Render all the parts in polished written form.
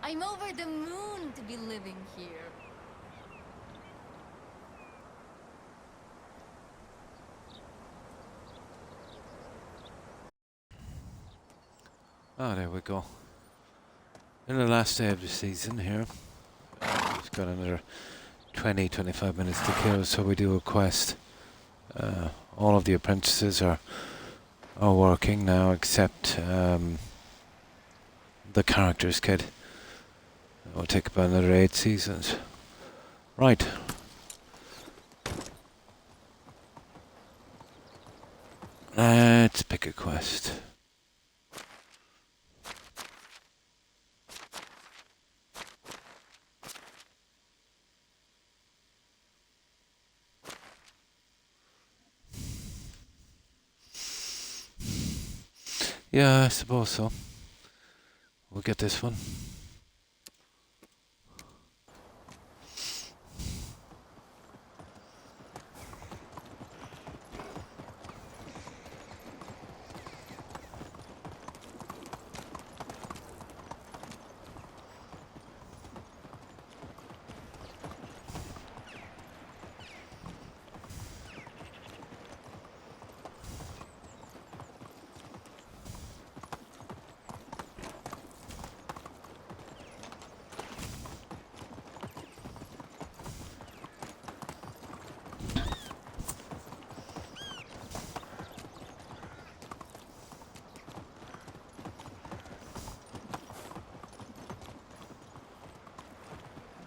I'm over the moon to be living here. Oh, there we go. In the last day of the season here, we've got another 20-25 minutes to kill, so we do a quest. All of the apprentices are working now, except the characters kid. It will take about another 8 seasons. Right. Let's pick a quest. Yeah, I suppose so. We'll get this one.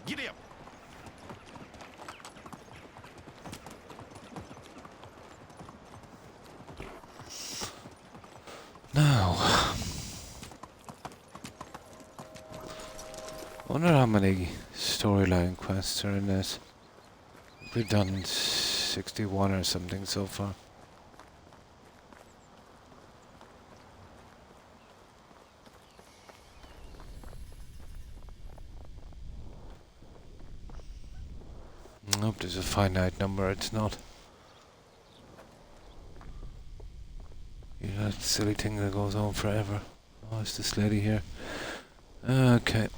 Giddy up! Now, I wonder how many storyline quests are in this. We've done 61 or something so far. Nope, there's a finite number, it's not. You know, that silly thing that goes on forever. Oh, it's this lady here. Okay.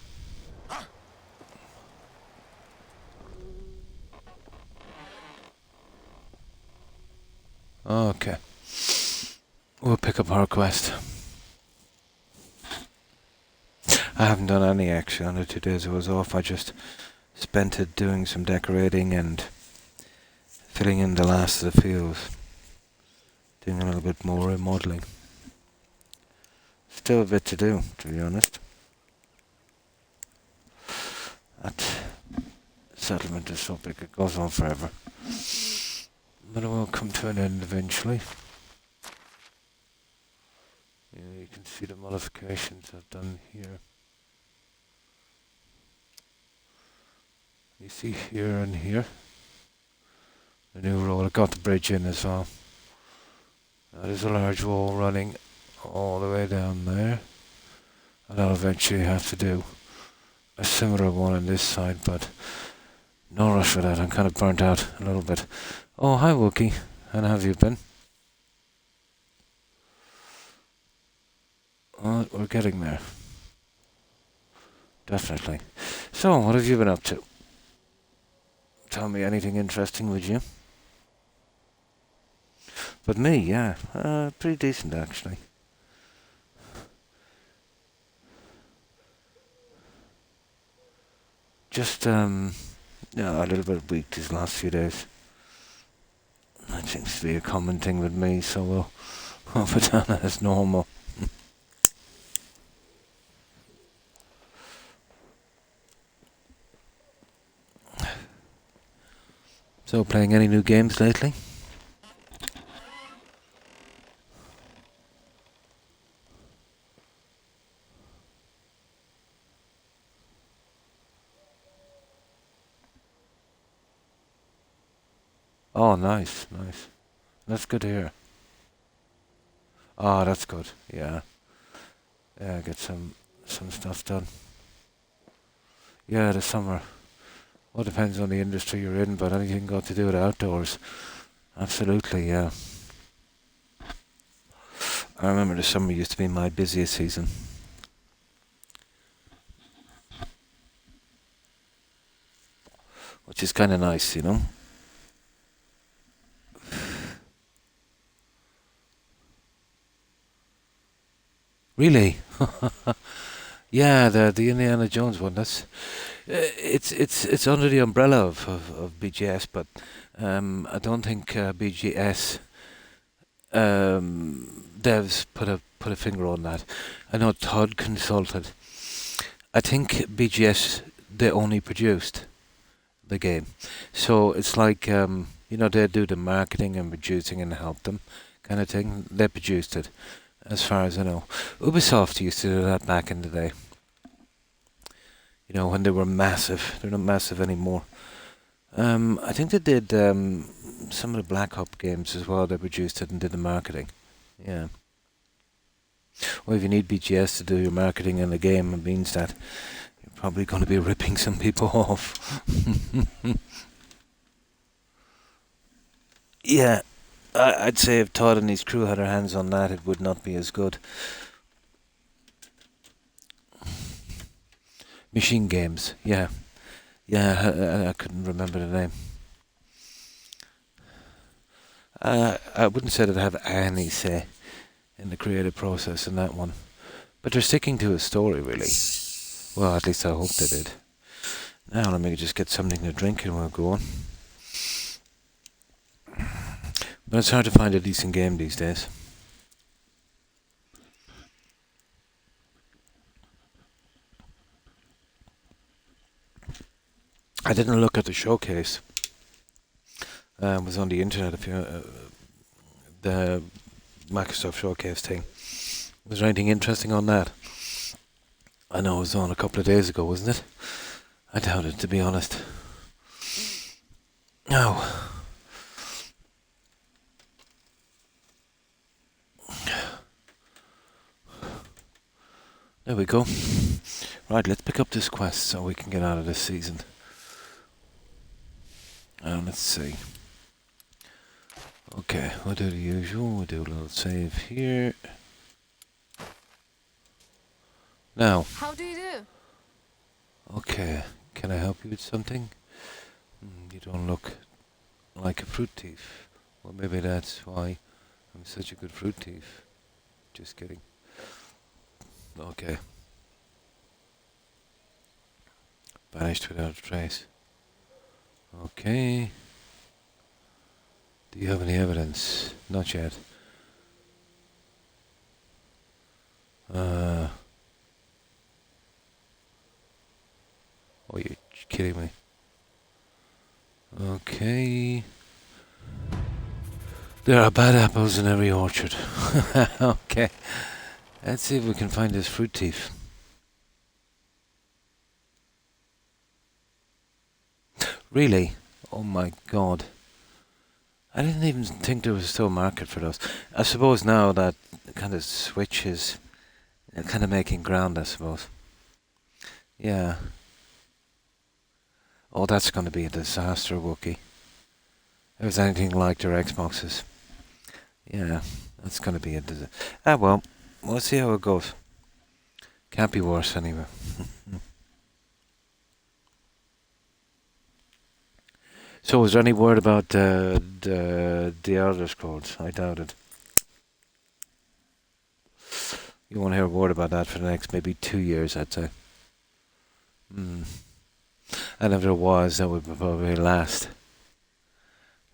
Okay. We'll pick up our quest. I haven't done any actually on the 2 days I was off. I just spent it doing some decorating and filling in the last of the fields. Doing a little bit more remodeling. Still a bit to do, to be honest. That settlement is so big it goes on forever. But it will come to an end eventually. Yeah, you can see the modifications I've done here. You see here and here. The new road, I got the bridge in as well. There's a large wall running all the way down there. And I'll eventually have to do a similar one on this side, but no rush for that. I'm kind of burnt out a little bit. Oh, hi Wookie. How have you been? Oh, we're getting there. Definitely. So, what have you been up to? Tell me anything interesting, would you? But me, yeah. Pretty decent, actually. Just, yeah, a little bit weak these last few days. That seems to be a common thing with me, so we'll put down as normal. So, playing any new games lately? Oh, nice, nice. That's good to hear. Oh, that's good. Yeah. Yeah, get some stuff done. Yeah, the summer. Well, depends on the industry you're in, but anything got to do with outdoors. Absolutely, yeah. I remember the summer used to be my busiest season. which is kind of nice, you know. Really? Yeah, the Indiana Jones one. That's it's under the umbrella of BGS, but I don't think BGS devs put a finger on that. I know Todd consulted. I think BGS they only produced the game, so it's like they do the marketing and producing and help them kind of thing. They produced it, as far as I know. Ubisoft used to do that back in the day. You know, when they were massive. They're not massive anymore. I think they did some of the Black Ops games as well. They produced it and did the marketing. Yeah. Well, if you need BGS to do your marketing in the game, it means that you're probably going to be ripping some people off. Yeah, I'd say if Todd and his crew had their hands on that, it would not be as good. Machine Games, yeah. Yeah, I couldn't remember the name. I wouldn't say that I have any say in the creative process in that one. But they're sticking to a story, really. Well, at least I hope they did. Now let me just get something to drink and we'll go on. But it's hard to find a decent game these days. I didn't look at the showcase. It was on the internet. The Microsoft showcase thing. Was there anything interesting on that? I know it was on a couple of days ago, wasn't it? I doubt it, to be honest. No. There we go. Right, let's pick up this quest so we can get out of this season. Let's see. Okay, we'll do the usual. We'll do a little save here. Now. How do you do? Okay, can I help you with something? You don't look like a fruit thief. Well, maybe that's why I'm such a good fruit thief. Just kidding. Okay. Vanished without a trace. Okay. Do you have any evidence? Not yet. Oh, you're kidding me. Okay. There are bad apples in every orchard. Okay. Let's see if we can find this fruit thief. Really? Oh my god. I didn't even think there was still a market for those. I suppose now that kind of Switch is kind of making ground, I suppose. Yeah. Oh, that's going to be a disaster, Wookie. If it was anything like their Xboxes. Yeah, that's going to be a disaster. Ah, well, we'll see how it goes. Can't be worse, anyway. So, was there any word about the Elder Scrolls? I doubt it. You won't hear a word about that for the next maybe 2 years, I'd say. And if there was, that would probably last.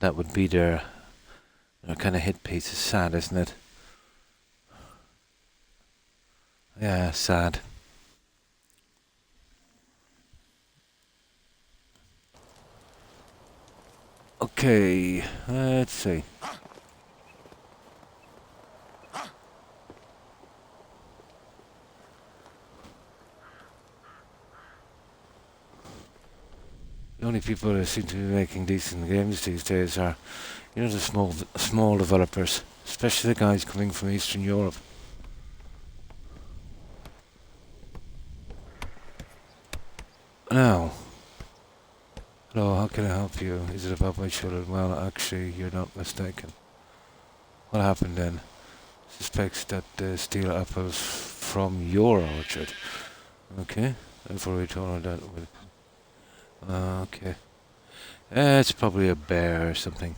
That would be their kind of hit piece. It's sad, isn't it? Yeah, sad. Okay, let's see. The only people that seem to be making decent games these days are, the small developers, especially the guys coming from Eastern Europe. Now, hello, how can I help you? Is it about my children? Well, actually, you're not mistaken. What happened then? Suspects that they steal apples from your orchard. Okay, therefore we told her that would... okay. It's probably a bear or something.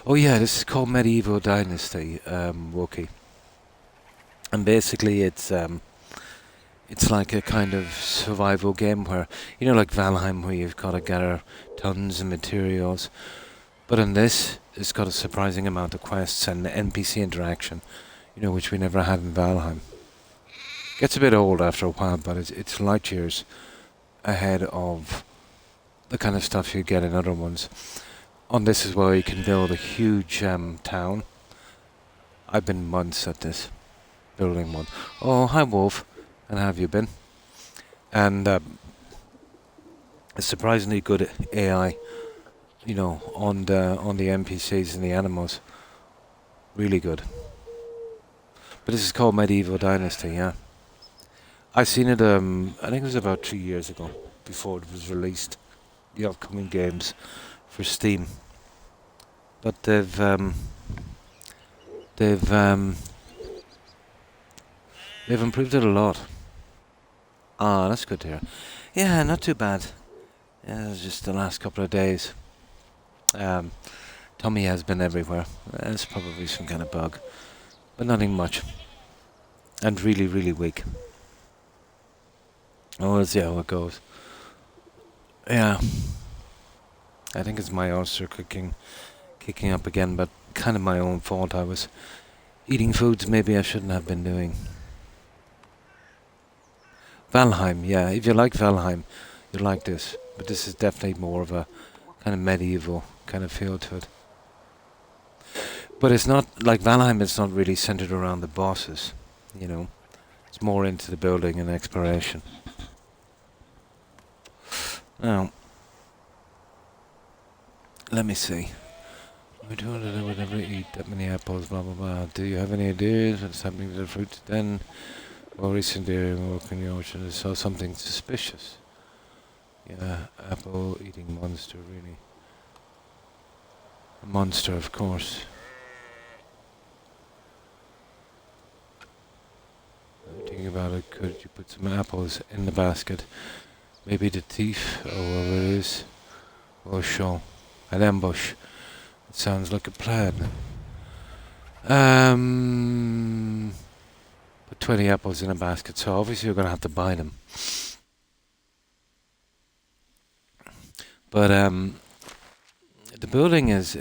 Oh yeah, this is called Medieval Dynasty, Wookie. And basically it's like a kind of survival game where, you know, like Valheim, where you've got to gather tons of materials. But in this, it's got a surprising amount of quests and NPC interaction, you know, which we never had in Valheim. Gets a bit old after a while, but it's light years ahead of the kind of stuff you get in other ones. On this as well, you can build a huge town. I've been months at this, building one. Oh, hi Wolf, and how have you been? And a surprisingly good AI, you know, on the NPCs and the animals. Really good. But this is called Medieval Dynasty, yeah. I seen it, I think it was about 3 years ago, before it was released. The upcoming games for Steam. But they've improved it a lot. Ah, that's good to hear. Yeah, not too bad. Yeah, it was just the last couple of days. Tommy has been everywhere. It's probably some kind of bug, but nothing much. And really, really weak. Oh, let's see how it goes. Yeah, I think it's my ulcer kicking up again, but kind of my own fault. I was eating foods maybe I shouldn't have been doing. Valheim, yeah. If you like Valheim, you'll like this. But this is definitely more of a kind of medieval kind of feel to it. But it's not like Valheim. It's not really centered around the bosses, you know. It's more into the building and exploration. Now, let me see. We don't would never eat that many apples, blah blah blah. Do you have any ideas what's happening to the fruits then? Well, recently I walked in the orchard and saw something suspicious. Yeah, apple eating monster, really. A monster, of course. Thinking about it, could you put some apples in the basket? Maybe the thief, or whoever it is. Oh, sure. An ambush. It sounds like a plan. Put 20 apples in a basket, so obviously you're going to have to buy them. But, the building it's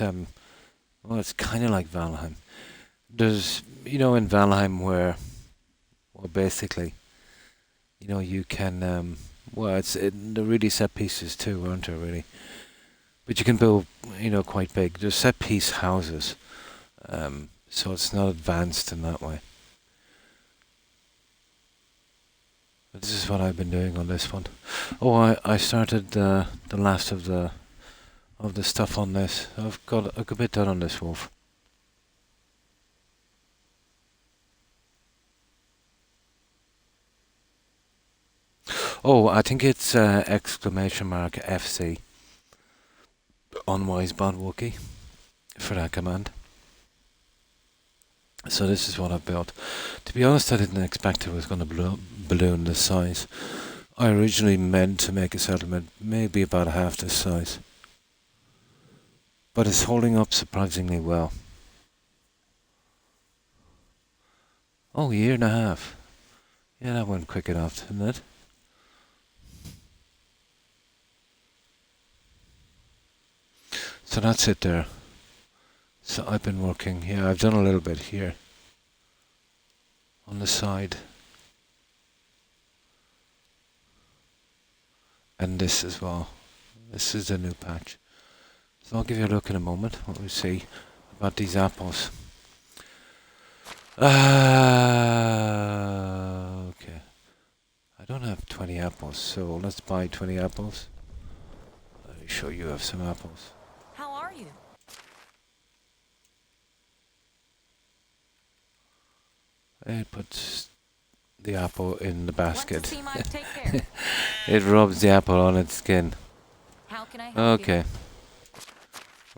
well, it's kind of like Valheim. There's, you know, in Valheim where, well, basically, you know, you can, well, they're really set pieces too, aren't they, really? But you can build, you know, quite big. There's set piece houses, so it's not advanced in that way. But this is what I've been doing on this one. Oh, I started the last of the stuff on this. I've got a good bit done on this, Wolf. Oh, I think it's exclamation mark FC on Wisebot Wookie for that command. So this is what I've built. To be honest, I didn't expect it was going to balloon this size. I originally meant to make a settlement maybe about half this size. But it's holding up surprisingly well. Oh, a year and a half. Yeah, that went quick enough, didn't it? So that's it there. So I've been working, yeah, I've done a little bit here. On the side. And this as well. This is the new patch. So I'll give you a look in a moment, what we see about these apples. Okay. I don't have 20 apples, so let's buy 20 apples. Let me show you have some apples. How are you? It puts the apple in the basket. Want to see my take care? It rubs the apple on its skin. How can I help Okay.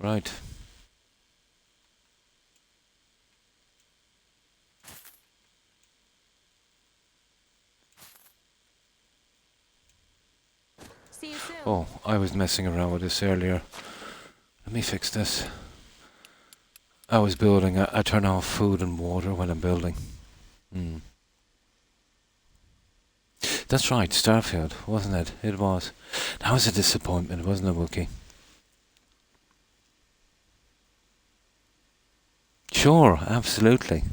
Right. See you soon. Oh, I was messing around with this earlier. Let me fix this. I was building. I turn off food and water when I'm building. That's right, Starfield, wasn't it? It was. That was a disappointment, wasn't it, Wookie? Sure, absolutely.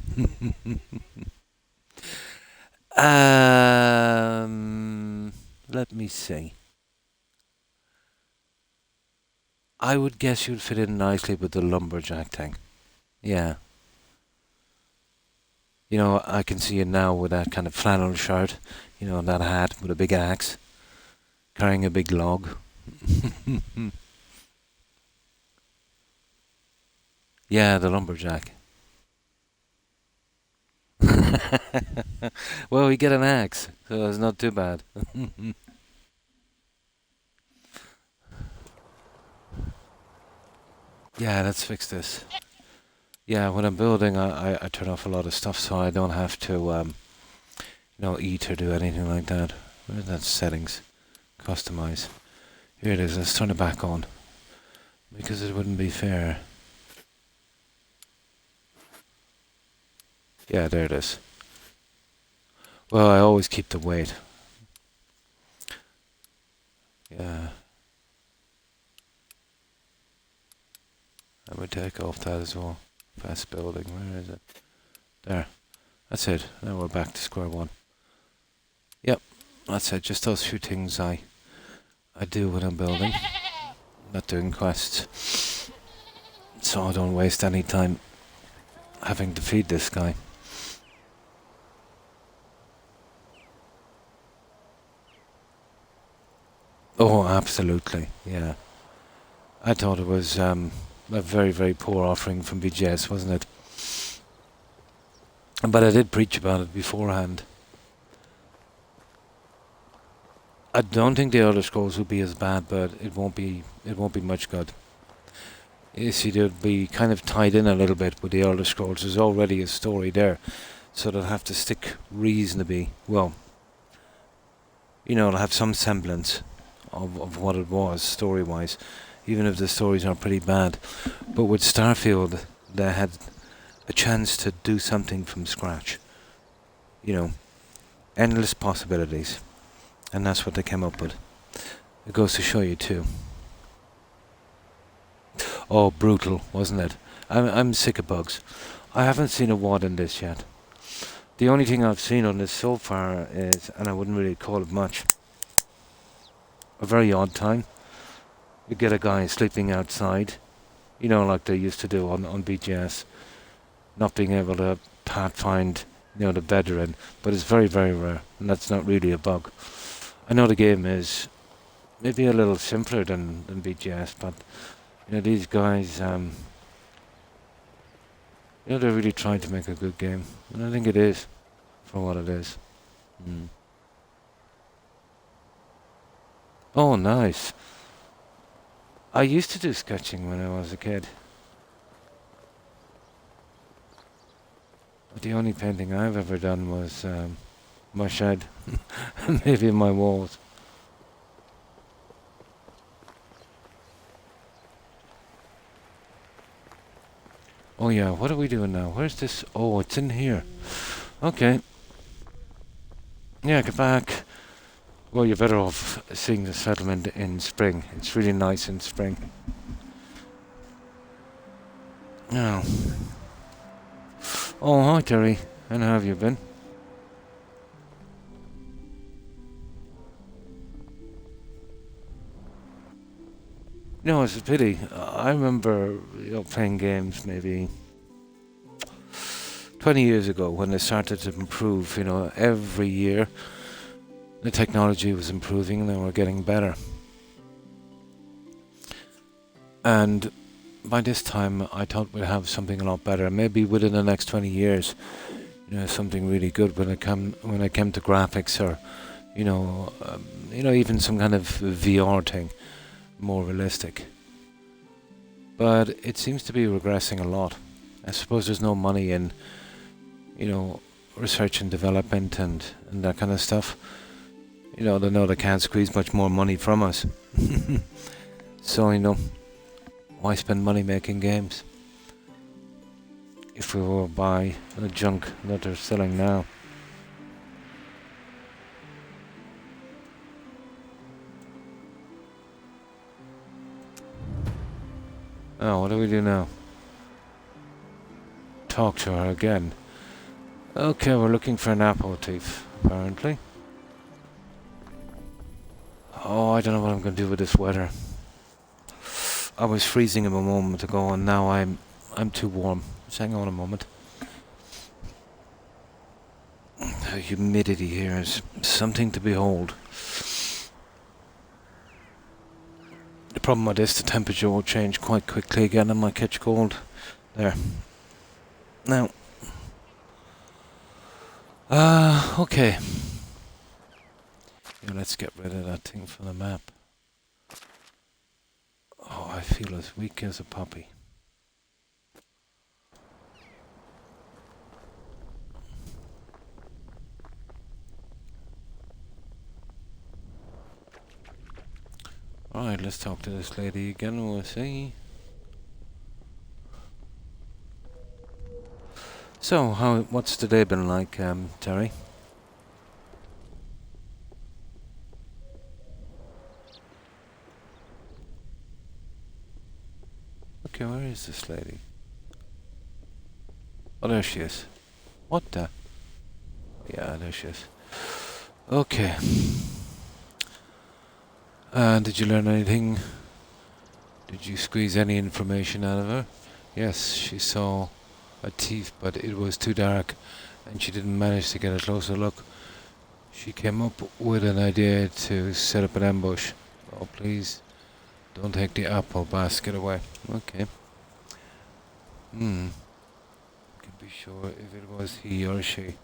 Let me see. I would guess you'd fit in nicely with the lumberjack thing. Yeah. You know, I can see you now with that kind of flannel shirt, you know, and that hat with a big axe, carrying a big log. Yeah, the lumberjack. Well, we get an axe, so it's not too bad. Yeah, let's fix this. Yeah, when I'm building, I turn off a lot of stuff so I don't have to, eat or do anything like that. Where's that settings? Customize. Here it is. Let's turn it back on. Because it wouldn't be fair. Yeah, there it is. Well, I always keep the weight. Yeah. I would take off that as well. Fast building. Where is it? There. That's it. Now we're back to square one. Yep. That's it. Just those few things I do when I'm building. Not doing quests. So I don't waste any time having to feed this guy. Oh, absolutely. Yeah. I thought it was a very, very poor offering from BGS, wasn't it? But I did preach about it beforehand. I don't think the Elder Scrolls will be as bad, but it won't be much good. You see, they'll be kind of tied in a little bit with the Elder Scrolls. There's already a story there, so they'll have to stick reasonably well. You know, they'll have some semblance of what it was story-wise, even if the stories are pretty bad. But with Starfield, they had a chance to do something from scratch. You know, endless possibilities. And that's what they came up with. It goes to show you too. Oh, brutal, wasn't it? I'm sick of bugs. I haven't seen a WOD in this yet. The only thing I've seen on this so far is, and I wouldn't really call it much, a very odd time. You get a guy sleeping outside, you know, like they used to do on BGS, not being able to find, you know, the bed they're in. But it's very, very rare, and that's not really a bug. I know the game is maybe a little simpler than BGS, but you know, these guys, you know, they're really trying to make a good game, and I think it is for what it is. Oh, nice. I used to do sketching when I was a kid. But the only painting I've ever done was my shed, maybe my walls. Oh yeah, what are we doing now? Where's this? Oh, it's in here. Okay. Yeah, get back. Well, you're better off seeing the settlement in spring. It's really nice in spring. Now. Oh, hi Terry. And how have you been? No, it's a pity. I remember, you know, playing games maybe 20 years ago when they started to improve. You know, every year the technology was improving and they were getting better. And by this time, I thought we'd have something a lot better. Maybe within the next 20 years, you know, something really good when it came to graphics, or, you know, even some kind of VR thing, more realistic. But it seems to be regressing a lot. I suppose there's no money in, you know, research and development and that kind of stuff. You know, they know they can't squeeze much more money from us. So, you know, why spend money making games if we will buy the junk that they're selling now? Oh, what do we do now? Talk to her again. Okay, we're looking for an apple thief, apparently. Oh, I don't know what I'm going to do with this weather. I was freezing a moment ago, and now I'm too warm. Just hang on a moment. The humidity here is something to behold. The problem with this, the temperature will change quite quickly again, and might catch cold. There. Now. Okay. Yeah, let's get rid of that thing from the map. Oh, I feel as weak as a puppy. Alright, let's talk to this lady again, we'll see. So, what's today been like, Terry? Okay, where is this lady? Oh, there she is. What the? Yeah, there she is. Okay. Did you learn anything? Did you squeeze any information out of her? Yes, she saw a thief, but it was too dark, and she didn't manage to get a closer look. She came up with an idea to set up an ambush. Oh, please, don't take the apple basket away. Okay. Can be sure if it was he or she.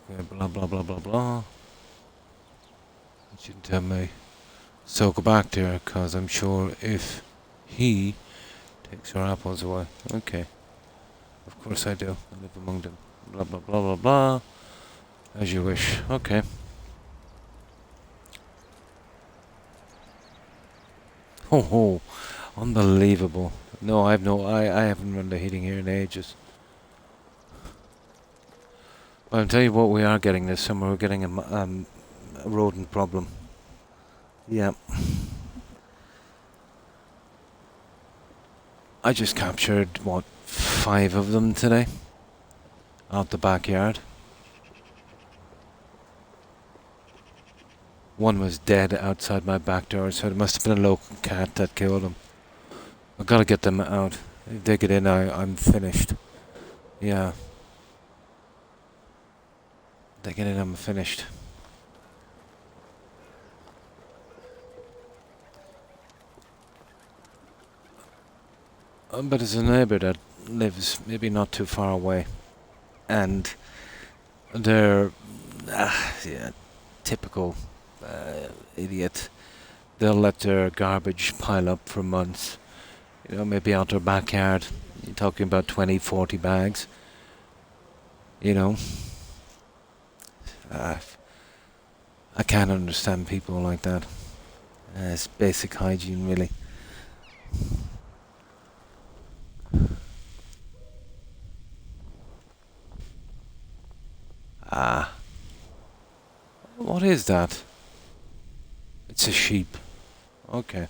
Okay, blah blah blah blah blah. She didn't tell me. So go back there, cause I'm sure if he takes her apples away. Okay. Of course I do. I live among them. Blah blah blah blah blah. As you wish. Okay. Ho ho. Unbelievable. No, I haven't run the heating here in ages. Well, I'll tell you what we are getting this summer. We're getting a rodent problem. Yeah. I just captured, what, 5 of them today? Out the backyard. One was dead outside my back door, so it must have been a local cat that killed him. I've got to get them out. If they get in, I'm finished. Yeah. They get in, I'm finished. But there's a neighbour that lives maybe not too far away. And they're, yeah, typical idiot. They'll let their garbage pile up for months. You know, maybe out their backyard. You're talking about 20, 40 bags. You know. I can't understand people like that. It's basic hygiene, really. What is that? It's a sheep. Okay.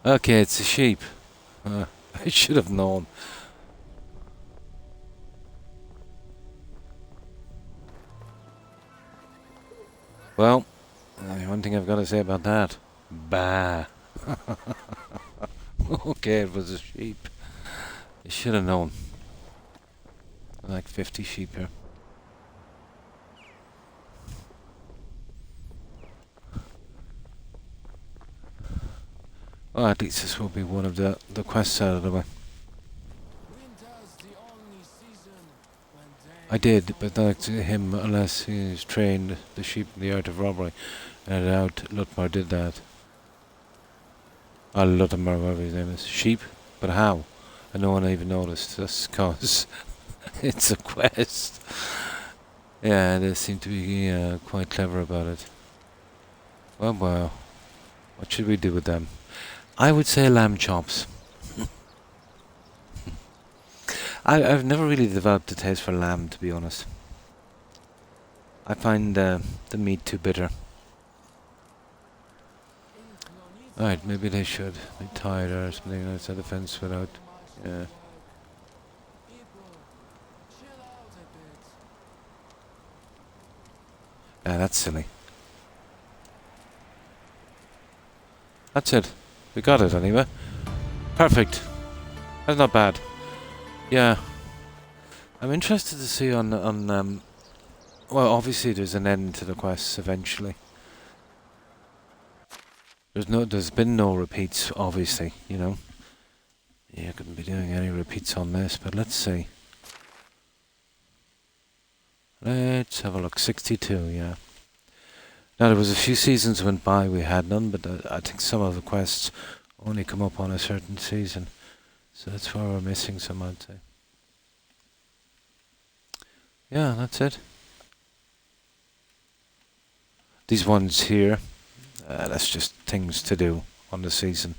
Okay, it's a sheep. I should have known. Well, one thing I've got to say about that. Bah. Okay, it was a sheep. I should have known. Like 50 sheep here. Well, at least this will be one of the quests out of the way. I did, but like to him, unless he's trained the sheep in the art of robbery, and I doubt Lutmar did that. Lutmar, whatever his name is. Sheep? But how? And no one even noticed. That's cause It's a quest. Yeah, they seem to be quite clever about it. Well, well, what should we do with them? I would say lamb chops. I've never really developed a taste for lamb, to be honest. I find the meat too bitter. Alright, maybe they should be tired or something outside the fence without... Yeah. Yeah, that's silly. That's it. We got it anyway. Perfect. That's not bad. Yeah. I'm interested to see on well, obviously there's an end to the quests eventually. There's been no repeats, obviously, you know. Yeah, I couldn't be doing any repeats on this, but let's see. Let's have a look. 62, yeah. Now, there was a few seasons went by we had none, but I think some of the quests only come up on a certain season. So that's why we're missing some, I'd say. Yeah, that's it. These ones here, that's just things to do on the season.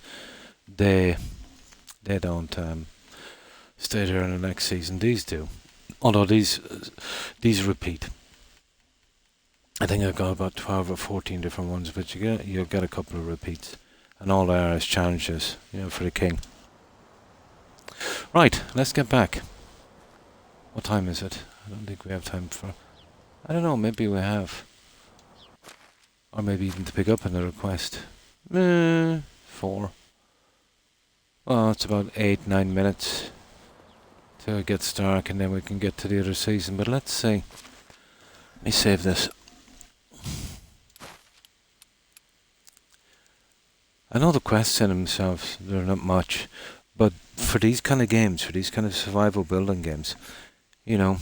They don't stay there in the next season. These do. Although these repeat. I think I've got about 12 or 14 different ones, but you'll get a couple of repeats. And all they are is challenges, you know, for the king. Right, let's get back. What time is it? I don't think we have time for... I don't know, maybe we have. Or maybe even to pick up another quest. 4. Well, it's about 8-9 minutes till it gets dark, and then we can get to the other season. But let's see. Let me save this. I know the quests in themselves, they're not much, but for these kind of games, for these kind of survival building games, you know,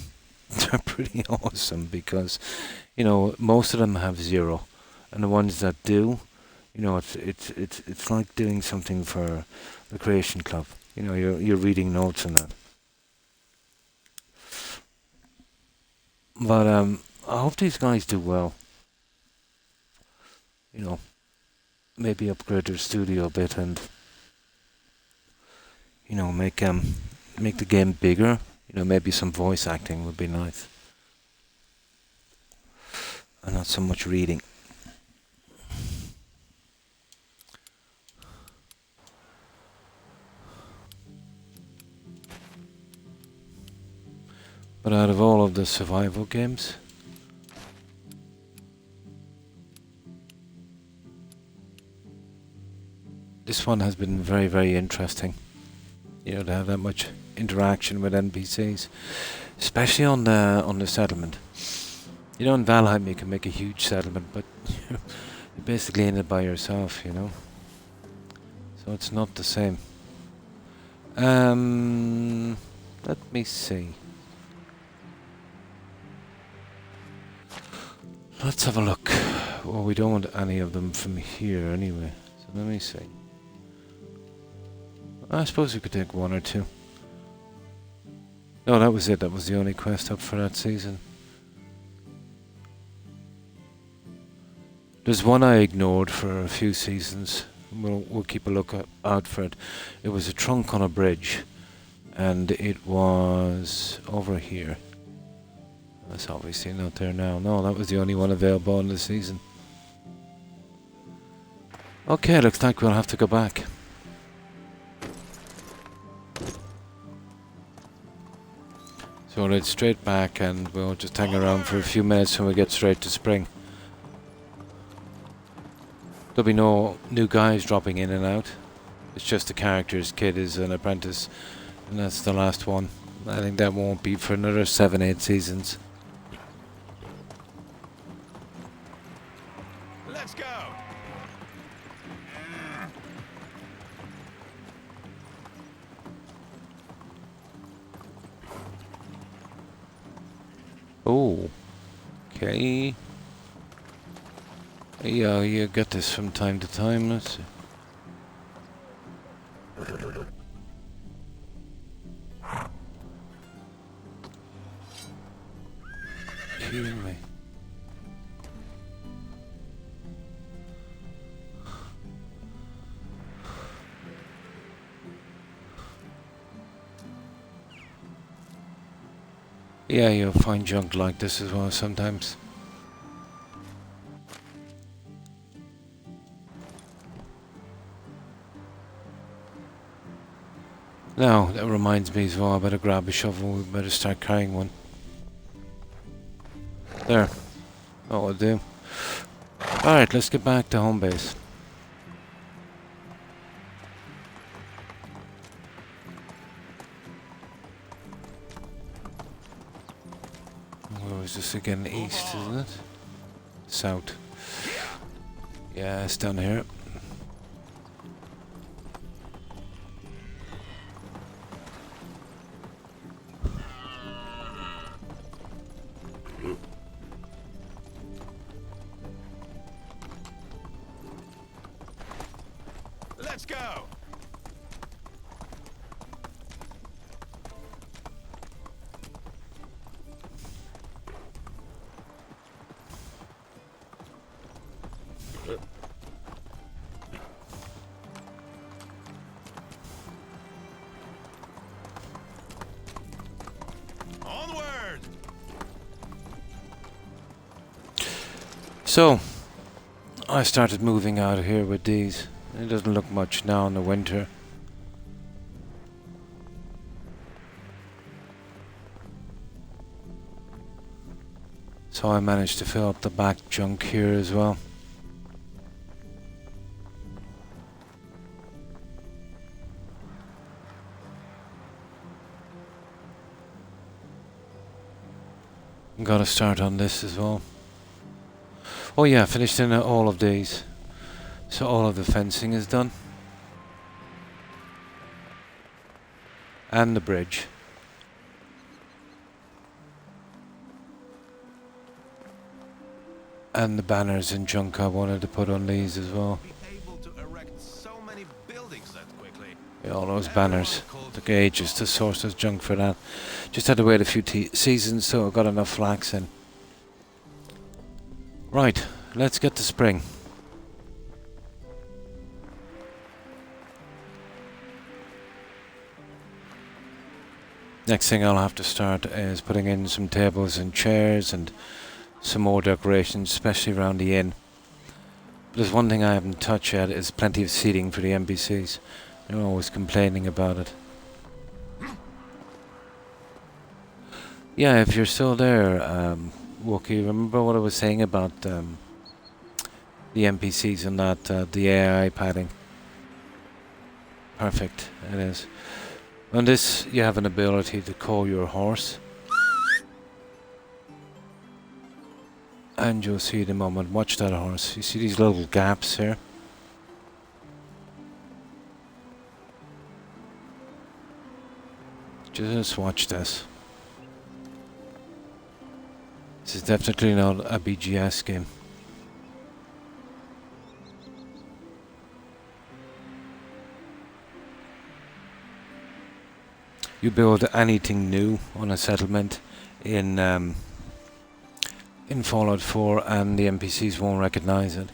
they're pretty awesome because, you know, most of them have 0, and the ones that do, you know, it's like doing something for the Creation Club. You know, you're reading notes and that. But I hope these guys do well. You know, maybe upgrade their studio a bit and, you know, make the game bigger. You know, maybe some voice acting would be nice, and not so much reading. But out of all of the survival games, this one has been very, very interesting. You know, to have that much interaction with NPCs, especially on the settlement. You know, in Valheim you can make a huge settlement, but you're basically in it by yourself. You know, so it's not the same. Let me see. Let's have a look. Well, we don't want any of them from here anyway. So let me see. I suppose we could take 1 or 2. No, that was it. That was the only quest up for that season. There's one I ignored for a few seasons. We'll keep a look out for it. It was a trunk on a bridge, and it was over here. That's obviously not there now. No, that was the only one available in the season. Okay, looks like we'll have to go back. So we'll head straight back and we'll just hang around for a few minutes and we'll get straight to spring. There'll be no new guys dropping in and out. It's just the characters. Kid is an apprentice, and that's the last one. I think that won't be for another 7-8 seasons. Let's go. Oh, okay. Yeah, you get this from time to time. Let's see. Yeah, you'll find junk like this as well sometimes. Now, that reminds me as well, I better grab a shovel, we better start carrying one. There. That will do. Alright, let's get back to home base. Where was this again? East, isn't it? South. Yeah, it's down here. Let's go. Onward. So, I started moving out of here with these. It doesn't look much now in the winter. So I managed to fill up the back junk here as well. Got to start on this as well. Oh yeah, finished in all of these. So all of the fencing is done. And the bridge. And the banners and junk I wanted to put on these as well. Be able to erect so many buildings that quickly. Yeah, all those banners. Took ages to source those junk for that. Just had to wait a few seasons so I got enough flax in. Right, let's get to spring. Next thing I'll have to start is putting in some tables and chairs and some more decorations, especially around the inn. But there's one thing I haven't touched yet, is plenty of seating for the NPCs. They're always complaining about it. Yeah, if you're still there, Wookie, remember what I was saying about the NPCs and that, the AI padding? Perfect, it is. On this, you have an ability to call your horse. And you'll see in a moment, watch that horse. You see these little gaps here? Just watch this. This is definitely not a BGS game. You build anything new on a settlement in Fallout 4 and the NPCs won't recognize it.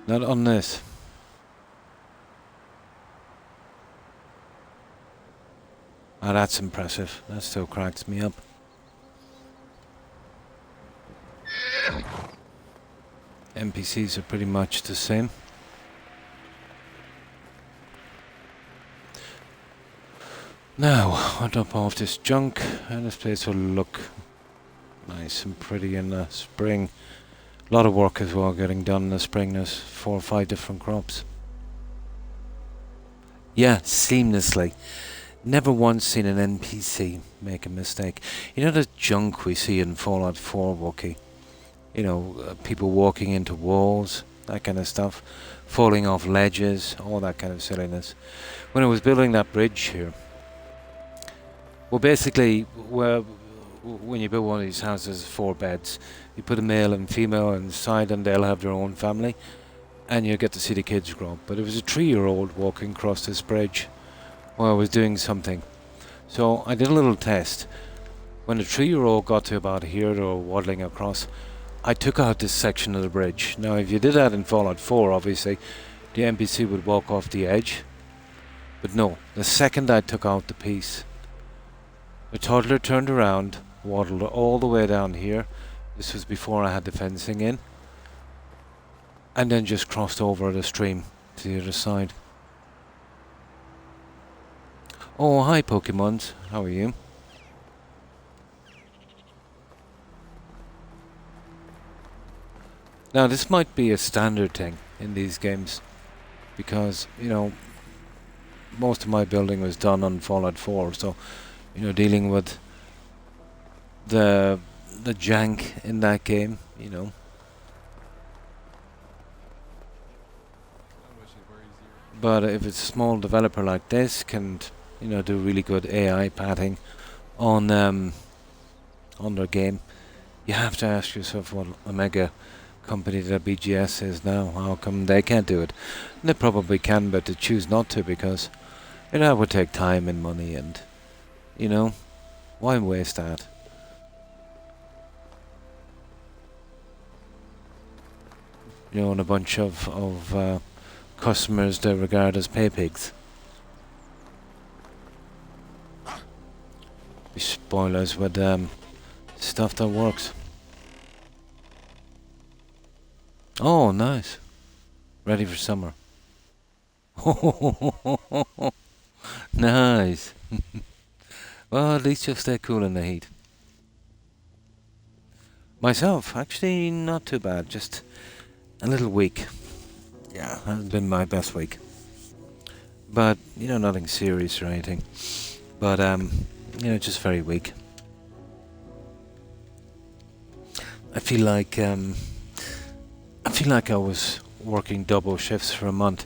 Not on this. Ah, that's impressive. That still cracks me up. NPCs are pretty much the same. Now, I'll dump off this junk, and this place will look nice and pretty in the spring. A lot of work as well getting done in the spring. There's 4 or 5 different crops. Yeah, seamlessly. Never once seen an NPC make a mistake. You know the junk we see in Fallout 4, Wookie? You know, people walking into walls, that kind of stuff. Falling off ledges, all that kind of silliness. When I was building that bridge here, well, basically, when you build one of these houses, 4 beds, you put a male and female inside and they'll have their own family, and you get to see the kids grow up. But it was a 3-year-old walking across this bridge while I was doing something. So I did a little test. When the 3-year-old got to about here, they were waddling across, I took out this section of the bridge. Now, if you did that in Fallout 4, obviously, the NPC would walk off the edge. But no, the second I took out the piece, the toddler turned around, waddled all the way down here. This was before I had the fencing in. And then just crossed over the stream to the other side. Oh, hi Pokemons. How are you? Now this might be a standard thing in these games, because, you know, most of my building was done on Fallout 4, so, you know, dealing with the jank in that game, you know. But if it's a small developer like this, can, you know, do really good AI padding on their game, you have to ask yourself what a mega company that BGS is now. How come they can't do it? And they probably can, but they choose not to, because, you know, it would take time and money, and, you know, why waste that? You know, and a bunch of customers they regard as pay pigs. We spoilers with stuff that works. Oh, nice. Ready for summer. Nice. Well, at least you'll stay cool in the heat. Myself, actually not too bad, just a little weak. Yeah, has been my best week. But, you know, nothing serious or anything. But, you know, just very weak. I feel like I was working double shifts for a month,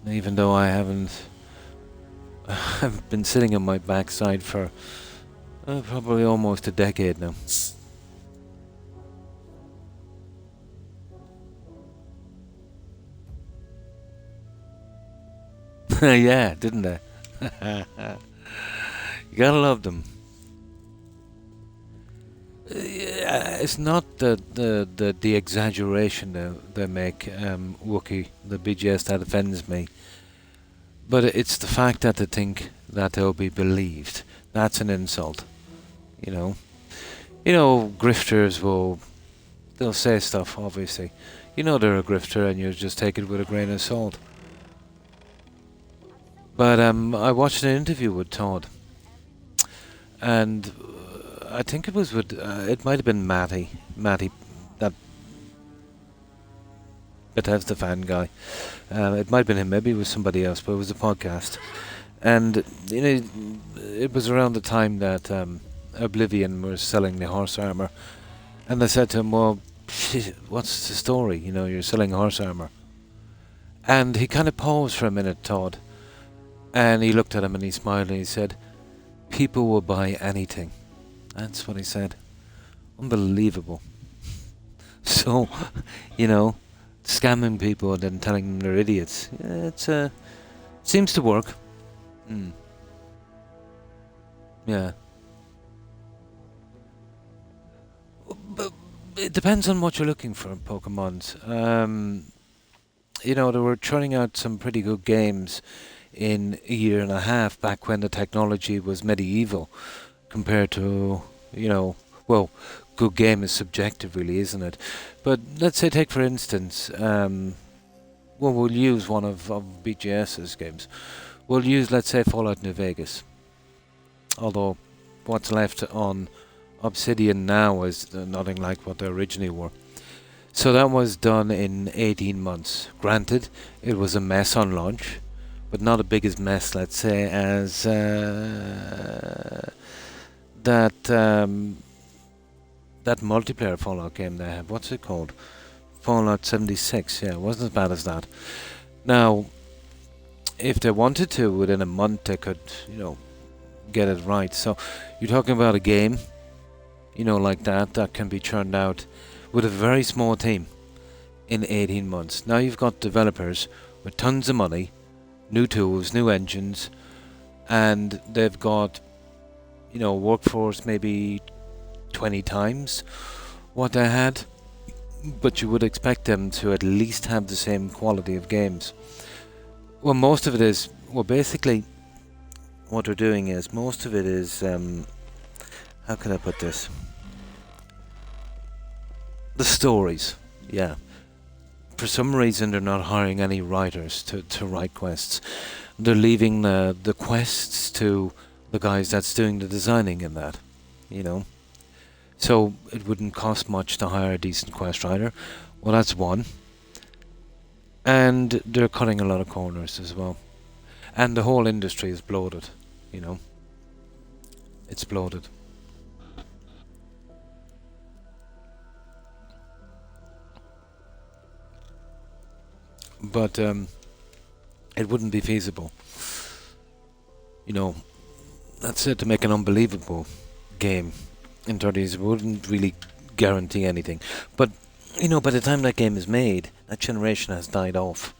even though I haven't. I've been sitting on my backside for probably almost a decade now. Yeah, didn't they? You gotta love them. Yeah, it's not the exaggeration they make, Wookie, the BGS, that offends me. But it's the fact that they think that they'll be believed. That's an insult. You know? You know, grifters they'll say stuff, obviously. You know they're a grifter and you just take it with a grain of salt. But I watched an interview with Todd. And I think it was with, it might have been Matty, that Bethesda fan guy. It might have been him, maybe it was somebody else, but it was a podcast. And, you know, it was around the time that Oblivion was selling the horse armor. And they said to him, well, what's the story? You know, you're selling horse armor. And he kind of paused for a minute, Todd. And he looked at him and he smiled and he said, people will buy anything. That's what he said. Unbelievable. So, you know, scamming people and then telling them they're idiots. Yeah, it seems to work. Yeah. But it depends on what you're looking for in Pokemons. You know, they were churning out some pretty good games in a year and a half back when the technology was medieval compared to, you know, well, good game is subjective really, isn't it? But let's say, take for instance, well, we'll use one of BGS's games. We'll use, let's say, Fallout New Vegas. Although what's left on Obsidian now is nothing like what they originally were. So that was done in 18 months. Granted, it was a mess on launch, but not as big as mess, let's say, as that multiplayer Fallout game they have. What's it called? Fallout 76. Yeah, it wasn't as bad as that. Now, if they wanted to, within a month, they could, you know, get it right. So you're talking about a game, you know, like that can be churned out with a very small team in 18 months. Now you've got developers with tons of money, new tools, new engines, and they've got, you know, workforce maybe 20 times what they had, but you would expect them to at least have the same quality of games. Well, most of it is Well, basically, what they're doing is most of it is how can I put this? The stories. Yeah. For some reason, they're not hiring any writers to write quests. They're leaving the quests to the guys that's doing the designing in that, you know. So it wouldn't cost much to hire a decent quest writer. Well, that's one. And they're cutting a lot of corners as well. And the whole industry is bloated, you know. It's bloated. But it wouldn't be feasible. You know, that's it, to make an unbelievable game in 30s wouldn't really guarantee anything. But, you know, by the time that game is made, that generation has died off.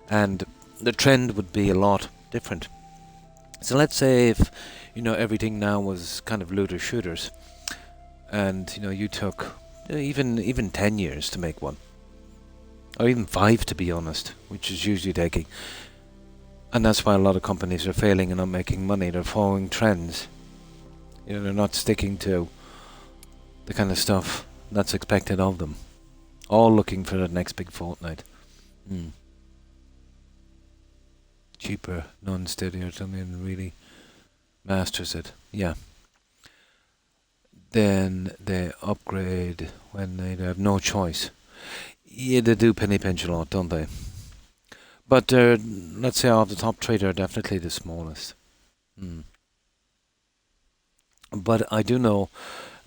And the trend would be a lot different. So let's say if, you know, everything now was kind of looter shooters, and, you know, you took even 10 years to make one. Or even 5, to be honest, which is usually taking. And that's why a lot of companies are failing and not making money. They're following trends. You know, they're not sticking to the kind of stuff that's expected of them. All looking for the next big fortnight. Cheaper, non-steadier, something really masters it. Yeah. Then they upgrade when they have no choice. Yeah, they do penny pinch a lot, don't they? But let's say of the top 3, they're definitely the smallest. But I do know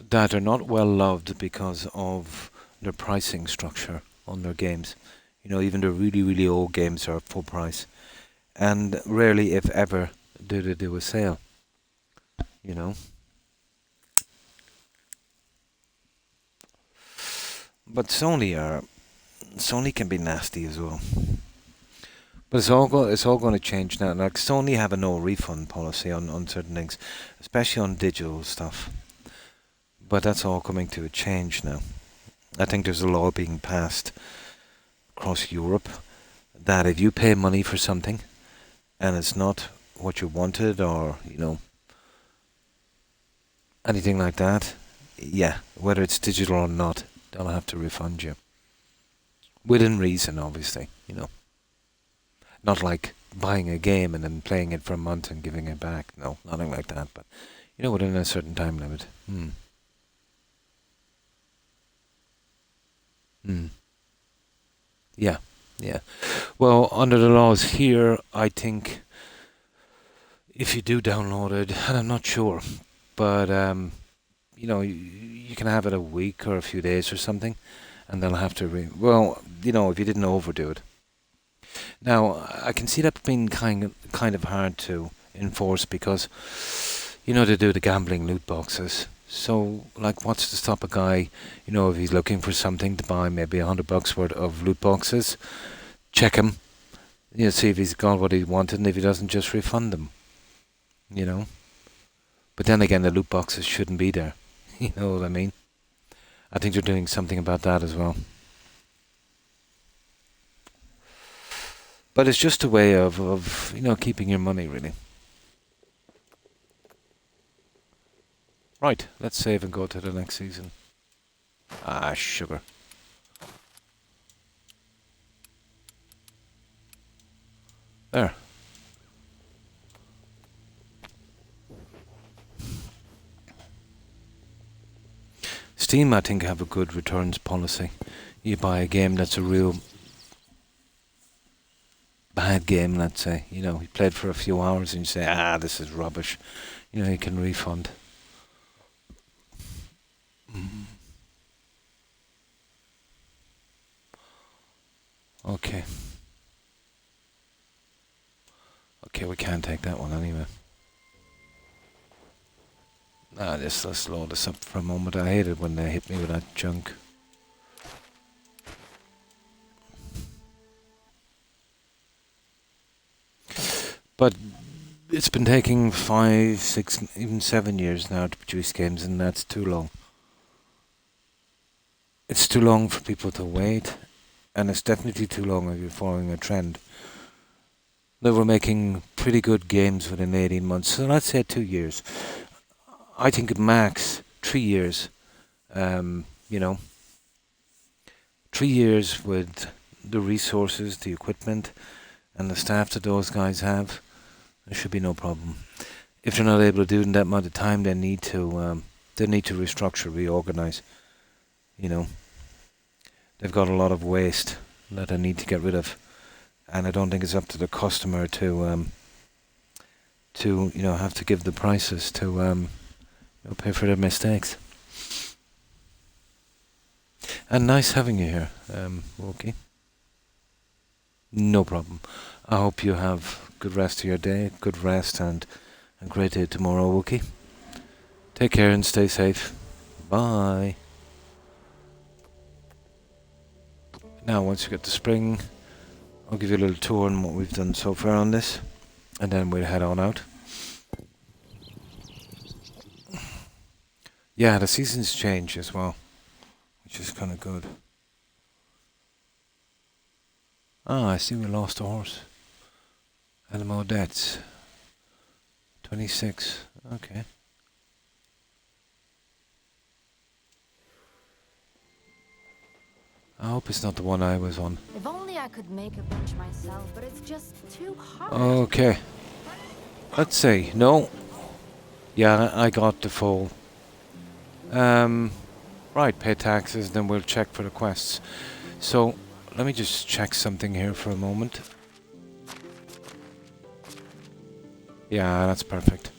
that they're not well loved because of their pricing structure on their games. You know, even the really, really old games are full price. And rarely, if ever, do they do a sale. You know? But Sony can be nasty as well. But it's all going to change now. Like, Sony have a no refund policy on certain things, especially on digital stuff. But that's all coming to a change now. I think there's a law being passed across Europe that if you pay money for something and it's not what you wanted, or, you know, anything like that, yeah, whether it's digital or not, they'll have to refund you. Within reason, obviously, you know. Not like buying a game and then playing it for a month and giving it back. No, nothing like that. But, you know, within a certain time limit. Yeah, yeah. Well, under the laws here, I think if you do download it, and I'm not sure, but, you know, you can have it a week or a few days or something, and they'll have to well, you know, if you didn't overdo it. Now, I can see that being kind of hard to enforce because, you know, they do the gambling loot boxes. So, like, what's to stop a guy, you know, if he's looking for something to buy, maybe $100 worth of loot boxes, check him, you know, see if he's got what he wanted, and if he doesn't, just refund them, you know. But then again, the loot boxes shouldn't be there, you know what I mean? I think they're doing something about that as well. But it's just a way of you know, keeping your money, really. Right, let's save and go to the next season. Ah, sugar. There. Steam, I think, have a good returns policy. You buy a game that's a real bad game, let's say, you know, you played for a few hours and you say, this is rubbish, you know, you can refund. Okay, we can't take that one anyway. Just let's load this up for a moment. I hate it when they hit me with that junk. But it's been taking 5, 6, even 7 years now to produce games, and that's too long. It's too long for people to wait, and it's definitely too long if you're following a trend. They were making pretty good games within 18 months. So let's say 2 years. I think max 3 years. You know, 3 years with the resources, the equipment, and the staff that those guys have, there should be no problem. If they're not able to do it in that amount of time, they need to restructure, reorganize. You know, they've got a lot of waste that they need to get rid of, and I don't think it's up to the customer to have to give the prices to pay for their mistakes. And nice having you here, Wookie. No problem. I hope you have good rest of your day, good rest, and a great day tomorrow, Wookie. Take care and stay safe. Bye. Now, once you get to spring, I'll give you a little tour on what we've done so far on this, and then we'll head on out. Yeah, the seasons change as well, which is kind of good. Ah, I see we lost a horse. Animal deaths. 26. Okay. I hope it's not the one I was on. If only I could make a bunch myself, but it's just too hard. Okay. Let's see. No. Yeah, I got the full. Right, pay taxes, then we'll check for the quests. So, let me just check something here for a moment. Yeah, that's perfect.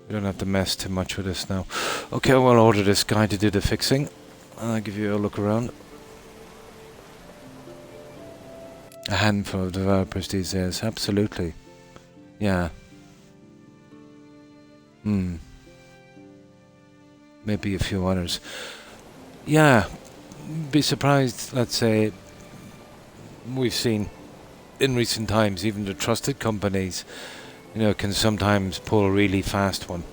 We don't have to mess too much with this now. Okay, we'll order this guy to do the fixing. I'll give you a look around. A handful of developers these days, absolutely. Yeah. Maybe a few others. Yeah. Be surprised, let's say, we've seen in recent times, even the trusted companies, can sometimes pull a really fast one.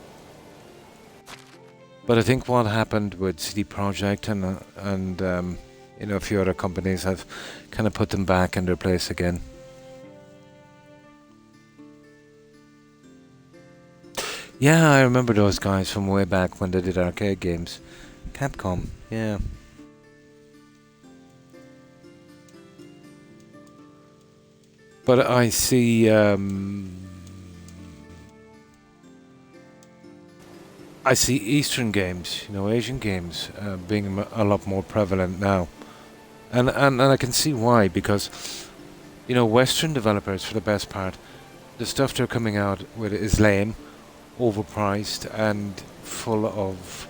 But I think what happened with CD Projekt and a few other companies have kind of put them back in their place again. Yeah, I remember those guys from way back when they did arcade games. Capcom, yeah. But I see Eastern games, Asian games, being a lot more prevalent now. And I can see why, because, Western developers, for the best part, the stuff they're coming out with is lame, overpriced, and full of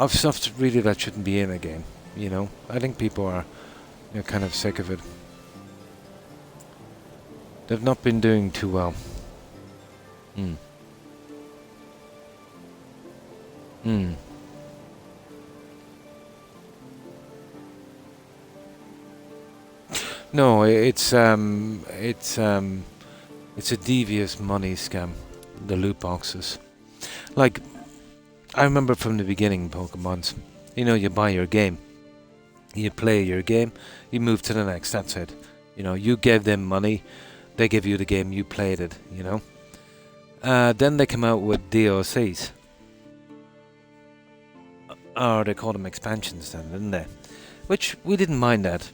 stuff that shouldn't be in a game, I think people are kind of sick of it. They've not been doing too well. No, it's a devious money scam, the loot boxes. Like, I remember from the beginning Pokemon's, you buy your game, you play your game, you move to the next, that's it. You gave them money, they give you the game, you played it, Then they come out with DLCs. Or they called them expansions then, didn't they? Which, we didn't mind that.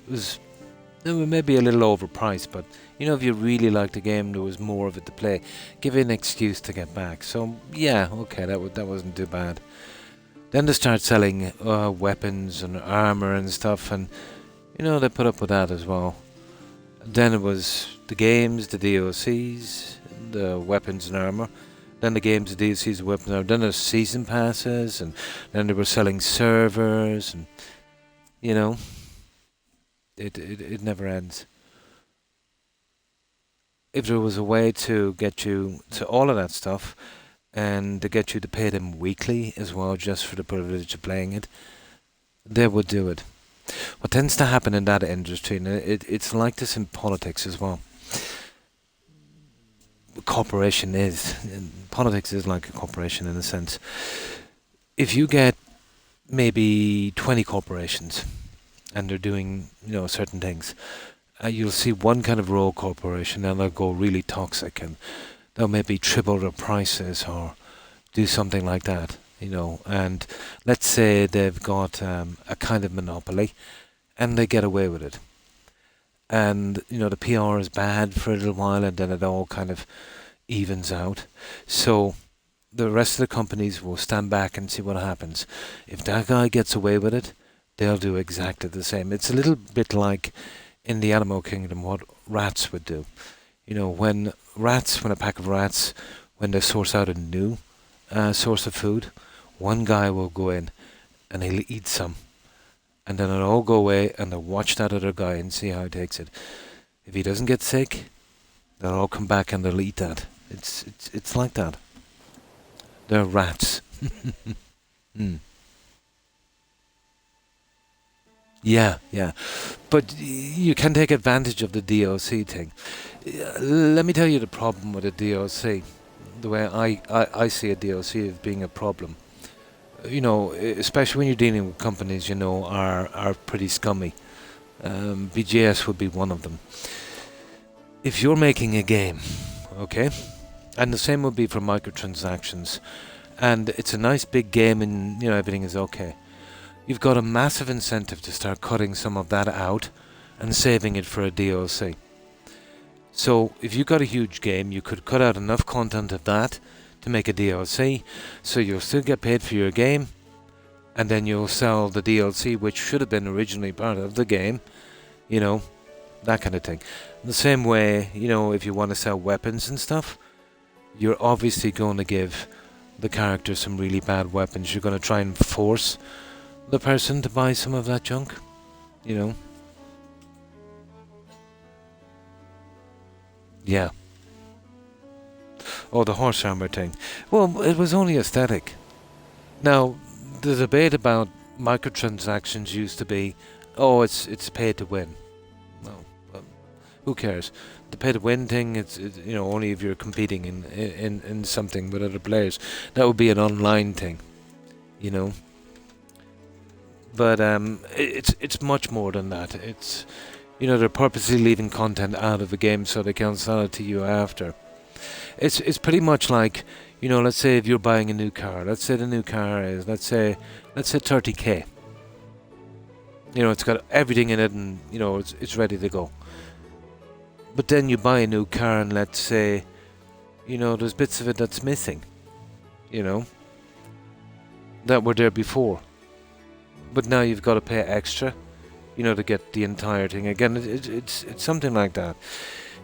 They were maybe a little overpriced, but if you really liked the game, there was more of it to play. Give you an excuse to get back. So yeah, okay, that wasn't too bad. Then they start selling weapons and armor and stuff, and they put up with that as well. Then it was the games, the DLCs, the weapons and armor. Then the games, the DLCs, the weapons and armor. Then there's season passes, and then they were selling servers, and It never ends. If there was a way to get you to all of that stuff, and to get you to pay them weekly as well, just for the privilege of playing it, they would do it. What tends to happen in that industry, and it's like this in politics as well. Politics is like a corporation in a sense. If you get maybe 20 corporations, and they're doing, certain things, you'll see one kind of rogue corporation, and they'll go really toxic, and they'll maybe triple their prices or do something like that, and let's say they've got a kind of monopoly and they get away with it. And, the PR is bad for a little while and then it all kind of evens out. So the rest of the companies will stand back and see what happens. If that guy gets away with it, they'll do exactly the same. It's a little bit like in the animal kingdom what rats would do. When a pack of rats, when they source out a new source of food, one guy will go in and he'll eat some, and then it'll all go away and they'll watch that other guy and see how he takes it. If he doesn't get sick, they'll all come back and they'll eat that. It's like that. They're rats. mm. Yeah. But you can take advantage of the DOC thing. Let me tell you the problem with a DOC. The way I see a DOC as being a problem. Especially when you're dealing with companies, are pretty scummy. BGS would be one of them. If you're making a game, okay, and the same would be for microtransactions, and it's a nice big game and, everything is okay, you've got a massive incentive to start cutting some of that out and saving it for a DOC. So if you've got a huge game, you could cut out enough content of that to make a DLC, so you'll still get paid for your game, and then you'll sell the DLC, which should have been originally part of the game, that kind of thing. The same way, if you want to sell weapons and stuff, you're obviously going to give the character some really bad weapons. You're going to try and force the person to buy some of that junk, Yeah. Oh, the horse armor thing. Well, it was only aesthetic. Now, the debate about microtransactions used to be, it's pay to win. Well, who cares? The pay to win thing, it's only if you're competing in something with other players. That would be an online thing, But it's much more than that. It's they're purposely leaving content out of the game so they can sell it to you after. It's pretty much like, let's say if you're buying a new car. Let's say the new car is, let's say 30k. It's got everything in it and, it's ready to go. But then you buy a new car and let's say, there's bits of it that's missing, that were there before. But now you've got to pay extra, to get the entire thing. Again, it's something like that.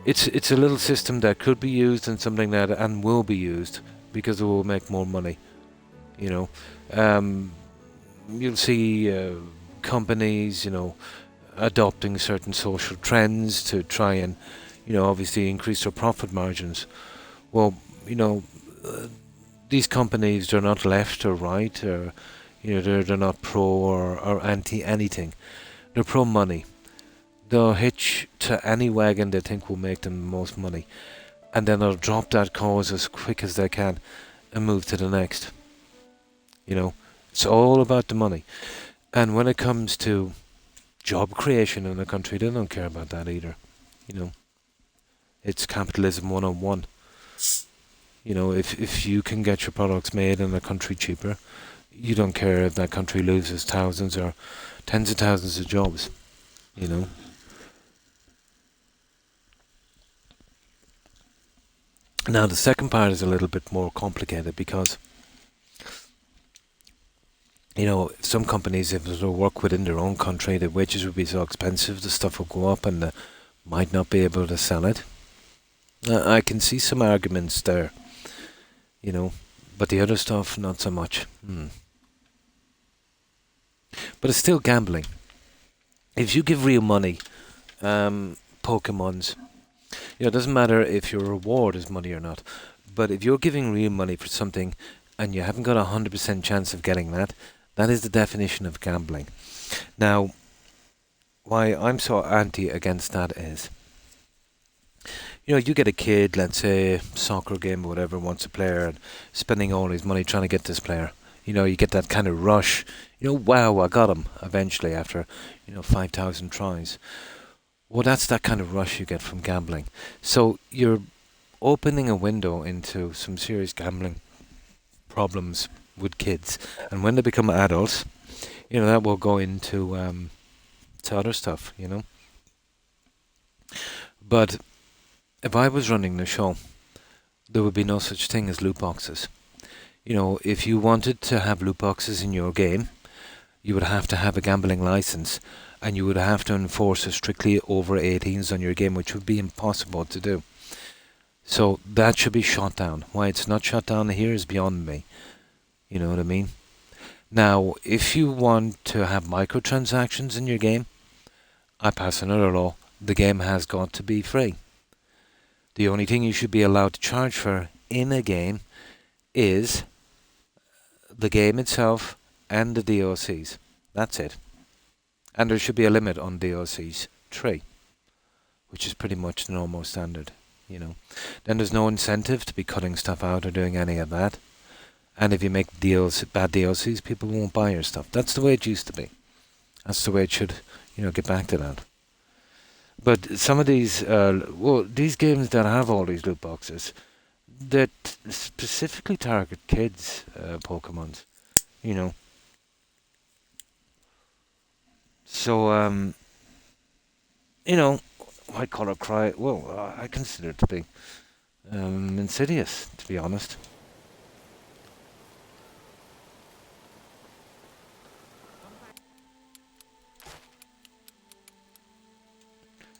It's a little system that could be used and something that and will be used because it will make more money. You'll see companies, adopting certain social trends to try and, obviously increase their profit margins. Well, these companies, they're not left or right, or they're not pro or anti anything. They're pro money. They'll hitch to any wagon they think will make them the most money, and then they'll drop that cause as quick as they can and move to the next. It's all about the money. And when it comes to job creation in a country, they don't care about that either. It's capitalism 101. If you can get your products made in a country cheaper, you don't care if that country loses thousands or tens of thousands of jobs. Now the second part is a little bit more complicated because some companies, if they work within their own country, the wages would be so expensive, the stuff will go up and they might not be able to sell it. I can see some arguments there, but the other stuff, not so much. But it's still gambling. If you give real money, Pokemons, it doesn't matter if your reward is money or not, but if you're giving real money for something and you haven't got a 100% chance of getting that, that is the definition of gambling. Now, why I'm so anti against that is, you get a kid, let's say, soccer game or whatever, wants a player and spending all his money trying to get this player. You get that kind of rush. Wow, I got him eventually after, 5,000 tries. Well, that's that kind of rush you get from gambling. So you're opening a window into some serious gambling problems with kids, and when they become adults, that will go into to other stuff. But if I was running the show, there would be no such thing as loot boxes. If you wanted to have loot boxes in your game, you would have to have a gambling license, and you would have to enforce it strictly over 18s on your game, which would be impossible to do. So that should be shot down. Why it's not shot down here is beyond me. You know what I mean? Now, if you want to have microtransactions in your game, I pass another law. The game has got to be free. The only thing you should be allowed to charge for in a game is the game itself and the DLCs. That's it. And there should be a limit on DLCs. 3. Which is pretty much the normal standard. Then there's no incentive to be cutting stuff out or doing any of that. And if you make bad DLCs, people won't buy your stuff. That's the way it used to be. That's the way it should, get back to that. But some of these, these games that have all these loot boxes, that specifically target kids, Pokemons, So, White Collar Cry, I consider it to be insidious, to be honest.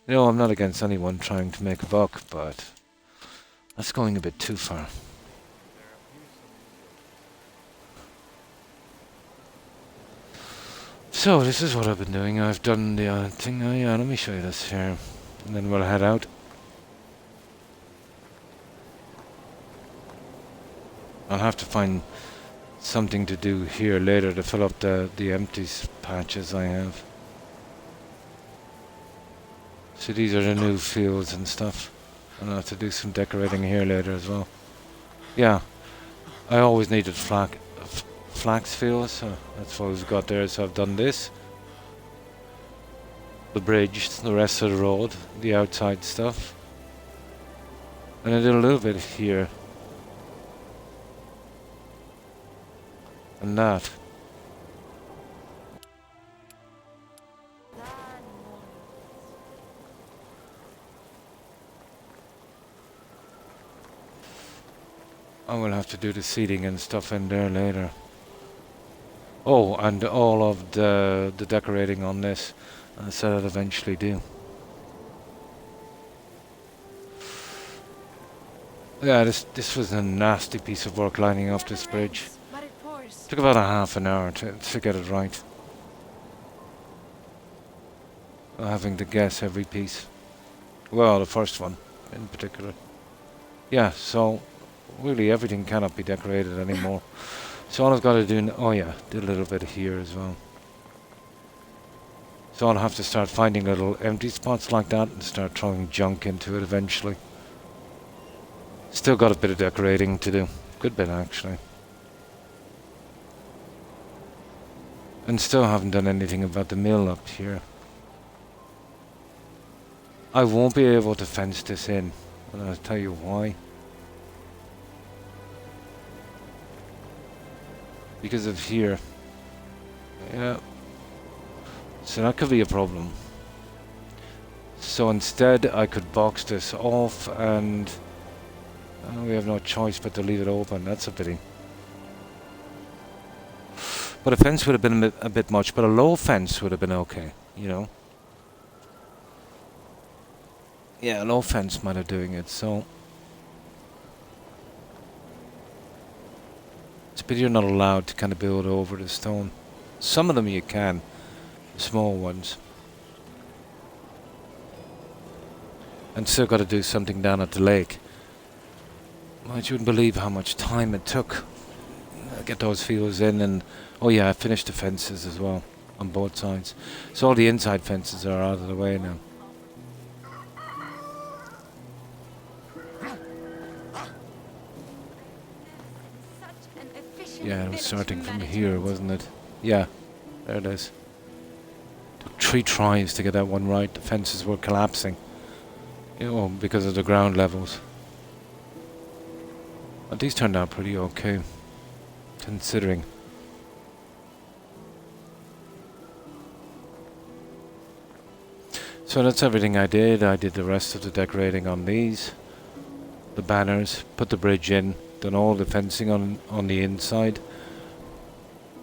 I'm not against anyone trying to make a buck, but that's going a bit too far. So, this is what I've been doing. I've done the thing. Oh, yeah, let me show you this here. And then we'll head out. I'll have to find something to do here later to fill up the empty patches I have. So these are the new fields and stuff. And I'll have to do some decorating here later as well. Yeah, I always needed flax fields, so that's what we've got there. So I've done this. The bridge, the rest of the road, the outside stuff. And I did a little bit here. And that. I will have to do the seating and stuff in there later. Oh, and all of the decorating on this. I said I'd eventually do. Yeah, this was a nasty piece of work lining up this bridge. Took about a half an hour to get it right. Having to guess every piece. Well, the first one in particular. Yeah, so really everything cannot be decorated anymore. So all I've got to do, oh yeah, did a little bit here as well. So I'll have to start finding little empty spots like that and start throwing junk into it eventually. Still got a bit of decorating to do. Good bit actually. And still haven't done anything about the mill up here. I won't be able to fence this in, and I'll tell you why. Because of here. Yeah. So that could be a problem. So instead I could box this off and we have no choice but to leave it open. That's a pity. But a fence would have been a bit much, but a low fence would have been okay, Yeah, a low fence might have doing it, so it's a pity you're not allowed to kind of build over the stone. Some of them you can, the small ones. And still got to do something down at the lake. Well, you wouldn't believe how much time it took to get those fields in, and oh yeah, I finished the fences as well on both sides. So all the inside fences are out of the way now. Yeah, it was starting from here, wasn't it? Yeah, there it is. 3 tries to get that one right. The fences were collapsing, you know, because of the ground levels. But these turned out pretty okay, considering. So that's everything I did. I did the rest of the decorating on these. The banners, put the bridge in, done all the fencing on the inside.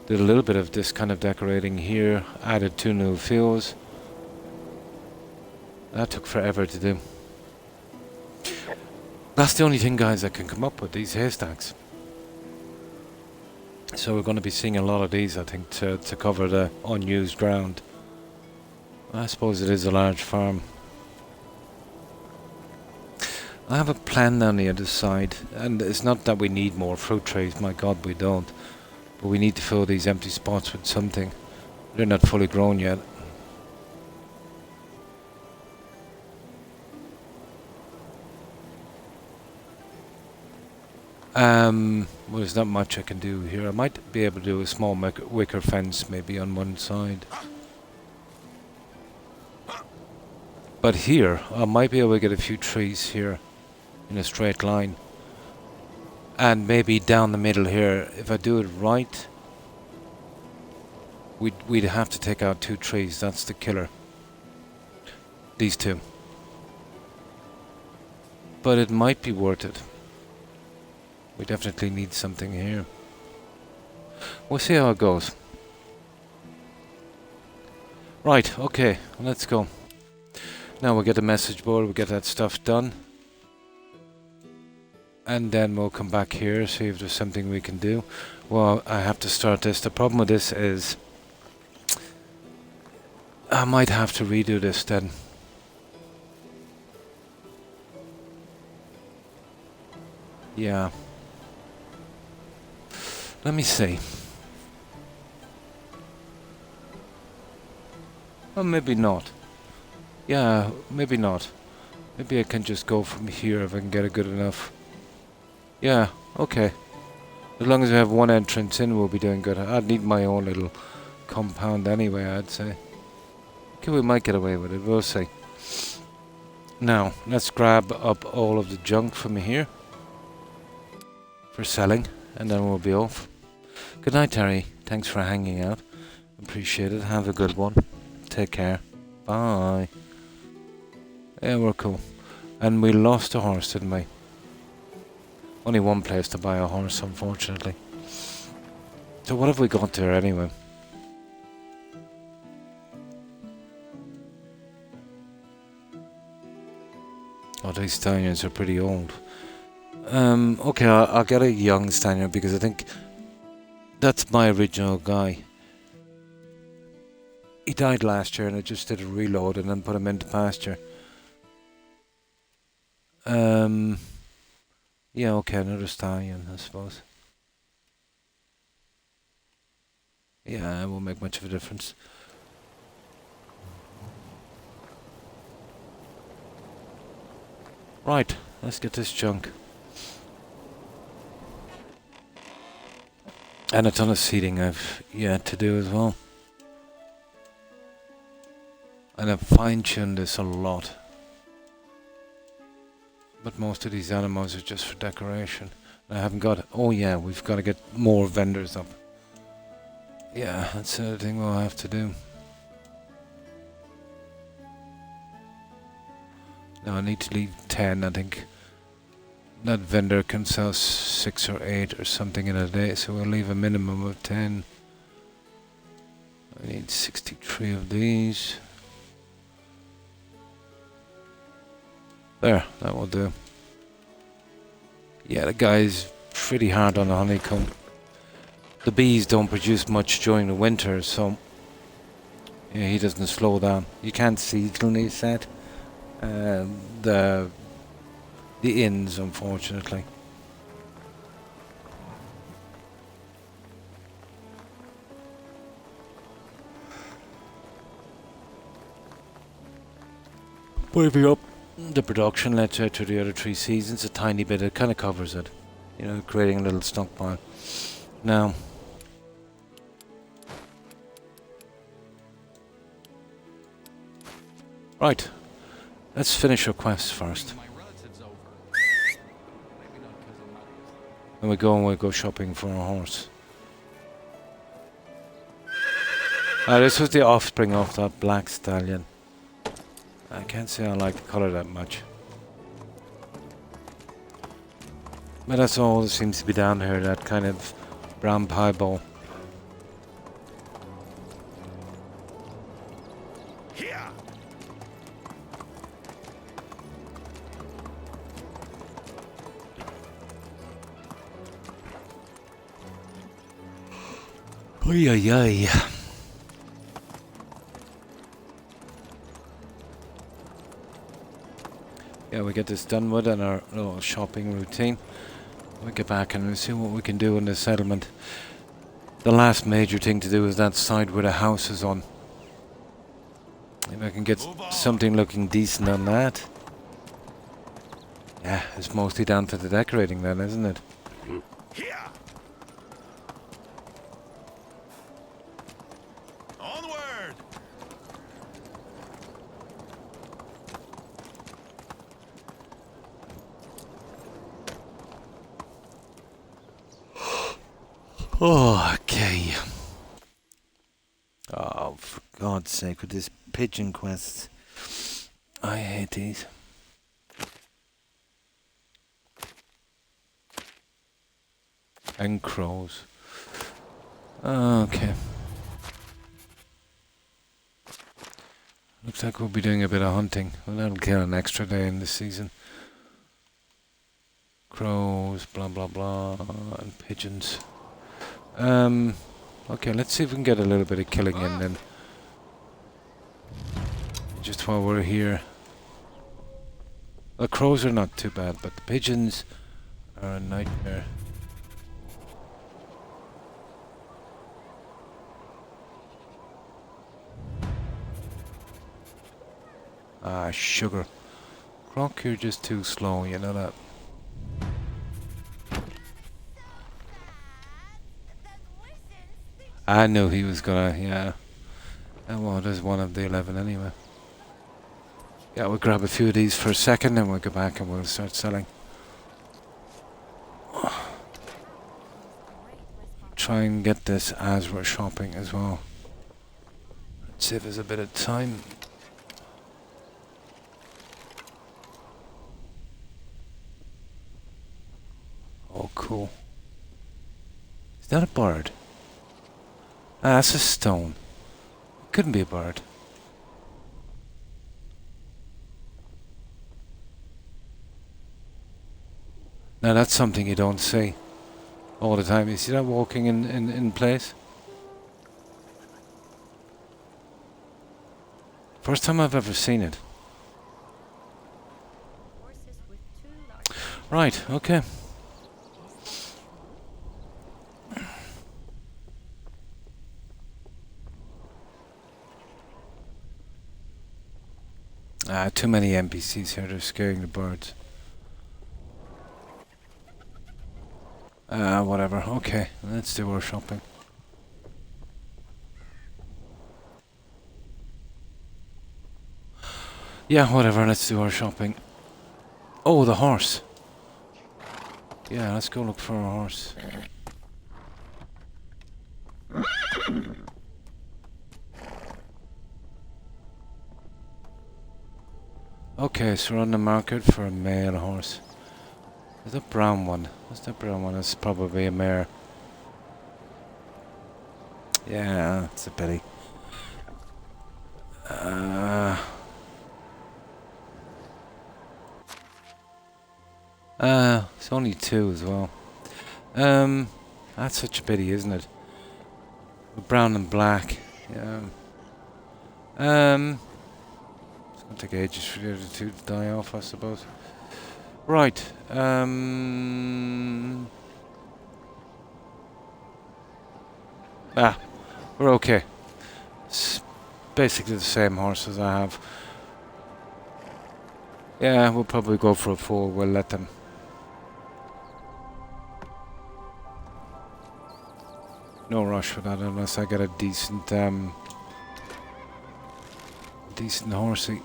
Did a little bit of this kind of decorating here, added 2 new fields. That took forever to do. That's the only thing, guys, I can come up with, these haystacks. So we're going to be seeing a lot of these, I think, to cover the unused ground. I suppose it is a large farm. I have a plan on the other side, and it's not that we need more fruit trees, my god we don't. But we need to fill these empty spots with something. They're not fully grown yet. Well, there's not much I can do here. I might be able to do a small wicker fence maybe on one side. But here, I might be able to get a few trees here in a straight line. And maybe down the middle here, if I do it right, we'd have to take out 2 trees. That's the killer. These 2. But it might be worth it. We definitely need something here. We'll see how it goes. Right, okay, let's go. Now we'll get the message board, we'll get that stuff done. And then we'll come back here, see if there's something we can do. Well, I have to start this. The problem with this is I might have to redo this then. Yeah. Let me see. Well, maybe not. Yeah, maybe not. Maybe I can just go from here if I can get it good enough. Yeah, okay. As long as we have one entrance in, we'll be doing good. I'd need my own little compound anyway, I'd say. Okay, we might get away with it, we'll see. Now, let's grab up all of the junk from here for selling, and then we'll be off. Good night, Terry. Thanks for hanging out. Appreciate it. Have a good one. Take care. Bye. Yeah, we're cool. And we lost a horse, didn't we? Only one place to buy a horse, unfortunately. So what have we got there anyway? Oh, these stallions are pretty old. Okay, I'll get a young stallion because I think that's my original guy. He died last year and I just did a reload and then put him into pasture. Yeah, okay, another stallion, I suppose. Yeah, it won't make much of a difference. Right, let's get this junk. And a ton of seeding I've yet to do as well. And I've fine-tuned this a lot. But most of these animals are just for decoration. I haven't got... Oh yeah, we've got to get more vendors up. Yeah, that's the thing we'll have to do. Now I need to leave 10, I think. That vendor can sell 6 or 8 or something in a day, so we'll leave a minimum of 10. I need 63 of these. There, that will do. Yeah, the guy's pretty hard on the honeycomb. The bees don't produce much during the winter, so yeah, he doesn't slow down. You can't seasonally set the inns, unfortunately. But if you up the production, let's say, to the other 3 seasons a tiny bit, it kind of covers it. You know, creating a little stockpile. Now, Right. Let's finish our quest first. My relatives over. Maybe not cousin Marius. Then we go and we'll go shopping for our horse. This was the offspring of that black stallion. I can't say I like the colour that much. But that's all that seems to be down here, that kind of brown piebald. Here. Oy, oy, oy. Yeah, we get this done with and our little shopping routine. We'll get back and we'll see what we can do in the settlement. The last major thing to do is that side where the house is on. If I can get something looking decent on that. Yeah, it's mostly down to the decorating then, isn't it? Here. Onward. Oh, okay. Oh, for God's sake, with this pigeon quest. I hate these. And crows. Okay. Looks like we'll be doing a bit of hunting. Well, that'll kill an extra day in this season. Crows, blah blah blah, and pigeons. Okay, let's see if we can get a little bit of killing in then. Just while we're here. The crows are not too bad, but the pigeons are a nightmare. Ah, sugar. Croc, you're just too slow, you know that. I knew he was gonna, yeah. Well, there's one of the 11 anyway. Yeah, we'll grab a few of these for a second and we'll go back and we'll start selling. Try and get this as we're shopping as well. Let's see if there's a bit of time. Oh, cool. Is that a bird? Ah, that's a stone. Couldn't be a bird. Now that's something you don't see all the time. You see that walking in place? First time I've ever seen it. Right, okay. Too many NPCs here, they're scaring the birds. Whatever, okay, let's do our shopping. Yeah, whatever, let's do our shopping. Oh, the horse. Yeah, let's go look for a horse. Okay, so we're on the market for a male horse. There's a brown one. What's that brown one? It's probably a mare. Yeah, it's a pity. It's only 2 as well. That's such a pity, isn't it? Brown and black. Yeah. It's gonna take ages for the other 2 to die off, I suppose. Right. We're okay. It's basically the same horses I have. Yeah, we'll probably go for a 4. We'll let them. No rush for that unless I get a decent horsey.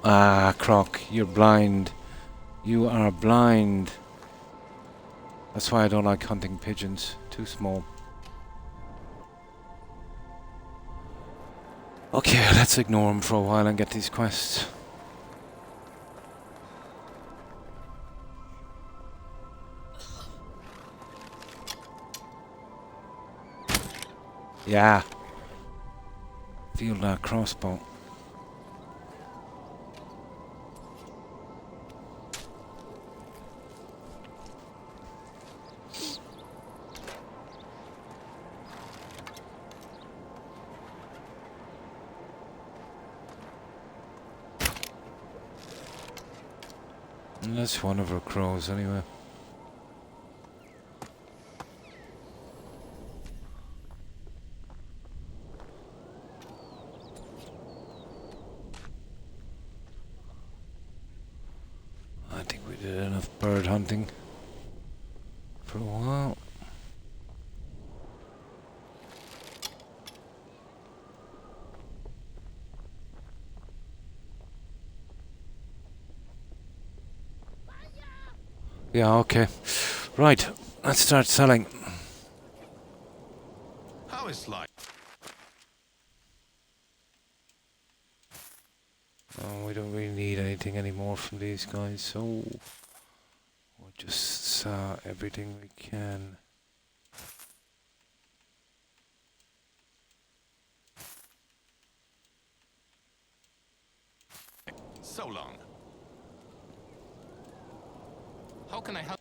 Ah, Croc, you're blind. You are blind. That's why I don't like hunting pigeons. Too small. Okay, let's ignore him for a while and get these quests. Yeah. Feel that crossbow. And that's one of our crows anyway. I think we did enough bird hunting for a while. Yeah, okay. Right, let's start selling. How is life? Oh, we don't really need anything anymore from these guys, so we'll just sell everything we can. So long. How can I help?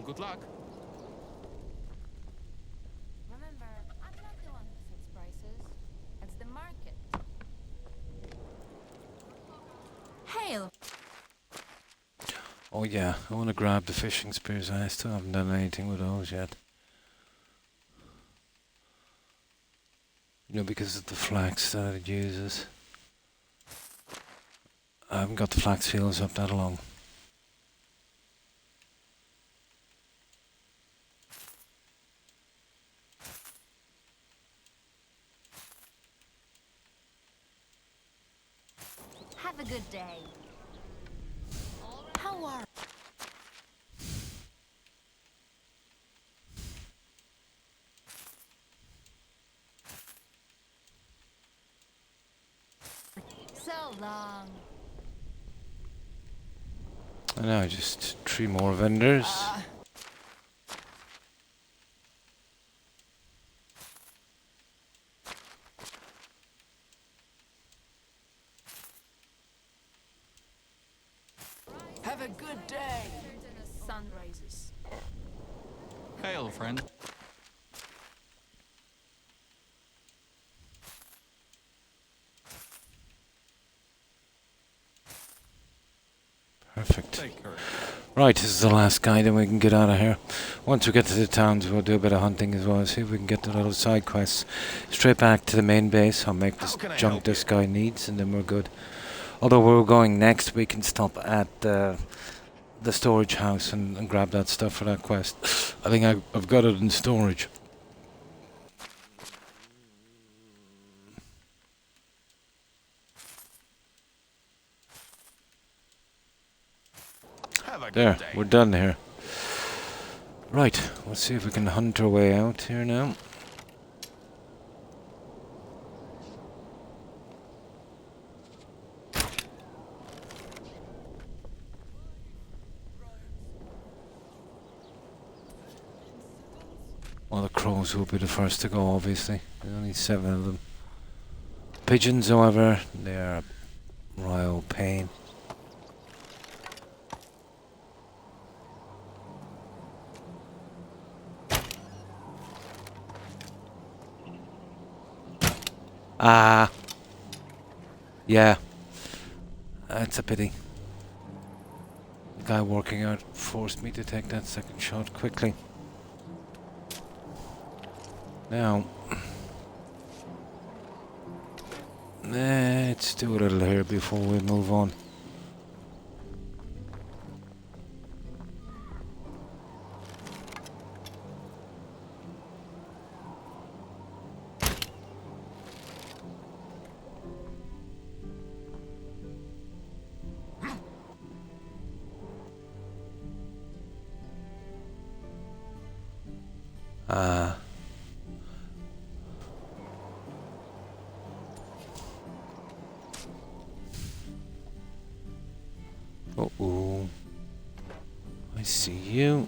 Good luck. Remember, I'm not the one who sets prices. It's the market. Hail! Oh yeah, I want to grab the fishing spears. I still haven't done anything with those yet. You know, because of the flax that it uses. I haven't got the flax fields up that long. Have a good day. How are so long? And now just 3 more vendors. Have a good day. The sun rises. Hail, friend. Perfect. Take care. Right, this is the last guy, then we can get out of here. Once we get to the towns, we'll do a bit of hunting as well. See if we can get the little side quests. Straight back to the main base. I'll make this How can I junk help this you? guy needs, and then we're good. Although we're going next, we can stop at the storage house and grab that stuff for that quest. I think I've got it in storage. Have a There, good day. we're done here. Right, let's see if we can hunt our way out here now. Well, the crows will be the first to go, obviously. There's only 7 of them. Pigeons, however, they are a royal pain. Ah. Yeah. That's a pity. The guy working out forced me to take that second shot quickly. Now, let's do a little here before we move on. Ah. Uh-oh. I see you.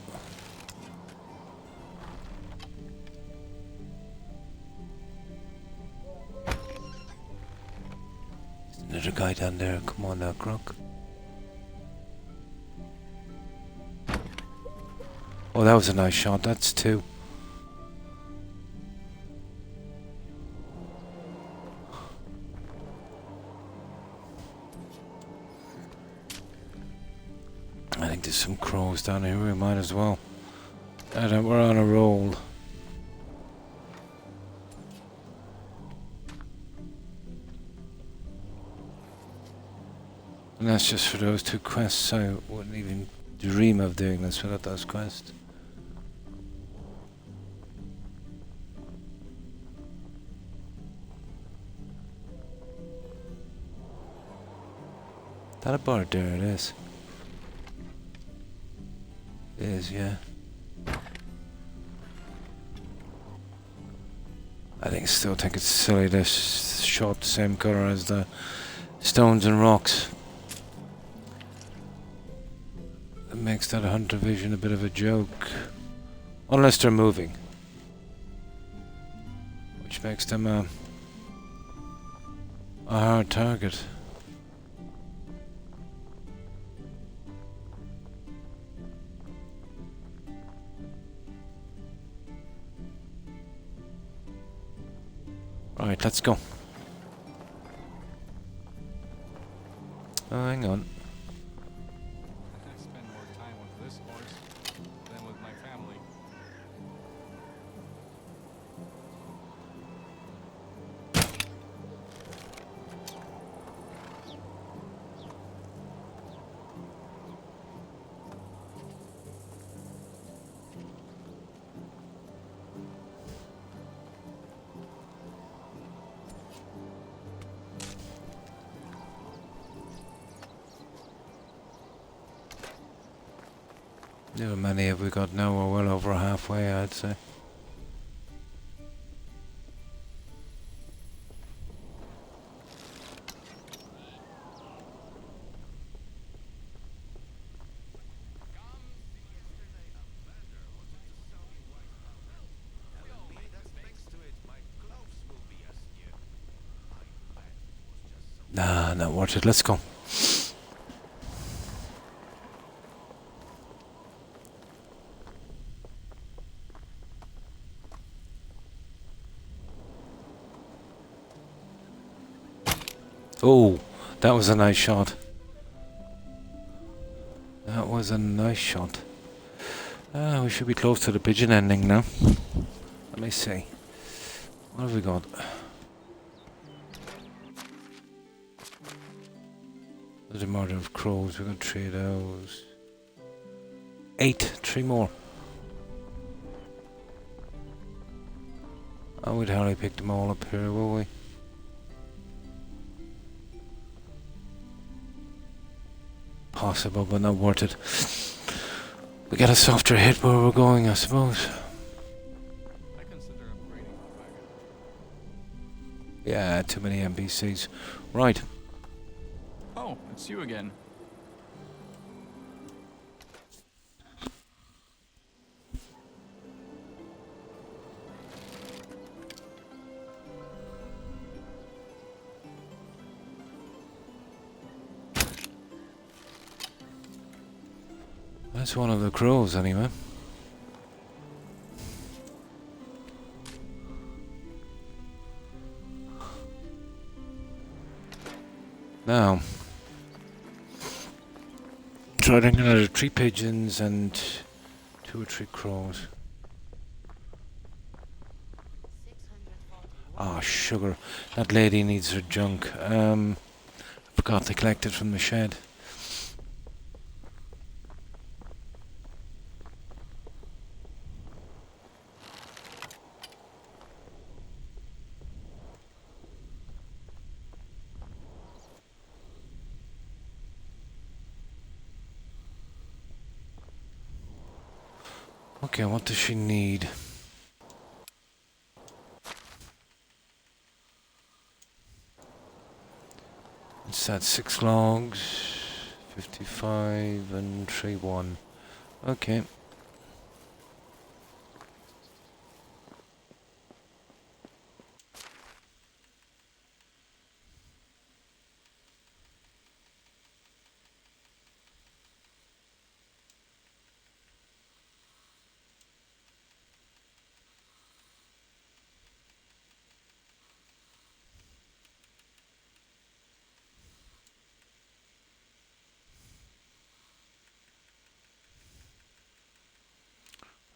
There's another guy down there. Come on now, Crook. Oh, that was a nice shot. That's two. I think there's some crows down here. We might as well. We're on a roll. And that's just for those two quests. I wouldn't even dream of doing this without those quests. That a bird? There it is. It is, yeah. Still think it's silly to shot the same colour as the stones and rocks. It makes that hunter vision a bit of a joke. Unless they're moving. Which makes them a hard target. Right, let's go. Oh, hang on. I spend more time with this horse than with my family. How many have we got now? We're well over halfway, I'd say. Nah, not worth it. Let's go. Oh, that was a nice shot. That was a nice shot. We should be close to the pigeon ending now. Let me see. What have we got? There's a murder of crows. We've got 3 of those. 8. 3 more. Oh, we'd hardly pick them all up here, will we? Possible, but not worth it. We get a softer hit where we're going, I suppose. I consider upgrading the wagon. Yeah, too many NPCs. Right. Oh, it's you again. That's one of the crows, anyway. Now, try to get another 3 pigeons and 2 or 3 crows. Ah, sugar. That lady needs her junk. Forgot to collect it from the shed. Okay, what does she need? That's 6 logs, 55 and 3-1. Okay.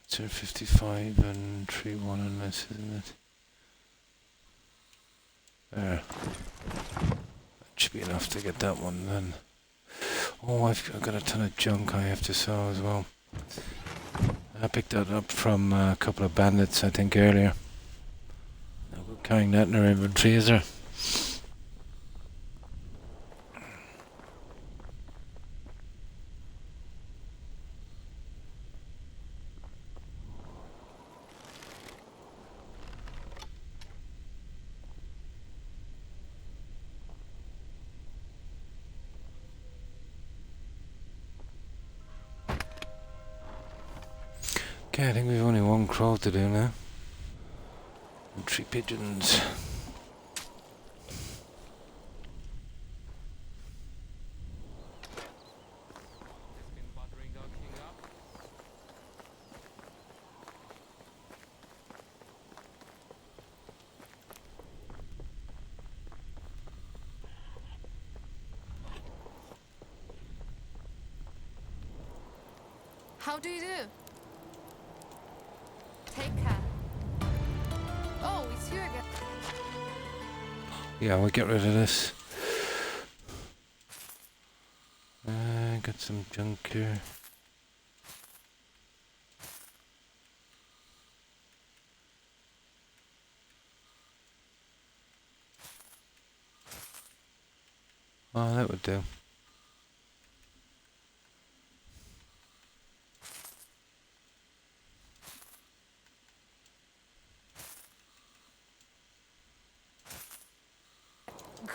So 55 and 3-1 on this, isn't it? There. That should be enough to get that one then. Oh, I've got a ton of junk I have to sell as well. I picked that up from a couple of bandits, I think, earlier. Now we're carrying that in our inventory, is there? Okay, I think we've only one crow to do now. And 3 pigeons. Just been buttering our king up. How do you do? Take care. Oh, it's you again. Yeah, we'll get rid of this. Got some junk here. Oh, that would do.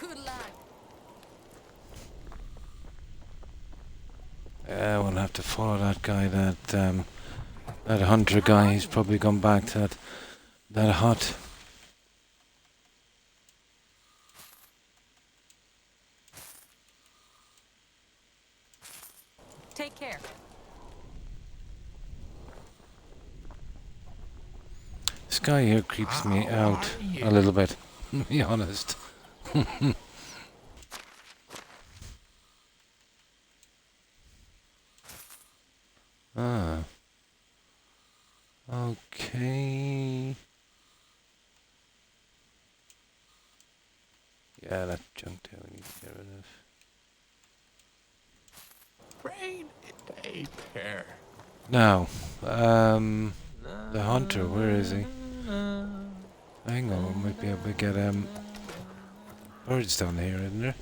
Good luck. Yeah, we'll have to follow that guy, that hunter guy. He's probably gone back to that hut. Take care. This guy here creeps me out a little bit, to be honest. Ah. Okay. Yeah, that junk there we need to get rid of. Rain a pair. Now, the hunter, where is he? Hang on, we might be able to get birds down here, isn't there?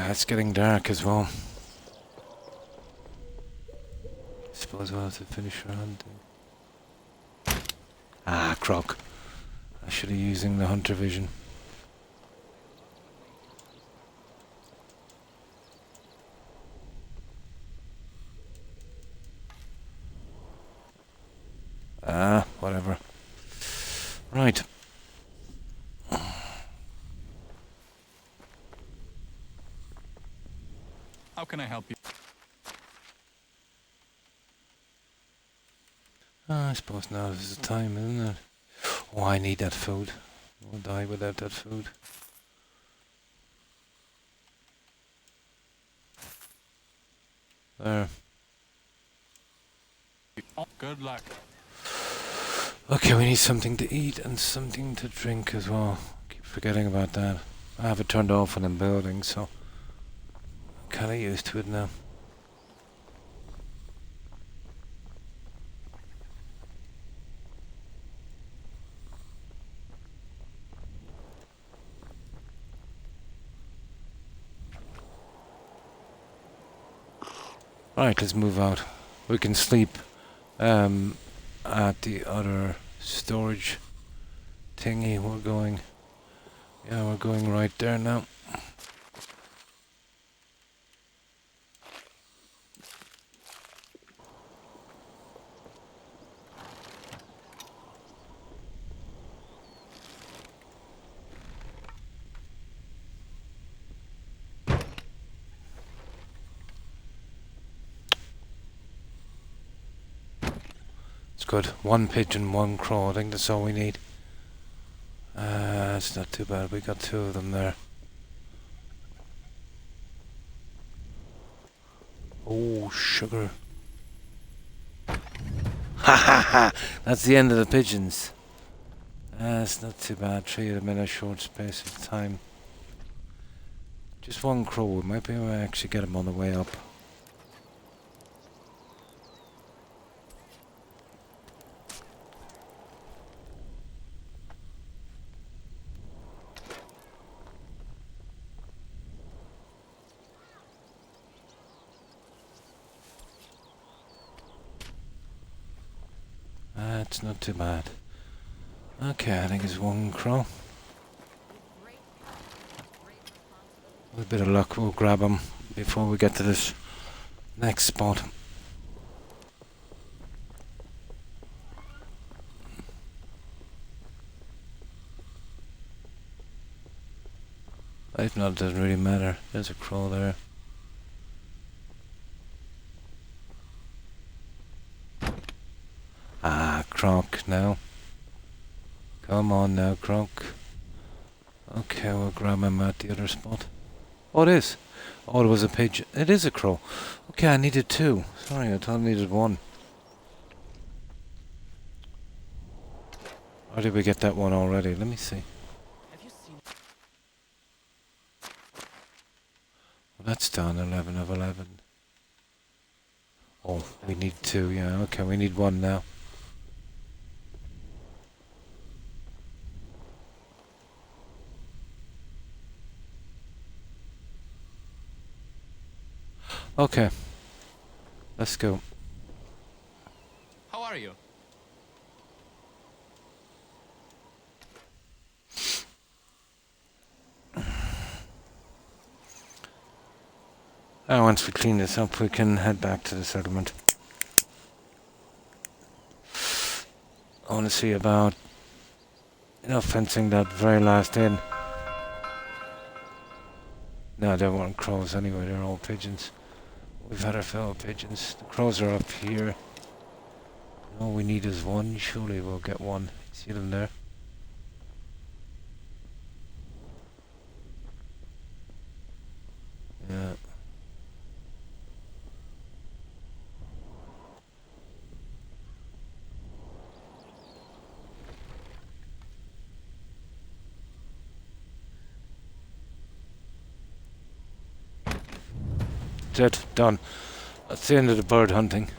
It's getting dark as well. Suppose we'll have to finish our hunting. Ah, croc. I should have using the hunter vision. Ah, whatever. Right. How can I help you? I suppose now is the time, isn't it? Oh, I need that food. I won't die without that food. There. Good luck. Okay, we need something to eat and something to drink as well. Keep forgetting about that. I have it turned off when I'm building, so I'm kind of used to it now. Right, let's move out. We can sleep at the other storage thingy. We're going... Yeah, we're going right there now. It's good. One pigeon, one crow. I think that's all we need. It's not too bad. We got two of them there. Oh, sugar. Ha ha ha! That's the end of the pigeons. It's not too bad. 3 of them in a short space of time. Just one crow. We might be able to actually get him on the way up. It's not too bad. Okay, I think it's one crow. With a bit of luck, we'll grab him before we get to this next spot. If not, it doesn't really matter. There's a crow there. Ah, croc now. Come on now, croc. Okay, we'll grab him at the other spot. Oh, it is. Oh, it was a pigeon. It is a crow. Okay, I needed 2. Sorry, I thought I needed 1. Or did we get that one already? Let me see. Well, that's done. 11 of 11. Oh, we need 2. Yeah, okay, we need 1 now. Okay, let's go. How are you? Once we clean this up, we can head back to the settlement. I want to see about, fencing that very last in. No, they weren't crows anyway, they're all pigeons. We've had our fill of pigeons. The crows are up here. All we need is 1. Surely we'll get 1. See them there? Yeah. That's it. Done. That's the end of the bird hunting.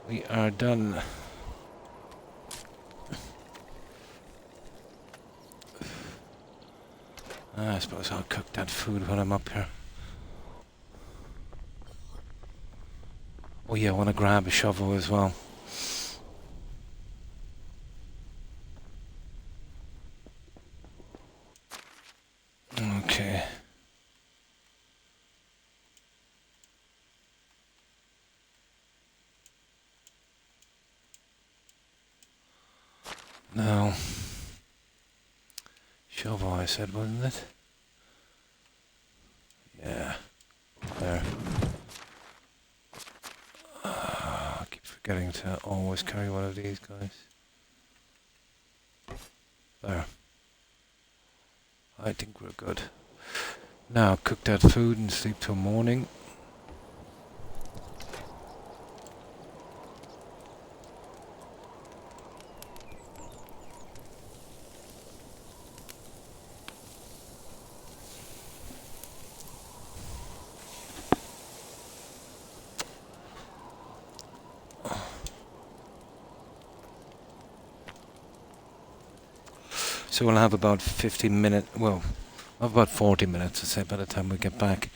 We are done. I suppose I'll cook that food when I'm up here. Oh yeah, I want to grab a shovel as well. Okay. Now, shovel I said, wasn't it? Yeah, there. I keep forgetting to always carry one of these guys. There. I think we're good. Now, cook that food and sleep till morning. So we'll have about 15 minutes, well, about 40 minutes, I'd say, by the time we get back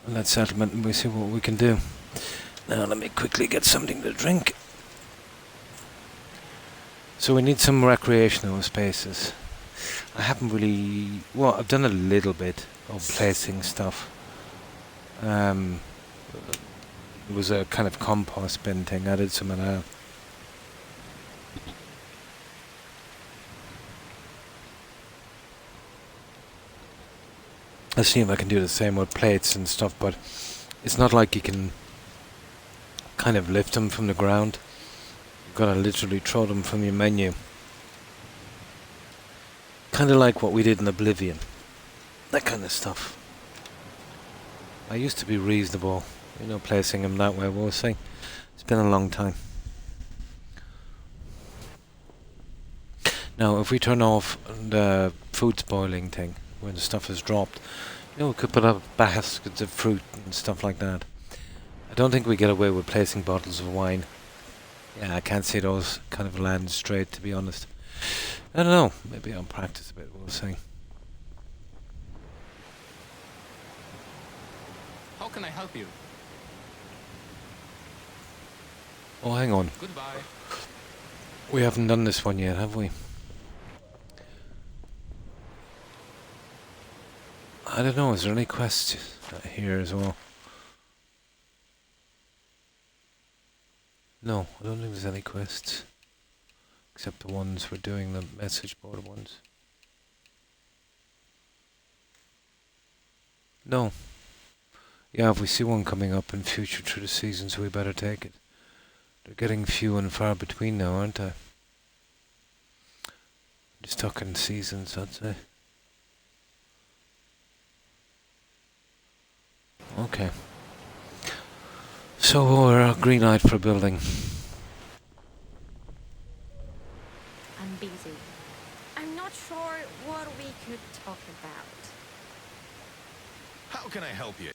on that settlement, and we see what we can do. Now let me quickly get something to drink. So we need some recreational spaces. I haven't really... Well, I've done a little bit of placing stuff. It was a kind of compost bin thing. I did some of that. I'll see if I can do the same with plates and stuff, but it's not like you can kind of lift them from the ground. You've got to literally throw them from your menu. Kind of like what we did in Oblivion. That kind of stuff. I used to be reasonable, you know, placing them that way, we'll see. It's been a long time. Now, if we turn off the food spoiling thing, when the stuff is dropped, you know, we could put up baskets of fruit and stuff like that. I don't think we get away with placing bottles of wine. Yeah, I can't see those kind of land straight, to be honest. I don't know, maybe I'll practice a bit, we'll see. How can I help you? Oh, hang on. Goodbye. We haven't done this one yet, have we? I don't know, is there any quests here as well? No, I don't think there's any quests. Except the ones we're doing, the message board ones. No. Yeah, if we see one coming up in future through the seasons, we better take it. They're getting few and far between now, aren't they? Just talking seasons, I'd say. Okay. So we're a green light for building. I'm busy. I'm not sure what we could talk about. How can I help you?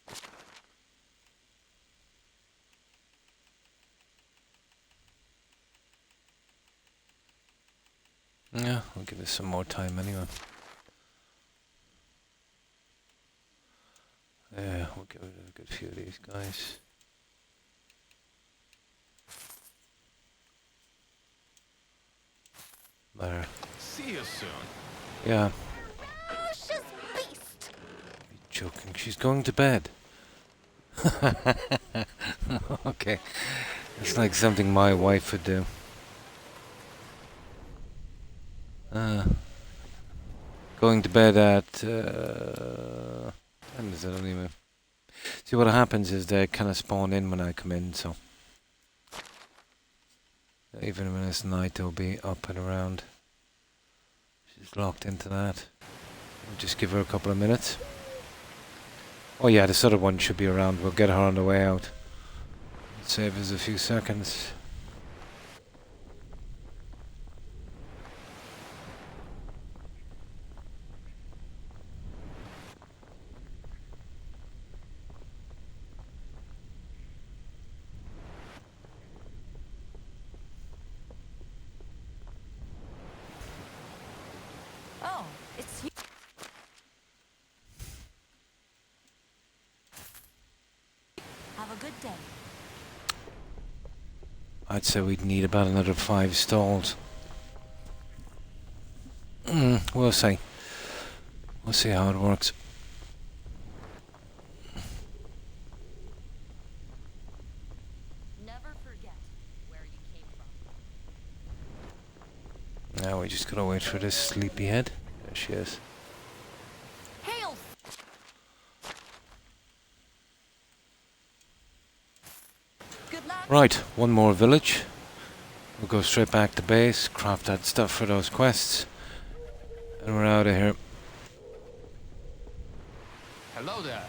Yeah, we'll give this some more time anyway. Yeah, we'll give it a good few of these guys. There. See you soon. Yeah. Ferocious beast! You're joking. She's going to bed. Okay. It's like something my wife would do. Going to bed at... when is it anyway? See, what happens is they kind of spawn in when I come in, so... Even when it's night, they'll be up and around. She's locked into that. We'll just give her a couple of minutes. Oh yeah, this other one should be around. We'll get her on the way out. Save us a few seconds. Oh, it's you. Have a good day. I'd say we'd need about another 5 stalls. We'll see. We'll see how it works. Never forget where you came from. Now we just gotta wait for this sleepyhead. There she is. Hail! Good luck. Right, one more village. We'll go straight back to base, craft that stuff for those quests, and we're out of here. Hello there.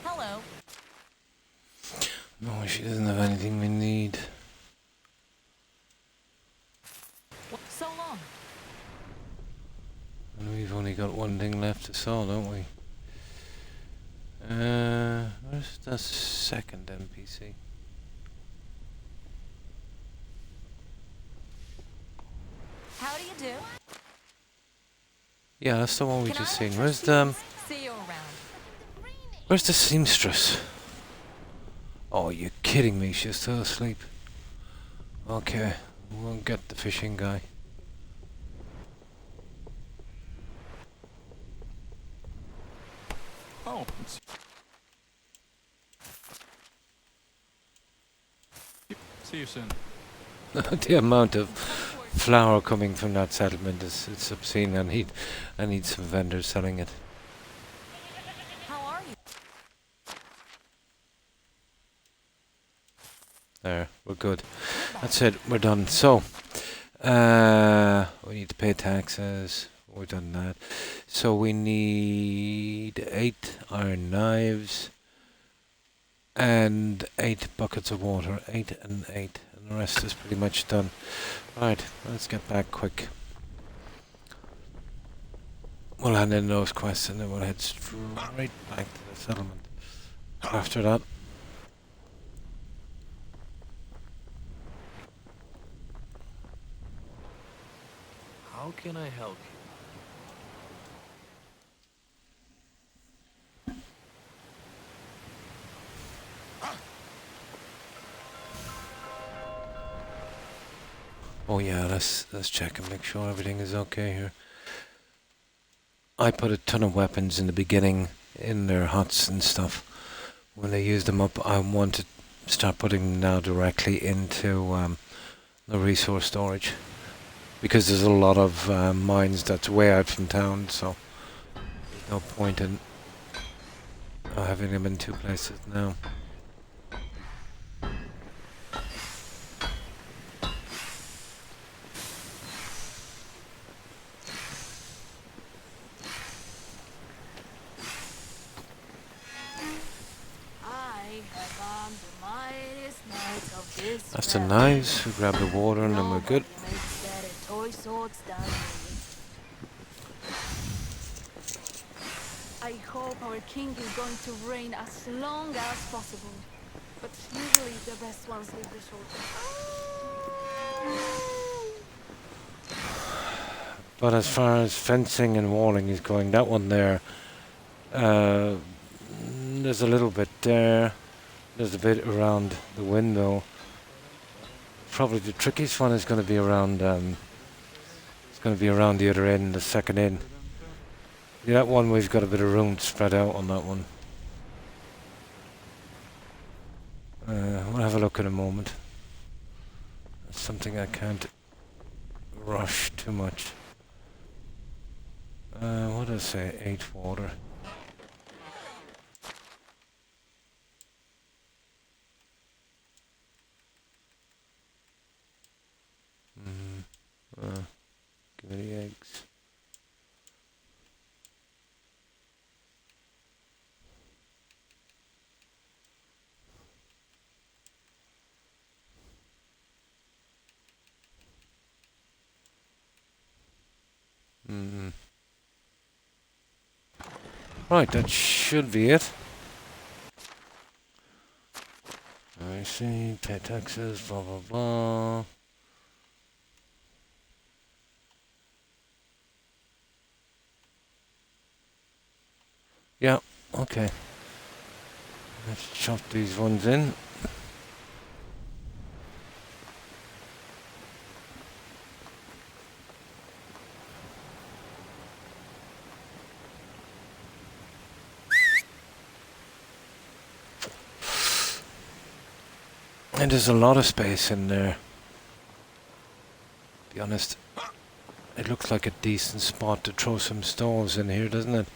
Hello. No, she doesn't have anything we need. So long. And we've only got one thing left to so, don't we? Where's the second NPC? How do you do? Yeah, that's the one we Can just I seen. interest See you around. Where's the seamstress? Oh, you're kidding me, she's still asleep. Okay, we'll get the fishing guy. Oh, see you soon. The amount of flour coming from that settlement is it's obscene. I need some vendors selling it. How are you? There, we're good. That's it, we're done. So, we need to pay taxes. We've done that. So we need 8 iron knives and 8 buckets of water. 8 and 8. And the rest is pretty much done. Right, let's get back quick. We'll hand in those quests and then we'll head straight back to the settlement. After that. How can I help you? Oh yeah, let's check and make sure everything is okay here. I put a ton of weapons in the beginning in their huts and stuff. When they use them up, I want to start putting them now directly into the resource storage. Because there's a lot of mines that's way out from town, so there's no point in having them in 2 places now. That's the knives. We grab the water and then we're good. I hope our king is going to reign as long as possible. But usually the best ones leave the short. But as far as fencing and walling is going, that one there, there's a little bit there. There's a bit around the window. Probably the trickiest one is going to be around. It's going to be around the other end, the second end. Yeah, that one we've got a bit of room spread out on that one. We'll have a look in a moment. That's something I can't rush too much. What did I say? 8 water. Give me the eggs. Right, that should be it. I see, pay taxes, blah blah blah. Yeah, okay. Let's chop these ones in. And there's a lot of space in there. To be honest, it looks like a decent spot to throw some stalls in here, doesn't it?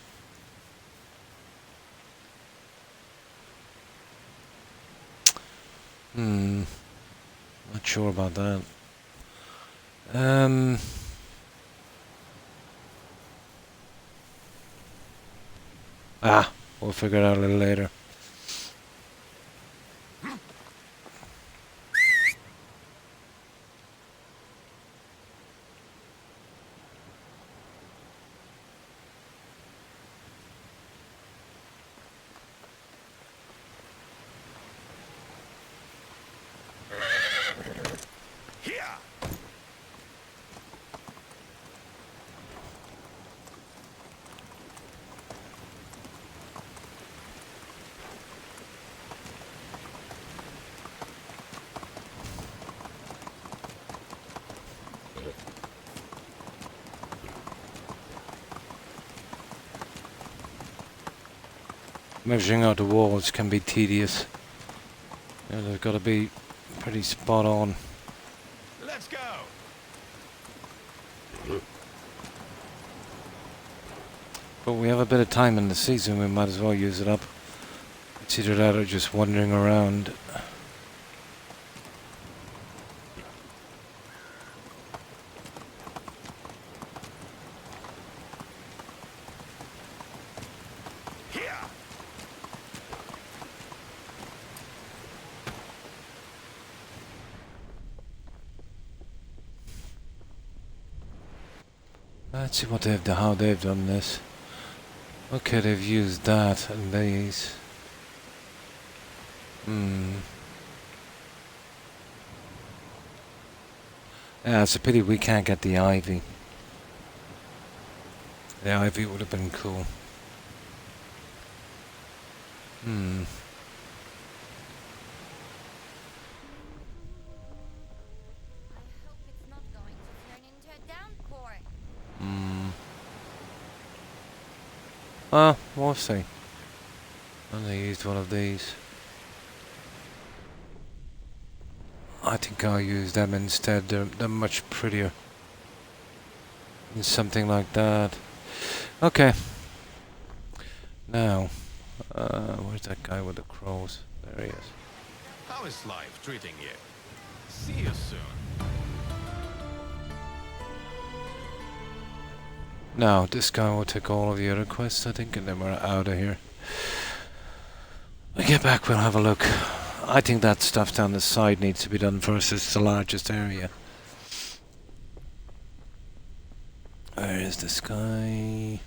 Not sure about that. We'll figure it out a little later. measuring out the walls can be tedious. Yeah, they've got to be pretty spot on. Let's go. But we have a bit of time in the season, we might as well use it up. It's either that or just wandering around. Here. Let's see what they've done, how they've done this. Okay, they've used that and these. Yeah, it's a pity we can't get the ivy. The ivy would have been cool. I hope it's not going to turn into a downpour. We'll see. And they used one of these. I think I'll use them instead. They're much prettier. And something like that. Okay. Now, where's that guy with the crows? There he is. How is life treating you? See you soon. Now, this guy will take all of the other quests, I think, and then we're out of here. When we get back, we'll have a look. I think that stuff down the side needs to be done first. It's the largest area. Where is this guy?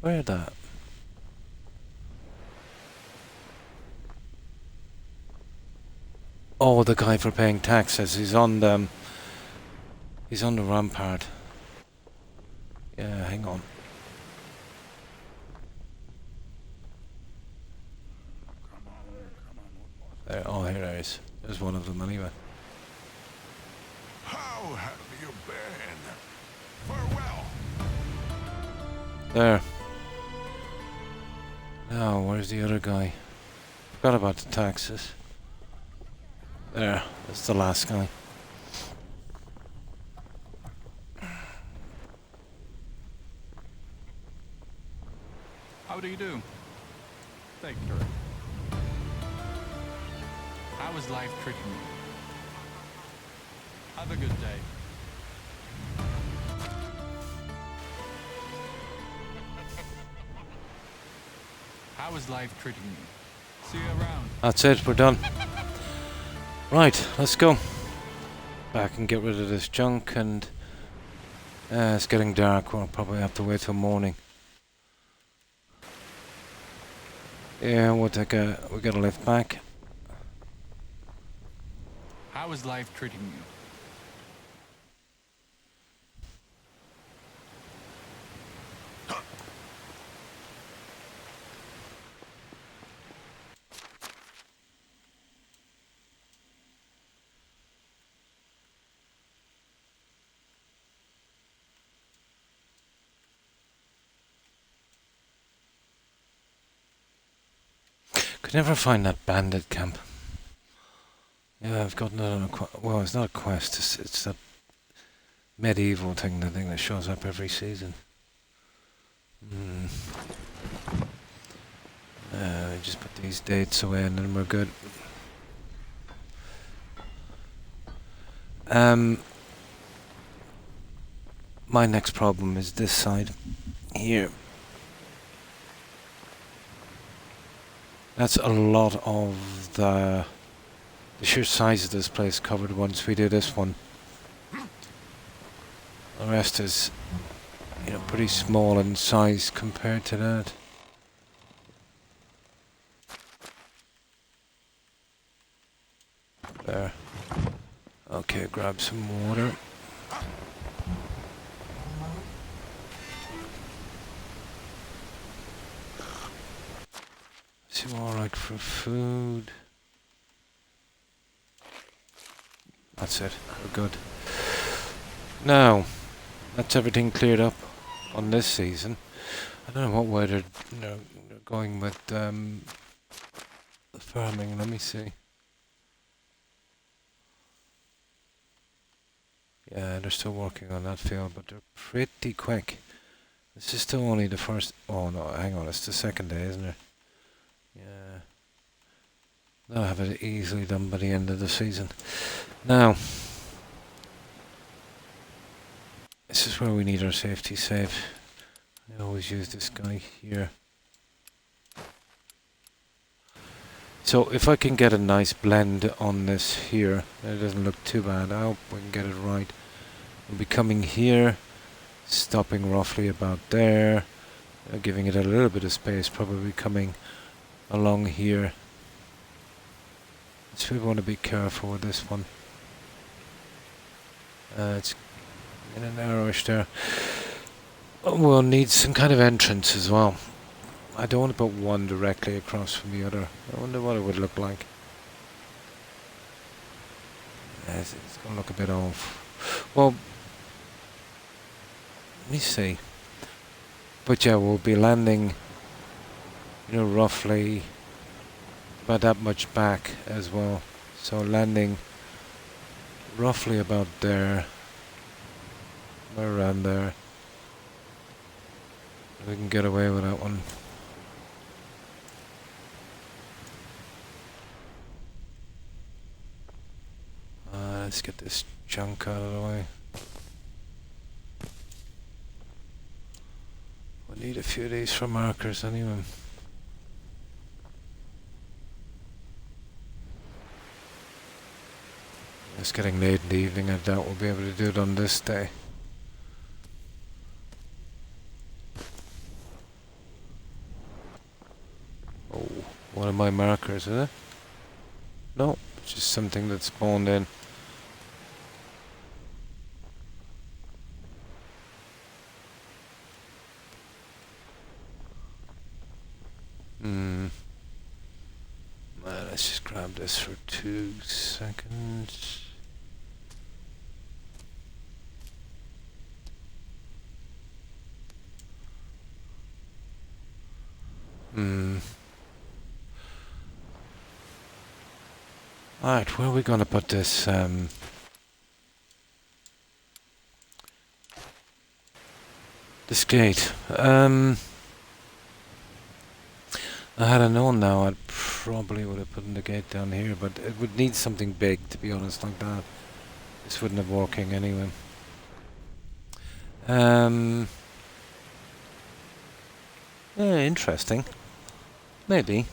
Where that? Oh, the guy for paying taxes. He's on the rampart. Yeah, hang on. There, oh, here he is. There's one of them anyway. How have you been? Farewell. There. Now, where's the other guy? Forgot about the taxes. There, that's the last guy. How do you do? Take care. How is life treating you? Have a good day. How is life treating you? See you around. That's it, we're done. Right, let's go. Back and get rid of this junk, and it's getting dark. We'll probably have to wait till morning. Yeah, we got a lift back. How is life treating you? Could never find that bandit camp. Yeah, I've got another well, it's not a quest, it's that medieval thing, the thing that shows up every season. Just put these dates away and then we're good. My next problem is this side here. That's a lot of the sheer size of this place covered once we do this one. The rest is, you know, pretty small in size compared to that. There. Okay, grab some water. See more like for food. That's it. We're good. Now, that's everything cleared up on this season. I don't know what way they're going with the farming. Let me see. Yeah, they're still working on that field, but they're pretty quick. This is still only the first... Oh no, hang on, it's the second day, isn't it? Yeah. They'll have it easily done by the end of the season. Now, this is where we need our safety save. I always use this guy here. So if I can get a nice blend on this here, it doesn't look too bad. I hope we can get it right. We'll be coming here, stopping roughly about there, giving it a little bit of space, probably coming along here. So we want to be careful with this one. It's in a narrowish there. We'll need some kind of entrance as well. I don't want to put one directly across from the other. I wonder what it would look like. It's going to look a bit off. Well, let me see. But yeah, we'll be landing, you know, roughly about that much back as well. So landing roughly about there. Around there. We can get away with that one. Let's get this junk out of the way. We need a few of these for markers anyway. It's getting late in the evening. I doubt we'll be able to do it on this day. Oh, one of my markers, is it? No, it's just something that spawned in. Let's just grab this for 2 seconds. Alright, where are we gonna put this? This gate. I had I known now, I probably would have put the gate down here, but it would need something big, to be honest, like that. This wouldn't have working anyway. Yeah, interesting. Maybe.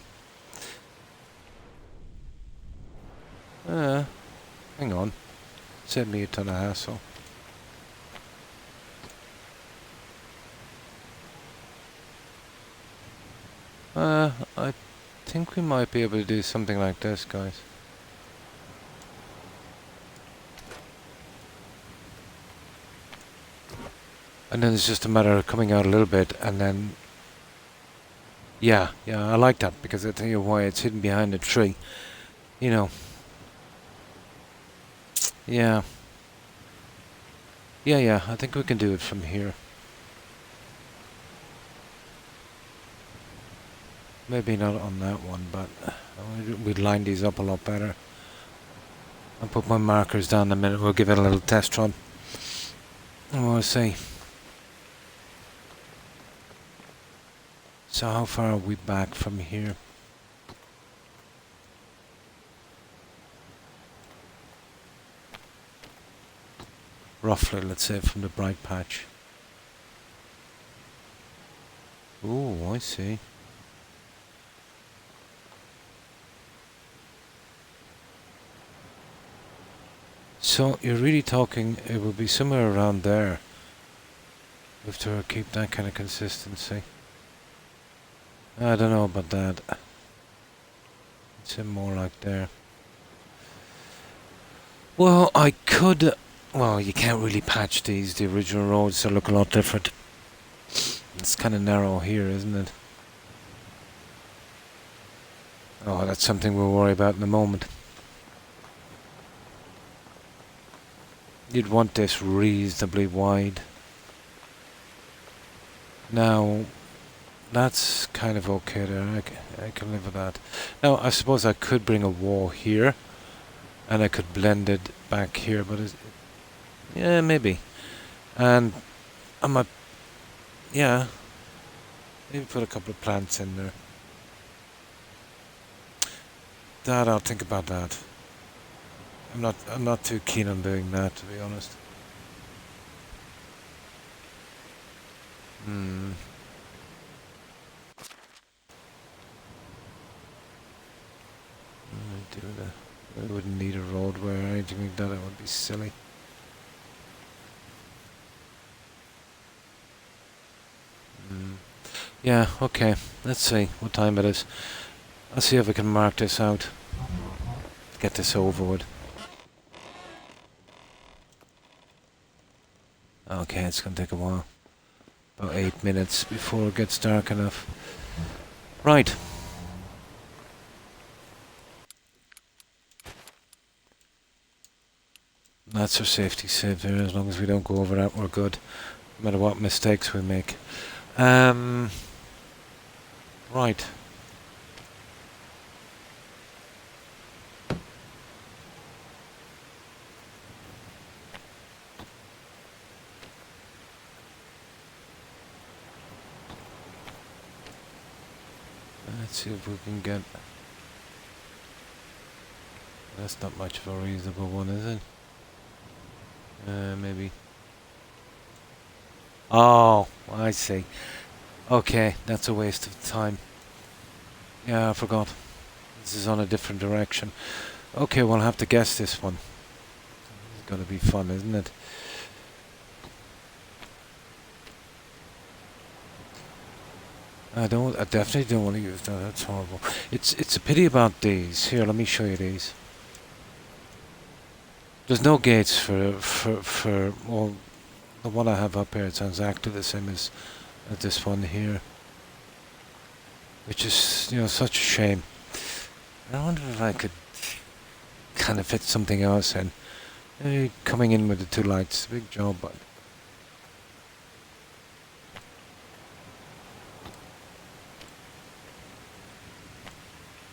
Hang on. Save me a ton of hassle. I think we might be able to do something like this, guys. And then it's just a matter of coming out a little bit and then... Yeah, I like that because I tell you why, it's hidden behind a tree. You know. Yeah, I think we can do it from here. Maybe not on that one, but we'd line these up a lot better. I'll put my markers down in a minute, we'll give it a little test run. And we'll see. So how far are we back from here? Roughly, let's say, from the bright patch. Oh, I see. So, you're really talking, it will be somewhere around there. We have to keep that kind of consistency. I don't know about that. It's more like there. Well, I could... Well, you can't really patch these. The original roads, they look a lot different. It's kind of narrow here, isn't it? Oh, that's something we'll worry about in a moment. you'd want this reasonably wide. Now, that's kind of okay there. I can live with that. Now, I suppose I could bring a wall here, and I could blend it back here, but yeah, maybe. And I might, yeah, maybe put a couple of plants in there. I'll think about that. I'm not too keen on doing that, to be honest. Do that. I wouldn't need a roadway or anything like that. It would be silly. Yeah, okay. Let's see what time it is. I'll see if I can mark this out. Get this over with. Okay, it's gonna take a while. About 8 minutes before it gets dark enough. Right. That's our safety save there. As long as we don't go over that, we're good. No matter what mistakes we make. Right. Let's see if we can get... That's not much of a reasonable one, is it? Maybe. Oh, I see. Okay, that's a waste of time. Yeah, I forgot. This is on a different direction. Okay, we'll have to guess this one. It's gonna be fun, isn't it? I definitely don't want to use that. That's horrible. It's a pity about these. Here, let me show you these. There's no gates for well, the one I have up here. It's exactly the same as this one here, which is, you know, such a shame. I wonder if I could kind of fit something else in. Coming in with the two lights, big job, but.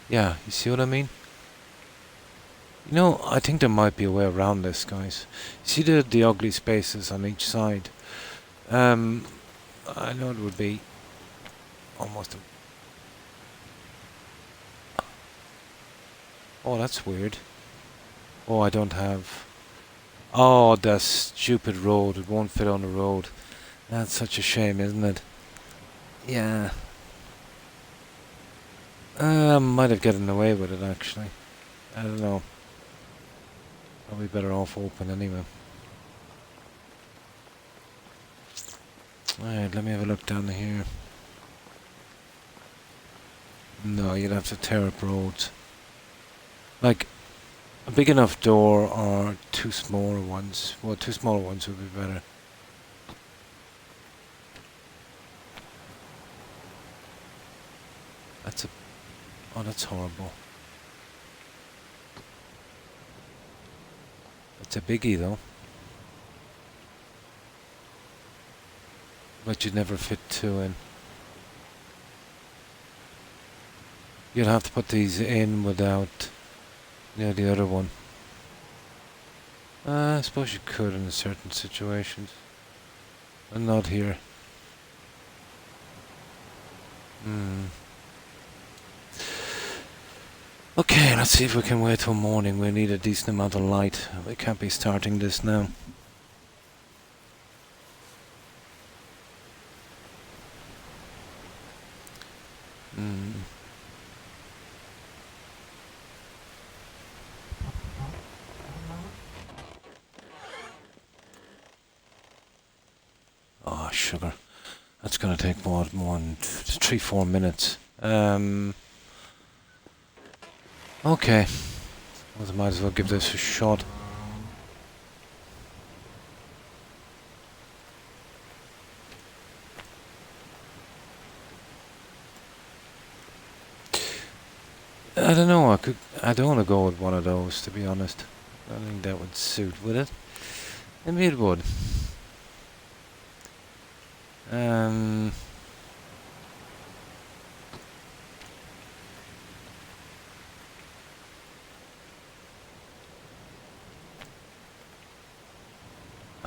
Yeah, you see what I mean? You know, I think there might be a way around this, guys. See the ugly spaces on each side? I know it would be almost a... Oh, that's weird. Oh, I don't have... Oh, that stupid road. It won't fit on the road. That's such a shame, isn't it? Yeah. I might have gotten away with it, actually. I don't know. Probably better off open anyway. Alright, let me have a look down here. No, you'd have to tear up roads. Like, a big enough door or two smaller ones. Well, two smaller ones would be better. That's a... Oh, that's horrible. It's a biggie, though. But you'd never fit two in. You'd have to put these in without, you know, the other one. I suppose you could in certain situations. But not here. Okay, let's see if we can wait till morning. We need a decent amount of light. We can't be starting this now. Oh, sugar. That's gonna take more than 3-4 minutes. Okay. I might as well give this a shot. I don't know, I don't want to go with one of those, to be honest. I don't think that would suit, would it? Maybe it would.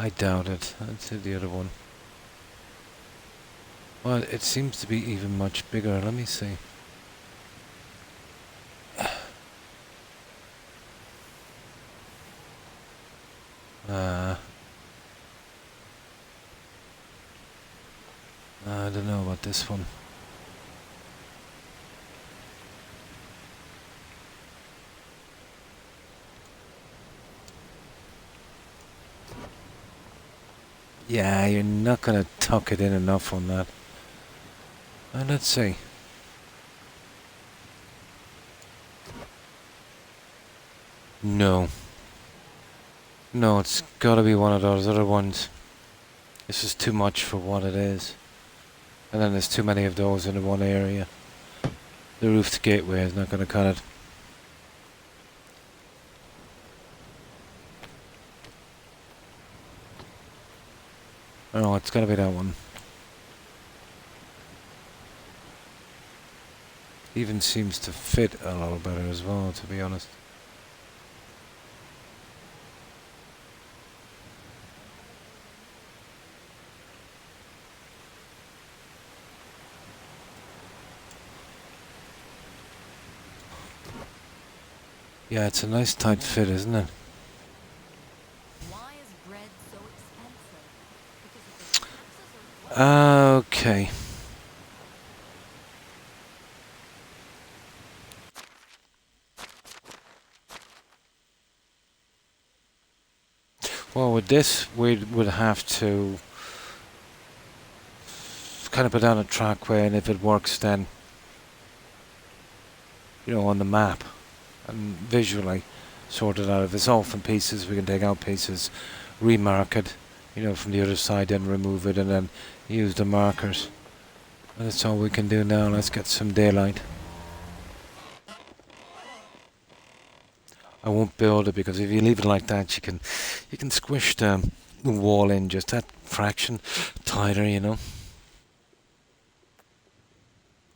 I doubt it. I'd say the other one. Well, it seems to be even much bigger. Let me see. I don't know about this one. Yeah, you're not gonna tuck it in enough on that. Let's see. No. No, it's gotta be one of those other ones. This is too much for what it is. And then there's too many of those in one area. The roofed gateway is not gonna cut it. Oh, it's gotta be that one. Even seems to fit a little better as well, to be honest. Yeah, it's a nice tight fit, isn't it? Why is bread so expensive? Because of the taxes or what? Okay. Well, with this, we would have to kind of put down a trackway, and if it works, then, you know, on the map and visually sort it out. If it's off in pieces, we can take out pieces, remark it, you know, from the other side, then remove it, and then use the markers. And that's all we can do now. Let's get some daylight. I won't build it because if you leave it like that, you can squish the wall in just that fraction tighter, you know.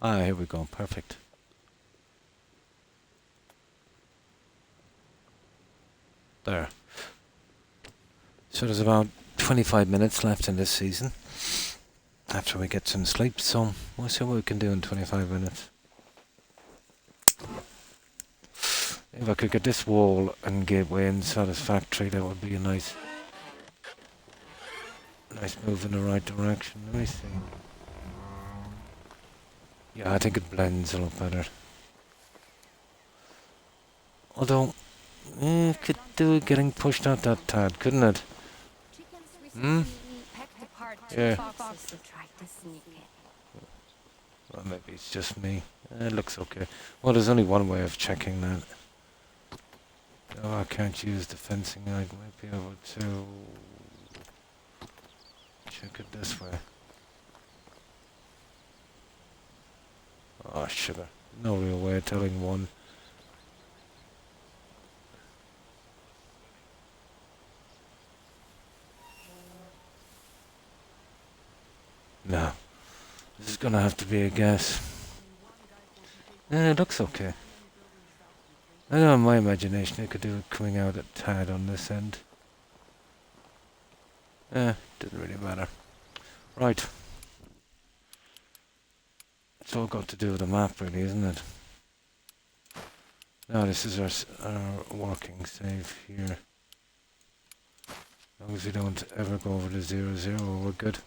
Ah, here we go. Perfect. There. So there's about 25 minutes left in this season after we get some sleep, so we'll see what we can do in 25 minutes. If I could get this wall and gateway in satisfactory, that would be a nice move in the right direction. Let me see. Yeah, I think it blends a lot better. Although, could do it getting pushed out that tad, couldn't it? Chickens Hmm? recently pecked apart Yeah. foxes who tried to sneak in. Well, maybe it's just me. It looks okay. Well, there's only one way of checking that. No, I can't use the fencing. I might be able to check it this way. Oh, sugar. No real way of telling one. No. This is gonna have to be a guess. It looks okay. I know in my imagination I could do it coming out a tad on this end. Didn't really matter. Right. It's all got to do with the map really, isn't it? Now this is our working save here. As long as we don't ever go over the 0, we're good.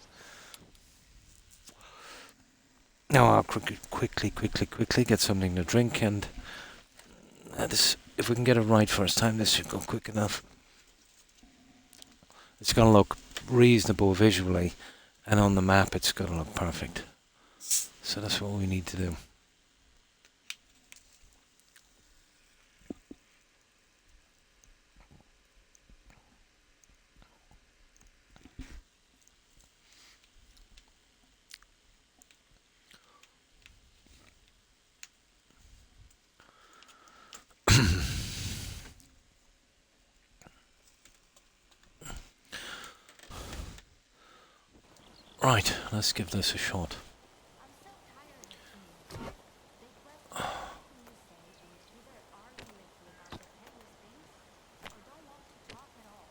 Now I'll quickly get something to drink, and this, if we can get it right first time, this should go quick enough. It's gonna look reasonable visually, and on the map it's gonna look perfect. So that's what we need to do. Right, let's give this a shot. I'm so tired of teens. They question everything you say and either argue with you about the pettiest things or don't want to talk at all.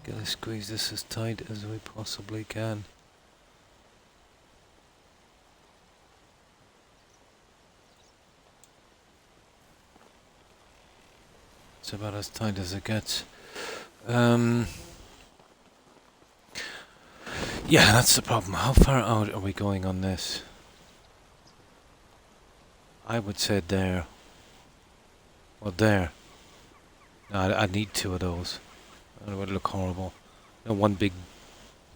Gotta squeeze this as tight as we possibly can. It's about as tight as it gets. Yeah, that's the problem. How far out are we going on this? I would say there. Or there. No, I need two of those. It would look horrible. No, one big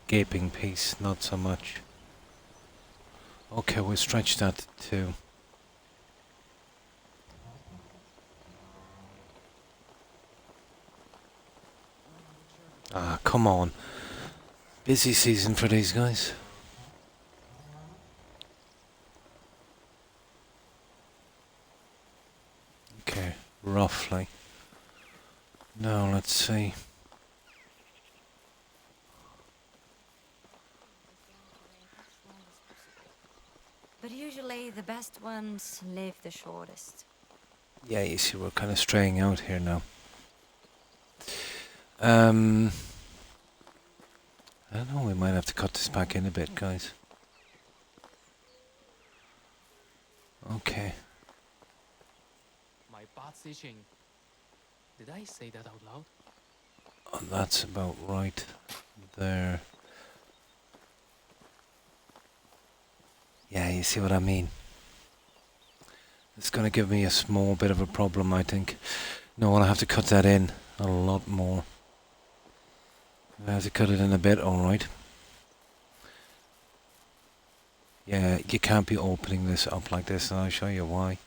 gaping piece, not so much. Okay, we'll stretch that to two. Ah, come on. Busy season for these guys. Okay, roughly. Now let's see. But usually the best ones live the shortest. Yeah, you see, we're kind of straying out here now. I don't know, we might have to cut this back in a bit, guys. Okay. My butt's itching. Did I say that out loud? Oh, that's about right there. Yeah, you see what I mean? It's going to give me a small bit of a problem, I think. No, I'll have to cut that in a lot more. I have to cut it in a bit, alright. Yeah, you can't be opening this up like this, and I'll show you why.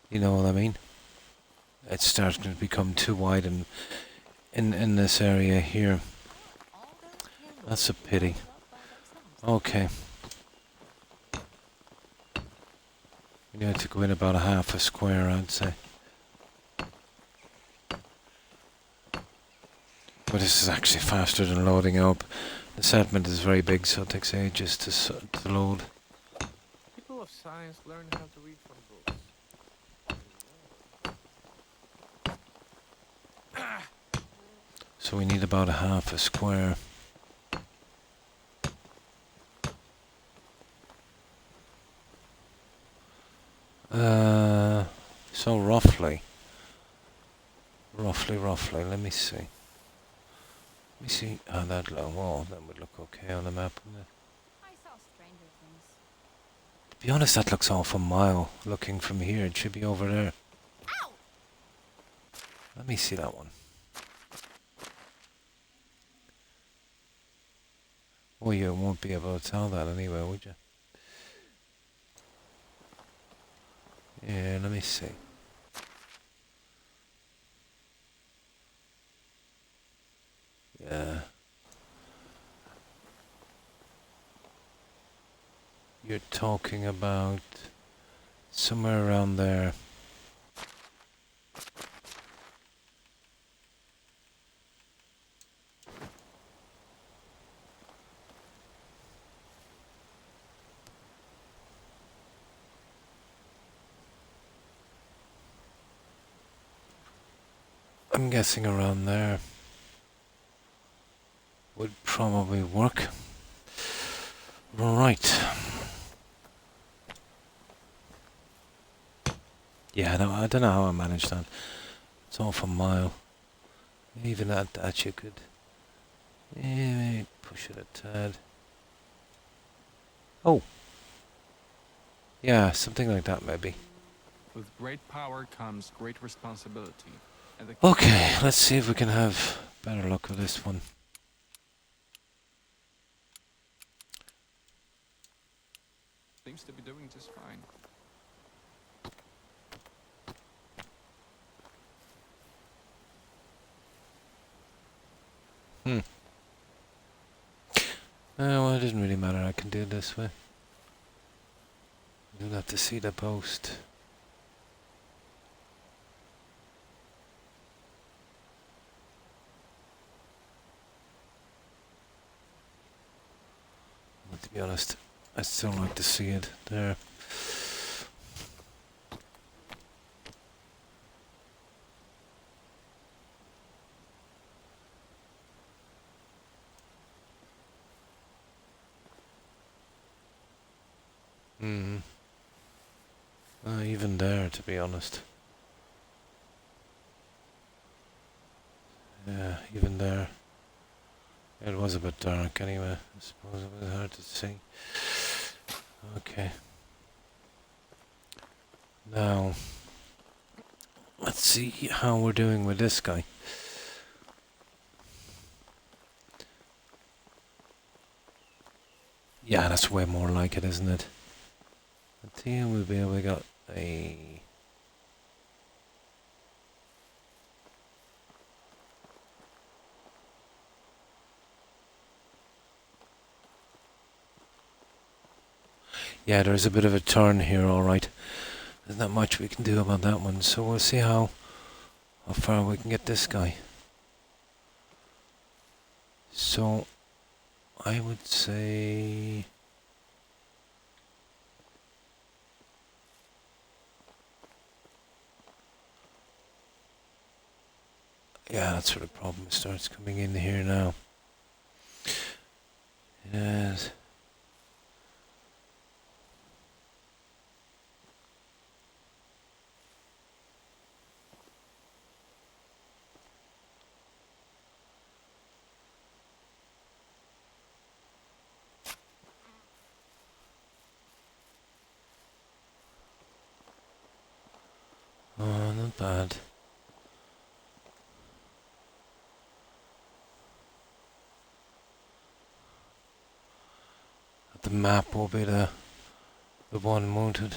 You know what I mean? It starts to become too wide and in this area here. That's a pity. Okay. We need to go in about a half a square, I'd say. But this is actually faster than loading up. The settlement is very big, so it takes ages to load. People of science learn how to read from books. So we need about a half a square. So roughly, let me see. Let me see how that low wall, that would look okay on the map, wouldn't it? I saw stranger things. To be honest, that looks off a mile. Looking from here, it should be over there. Ow! Let me see that one. Oh, you won't be able to tell that anyway, would you? Yeah, let me see. Yeah. You're talking about somewhere around there. I'm guessing around there would probably work. Right. Yeah, no, I don't know how I managed that. It's off a mile. Even at that you could maybe push it a tad. Oh. Yeah, something like that maybe. With great power comes great responsibility. And the Okay, let's see if we can have better luck with this one. seems to be doing just fine. Well, it doesn't really matter. I can do it this way. You'll have to see the post. But to be honest, I still like to see it there. Hmm. Even there, to be honest. Yeah, even there. It was a bit dark anyway. I suppose it was hard to see. Okay. Now, let's see how we're doing with this guy. Yeah, that's way more like it, isn't it? I think we'll be able to get a... Yeah, there's a bit of a turn here, alright. There's not much we can do about that one, so we'll see how far we can get this guy. So, I would say... Yeah, that's where the problem starts coming in here now. Yes. Oh, not bad. The map will be the one mounted.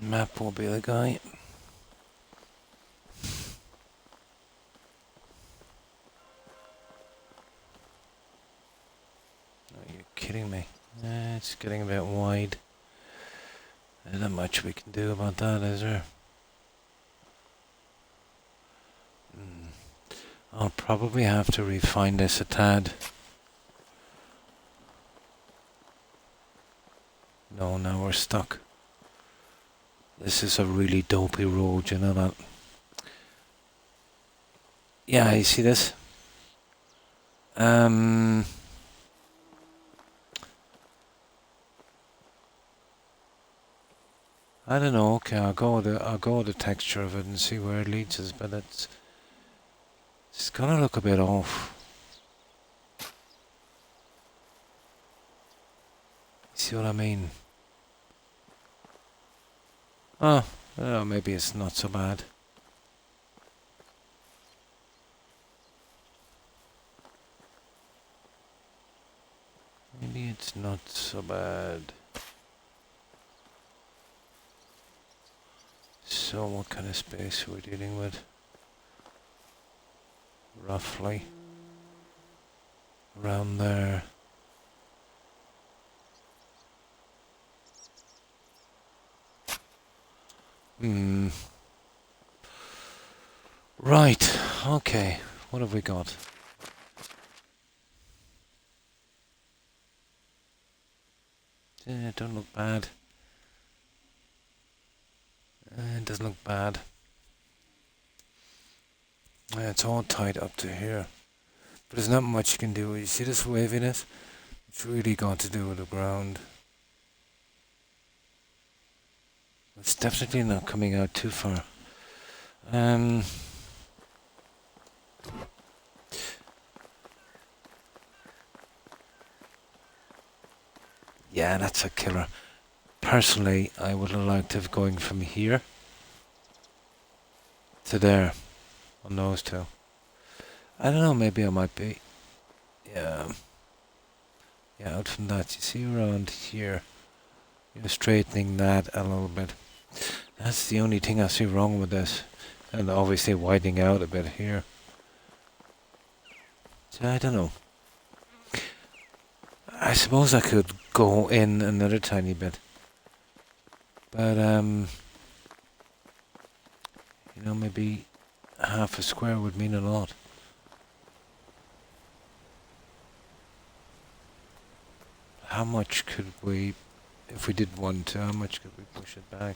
Map will be the guy. Are you kidding me? It's getting a bit wide. There's not much we can do about that, is there? I'll probably have to refine this a tad. No, now we're stuck. This is a really dopey road, you know that? Yeah, you see this? I don't know. Okay, I'll go with the texture of it and see where it leads us, but it's gonna look a bit off. See what I mean? Oh, maybe it's not so bad. Maybe it's not so bad. So what kind of space are we dealing with? Roughly. Around there. Right, okay. What have we got? Don't look bad. It doesn't look bad. It's all tied up to here. But there's not much you can do. You see this waviness? It's really got to do with the ground. It's definitely not coming out too far. Yeah, that's a killer. Personally, I would have liked to have going from here to there on those two. I don't know, maybe I might be. Yeah. Yeah, out from that. You see around here, you're straightening that a little bit. That's the only thing I see wrong with this. And obviously widening out a bit here. So I don't know. I suppose I could go in another tiny bit. But, you know, maybe half a square would mean a lot. How much could we, if we did want to, how much could we push it back?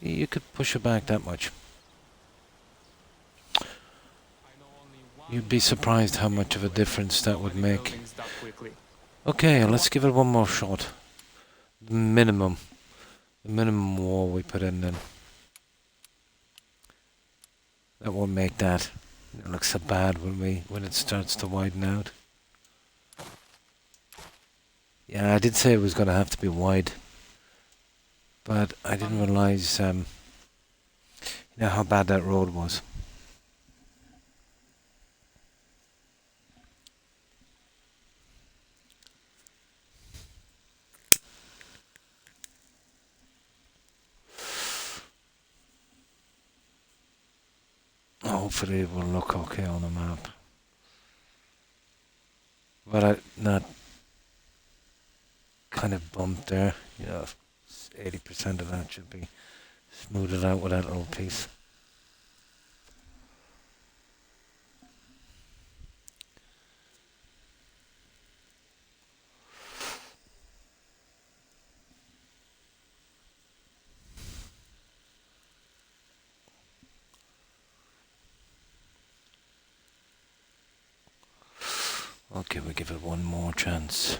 You could push it back that much. I know only one You'd be surprised how much of a difference that would make. buildings that quickly. Okay, let's give it one more shot. The minimum wall we put in then. That won't make that look so bad when it starts to widen out. Yeah, I did say it was going to have to be wide, but I didn't realize, you know, how bad that road was. Hopefully it will look okay on the map. But not kind of bumped there. You know, 80% of that should be smoothed out with that little piece. Okay, we'll give it one more chance.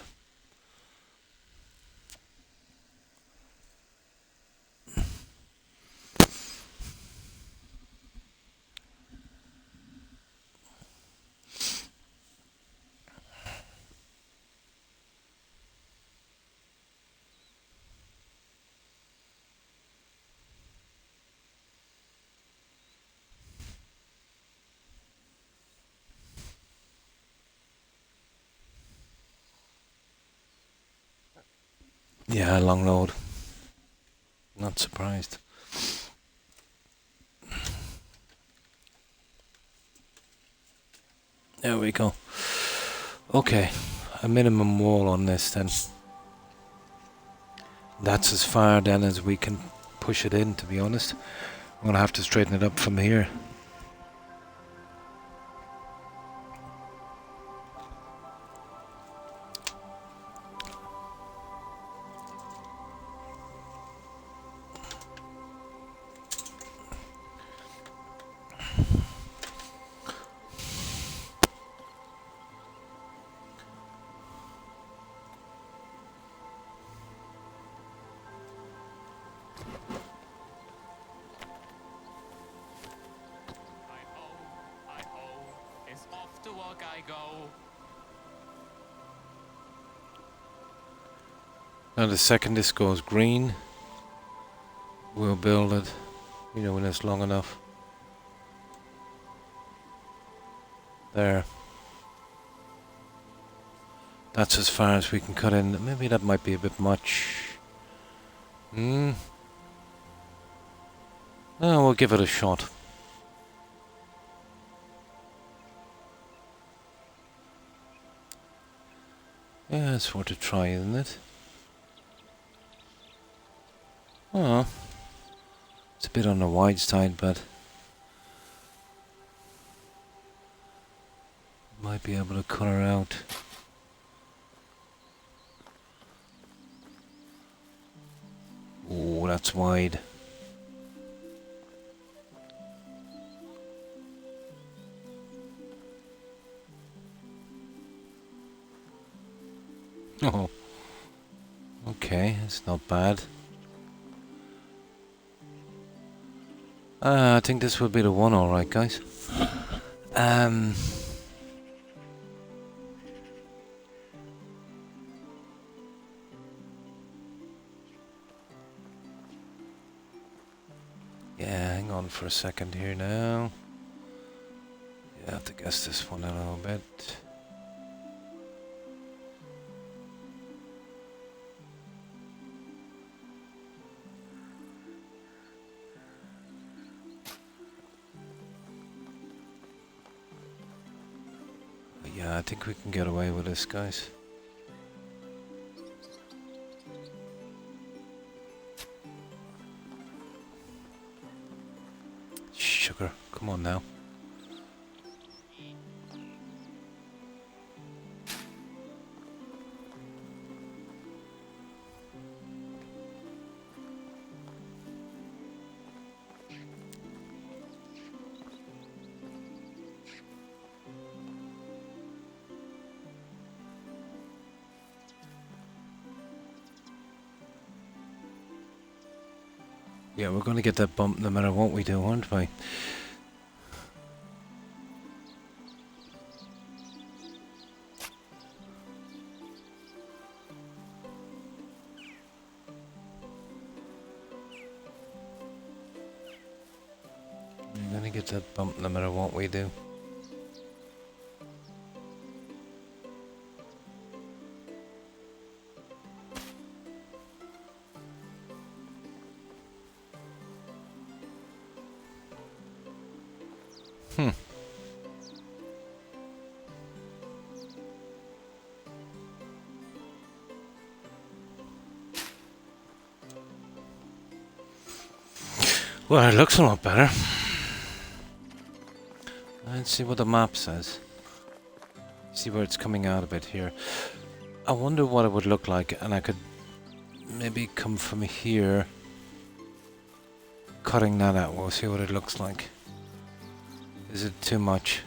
Yeah, long road. Not surprised. There we go. Okay, a minimum wall on this then. That's as far then as we can push it in, to be honest. I'm gonna have to straighten it up from here. It's off to work I go. Now the second this goes green, we'll build it, you know, when it's long enough. There. That's as far as we can cut in. Maybe that might be a bit much. Oh, we'll give it a shot. Yeah, it's worth a try, isn't it? Oh, it's a bit on the wide side, but might be able to cut her out. Oh, that's wide. Oh, okay, it's not bad. I think this will be the one, alright, guys. Yeah, hang on for a second here now. You have to guess this one a little bit. Yeah, I think we can get away with this, guys. Sugar, come on now. Yeah, we're going to get that bump no matter what we do, aren't we? We're going to get that bump no matter what we do. Well, it looks a lot better. Let's see what the map says. See where it's coming out a bit here. I wonder what it would look like, and I could maybe come from here, cutting that out. We'll see what it looks like. Is it too much?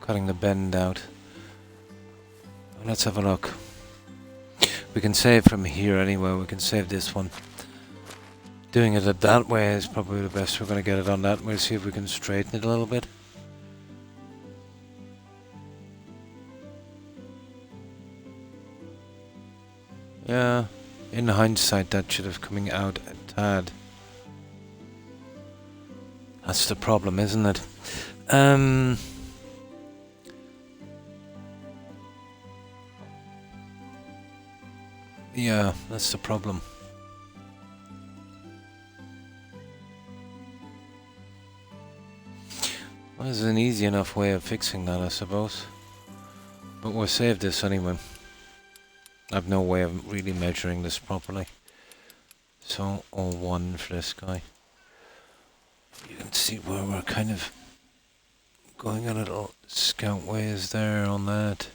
Cutting the bend out. Let's have a look. We can save from here anyway. We can save this one. Doing it that way is probably the best. We're going to get it on that. We'll see if we can straighten it a little bit. Yeah, in hindsight that should have coming out a tad. That's the problem, isn't it? Yeah, that's the problem. Well, there's an easy enough way of fixing that, I suppose. But we'll save this anyway. I've no way of really measuring this properly. So, all one for this guy. You can see where we're kind of going a little scout ways there on that.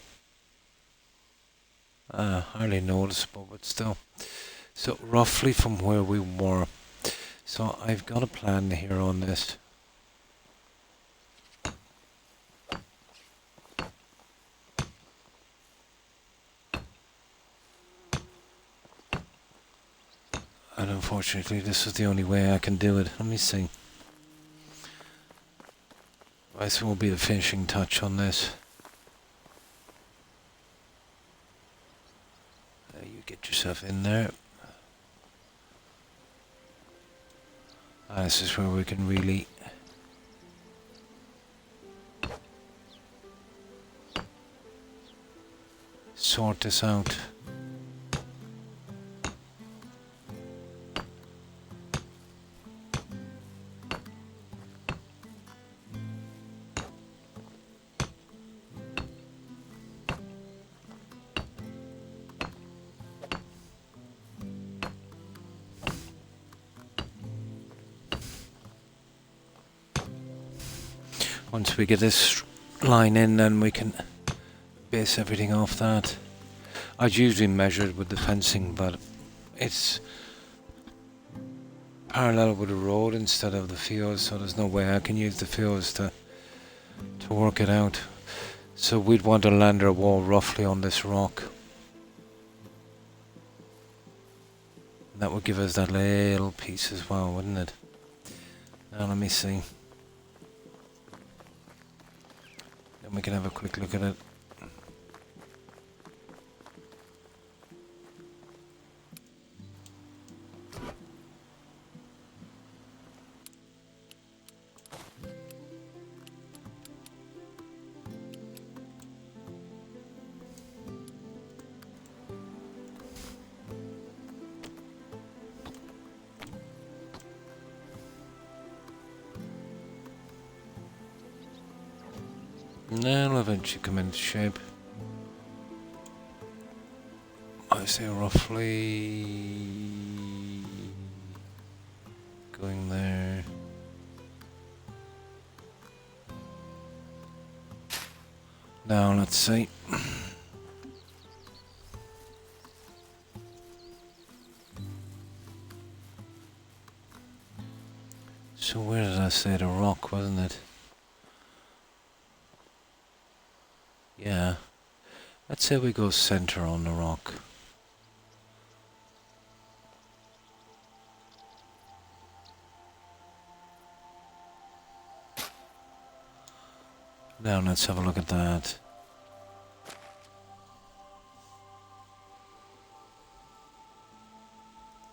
Hardly noticeable, but still. So, roughly from where we were. So, I've got a plan here on this. And unfortunately, this is the only way I can do it. Let me see. This will be the finishing touch on this. You get yourself in there. This is where we can really sort this out. Once we get this line in, then we can base everything off that. I'd usually measure it with the fencing, but it's parallel with the road instead of the fields, so there's no way I can use the fields to work it out. So we'd want to land our wall roughly on this rock. And that would give us that little piece as well, wouldn't it? Now let me see. Then we can have a quick look at it. They'll eventually come into shape. I say roughly going there. Now let's see. So where did I say the rock, wasn't it? Yeah. Let's say we go center on the rock. Now let's have a look at that.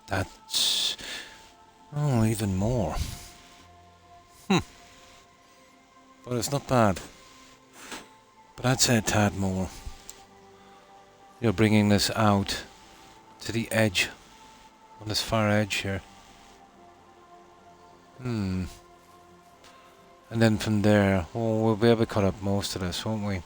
That's... oh, even more. But it's not bad. But I'd say a tad more. You're bringing this out to the edge. On this far edge here. And then from there, oh, we'll be able to cut up most of this, won't we?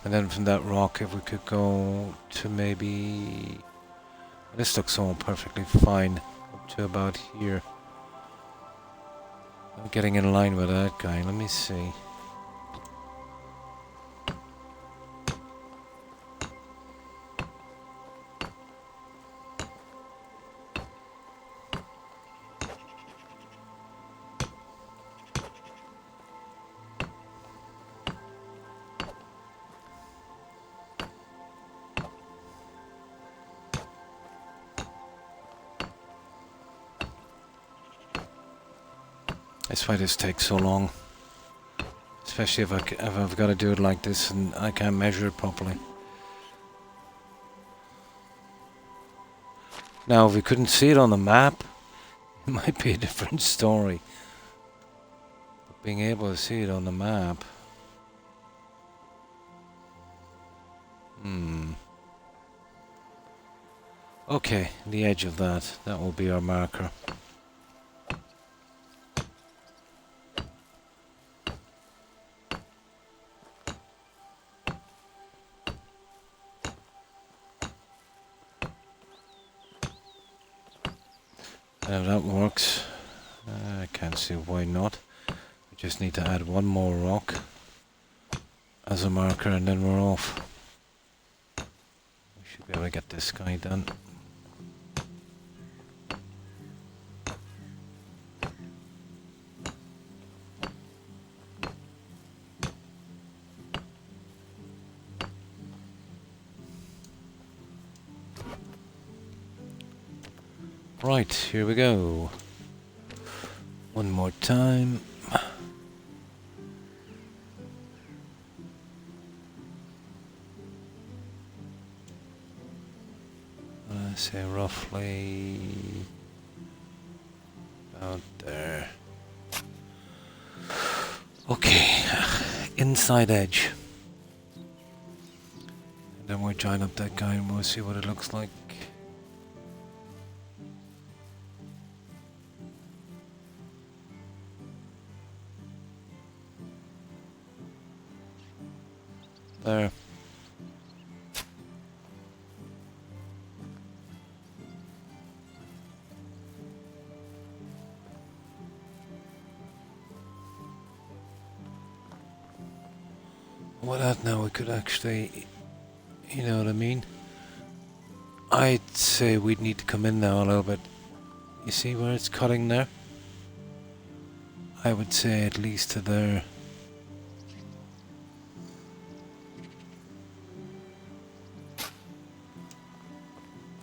And then from that rock, if we could go to maybe... this looks all perfectly fine. Up to about here. I'm getting in line with that guy. Let me see. That's why this takes so long. Especially if I've got to do it like this and I can't measure it properly. Now, if we couldn't see it on the map, it might be a different story. But being able to see it on the map... Okay, the edge of that. That will be our marker. And if that works, I can't see why not. We just need to add one more rock as a marker and then we're off. We should be able to get this guy done. Right, here we go. One more time. I say roughly about there. Okay, inside edge. And then we'll join up that guy and we'll see what it looks like. There. With that now we could actually, you know what I mean? I'd say we'd need to come in now a little bit. You see where it's cutting there? I would say at least to there.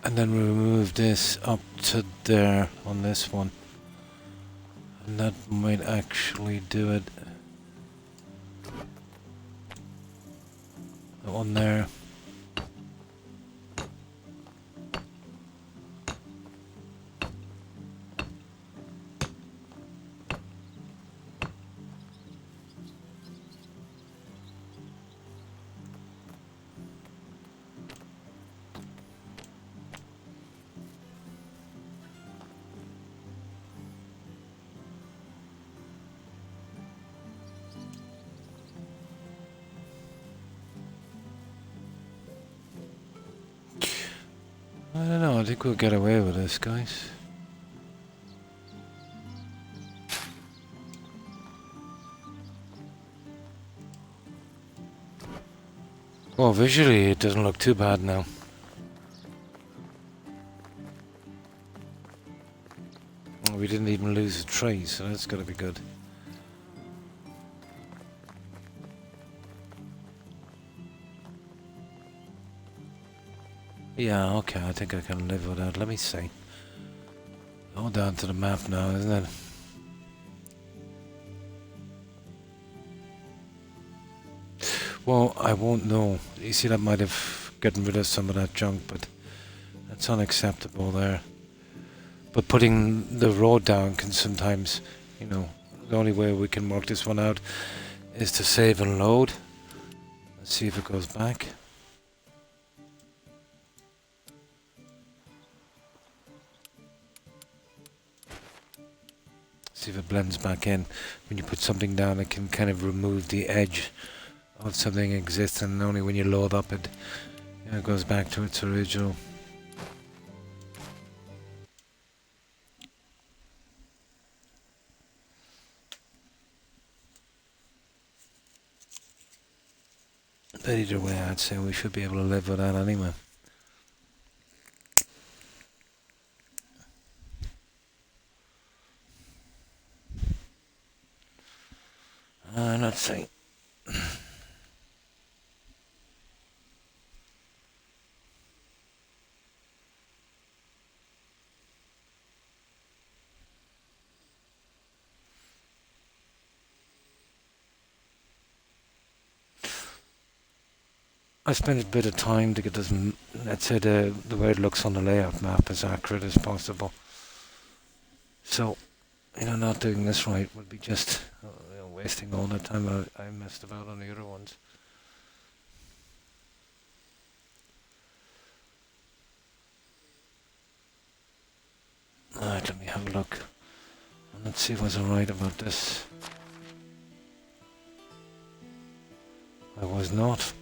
And then we move this up to there on this one. And that might actually do it. That one there. I don't know, I think we'll get away with this, guys. Well, visually it doesn't look too bad now. Well, we didn't even lose a tree, so that's gotta be good. Yeah, okay, I think I can live with that. Let me see. Go down to the map now, isn't it? Well, I won't know. You see, that might have gotten rid of some of that junk, but that's unacceptable there. But putting the road down can sometimes, you know, the only way we can work this one out is to save and load. Let's see if it goes back. See if it blends back in. When you put something down, it can kind of remove the edge of something exists, and only when you load up it, you know, it goes back to its original. But either way, I'd say we should be able to live with that anyway. Let's see. I spent a bit of time to get this, let's say the way it looks on the layout map as accurate as possible. So, you know, not doing this right would be just you know, wasting all the time I messed about on the other ones. Alright, let me have a look. And let's see what's alright about this. I was not.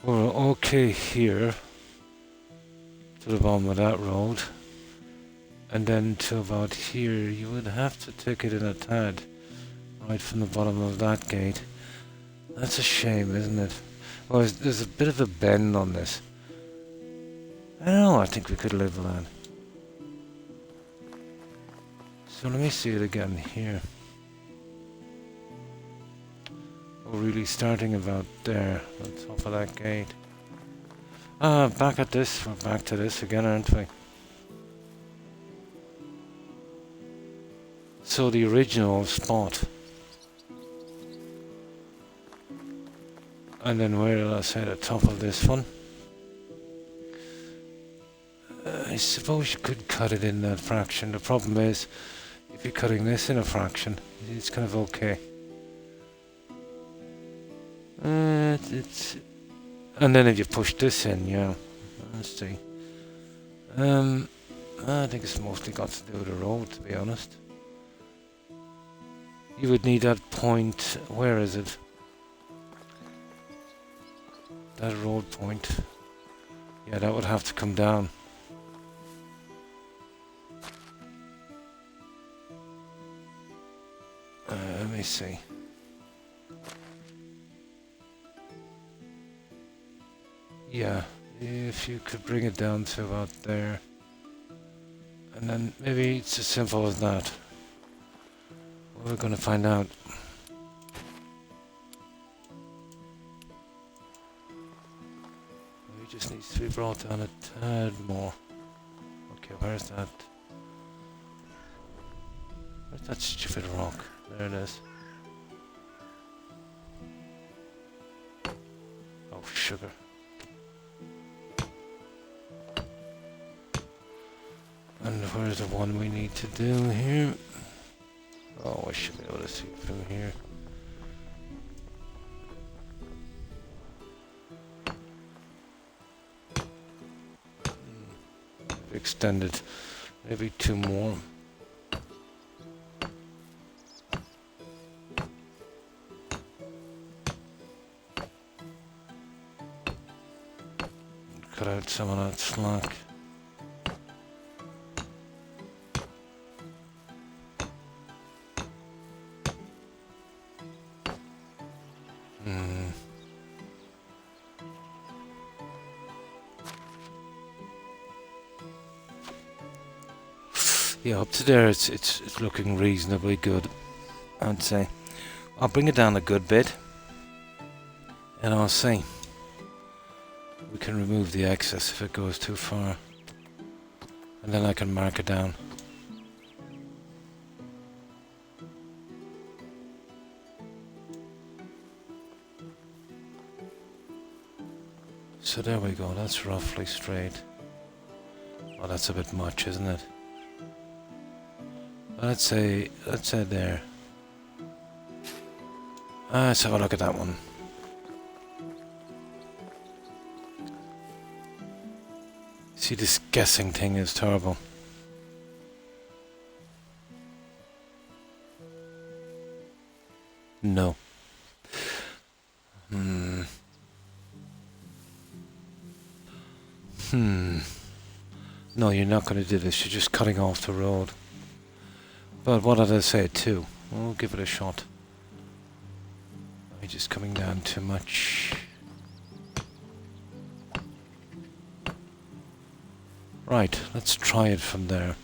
We're okay here to the bottom of that road, and then to about here you would have to take it in a tad right from the bottom of that gate. That's a shame, isn't it? Well, there's a bit of a bend on this. I don't know, I think we could live with that. So let me see it again here. We're really starting about there, on top of that gate. Back at this, we're back to this again, aren't we? So the original spot. And then where did I say the top of this one? I suppose you could cut it in that fraction. The problem is, if you're cutting this in a fraction, it's kind of okay. It's and then if you push this in, yeah. Let's see. I think it's mostly got to do with the road, to be honest. You would need that point. Where is it? That road point. Yeah, that would have to come down. Let me see. Yeah, if you could bring it down to about there. And then maybe it's as simple as that. We're gonna find out. It just needs to be brought down a tad more. Okay, where's that? Where's that stupid rock? There it is. Oh, sugar. And where's the one we need to do here? Oh, I should be able to see it from here. Extended. Maybe two more. cut out some of that slack. Yeah, up to there it's looking reasonably good, I'd say. I'll bring it down a good bit, and I'll see. We can remove the excess if it goes too far, and then I can mark it down. So there we go, that's roughly straight. Oh, that's a bit much, isn't it? Let's say there. Let's have a look at that one. See, this guessing thing is terrible. No. No, you're not going to do this. You're just cutting off the road. But what did I say too? We'll give it a shot. You're just coming down too much. Right, let's try it from there.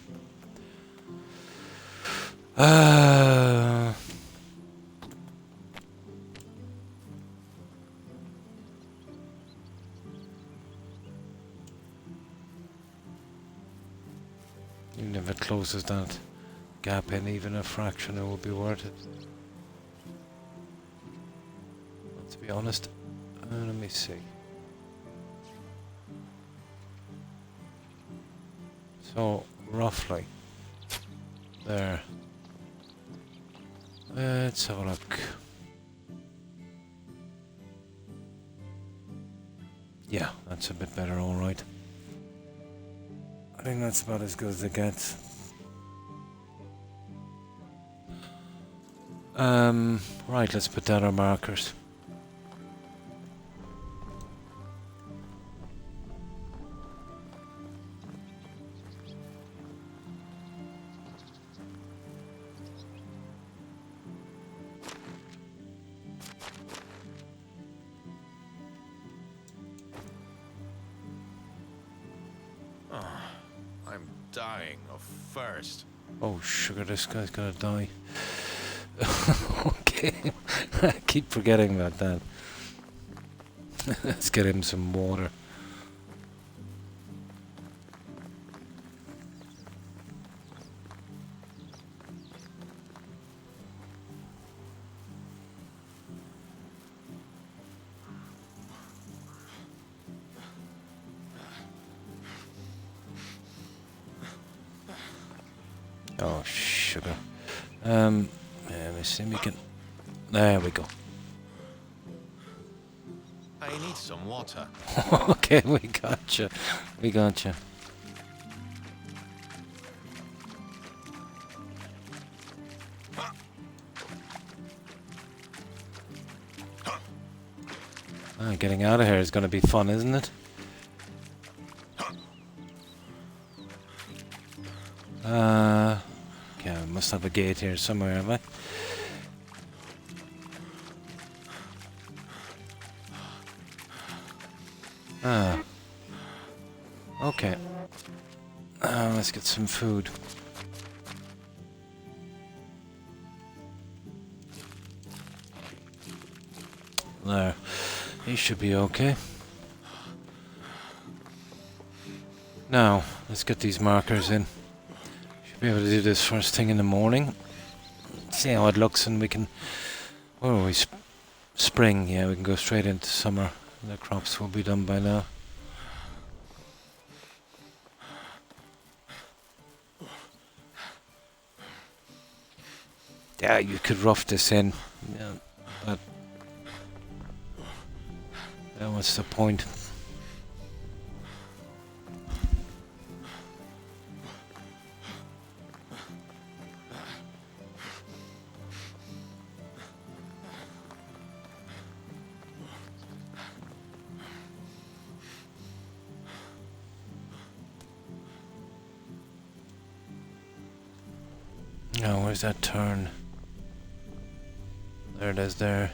Even if it closes that gap in even a fraction, it will be worth it. But to be honest, let me see. So, roughly, there. Let's have a look. Yeah, that's a bit better, alright. I think that's about as good as it gets. Right, let's put down our markers. I'm dying of thirst. Oh, sugar, this guy's gonna die. Okay, I keep forgetting about that. Let's get him some water. Oh, sugar. Let me see if we can... There we go. I need some water. Okay, we gotcha. We gotcha. Getting out of here is going to be fun, isn't it? Okay, I must have a gate here somewhere, have I? Okay. Let's get some food. There. He should be okay. Now, let's get these markers in. Should be able to do this first thing in the morning. See how it looks, and we can... Where are we? Spring, yeah, we can go straight into summer. The crops will be done by now. Yeah, you could rough this in. Yeah, but... what's the point? Oh, where's that turn? There it is there.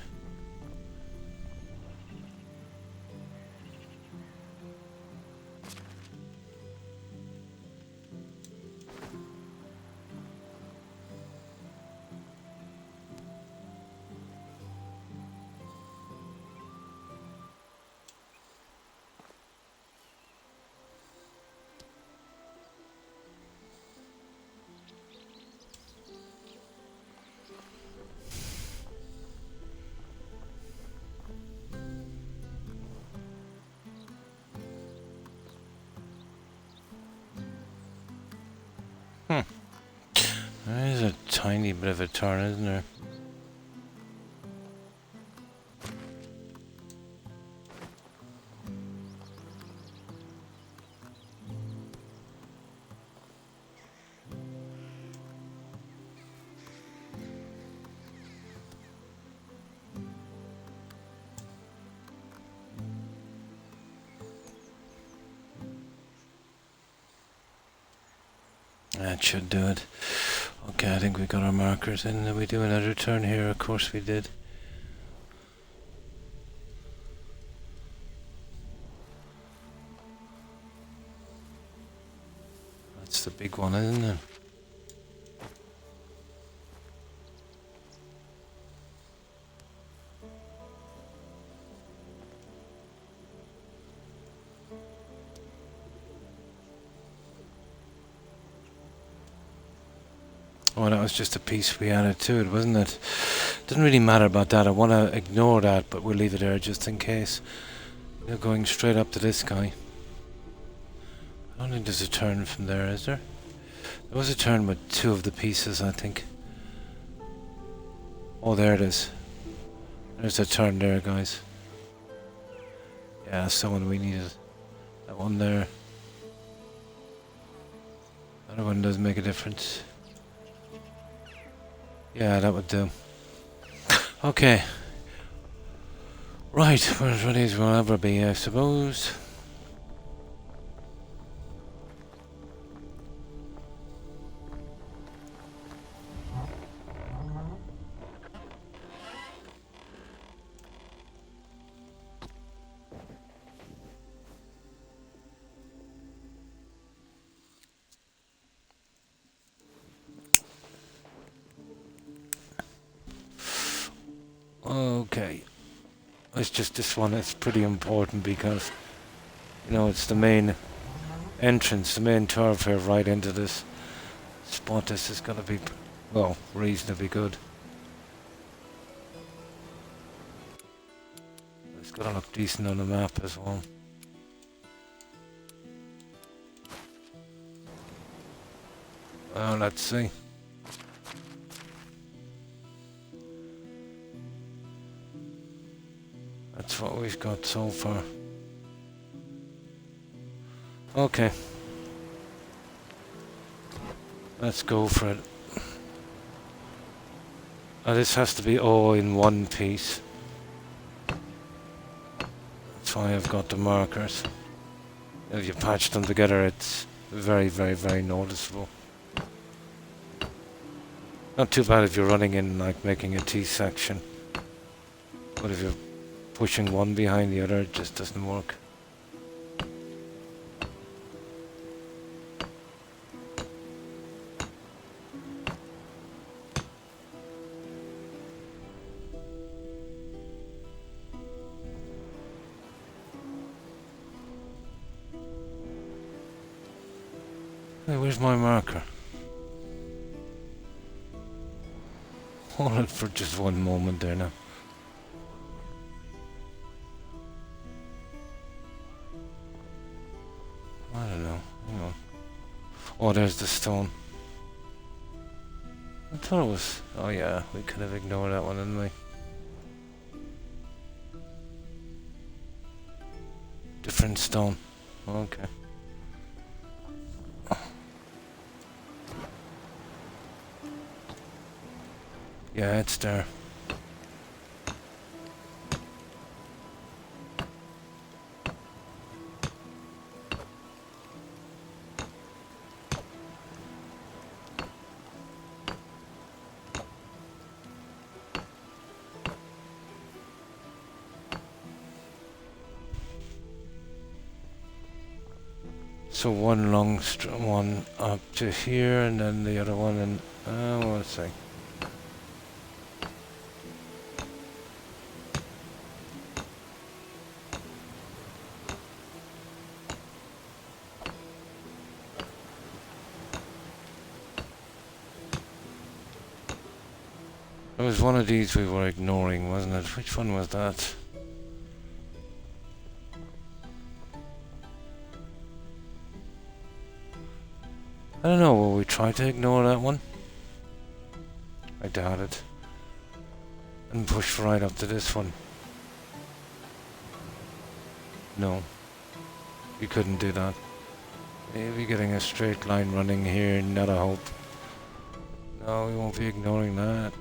There is a tiny bit of a turn, isn't there? That should do it. Okay, I think we got our markers in. Did we do another turn here? Of course we did. That's the big one, isn't it? Oh, that was just a piece we added to it, wasn't it? Doesn't really matter about that. I want to ignore that, but we'll leave it there just in case. You're going straight up to this guy. I don't think there's a turn from there, is there? There was a turn with two of the pieces, I think. Oh, there it is. There's a turn there, guys. Yeah, that's the one we needed. That one there. That one does make a difference. Yeah, that would do. Okay. Right, we're as ready as we'll ever be, I suppose. Okay. It's just this one that's pretty important because, you know, it's the main entrance, the main thoroughfare right into this spot. This is going to be, well, reasonably good. It's going to look decent on the map as well. Well, let's see. That's what we've got so far. Okay. Let's go for it. This has to be all in one piece. That's why I've got the markers. If you patch them together, it's very, very, very noticeable. Not too bad if you're running in, like making a T-section. But if you're pushing one behind the other, it just doesn't work. Hey, where's my marker? Hold it for just one moment there now. I don't know. Hang on. Oh, there's the stone. I thought it was... Oh yeah, we could have ignored that one, didn't we? Different stone. Okay. Yeah, it's there. So one long one up to here, and then the other one, and well, let's see. There was one of these we were ignoring, wasn't it? Which one was that? I don't know, will we try to ignore that one? I doubt it. And push right up to this one. No. We couldn't do that. Maybe getting a straight line running here, not a hope. No, we won't be ignoring that.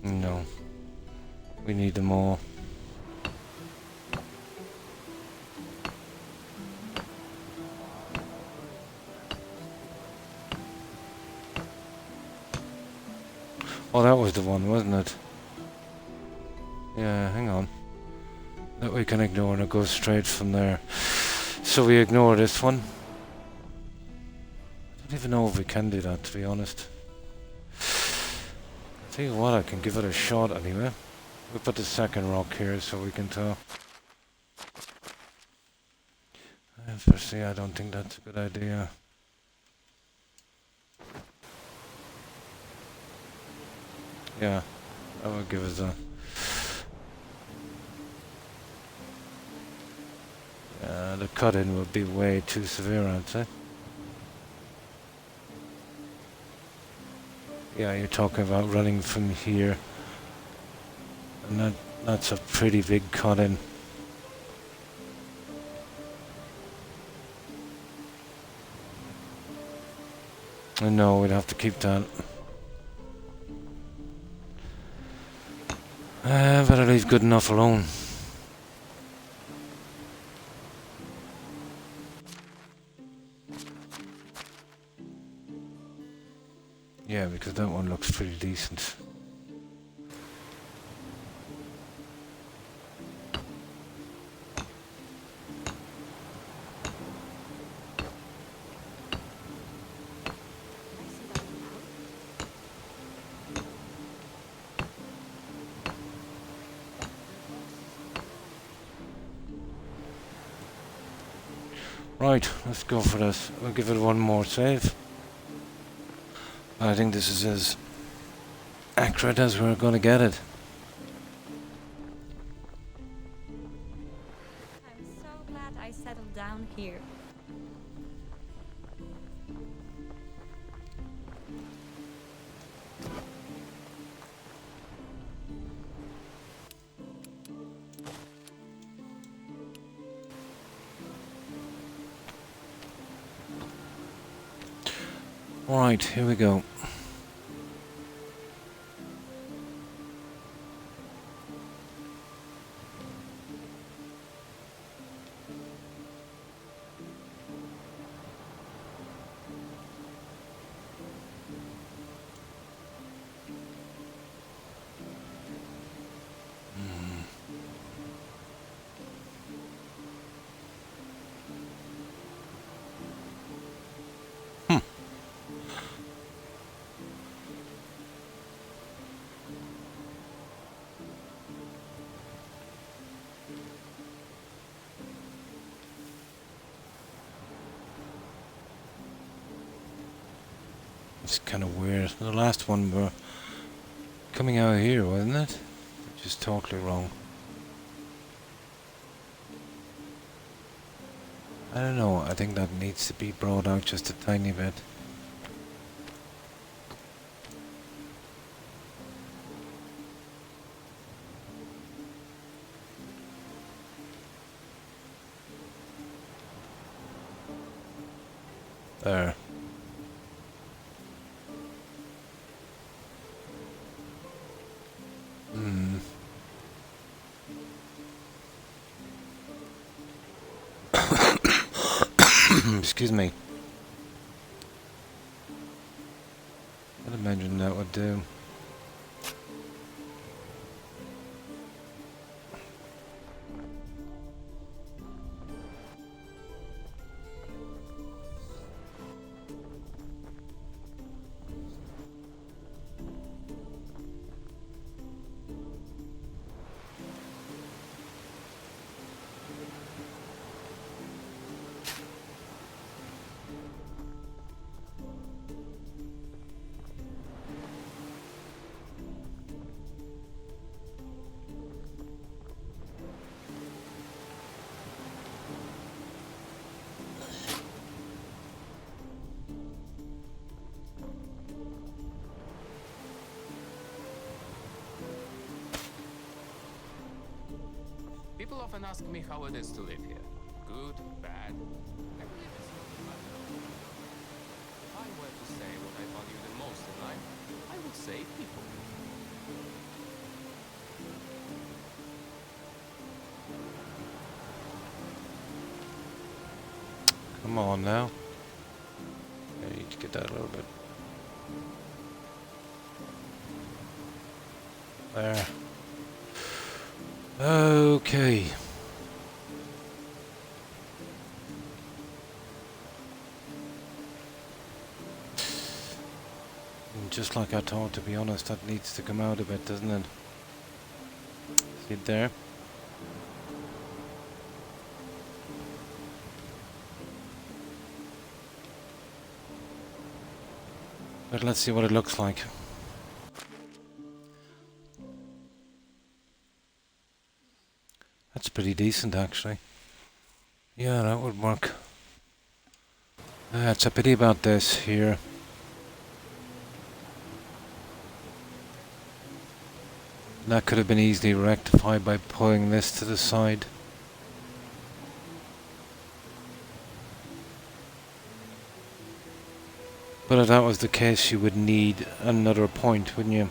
No. We need them all. Oh, that was the one, wasn't it? Yeah, hang on. That we can ignore and it goes straight from there. So we ignore this one. I don't even know if we can do that, to be honest. Tell you what, I can give it a shot anyway. We'll put the second rock here so we can tell. Firstly, I don't think that's a good idea. Yeah, that would give us a... the cut-in would be way too severe, I'd say. Yeah, you're talking about running from here. And that's a pretty big cut-in. I know, we'd have to keep that. Better leave good enough alone. Yeah, because that one looks pretty decent. Right, let's go for this. We'll give it one more save. I think this is as accurate as we're going to get it. I'm so glad I settled down here. Alright, here we go. It's kind of weird. The last one were coming out here, wasn't it? Which is totally wrong. I don't know. I think that needs to be brought out just a tiny bit. There. Excuse me. I'd imagine that would do. People often ask me how it is to live here. Good, bad. I believe it's not bad at all. If I were to say what I value the most in life, I would say people. Come on now. I need to get that a little bit. There. Okay. And just like I thought, to be honest, that needs to come out a bit, doesn't it? See it there? But let's see what it looks like. That's pretty decent, actually. Yeah, that would work. It's a pity about this here. That could have been easily rectified by pulling this to the side. But if that was the case, you would need another point, wouldn't you?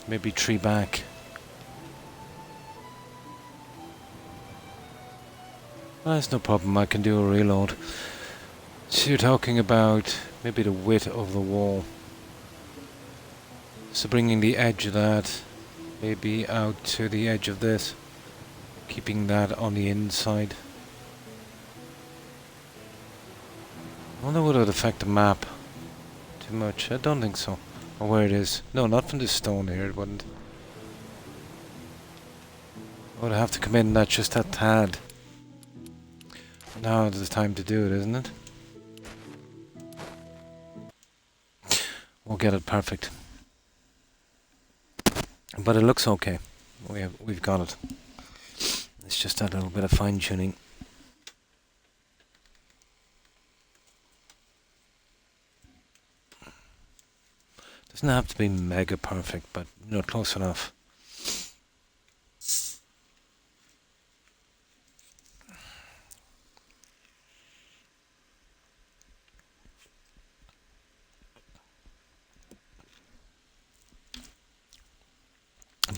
Maybe 3 back. That's no problem, I can do a reload. So you're talking about maybe the width of the wall. So bringing the edge of that maybe out to the edge of this. Keeping that on the inside. I wonder would it affect the map too much? I don't think so. Or where it is. No, not from this stone here, it wouldn't. I would have to come in that just that tad. Now is the time to do it, isn't it? We'll get it perfect. But it looks okay. We've got it. It's just that little bit of fine tuning. Doesn't have to be mega perfect, but you know, close enough.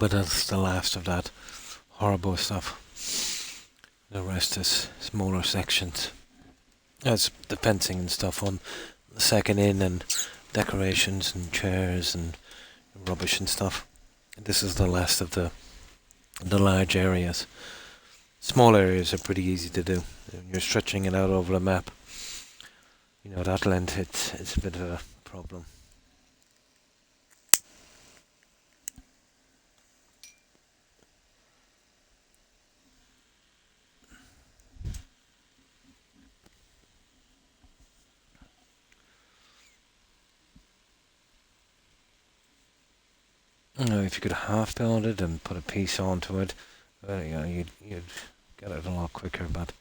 But that's the last of that horrible stuff. The rest is smaller sections. That's the fencing and stuff on the second in, and decorations and chairs and rubbish and stuff. This is the last of the large areas. Small areas are pretty easy to do. You're stretching it out over a map. You know, that length, it's a bit of a problem. If you could half build it and put a piece onto it, well, you know, you'd get it a lot quicker. But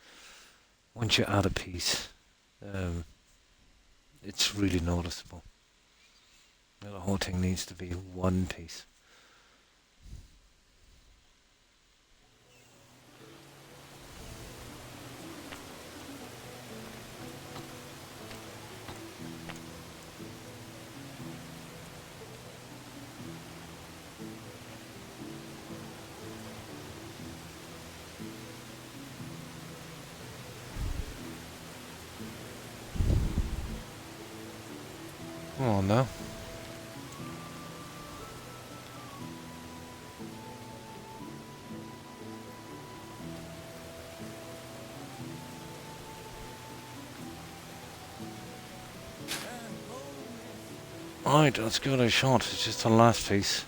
once you add a piece, it's really noticeable. The whole thing needs to be one piece. Come on now. Alright, let's give it a shot. It's just the last piece.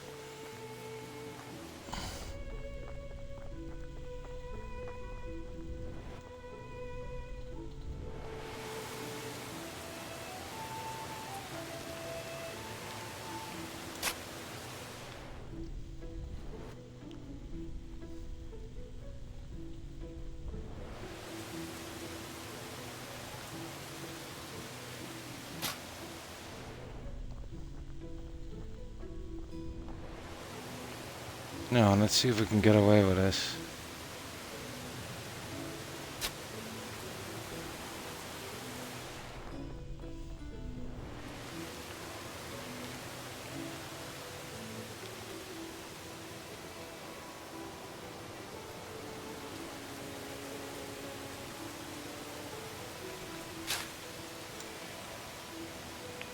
Now, let's see if we can get away with this.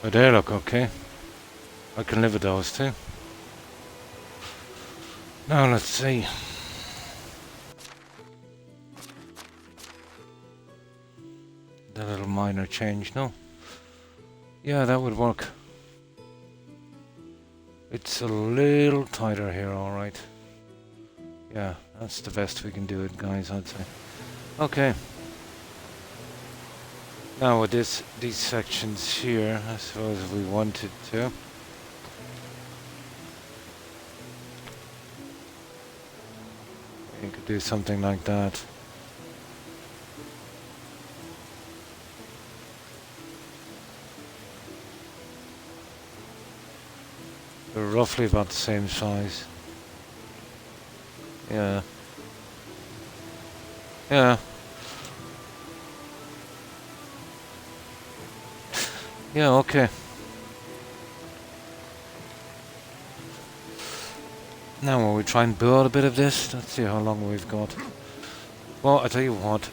But they look okay. I can live with those too. Now let's see. The little minor change, no? Yeah, that would work. It's a little tighter here, alright. Yeah, that's the best we can do it, guys, I'd say. Okay. Now with these sections here, I suppose if we wanted to. You could do something like that. They're roughly about the same size. Yeah. Yeah. Yeah, okay. Now will we try and build a bit of this? Let's see how long we've got. Well, I tell you what.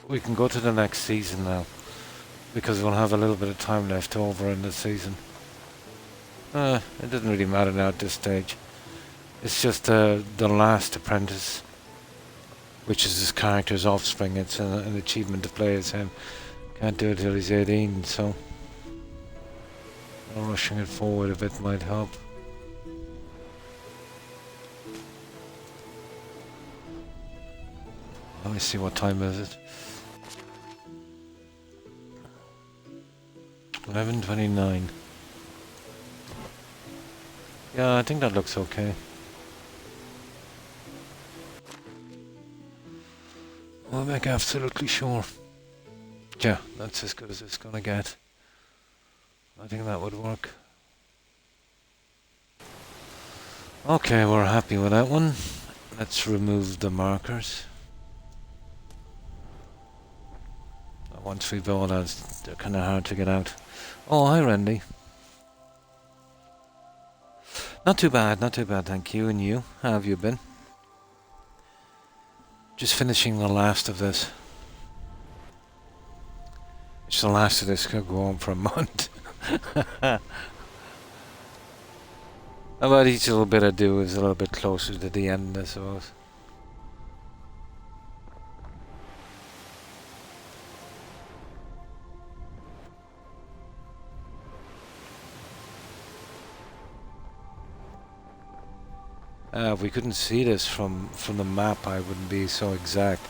We can go to the next season now. Because we'll have a little bit of time left over in the season. It doesn't really matter now at this stage. It's just the last apprentice, which is his character's offspring. It's an achievement to play as him. Can't do it till he's 18, so rushing it forward a bit might help. Let me see, what time is it? 11:29. Yeah, I think that looks okay. I'll make absolutely sure. Yeah, that's as good as it's gonna get. I think that would work. Okay, we're happy with that one. Let's remove the markers. Once we build out, they're kind of hard to get out. Oh, hi Randy. Not too bad, thank you. And you? How have you been? Just finishing the last of this. It's the last of this, could go on for a month. About each little bit I do is a little bit closer to the end, I suppose. If we couldn't see this from the map, I wouldn't be so exact.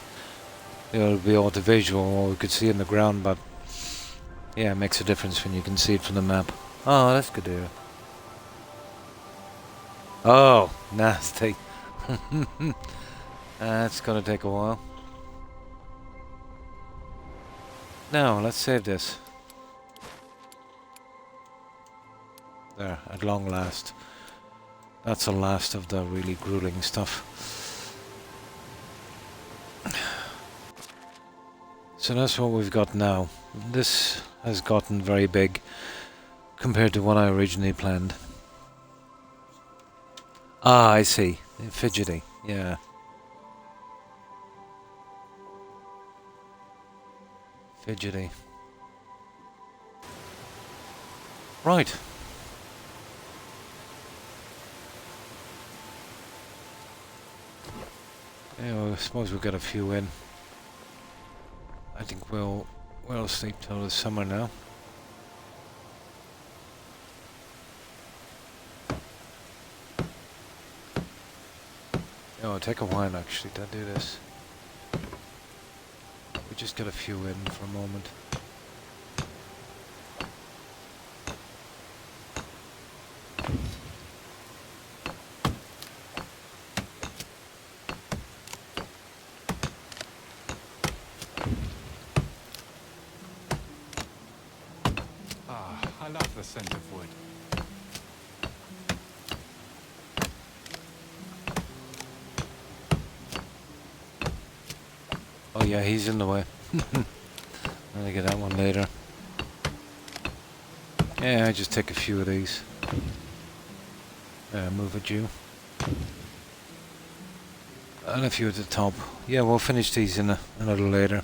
It would be all the visual, or we could see it in the ground, but yeah, it makes a difference when you can see it from the map. Oh, that's good to hear. Oh, nasty. That's gonna take a while. Now, let's save this. There, at long last. That's the last of the really grueling stuff. So that's what we've got now. This has gotten very big compared to what I originally planned. Ah, I see. Fidgety, yeah. Fidgety. Right. Yeah, well, I suppose we'll get a few in. I think we'll sleep till the summer now. Yeah, it'll take a while actually to do this. We just get a few in for a moment. Ah, I love the scent of wood. Oh yeah, he's in the way. I'll get that one later. Yeah, I just take a few of these. Move it you. And a few at the top. Yeah, we'll finish these in a little later.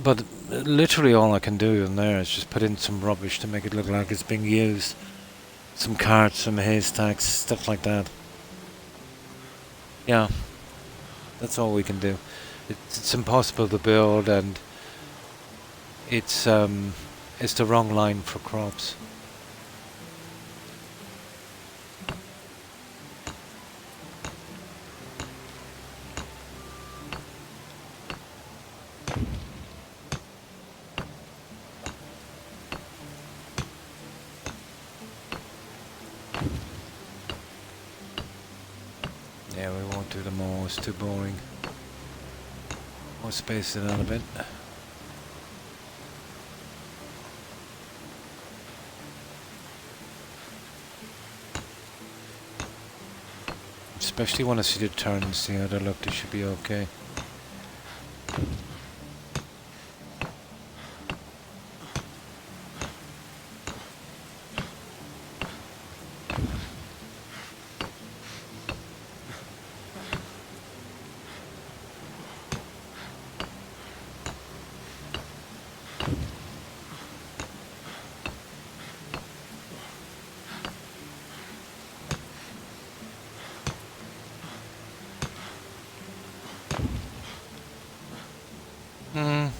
But literally all I can do in there is just put in some rubbish to make it look like it's being used. Some carts, some haystacks, stuff like that. Yeah, that's all we can do. It's impossible to build, and it's the wrong line for crops. Yeah, we won't do them all, it's too boring. We'll space it out a bit. Especially when I see the turns, see how they look, they should be okay.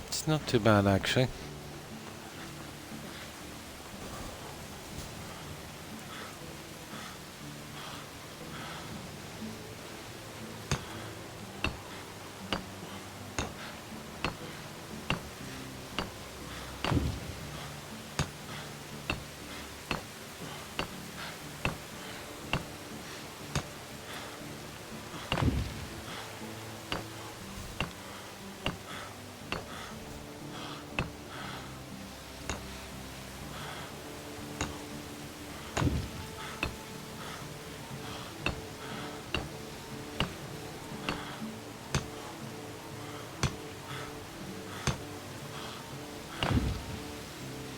It's not too bad actually.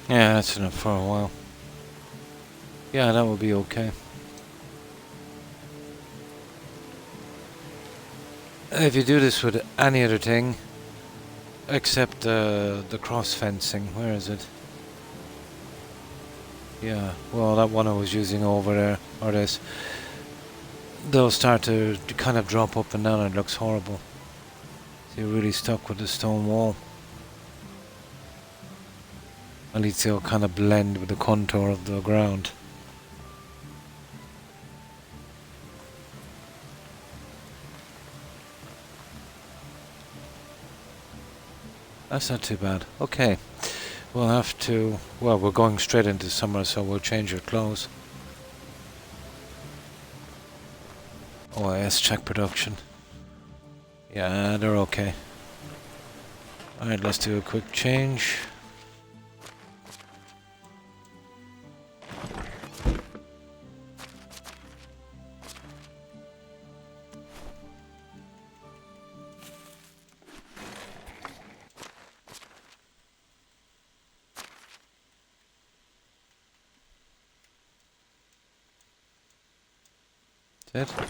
Yeah, that's enough for a while. Yeah, that will be okay. If you do this with any other thing, except the cross fencing, where is it? Yeah, well, that one I was using over there, or this, they'll start to kind of drop up and down, and it looks horrible. So you're really stuck with the stone wall. At least they'll kind of blend with the contour of the ground. That's not too bad. Okay. We'll have to... Well, we're going straight into summer, so we'll change our clothes. Oh, yes, check production. Yeah, they're okay. Alright, let's do a quick change. That's it.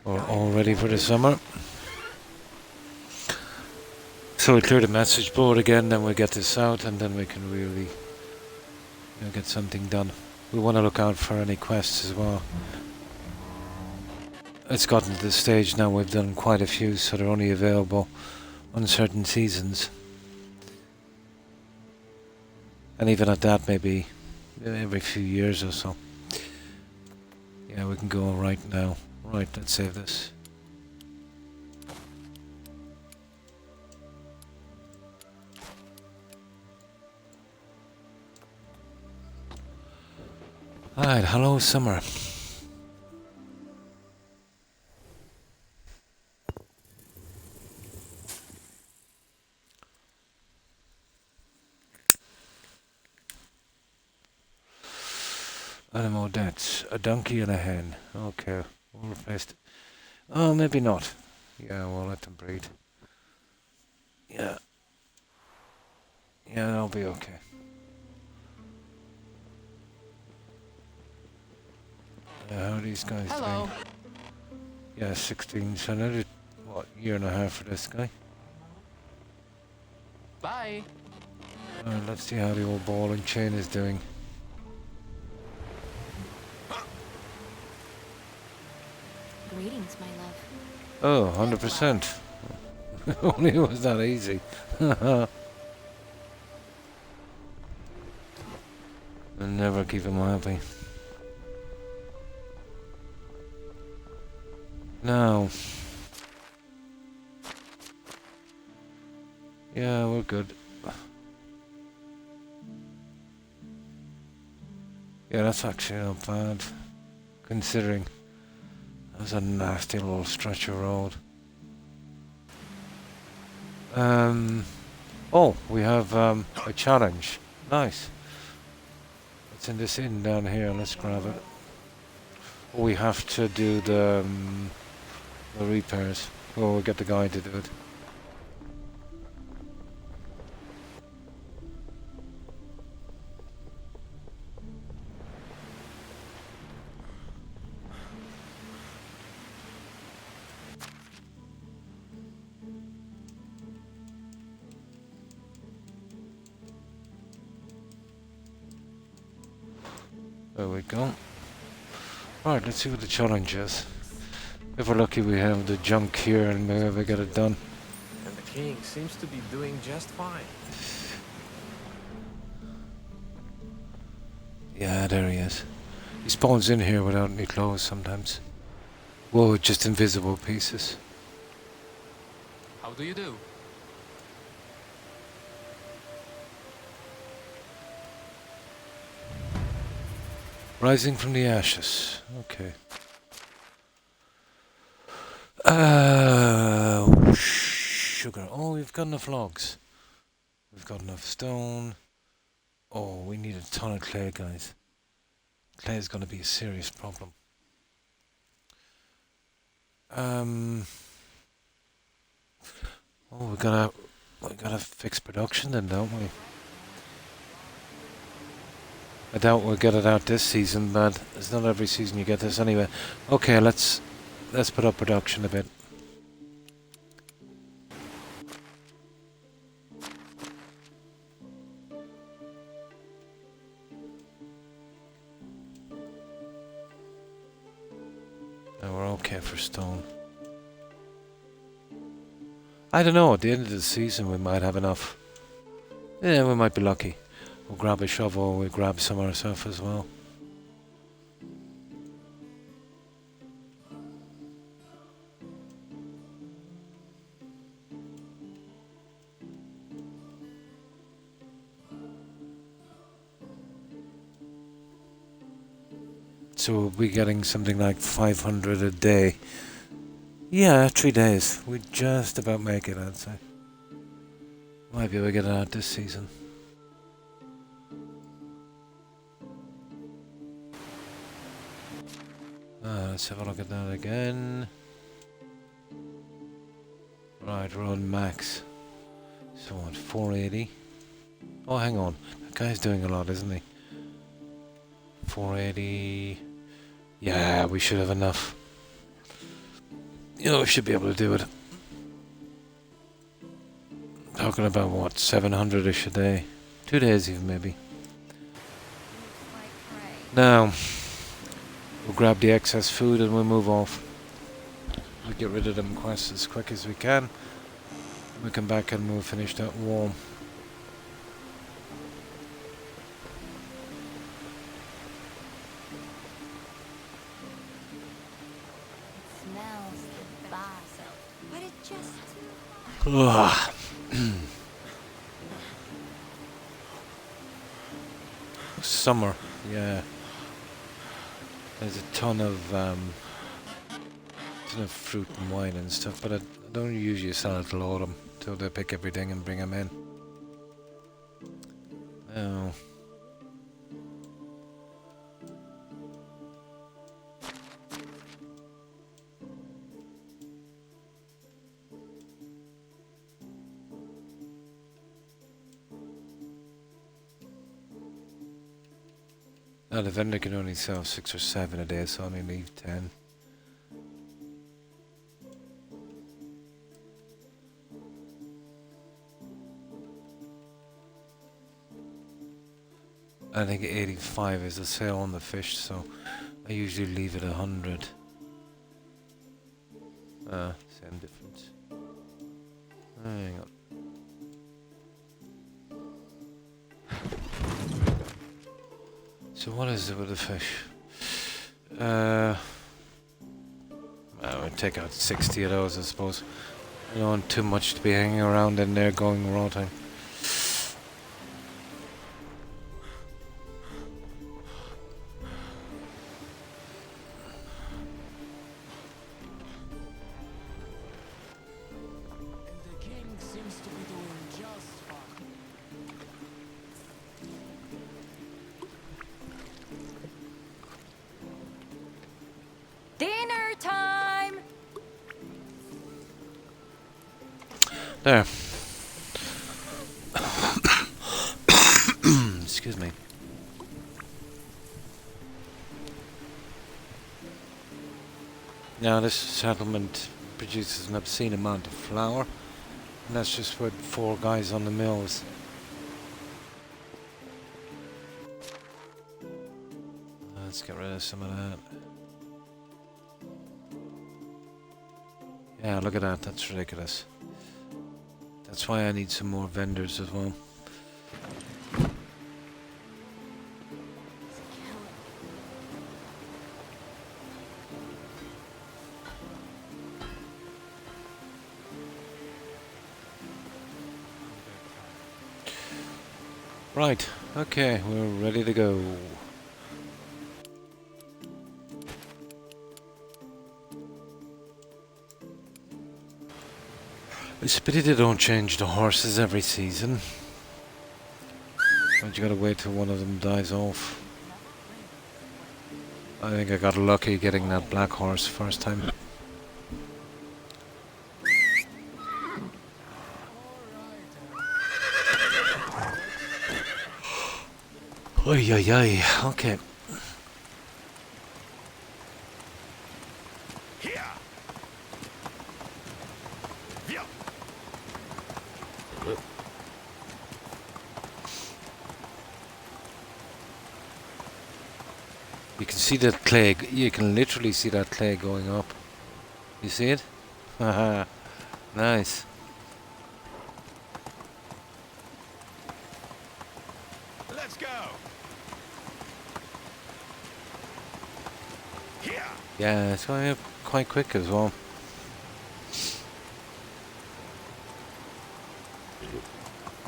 We're all ready for the summer. So we clear the message board again, then we get this out, and then we can really get something done. We want to look out for any quests as well. It's gotten to this stage now, we've done quite a few, so they're only available on certain seasons. And even at that, maybe every few years or so. Yeah, we can go right now. Right, let's save this. Alright, hello summer. Animal deaths. A donkey and a hen. Okay, we'll replace it. Oh, maybe not. Yeah, we'll let them breed. Yeah. Yeah, that'll be okay. How are these guys Hello. doing? Yeah, 16. So another, what, year and a half for this guy. Bye. Let's see how the old ball and chain is doing. Greetings, my love. Oh, 100%. Only it was that easy. I'll never keep him happy. No. Yeah, we're good. Yeah, that's actually not bad, considering that was a nasty little stretch of road. Oh, we have a challenge. Nice. It's in this inn down here. Let's grab it. We have to do the repairs. Well, we'll get the guy to do it. There we go. Right, let's see what the challenge is. If we're lucky, we have the junk here and maybe get it done. And the king seems to be doing just fine. Yeah, there he is. He spawns in here without any clothes sometimes. Whoa, just invisible pieces. How do you do? Rising from the ashes. Okay. Sugar. Oh, we've got enough logs. We've got enough stone. Oh, we need a ton of clay, guys. Clay is going to be a serious problem. Oh, we gotta fix production then, don't we? I doubt we'll get it out this season, but it's not every season you get this anyway. Okay, let's put up production a bit. Now we're okay for stone. I don't know, at the end of the season we might have enough. Yeah, we might be lucky. We'll grab a shovel, we'll grab some ourselves as well. So we'll be getting something like 500 a day. Yeah, 3 days. We just about make it, I'd say. Might be able to get it out this season. Let's have a look at that again. Right, we're on max. So what, 480? Oh, hang on. That guy's doing a lot, isn't he? 480. Yeah, we should have enough. You know, we should be able to do it. Talking about what, 700-ish a day? 2 days even maybe. Looks like prey. Now, we'll grab the excess food and we'll move off. We'll get rid of them quests as quick as we can. We'll come back and we'll finish that wall. It smells like basil, but it's just too Ugh. Summer, yeah. There's a ton of fruit and wine and stuff, but I don't usually sell it till autumn, till they pick everything and bring them in. Oh. Now the vendor can only sell 6 or 7 a day, so I only leave 10. I think 85 is the sale on the fish, so I usually leave it 100. Same difference. Hang on. So what is it with the fish? I would take out 60 of those, I suppose. I don't want too much to be hanging around in there going rotting. Dinner time! There. Excuse me. Now this settlement produces an obscene amount of flour, and that's just with 4 guys on the mills. Let's get rid of some of that. Yeah, look at that, that's ridiculous. That's why I need some more vendors as well. Right, okay, we're ready to go. It's a pity they don't change the horses every season. But you gotta wait till one of them dies off. I think I got lucky getting that black horse first time. Oy, oy, oy. Okay. Here. Yeah. You can see that clay. You can literally see that clay going up. You see it? Haha. Nice. Let's go. Here. Yeah, it's going up quite quick as well.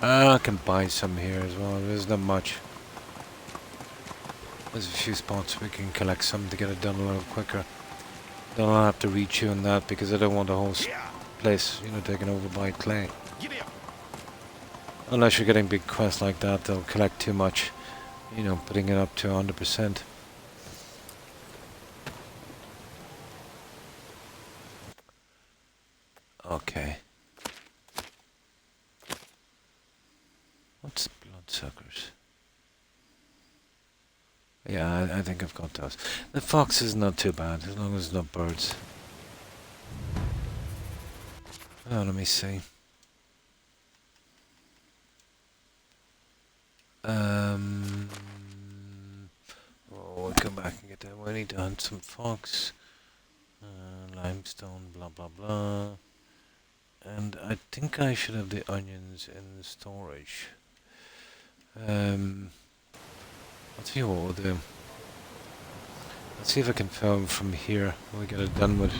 I can buy some here as well. There's not much. There's a few spots we can collect some to get it done a little quicker. Then I'll have to retune that because I don't want the whole place, taken over by clay. Giddy up. Unless you're getting big quests like that, they'll collect too much. Putting it up to 100%. Okay. What's bloodsuckers? Yeah, I think I've got those. The fox is not too bad, as long as it's not birds. Oh, let me see. Um, we'll come back and get that. We need to hunt some fox. Limestone, blah blah blah. And I think I should have the onions in storage. I'll see what we'll do. Let's see if I can film from here when we get it done with.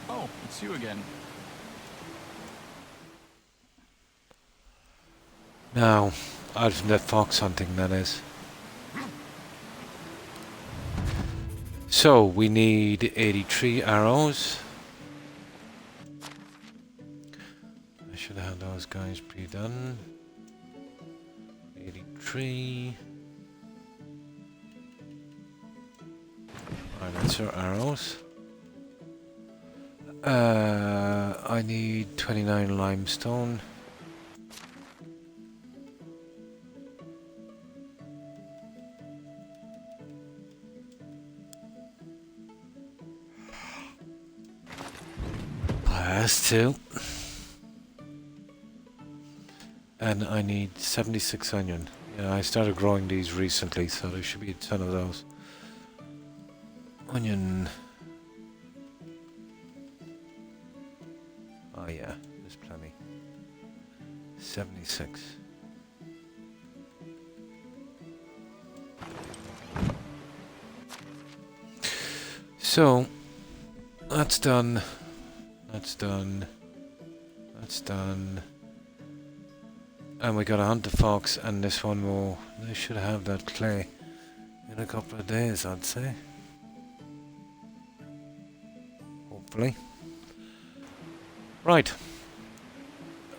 Oh, it's you again. Now, out from that fox hunting, that is. So, we need 83 arrows. I should have those guys pre-done. 83. Alright, that's our arrows. I need 29 limestone. That's 2. And I need 76 onion. Yeah, I started growing these recently, so there should be a ton of those. Onion. Oh yeah, there's plenty. 76. So, that's done. That's done. That's done. And we gotta hunt the fox, and this one will. They should have that clay in a couple of days, I'd say. Hopefully. Right.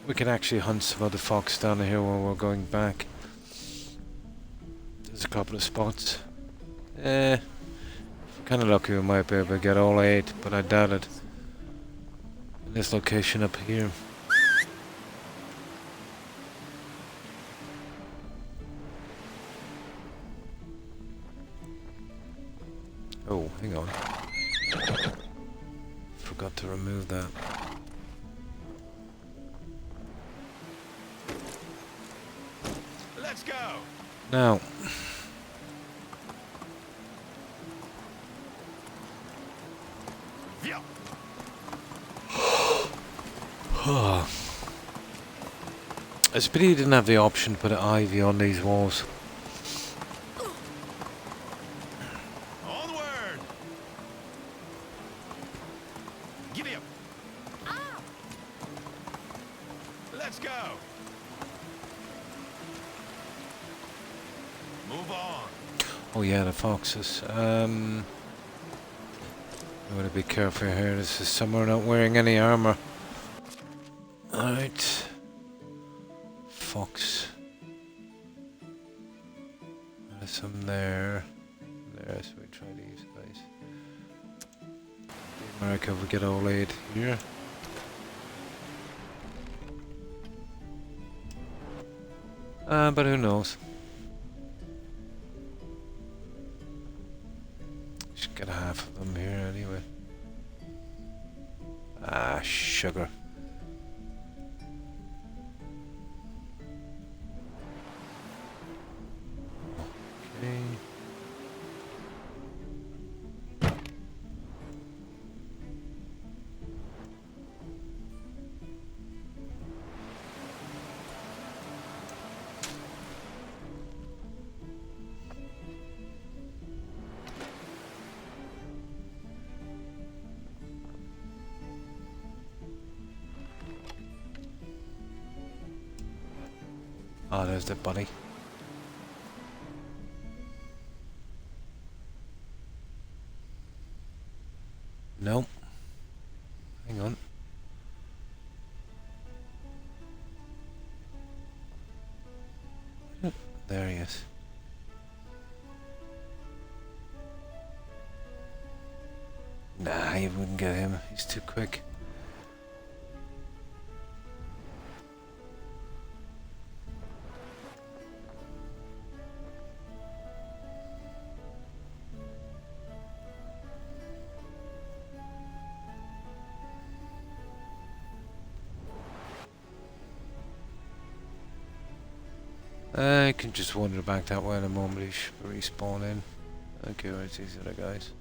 We can actually hunt some other fox down here while we're going back. There's a couple of spots. Kinda lucky we might be able to get all 8, but I doubt it. In this location up here. Oh, hang on. Forgot to remove that. Let's go. Now. Yeah. It's a pity you didn't have the option to put an ivy on these walls. Onward. Giddy up. Let's go. Move on. Oh yeah, the foxes. I'm gonna be careful here. This is somewhere not wearing any armor. Alright. Fox. There's some there. There, so we try these guys. America, we get all 8 here. But who knows? Should get half of them here anyway. Ah, sugar. Okay. Ah, there's the bunny. No. Hang on. There he is. Nah, you wouldn't get him. He's too quick. I can just wander back that way in a moment. He should respawn in. Okay, where's these other guys?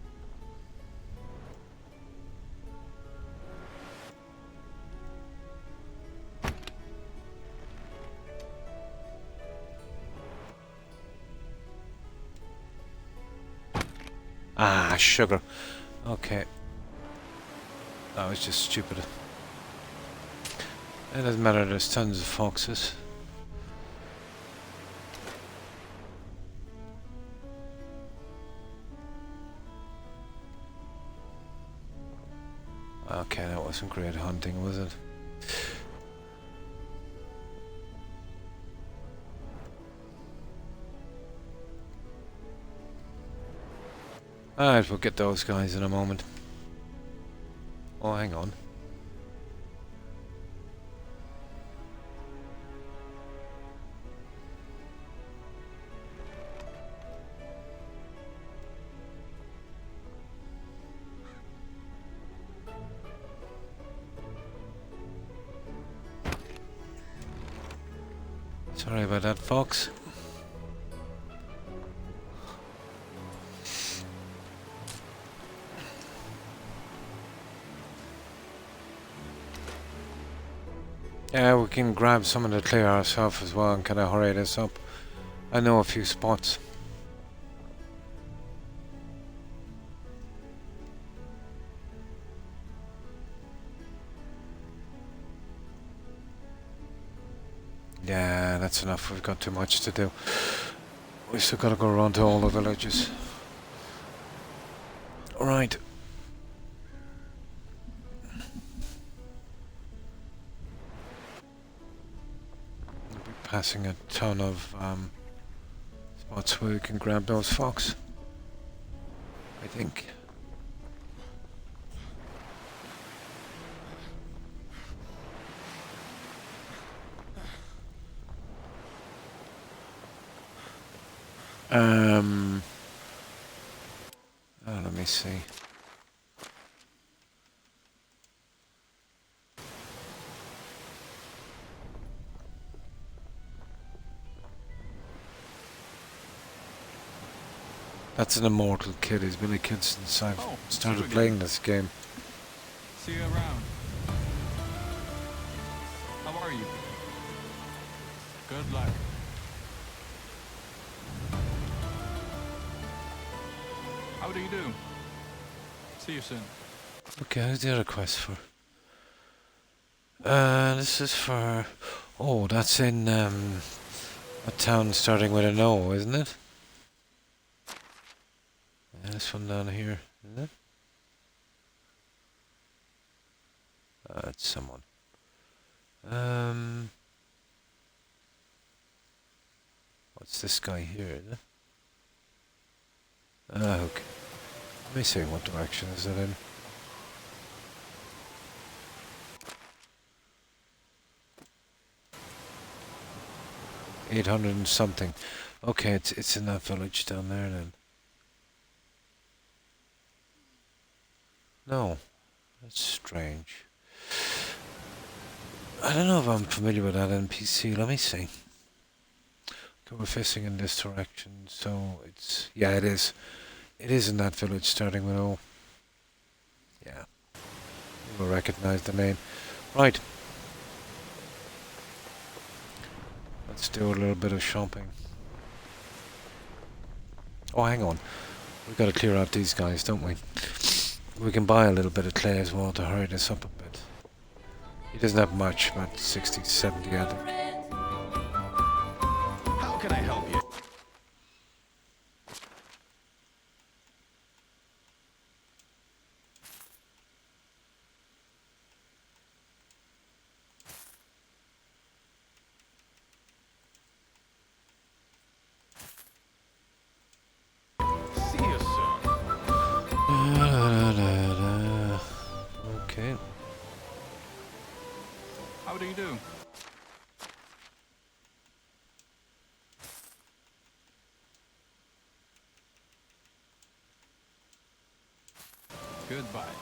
Ah, sugar. Okay. That was just stupid. It doesn't matter, there's tons of foxes. Okay, that wasn't great hunting, was it? Alright, we'll get those guys in a moment. Oh, hang on. Sorry about that, fox. Yeah, we can grab some to clear ourselves as well and kind of hurry this up. I know a few spots. Yeah, that's enough. We've got too much to do. We still gotta go around to all the villages. Alright. We'll be passing a ton of spots where we can grab those fox. I think. Let me see. That's an immortal kid. He's been a kid since I've started you playing again. this game. See you around. How are you? Good luck. How do you do? See you soon. Okay, who's the other quest for? This is for... Oh, that's in a town starting with an O, isn't it? Yeah, this one down here, isn't it? It's someone. What's this guy here, is it? Okay. Let me see, what direction is it in? $800 and something. Okay, it's in that village down there then. No, that's strange. I don't know if I'm familiar with that NPC. Let me see. Okay, we're facing in this direction, so it's... Yeah, it is. It is in that village starting with O. Yeah. We'll recognize the name. Right. Let's do a little bit of shopping. Oh, hang on. We've got to clear out these guys, don't we? We can buy a little bit of clay as well to hurry this up a bit. He doesn't have much, about 60, 70, I think. How can I help you? See you soon. Okay. How do you do? Goodbye.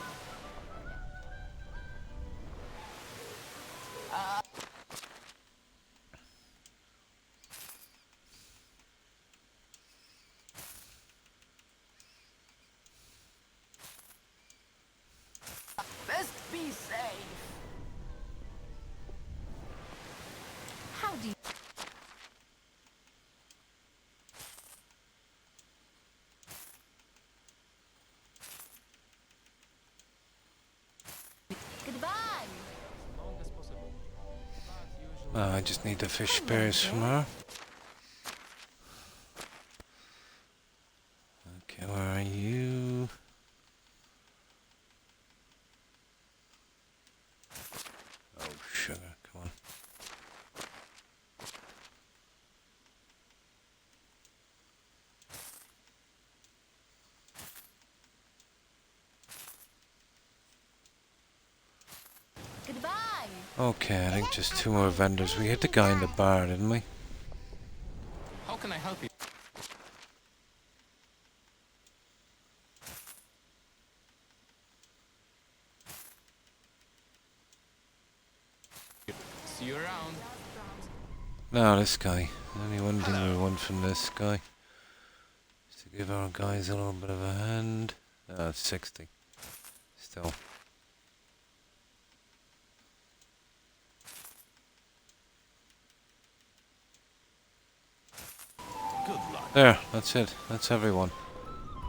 I just need the fish spears from her. Okay, where are you? Oh, sugar, come on. Goodbye. Okay, I think just 2 more vendors. We hit the guy in the bar, didn't we? How can I help you? See you around. No, this guy. Only one thing we want from this guy is to give our guys a little bit of a hand. It's 60. Still. Good luck. There, that's it. That's everyone.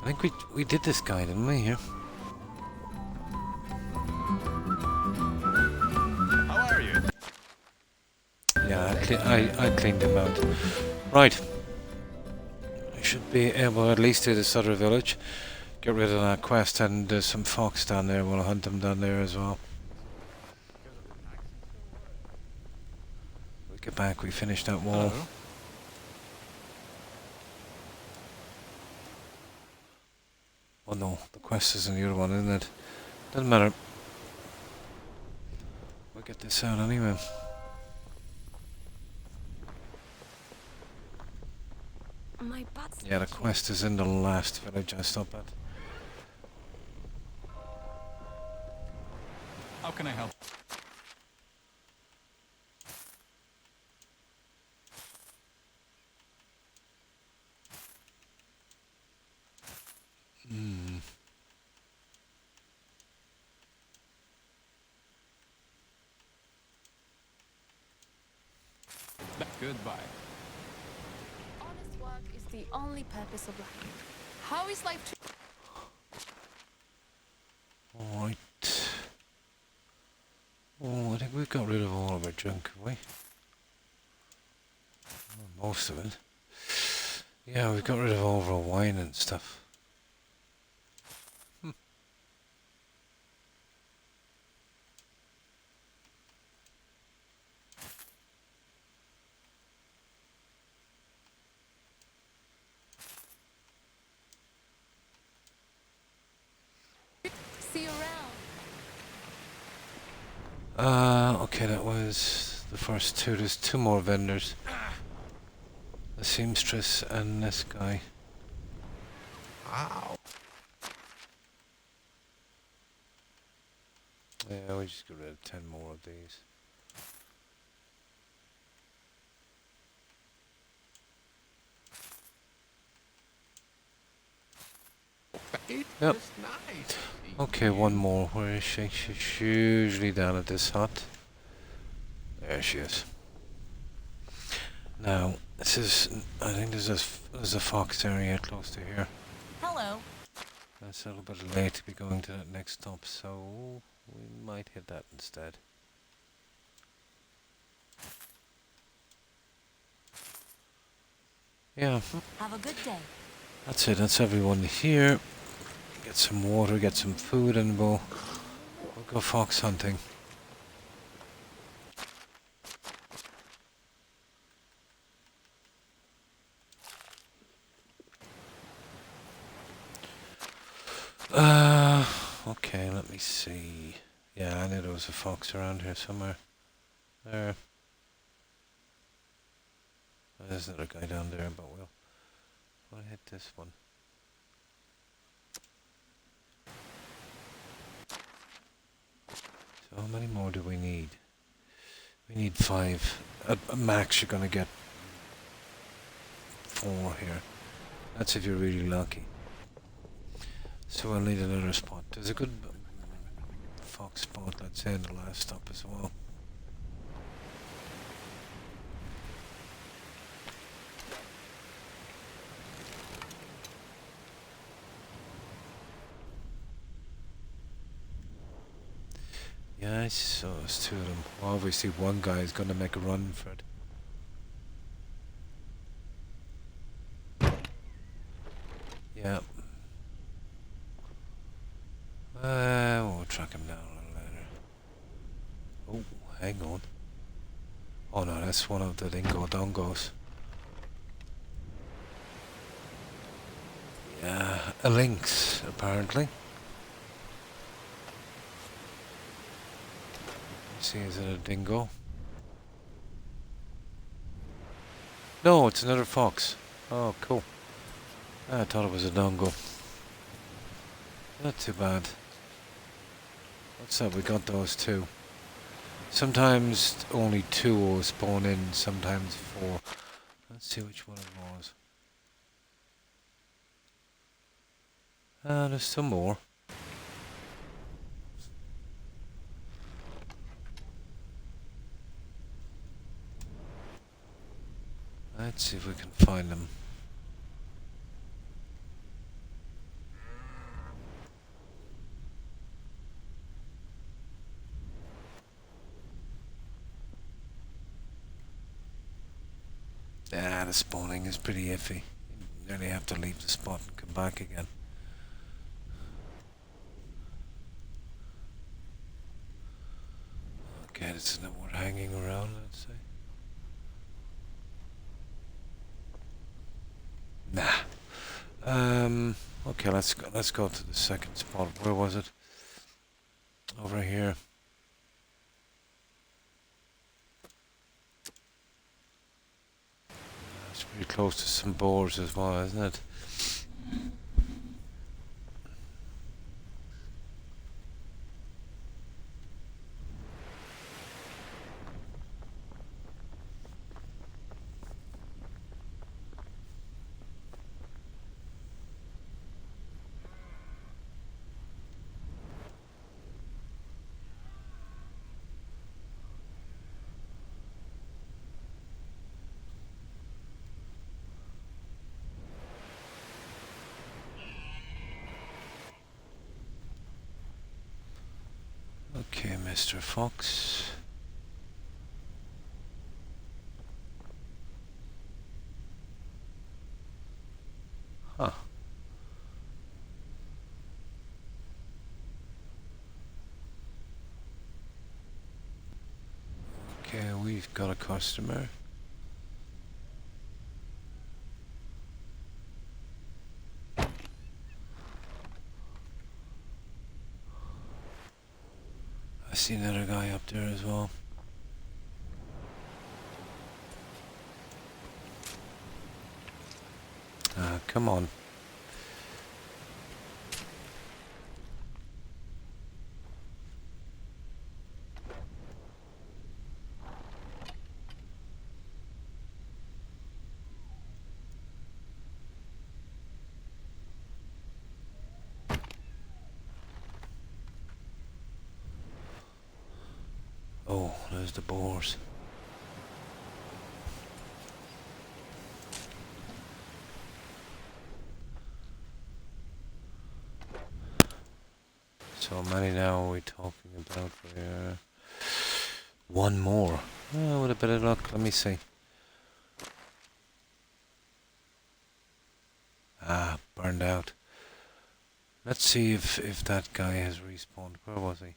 I think we did this guy, didn't we, here? How are you? Yeah, I cleaned him out. Right. I should be able at least to this other village. Get rid of that quest, and there's some fox down there. We'll hunt them down there as well. We get back, we finish that wall. Hello. Oh no, the quest is in the other one, isn't it? Doesn't matter. We'll get this out anyway. My butt's Yeah, the quest is in the last village I stopped at. How can I help? Hmm. Goodbye. Honest work is the only purpose of life. How is life? Alright. Oh, I think we've got rid of all of our junk, have we? Well, most of it. Yeah, we've got rid of all of our wine and stuff. See you around. Okay, that was the first 2. There's 2 more vendors. The seamstress and this guy. Wow. Yeah, we just got rid of 10 more of these. It Yep. was nice. Okay, one more. Where is she? She's usually down at this hut. There she is. Now, this is... I think there's a fox area close to here. Hello. That's a little bit late to be going to that next stop, so we might hit that instead. Yeah, Have a good day. that's it. That's everyone here. Get some water, get some food, and we'll go fox hunting. Okay, let me see. Yeah, I knew there was a fox around here somewhere. There. There's another guy down there, but we'll hit this one. So how many more do we need? We need 5. At max you're gonna get 4 here. That's if you're really lucky. So we'll need another spot. There's a good fox spot, let's say, in the last stop as well. Yeah, I saw there's two of them. Obviously one guy is going to make a run for it. Yeah. We'll track him down a little later. Oh, hang on. Oh no, that's one of the dingo dongos. Yeah, a lynx, apparently. See, is it a dingo? No, it's another fox. Oh, cool. I thought it was a dongo. Not too bad. What's that? We got those two. Sometimes only two will spawn in, sometimes four. Let's see which one it was. There's some more. Let's see if we can find them. The spawning is pretty iffy. You nearly have to leave the spot and come back again. Okay, it's no more hanging around, let's say. Nah. Okay, let's go to the second spot. Where was it? Over here. It's pretty close to some boars as well, isn't it? Okay, Mr. Fox. Huh. Okay, we've got a customer. I see another guy up there as well. Come on. Oh, there's the boars. So many now are we talking about? One more. With a bit of luck, let me see. Burned out. Let's see if that guy has respawned. Where was he?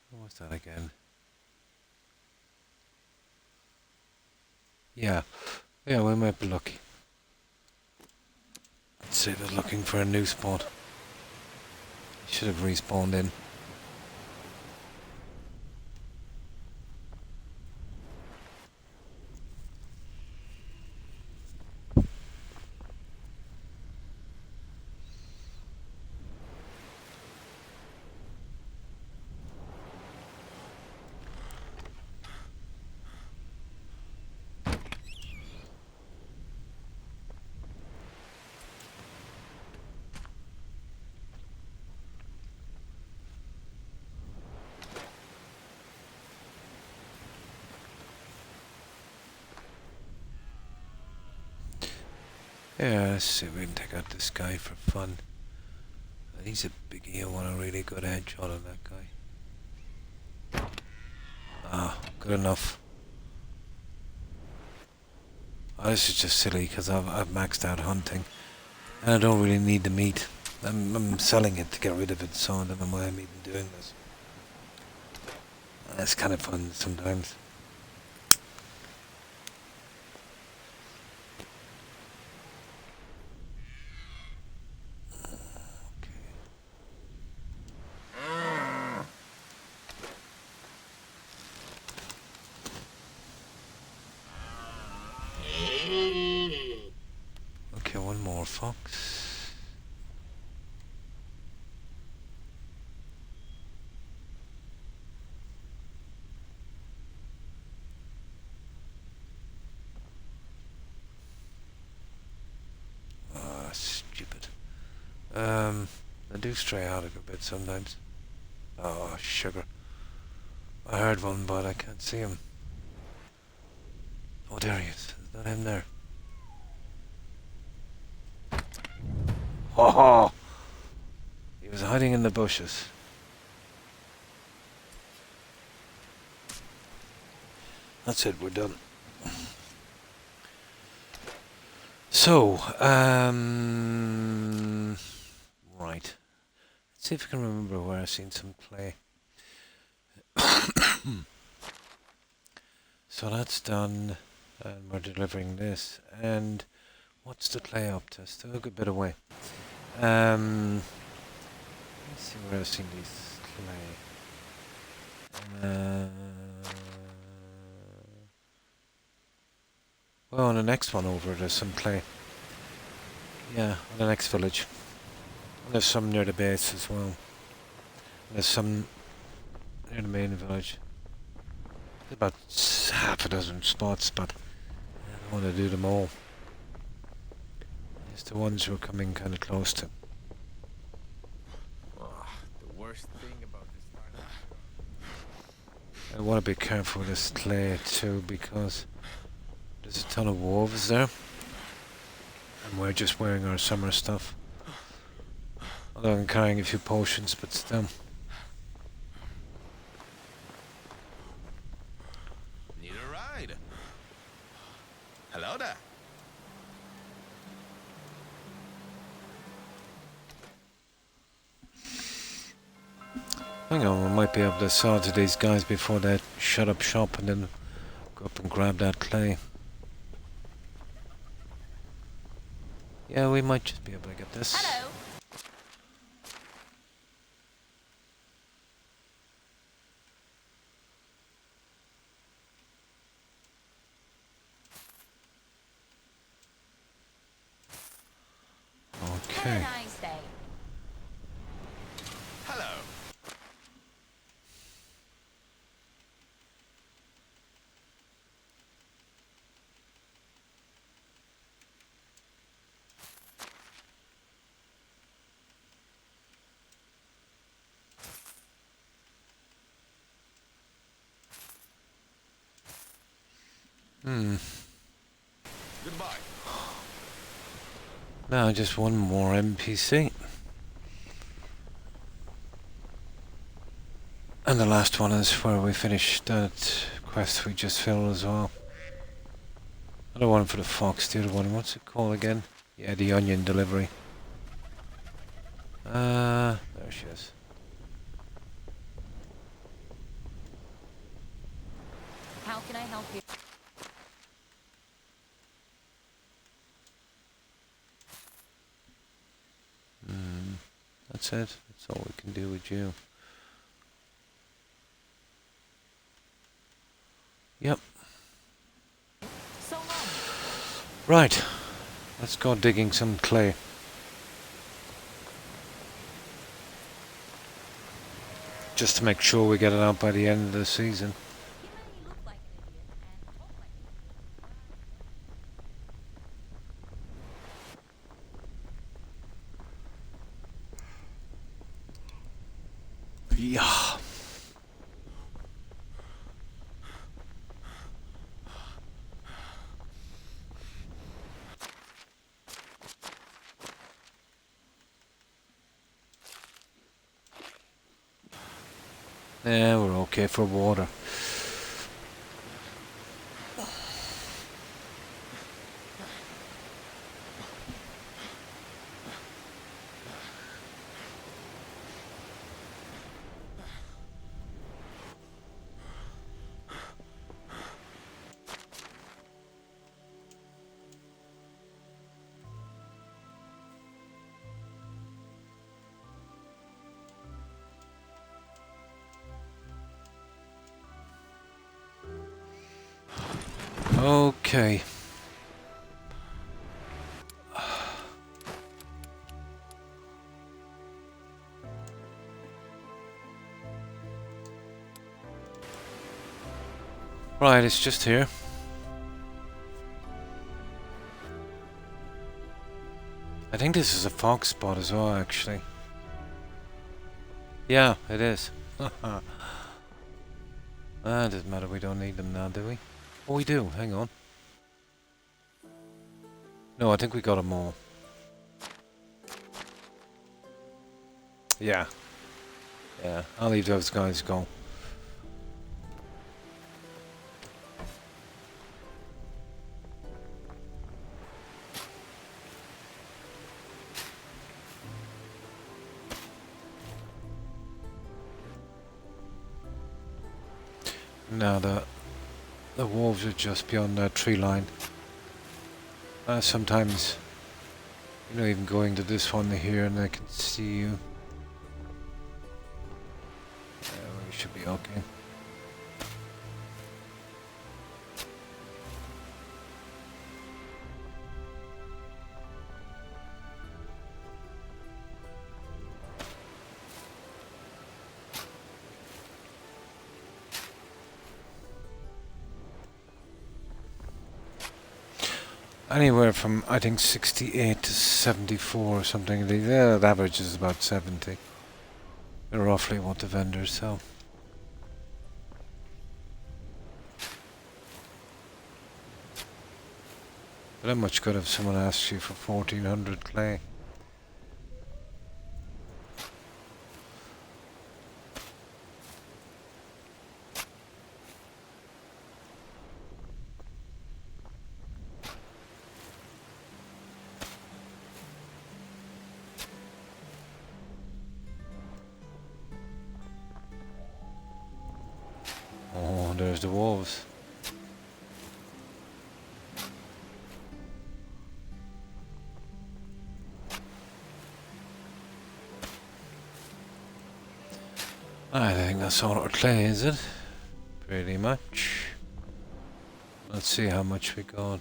What was that again? Yeah, we might be lucky. Let's say they're looking for a new spot. Should have respawned in. Yeah, let's see if we can take out this guy for fun. He's a biggie. I want a really good headshot on that guy. Ah, good enough. Oh, this is just silly because I've maxed out hunting. And I don't really need the meat. I'm selling it to get rid of it, so I don't know why I'm even doing this. It's kind of fun sometimes. Okay, one more fox. Ah, stupid. I do stray out of a bit sometimes. Oh, sugar. I heard one, but I can't see him. Oh, there he is. Is that him there? Oh! He was hiding in the bushes. That's it, we're done. So, right. Let's see if I can remember where I've seen some clay. So that's done, and we're delivering this. And what's the clay up to? Still a good bit away. Let's see where I've seen these clay. Well, on the next one over, there's some clay. Yeah, on the next village. And there's some near the base as well. There's some near the main village. There's about half a dozen spots, but I don't want to do them all. It's the ones we're coming kind of close to. The worst thing about this I want to be careful with this clay too, because there's a ton of wolves there. And we're just wearing our summer stuff. Although I'm carrying a few potions, but still. Need a ride? Hello there. Hang on, we might be able to sell to these guys before they shut up shop and then go up and grab that clay. Yeah, we might just be able to get this. Hello. Have a Okay. nice day. Hello. Goodbye. Now just one more NPC. And the last one is where we finished that quest we just filled as well. Another one for the fox, the other one, what's it called again? Yeah, the onion delivery. There she is. How can I help you? That's it. That's all we can do with you. Yep. So long. Right. Let's go digging some clay. Just to make sure we get it out by the end of the season. You really look like an idiot and talk like Yeah. Yeah, we're okay for water. Okay. Right, it's just here. I think this is a fox spot as well, actually. Yeah, it is. Ah, doesn't matter, we don't need them now, do we? Oh, we do, hang on. No, I think we got them all. Yeah. Yeah, I'll leave those guys go. Now the wolves are just beyond that tree line. Sometimes, you know, even going to this one here and I can see you. We should be okay. Anywhere from, I think, 68 to 74 or something. The average is about 70. Roughly what the vendors sell. But how much good if someone asks you for 1400 clay? Oh, there's the wolves. I think that's all our clay, is it? Pretty much. Let's see how much we got.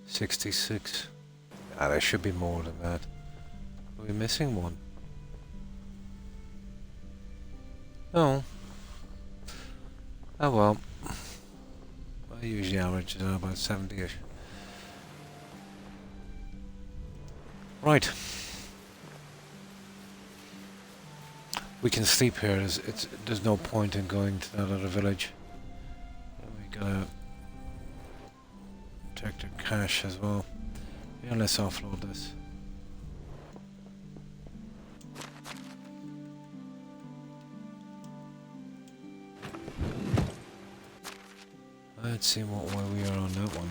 66. Ah, there should be more than that. Are we missing one? Oh. Oh well. I usually average it about 70ish. Right. We can sleep here. There's no point in going to that other village. And we gotta protect our cash as well. Yeah, let's offload this. Let's see what way we are on that one.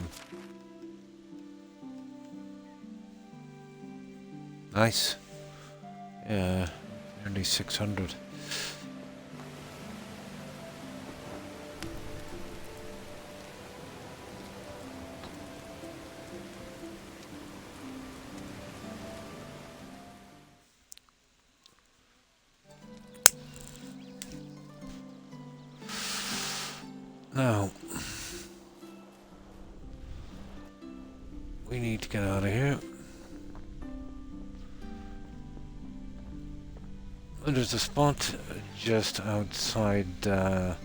Nice. Yeah, nearly 600. Now, we need to get out of here. There's a spot just outside the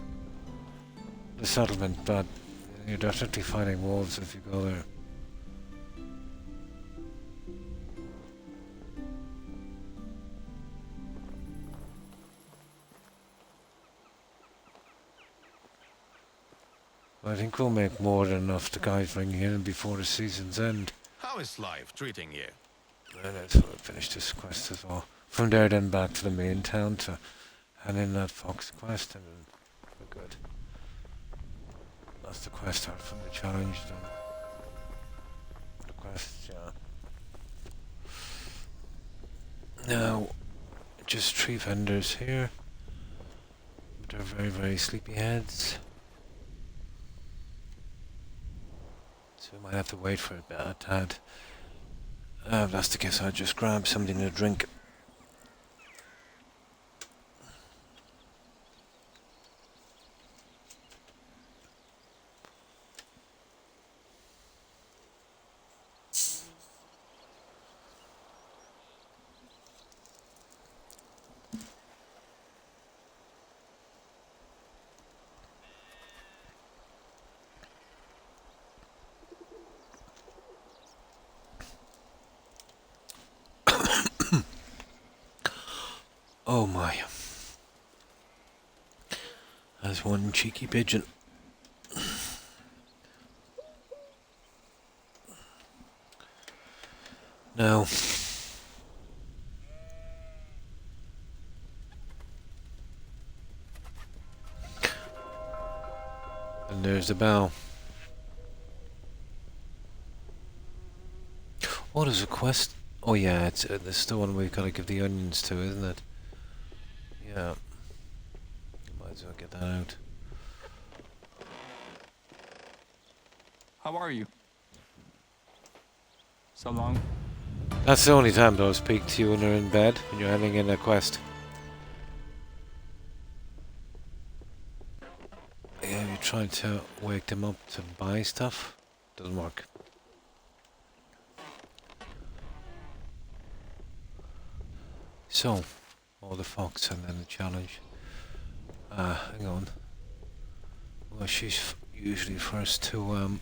settlement, but you're definitely fighting wolves if you go there. I think we'll make more than enough to guys bringing in before the season's end. How is life treating you? And let's finish this quest as well. From there then back to the main town to hand in that fox quest and then we're good. That's the quest art from the challenge then. The quest, yeah. Now, just 3 vendors here. They're very, very sleepy heads. So we might have to wait for a tad. If that's the case, I'll just grab something to drink. Oh my. There's one cheeky pigeon. Now, and there's the bow. Oh, there's a quest. Oh yeah, it's this is the one we've got to give the onions to, isn't it? Yeah. Might as well get that out. How are you? So long. That's the only time they'll speak to you when they're in bed, when you're handing in a quest. Yeah, you try to wake them up to buy stuff. Doesn't work. So, all the fox and then the challenge. Hang on. Well, she's usually first to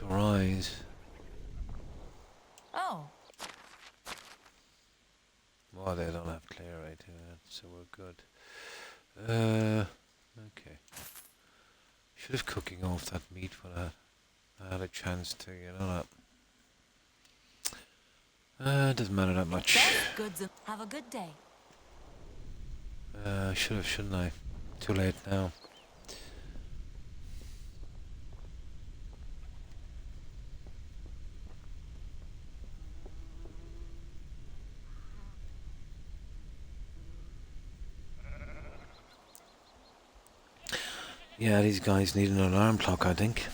rise. Oh, Well, they don't have clear right here, so we're good. Okay. Should have cooking off that meat when I had a chance to, you know that. Doesn't matter that much. that's good. Have a good day. Should have, shouldn't I? Too late now. Yeah, these guys need an alarm clock, I think.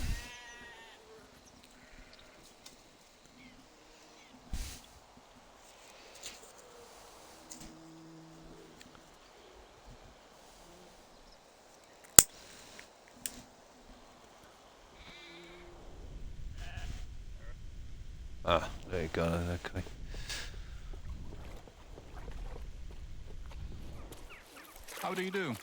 Ah, there you go, okay. How do you do?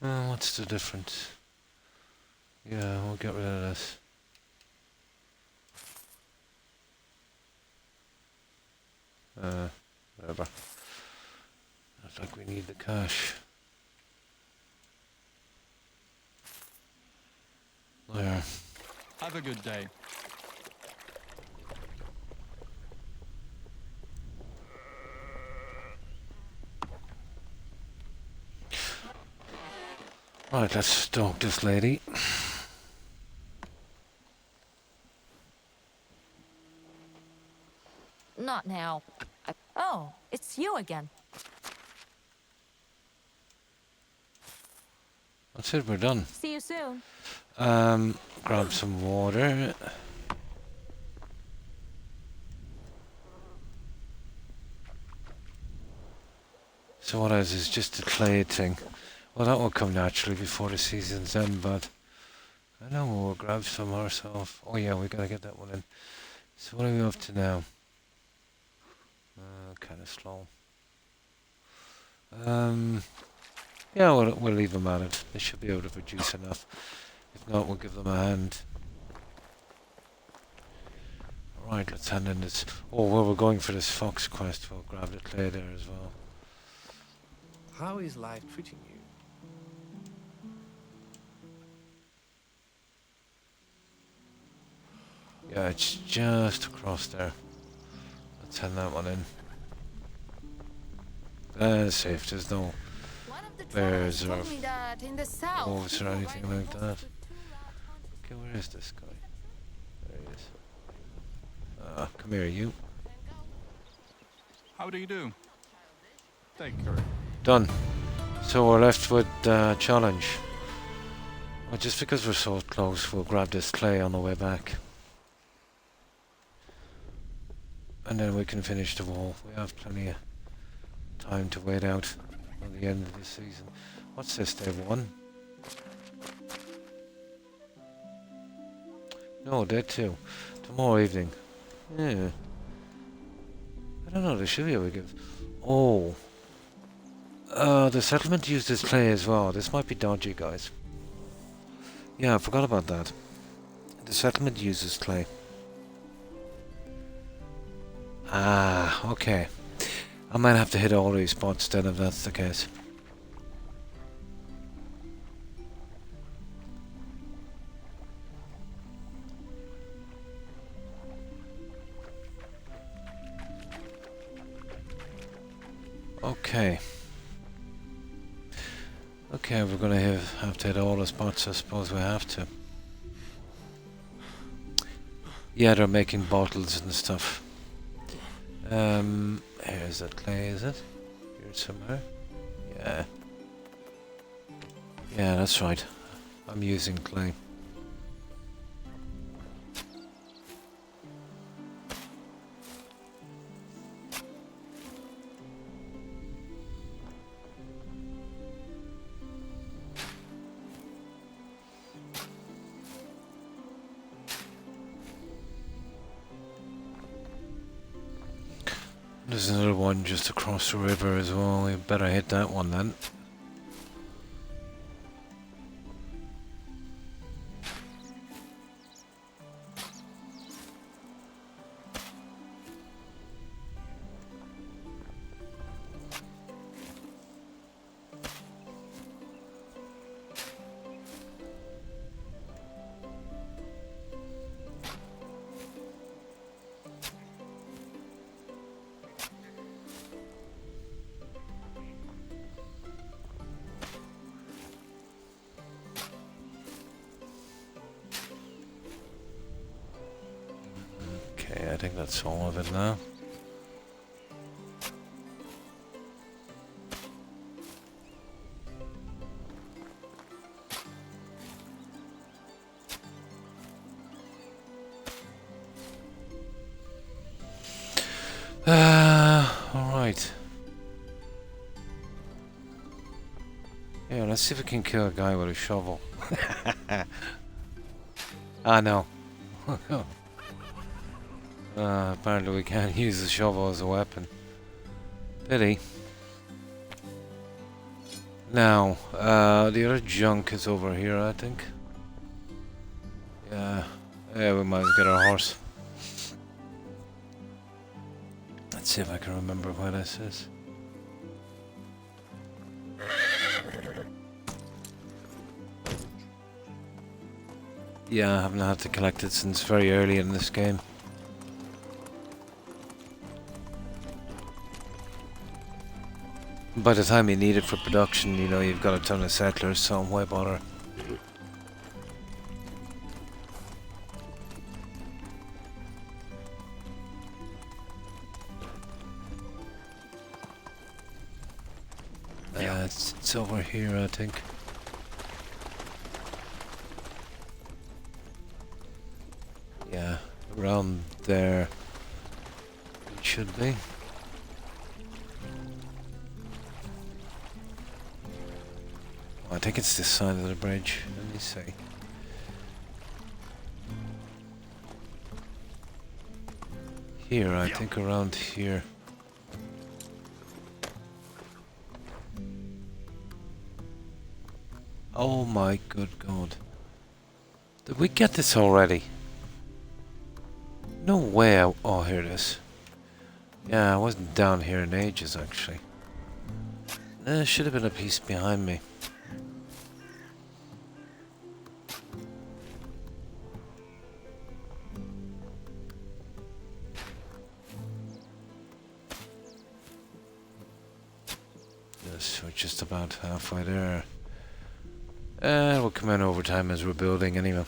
What's the difference? Yeah, we'll get rid of this. Whatever. Looks like we need the cash. There. Have a good day. Right, let's stalk this lady. Not now. Oh, it's you again. That's it, we're done. See you soon. Grab some water. So what else is just a clay thing? Well, that will come naturally before the season's end, but I know we'll grab some ourselves. Oh yeah, we gotta get that one in. So what are we up to now? Kind of slow. Yeah, we'll leave them at it. They should be able to produce enough. If not, we'll give them a hand. Right, let's hand in this. Oh, well, we're going for this fox quest. We'll grab the clay there as well. How is life treating you? Yeah, it's just across there. Let's send that one in. That's safe. There's no One of the bears travelers or told me that in the south, wolves or people anything ride like that. horses with two large horses. Okay, where is this guy? There he is. Come here, you. How do you do? Take care. Done. So we're left with challenge. Well, just because we're so close, we'll grab this clay on the way back. And then we can finish the wall. We have plenty of time to wait out until the end of the season. What's this, day 1? No, day 2. Tomorrow evening. Yeah. I don't know, the trivia we give. Oh. The settlement used this clay as well. This might be dodgy, guys. Yeah, I forgot about that. The settlement uses clay. Ah, okay. I might have to hit all these spots then if that's the case. Okay. Okay, we're gonna have to hit all the spots, I suppose we have to. Yeah, they're making bottles and stuff. Here's that clay, is it? Here somewhere? Yeah. Yeah, that's right. I'm using clay. There's another one just across the river as well. We better hit that one then. Okay, I think that's all of it now. Alright. Yeah, let's see if we can kill a guy with a shovel. Ah, no. Apparently we can't use the shovel as a weapon. Pity. Now, the other junk is over here, I think. Yeah, we might get our horse. Let's see if I can remember where this is. Yeah, I haven't had to collect it since very early in this game. By the time you need it for production, you know, you've got a ton of settlers, so why bother? It's over here, I think. Yeah, around there it should be. I think it's this side of the bridge. Let me see. Here, I think around here. Oh my good God. Did we get this already? No way. Oh, here it is. Yeah, I wasn't down here in ages, actually. There should have been a piece behind me. Yes, we're just about halfway there. We'll come in over time as we're building anyway.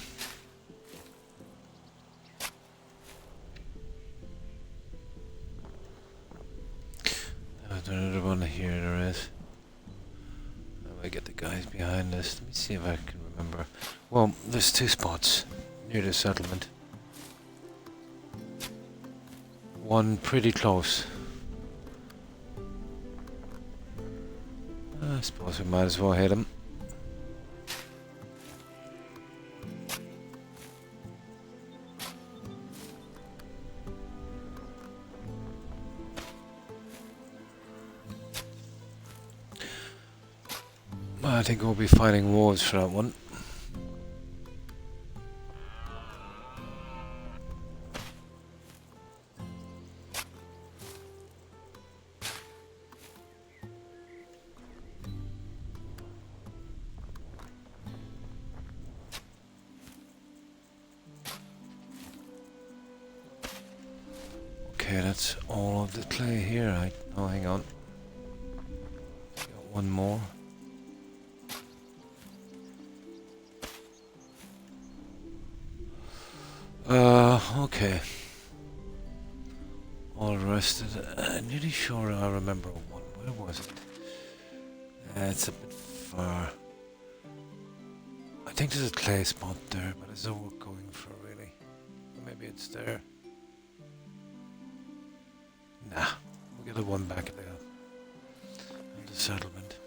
There's another one here, there is. I get the guys behind us. Let me see if I can remember. Well, there's 2 spots near the settlement. One pretty close. I suppose we might as well hit him. I think we'll be fighting wolves for that one. Okay, that's all of the clay here. Oh, hang on. Got one more. Okay. All the rest of it. I'm nearly sure I remember one. Where was it? It's a bit far. I think there's a clay spot there, but it's all we're going for, really. Maybe it's there. Nah, we'll get the one back there. In the settlement.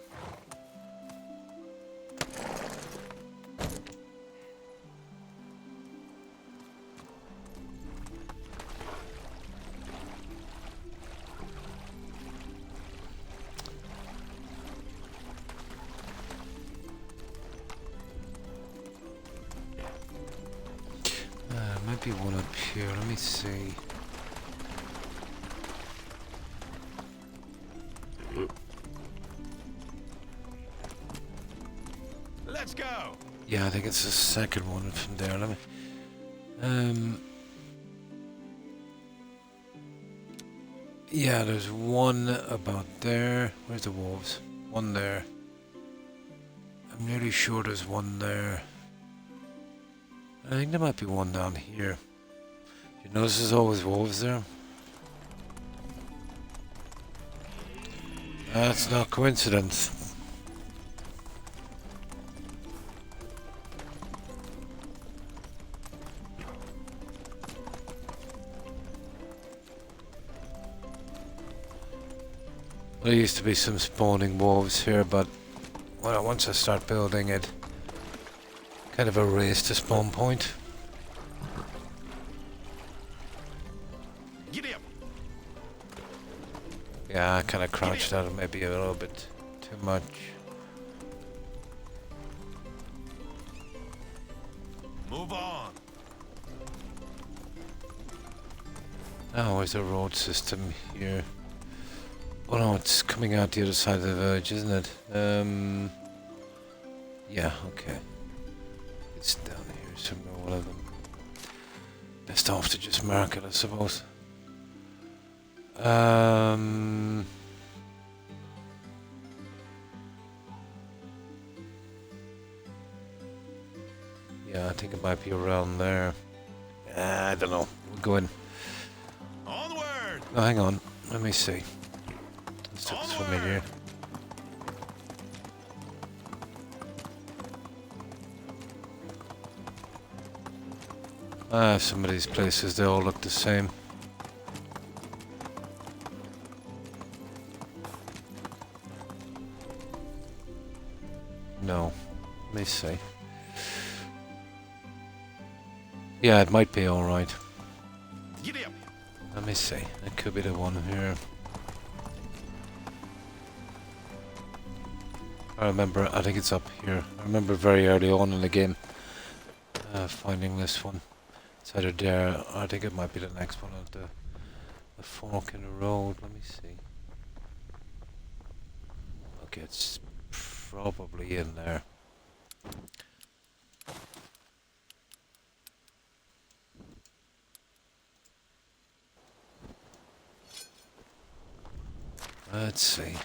Might be one up here, let me see. Let's go. Yeah, I think it's the second one from there. Let me. Yeah, there's one about there. Where's the wolves? One there. I'm nearly sure there's one there. I think there might be one down here. You notice there's always wolves there? That's not coincidence. There used to be some spawning wolves here, but well, once I start building it, kind of a race to spawn point. Giddy up. Yeah, I kind of crouched out maybe a little bit too much. Move on. Oh, where's the road system here? Oh no, it's coming out the other side of the village, isn't it? Yeah, okay. It's down here somewhere, one of them. Best off to just mark it, I suppose. Yeah, I think it might be around there. I don't know. We'll go in. Onward. Oh, hang on. Let me see. Let's take this from here. Some of these places, they all look the same. No. Let me see. Yeah, it might be alright. Giddy up. Let me see. That could be the one here. I remember, I think it's up here. I remember very early on in the game finding this one. It's either there, or I think it might be the next one at the fork in the road. Let me see. Okay, it's probably in there. Let's see.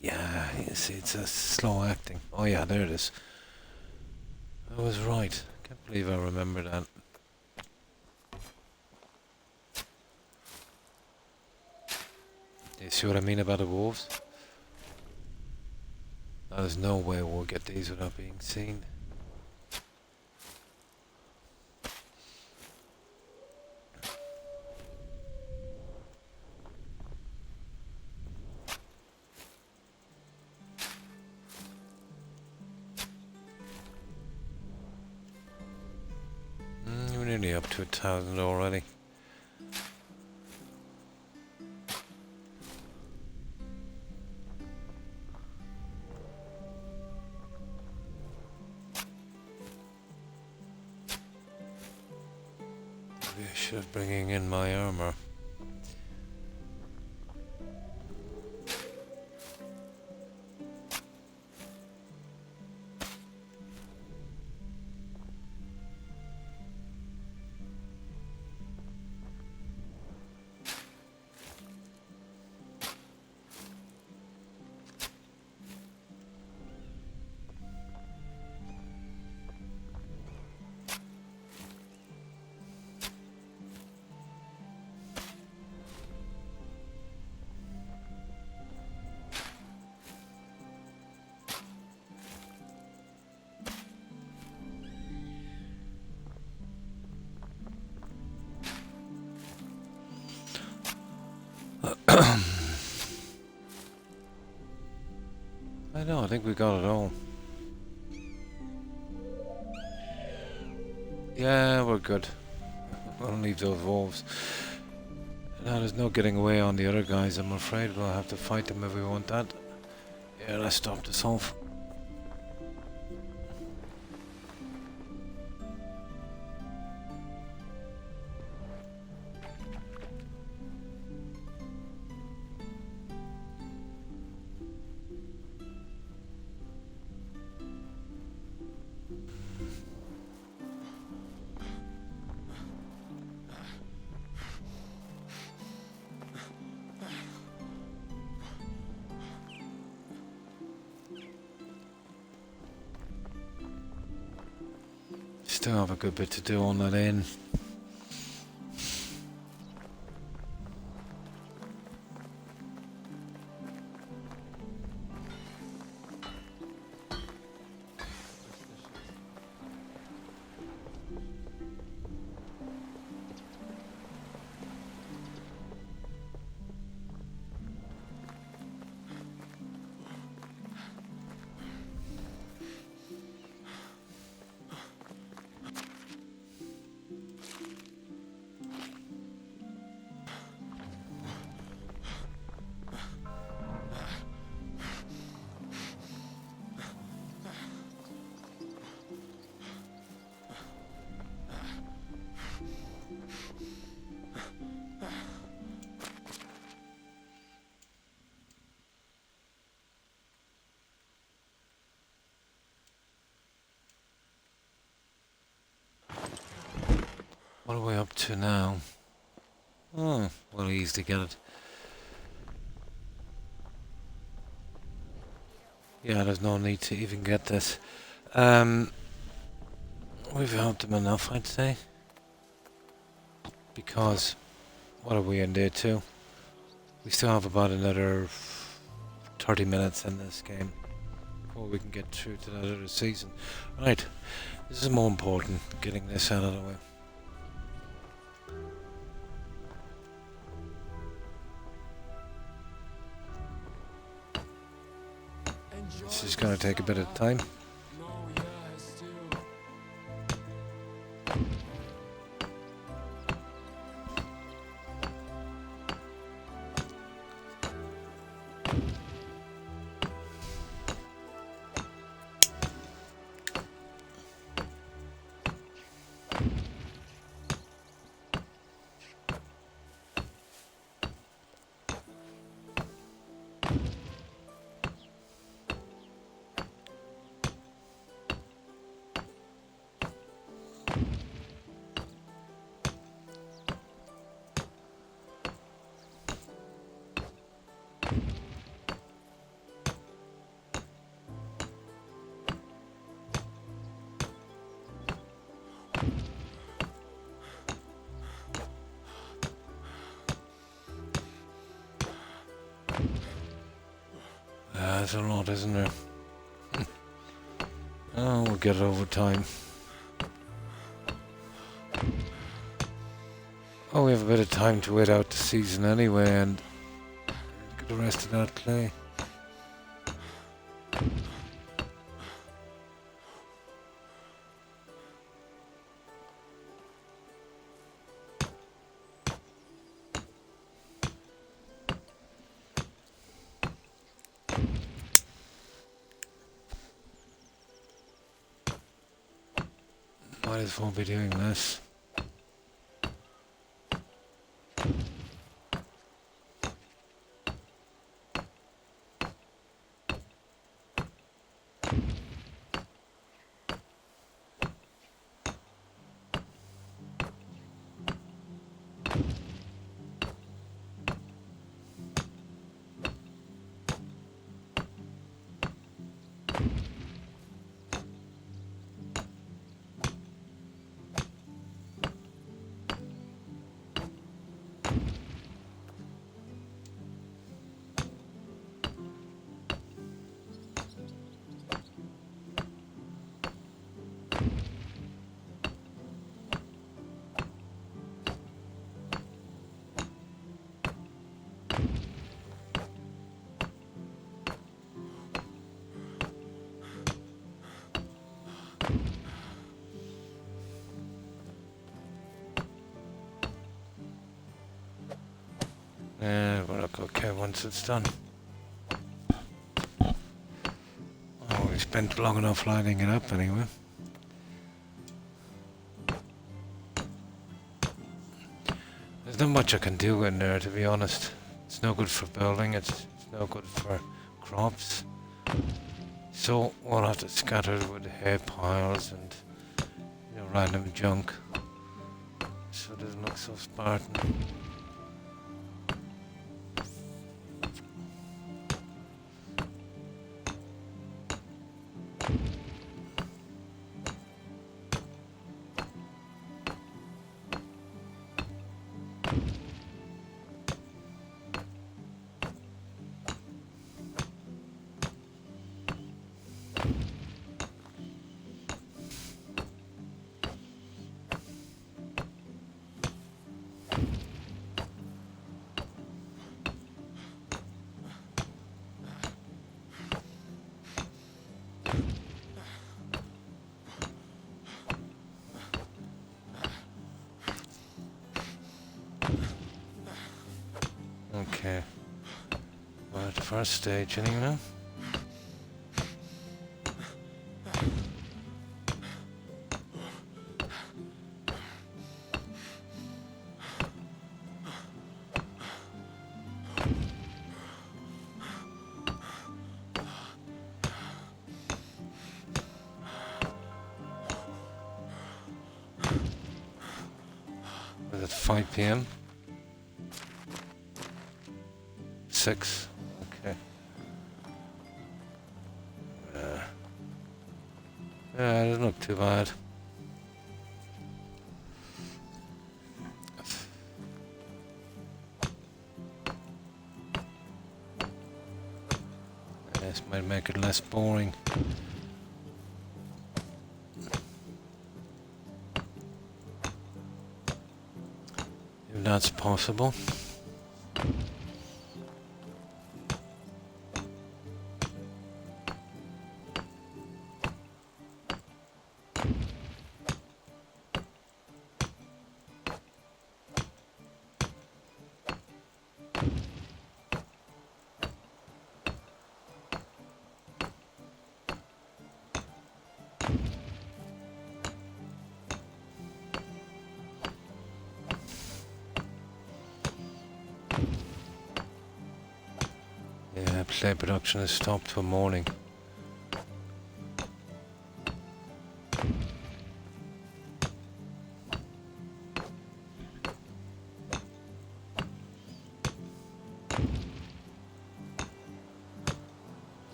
Yeah, you see, it's a slow acting. Oh yeah, there it is. I was right. Can't believe I remember that. You see what I mean about the wolves? There's no way we'll get these without being seen. We're nearly up to 1,000 already. Maybe I should have bringing in my armor. I know, I think we got it all. Yeah, we're good. We'll leave those wolves. Now there's no getting away on the other guys, I'm afraid. We'll have to fight them if we want that. Yeah, let's stop this off. Still have a good bit to do on that end. What are we up to now? Oh, we'll easily get it. Yeah, there's no need to even get this. We've helped them enough, I'd say. Because, what are we in day 2? We still have about another 30 minutes in this game before we can get through to that other season. Right, this is more important, getting this out of the way. This is going to take a bit of time. There's a lot, isn't there? Oh, we'll get it over time. Oh, we have a bit of time to wait out the season anyway and get the rest of that clay. Might as well be doing this. Yeah, we'll look okay once it's done. Oh, we spent long enough lining it up anyway. There's not much I can do in there, to be honest. It's no good for building, it's no good for crops. So we'll have to scatter it with hay piles and random junk. So it doesn't look so Spartan. Okay. We're at the first stage anyway. Was it 5 p.m.? 6. Okay. Yeah, it doesn't look too bad. This might make it less boring. If that's possible. Yeah, play production is stopped for morning.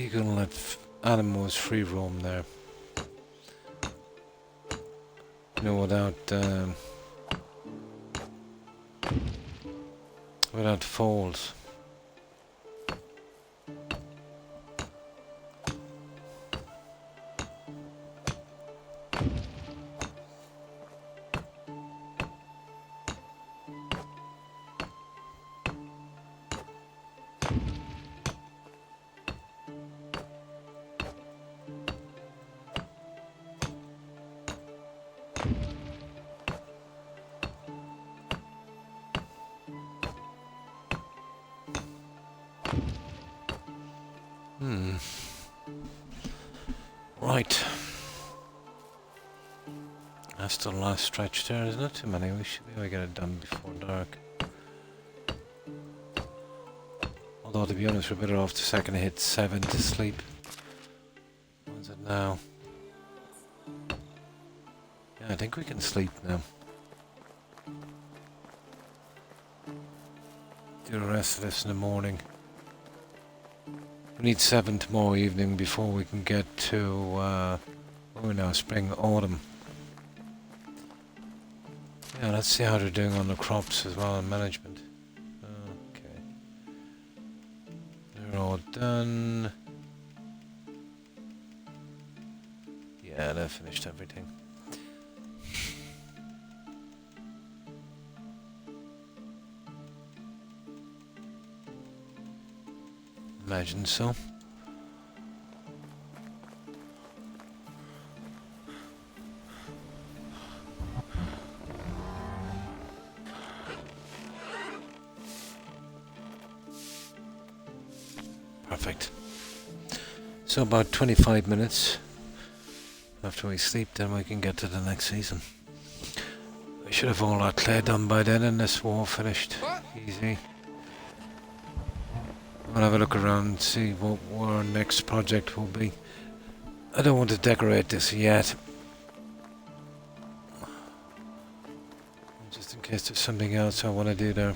You can let animals free roam there. You know, without folds. Right. That's the last stretch there. There's not too many. We should be able to get it done before dark. Although, to be honest, we're better off the second I hit 7 to sleep. What's it now? Yeah, I think we can sleep now. Do the rest of this in the morning. We need 7 tomorrow evening before we can get to, oh no, spring, autumn. Yeah, let's see how they're doing on the crops as well and management. Okay. They're all done. Yeah, they've finished everything. Imagine so. Perfect. So about 25 minutes after we sleep, then we can get to the next season. We should have all our clay done by then and this wall finished. Easy. I'll have a look around and see what our next project will be. I don't want to decorate this yet. Just in case there's something else I want to do there.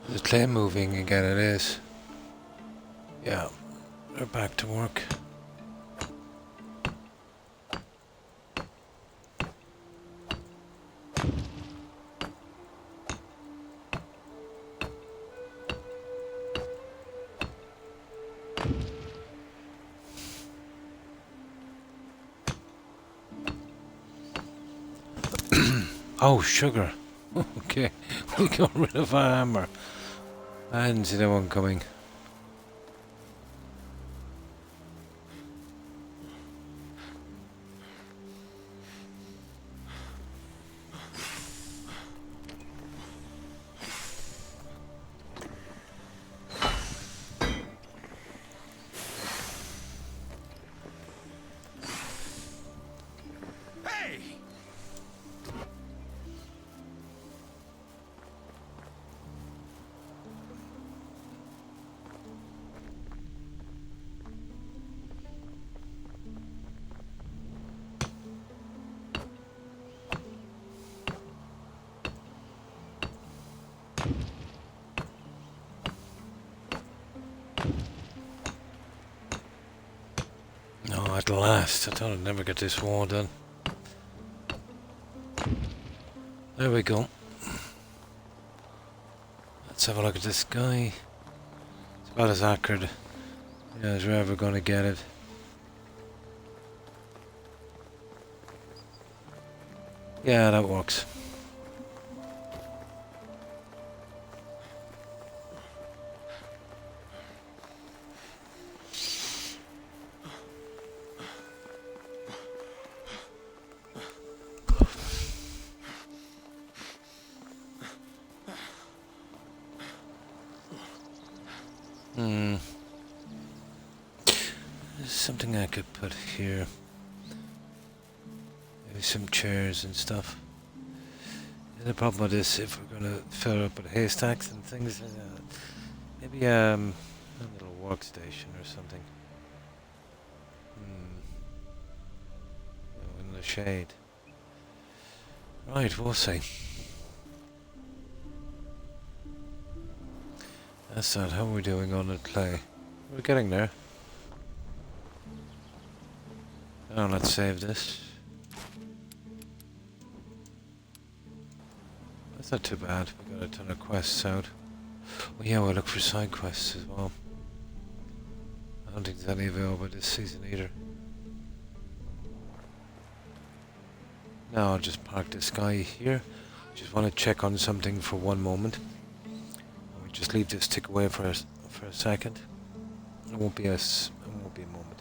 The clay moving again, it is. Yeah, they're back to work. Oh, sugar. Okay, we got rid of our hammer. I didn't see that one coming. Hey! No, at last. I thought I'd never get this wall done. There we go. Let's have a look at this guy. It's about as accurate as we're ever going to get it. Yeah, that works. There's something I could put here. Maybe some chairs and stuff. The problem with this, if we're going to fill it up with haystacks and things, maybe a little workstation or something. In the shade. Right, we'll see. That's that. How are we doing on the clay? We're getting there. Oh, let's save this. That's not too bad. We got a ton of quests out. Oh yeah, we'll look for side quests as well. I don't think there's any available this season either. Now I'll just park this guy here. Just want to check on something for one moment. We'll just leave this tick away for a second. It won't be a moment.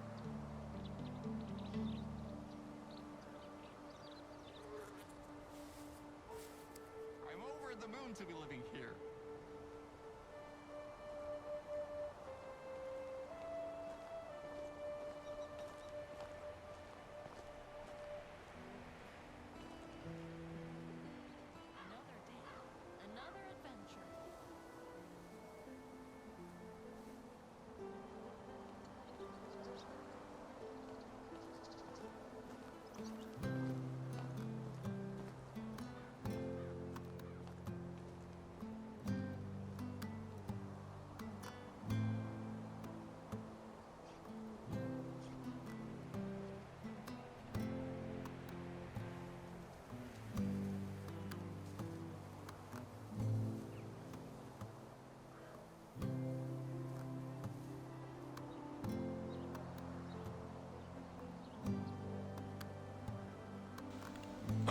I'm over the moon to be living here. Another day, another adventure.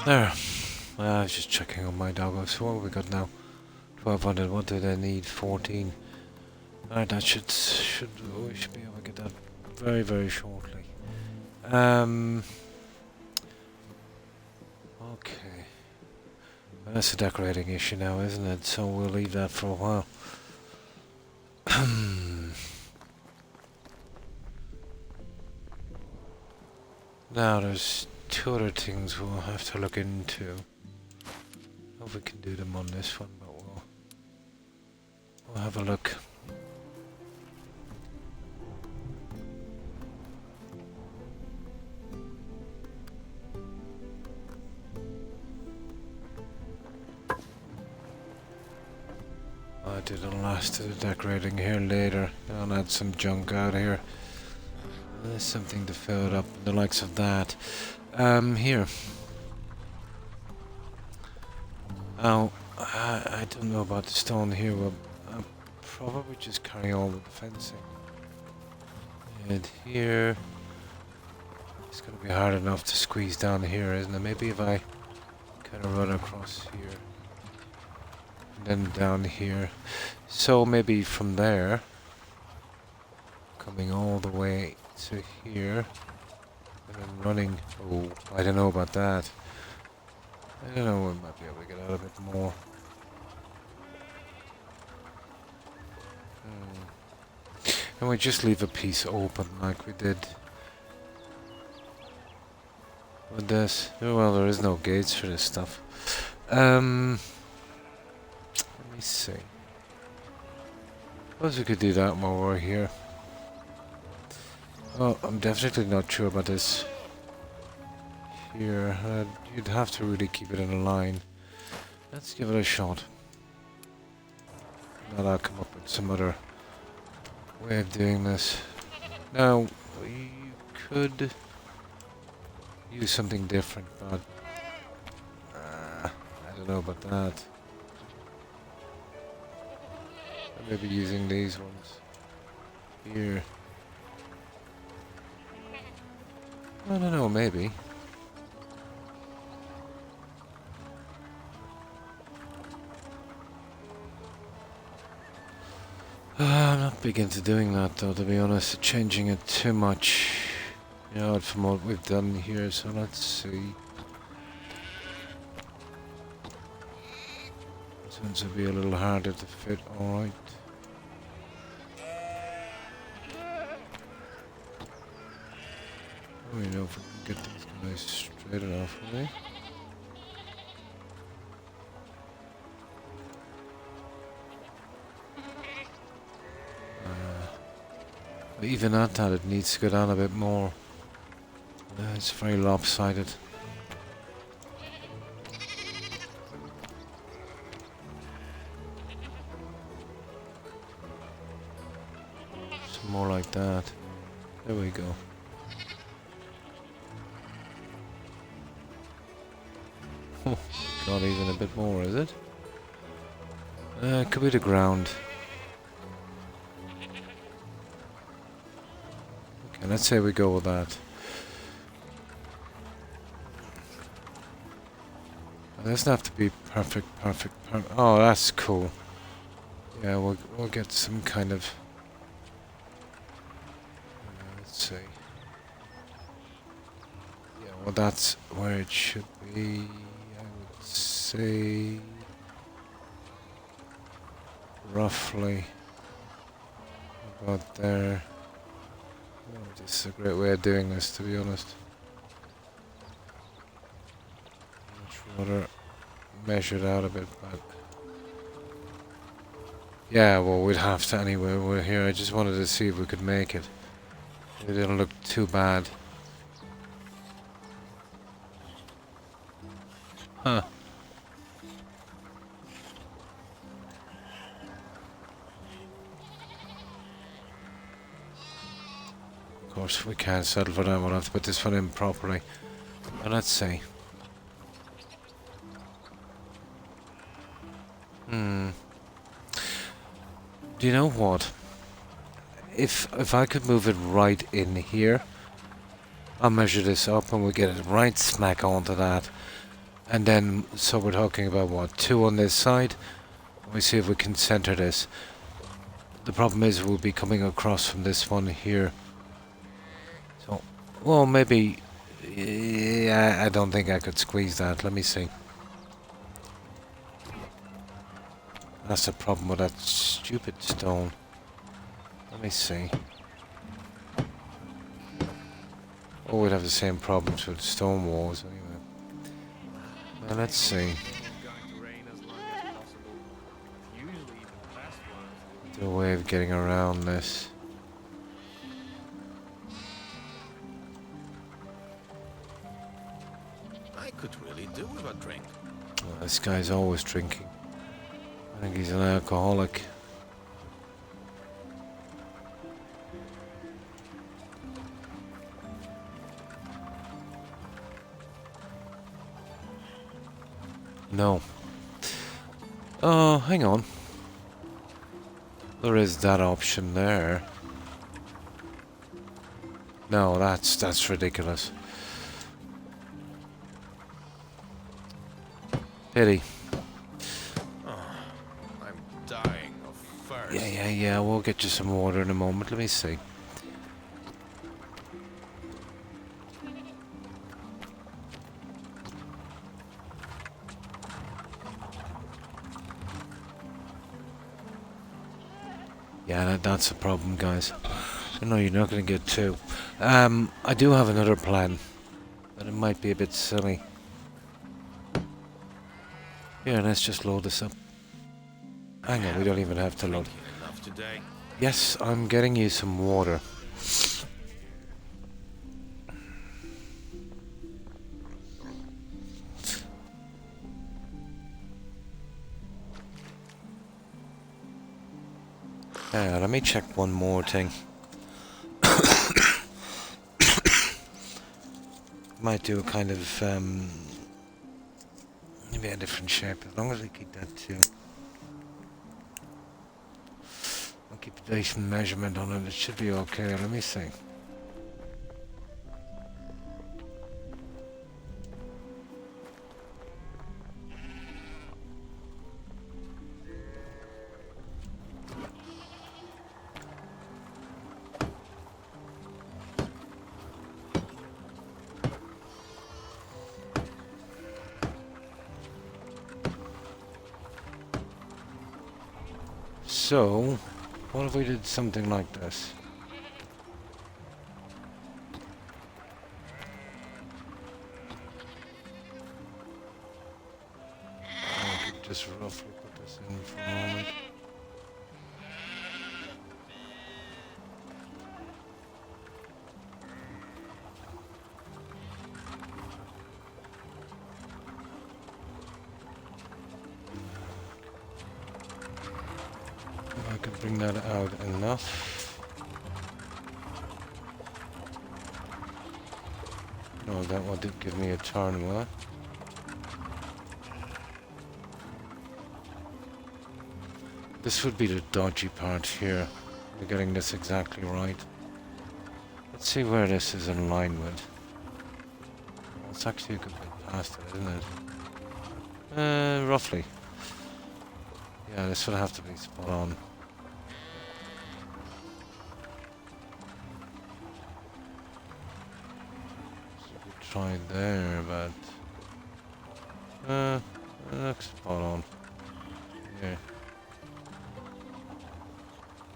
There. I was just checking on my doggo. So what have we got now? 1200. What do they need? 14. Alright, that should we should be able to get that very, very shortly. Okay. Well, that's a decorating issue now, isn't it? So we'll leave that for a while. Now there's two other things we'll have to look into. I don't know if we can do them on this one, but we'll have a look. I'll do the last of the decorating here later. I'll add some junk out here. There's something to fill it up, the likes of that. Here. Oh, I don't know about the stone here, but I'll probably just carry on with the fencing. And here... It's going to be hard enough to squeeze down here, isn't it? Maybe if I kind of run across here. And then down here. So maybe from there, coming all the way to here, and then running. Oh, I don't know about that. I don't know, we might be able to get out a bit more. And we just leave a piece open like we did with this. Oh, well, there is no gates for this stuff. Let me see. Suppose we could do that while we're here. Oh, I'm definitely not sure about this here. You'd have to really keep it in a line. Let's give it a shot. Now I'll come up with some other way of doing this. Now, you could use something different, but I don't know about that. Maybe using these ones here. I don't know, maybe. I'm not big into doing that though, to be honest, changing it too much, you know, from what we've done here, so let's see. This one's will be a little harder to fit, alright. Let me know if we can get these guys straight enough, will they? But even at that, it needs to go down a bit more. It's very lopsided. Some more like that. There we go. Oh, got even a bit more, is it? Could be the ground. Okay, let's say we go with that. It doesn't have to be perfect. Oh, that's cool. Yeah, we'll get some kind of. Let's see. Yeah, well, that's where it should be. I would say roughly about there. Oh, this is a great way of doing this, to be honest. Much rather measure it out a bit, but yeah, well, we'd have to anyway. We're here. I just wanted to see if we could make it. It didn't look too bad. Huh. Of course, we can't settle for that. We'll have to put this one in properly. And let's see. Do you know what? If I could move it right in here, I'll measure this up and we'll get it right smack onto that. And then, so we're talking about what, 2 on this side? Let me see if we can center this. The problem is we'll be coming across from this one here. So, well, maybe, yeah, I don't think I could squeeze that. Let me see. That's the problem with that stupid stone. Let me see. Oh, we'd have the same problems with stone walls anyway. Now let's see. The way of getting around this. I could really do with a drink. Well, this guy's always drinking. I think he's an alcoholic. No. Oh, hang on. There is that option there. No, that's ridiculous. Pity. I'm dying of thirst. Yeah. We'll get you some water in a moment. Let me see. Yeah, that's a problem, guys. No, you're not going to get two. I do have another plan, but it might be a bit silly. Here, let's just load this up. Hang on, we don't even have to load. Drinking enough today. Yes, I'm getting you some water. Let me check one more thing. Might do a kind of, maybe a different shape, as long as I keep that too. I'll keep a decent measurement on it, it should be okay. Let me see. So, what if we did something like this? I could just roughly put this in for a moment. If I could bring that out enough. No, that one did give me a turn, what? This would be the dodgy part here. We're getting this exactly right. Let's see where this is in line with. Well, it's actually a good bit past it, isn't it? Roughly. Yeah, this would have to be spot on. So we could try there, but... it looks spot on. Yeah.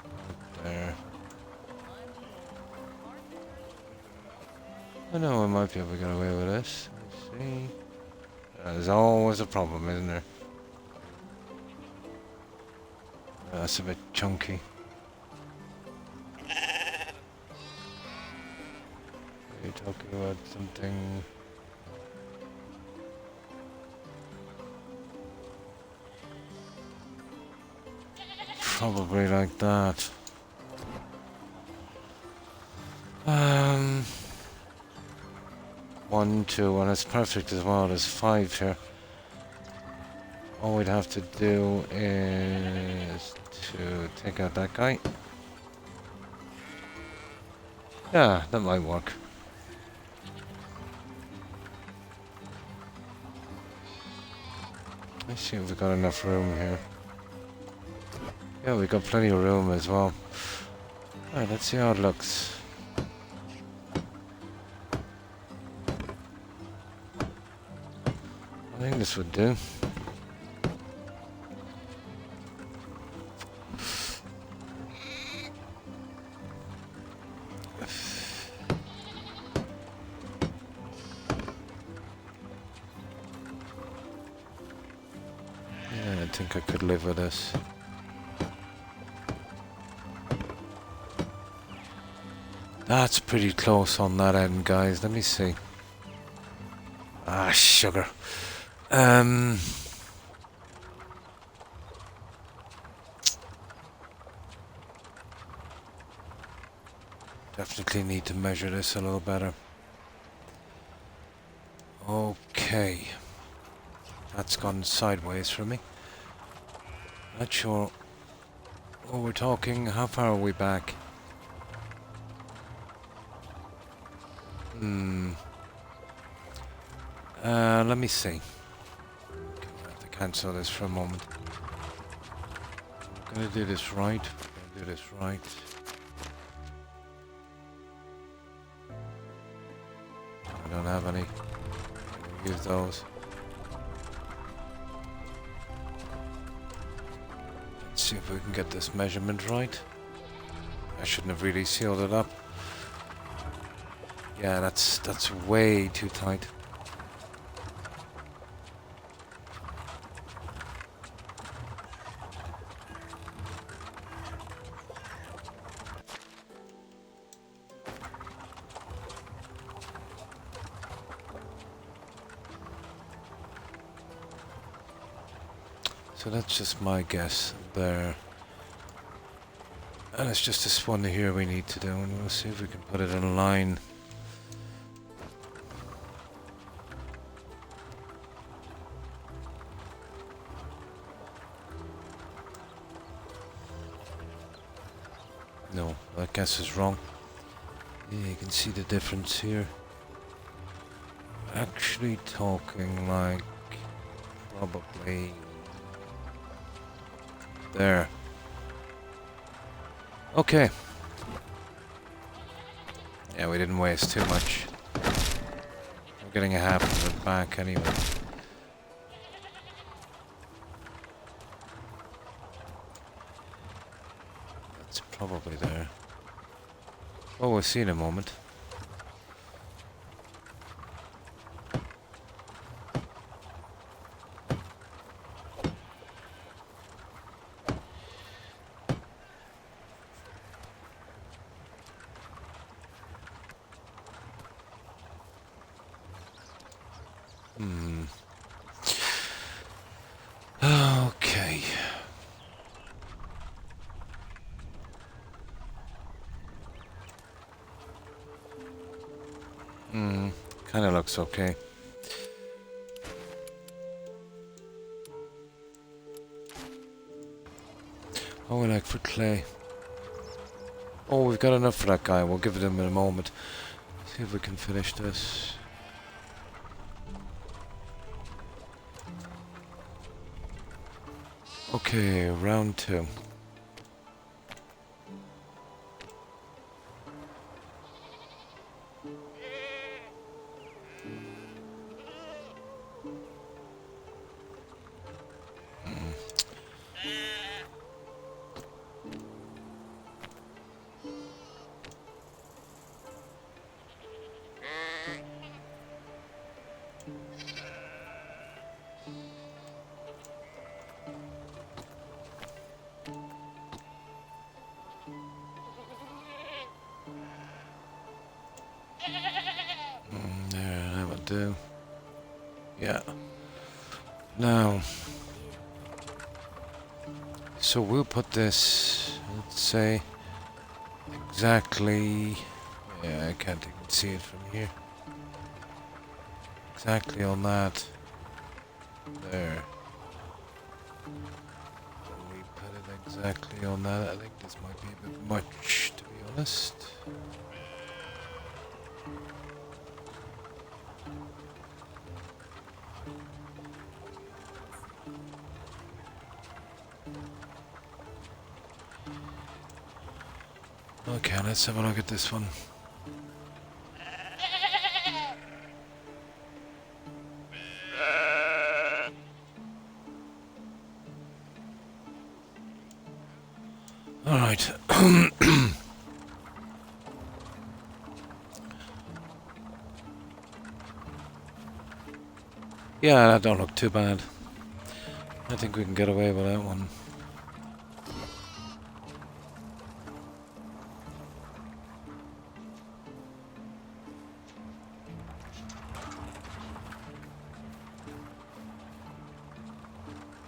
Right there. I know I might be able to get away with this. Let's see. There's always a problem, isn't there? That's a bit chunky. Are you talking about something? Probably like that. 1, 2, and it's perfect as well. There's 5 here. All we'd have to do is to take out that guy. Yeah, that might work. Let's see if we got enough room here. Yeah, we got plenty of room as well. Alright, let's see how it looks. I think this would do. Yeah, I think I could live with this. That's pretty close on that end, guys. Let me see. Ah, sugar. Definitely need to measure this a little better. Okay. That's gone sideways for me. Not sure what we're talking. How far are we back? Let me see. cancel this for a moment. I'm gonna do this right. Do this right. I don't have any. Use those. Let's see if we can get this measurement right. I shouldn't have really sealed it up. Yeah, that's way too tight. So that's just my guess there. And it's just this one here we need to do, and we'll see if we can put it in line. No, that guess is wrong. Yeah, you can see the difference here. Actually talking like probably there. Okay. Yeah, we didn't waste too much. We're getting a half of it back anyway. That's probably there. Oh, we'll see in a moment. Okay. Kinda looks okay. Oh, we like for clay. Oh, we've got enough for that guy. We'll give it him in a moment. See if we can finish this. Okay, round 2. There, that would do. Yeah. Now, so we'll put this, let's say, exactly. Yeah, I can't even see it from here. Exactly on that. There. And we put it exactly on that. I think this might be a bit much, to be honest. Okay, let's have a look at this one. All right. Yeah, that don't look too bad. I think we can get away with that one.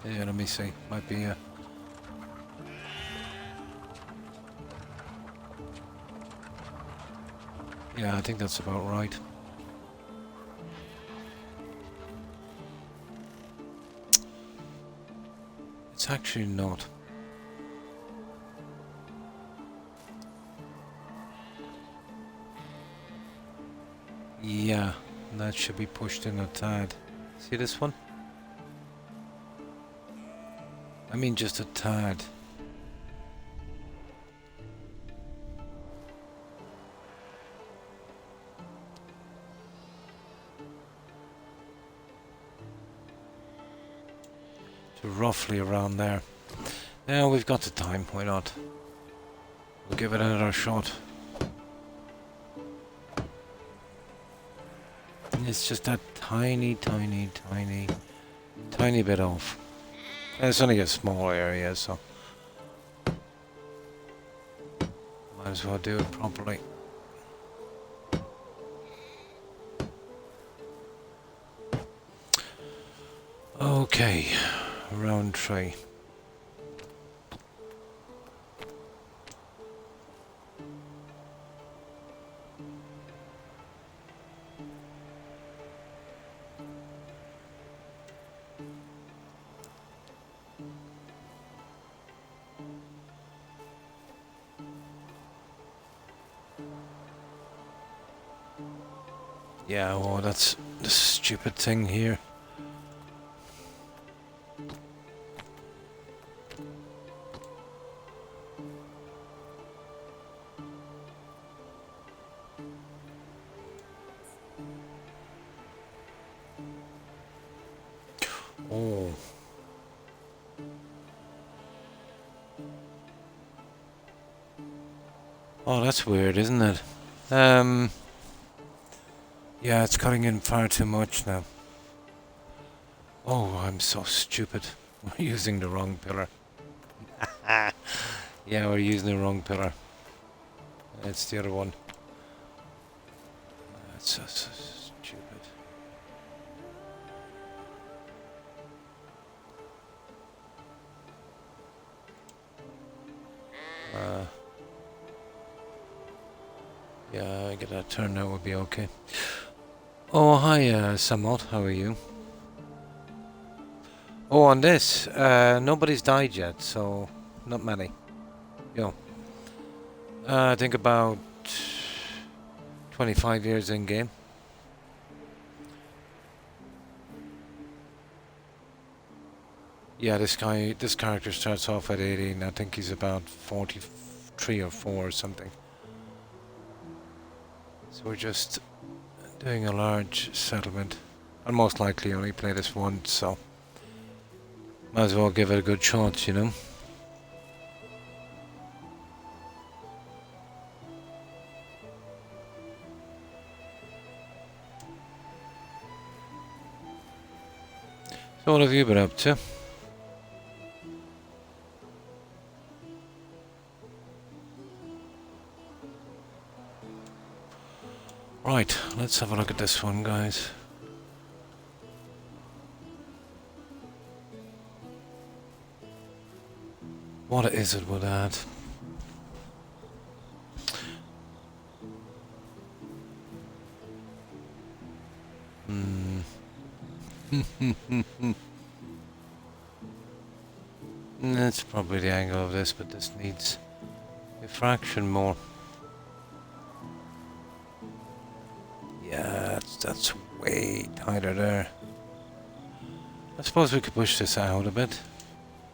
Yeah, let me see. Might be yeah, I think that's about right. It's actually not. Yeah, that should be pushed in a tad. See this one? Yeah, that looks about right. Let's see if we can get away with that one. Yeah, I think that's about right. It's actually not. Yeah, it's actually not. It's not. Yeah, that should be pushed in a tad. See this one? Yeah, that should be pushed in a tad. Yeah, that should be pushed in a tad. I mean, just a tad. So roughly around there. Now we've got the time, why not? We'll give it another shot. It's just that tiny bit off. And it's only a small area, so might as well do it properly. Okay, round 3. Yeah, well, that's the stupid thing here. Oh. Oh, that's weird, isn't it? Yeah, it's cutting in far too much now. Oh, I'm so stupid. We're using the wrong pillar. Yeah, we're using the wrong pillar. It's the other one. That's so stupid. Yeah, I get that turned out would be okay. Oh, hi, Samot. How are you? Oh, on this, nobody's died yet, so not many. Yo. I think about 25 years in game. Yeah, this character starts off at 18. I think he's about 43 or 4 or something. So we're just doing a large settlement. I'll most likely only play this once, so might as well give it a good shot, you know. So what have you been up to? Right, let's have a look at this one, guys. What is it with that? That's probably the angle of this, but this needs a fraction more. Yeah, that's way tighter there. I suppose we could push this out a bit.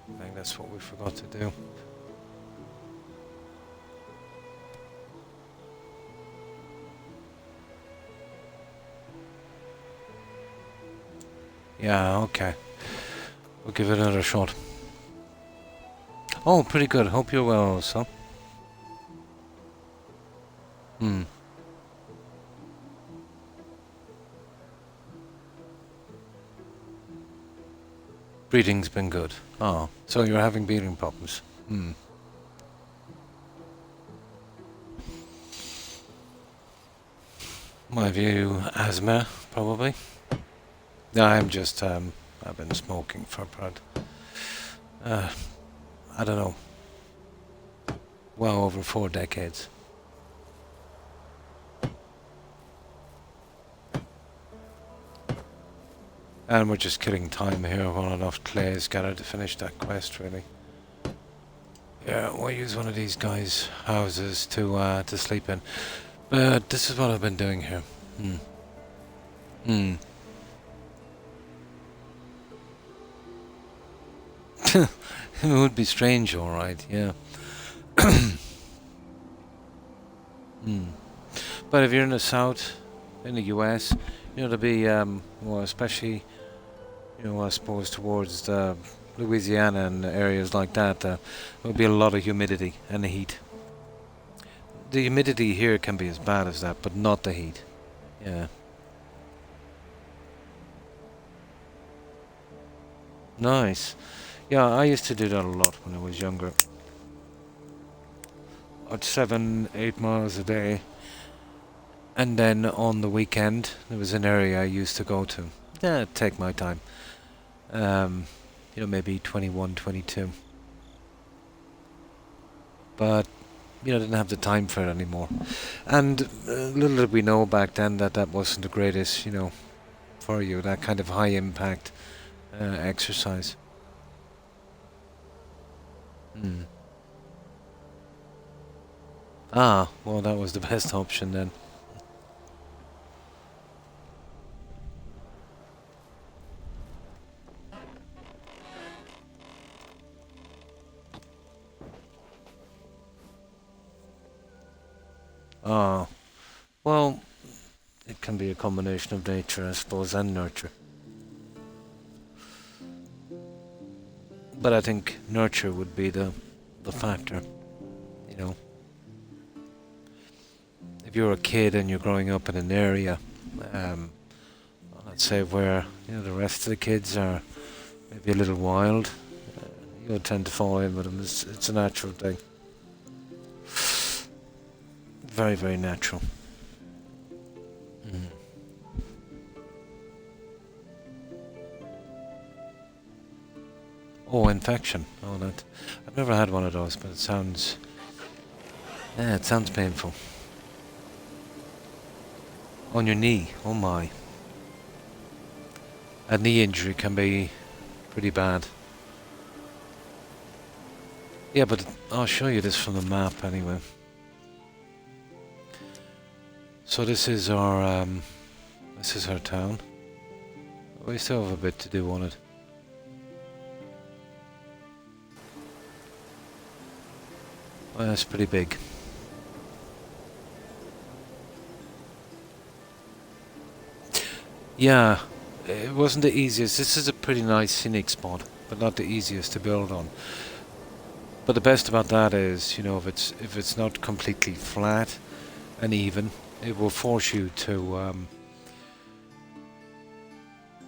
I think that's what we forgot to do. Yeah, okay. We'll give it another shot. Oh, pretty good. Hope you're well also. Breeding's been good. Oh, so you're having breeding problems. My view, asthma, probably. No, I'm just, I've been smoking for about, I don't know, well over 4 decades. And we're just killing time here while enough clay is gathered to finish that quest, really. Yeah, we'll use one of these guys' houses to sleep in. But this is what I've been doing here. It would be strange, alright, yeah. Hmm. But if you're in the south, in the US, you know, there'll be, well, especially, you know, I suppose towards Louisiana and areas like that, there'll be a lot of humidity and the heat. The humidity here can be as bad as that, but not the heat. Yeah. Nice. Yeah, I used to do that a lot when I was younger. At 7-8 miles a day. And then on the weekend, there was an area I used to go to. Yeah, take my time. You know, maybe 21, 22. But, you know, didn't have the time for it anymore. And little did we know back then that that wasn't the greatest, you know, for you. That kind of high impact exercise. Hmm. Ah, well, that was the best option then. Ah, well, it can be a combination of nature, I suppose, and nurture. But I think nurture would be the factor, you know. If you're a kid and you're growing up in an area, let's say where, you know, the rest of the kids are maybe a little wild, you'll tend to fall in with them. It's a natural thing. Very, very natural. Mm. Oh, infection. Oh, that. I've never had one of those, but it sounds. Yeah, it sounds painful. On your knee. Oh my. A knee injury can be pretty bad. Yeah, but I'll show you this from the map anyway. So this is our town. We still have a bit to do on it. Well, that's pretty big. Yeah, it wasn't the easiest. This is a pretty nice scenic spot, but not the easiest to build on. But the best about that is, you know, if it's not completely flat and even, it will force you to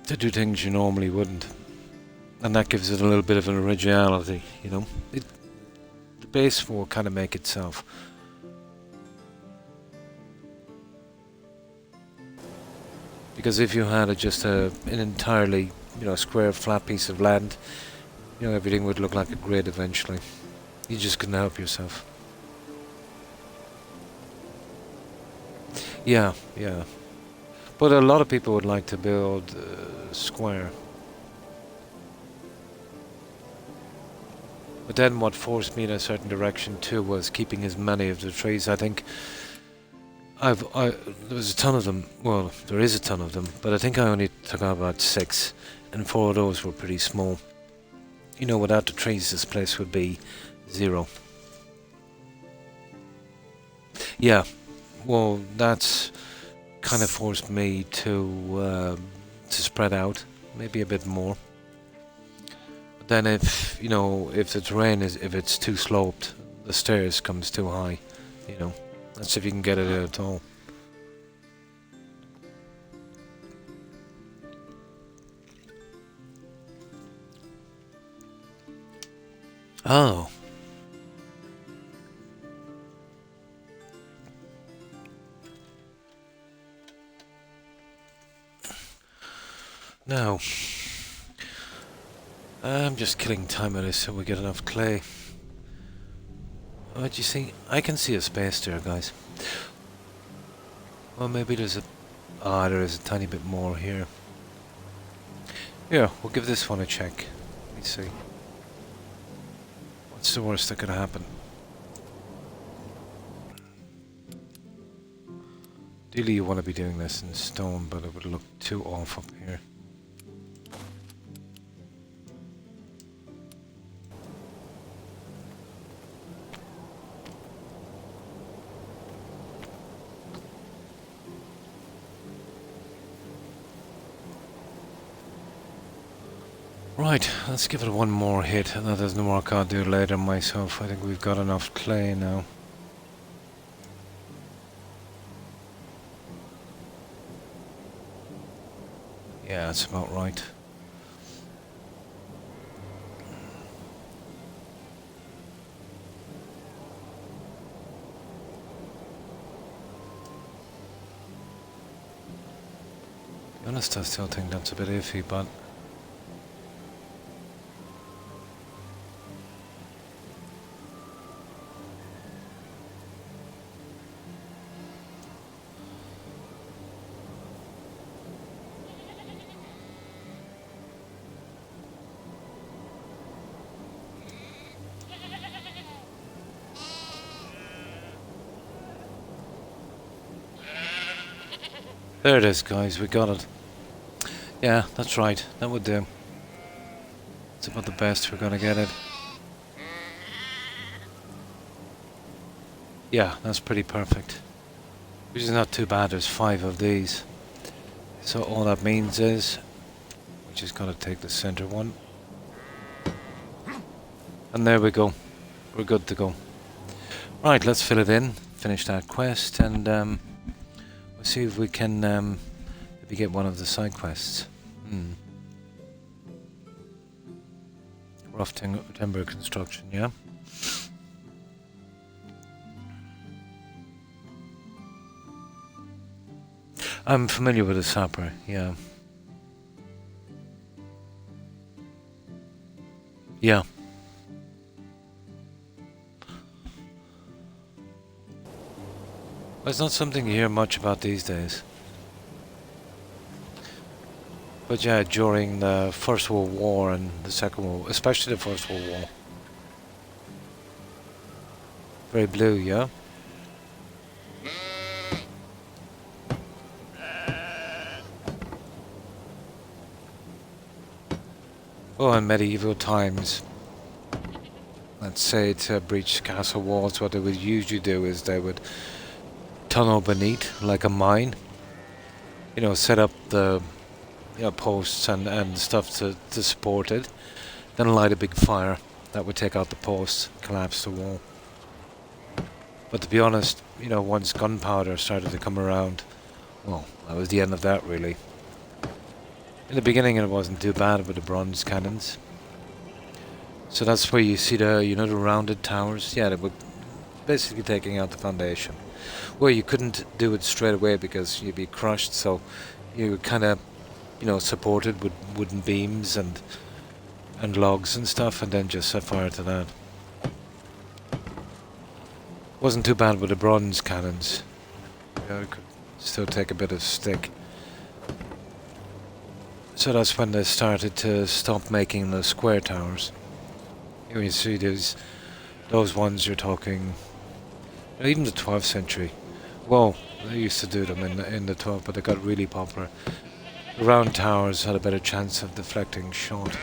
do things you normally wouldn't, and that gives it a little bit of an originality, you know. The base will kind of make itself. Because if you had just an entirely, you know, square flat piece of land, you know, everything would look like a grid eventually. You just couldn't help yourself. Yeah, yeah. But a lot of people would like to build square. But then what forced me in a certain direction too was keeping as many of the trees. I think there was a ton of them. Well, there is a ton of them, but I think I only took out about 6, and 4 of those were pretty small. You know, without the trees, this place would be 0. Yeah, well, that's kind of forced me to spread out, maybe a bit more. But then, if you know, if the terrain if it's too sloped, the stairs comes too high. You know, that's if you can get it at all. Oh. Now, I'm just killing time with this so we get enough clay. What do you see? I can see a space there, guys. Well, maybe there's a... Ah, there is a tiny bit more here. Yeah, we'll give this one a check. Let me see. What's the worst that could happen? Ideally you want to be doing this in stone, but it would look too off up here. Right, let's give it one more hit. That doesn't work, I'll do it later myself. I think we've got enough clay now. Yeah, that's about right. To be honest, I still think that's a bit iffy, but there it is, guys, we got it. Yeah, that's right, that would do. It's about the best we're gonna get it. Yeah, that's pretty perfect. Which is not too bad, there's 5 of these. So all that means is, we just gotta take the center one. And there we go. We're good to go. Right, let's fill it in, finish that quest, and we'll see if we can maybe get one of the side quests. Rough timber construction, yeah? I'm familiar with a sapper, yeah. Yeah. Well, it's not something you hear much about these days. But yeah, during the First World War and the Second World War, especially the First World War. Very blue, yeah? Oh, in medieval times, let's say to breach castle walls, what they would usually do is they would tunnel beneath, like a mine. You know, set up the posts and stuff to support it. Then light a big fire that would take out the posts, collapse the wall. But to be honest, once gunpowder started to come around, well, that was the end of that, really. In the beginning it wasn't too bad with the bronze cannons. So that's where you see the, the rounded towers. Yeah, they were basically taking out the foundation. Well, you couldn't do it straight away because you'd be crushed, so you were kind of, supported with wooden beams and logs and stuff, and then just set fire to that. Wasn't too bad with the bronze cannons. It could still take a bit of stick. So that's when they started to stop making the square towers. You see those ones you're talking, even the 12th century. Well, they used to do them in the 12th, but they got really popular. The round towers had a better chance of deflecting shot.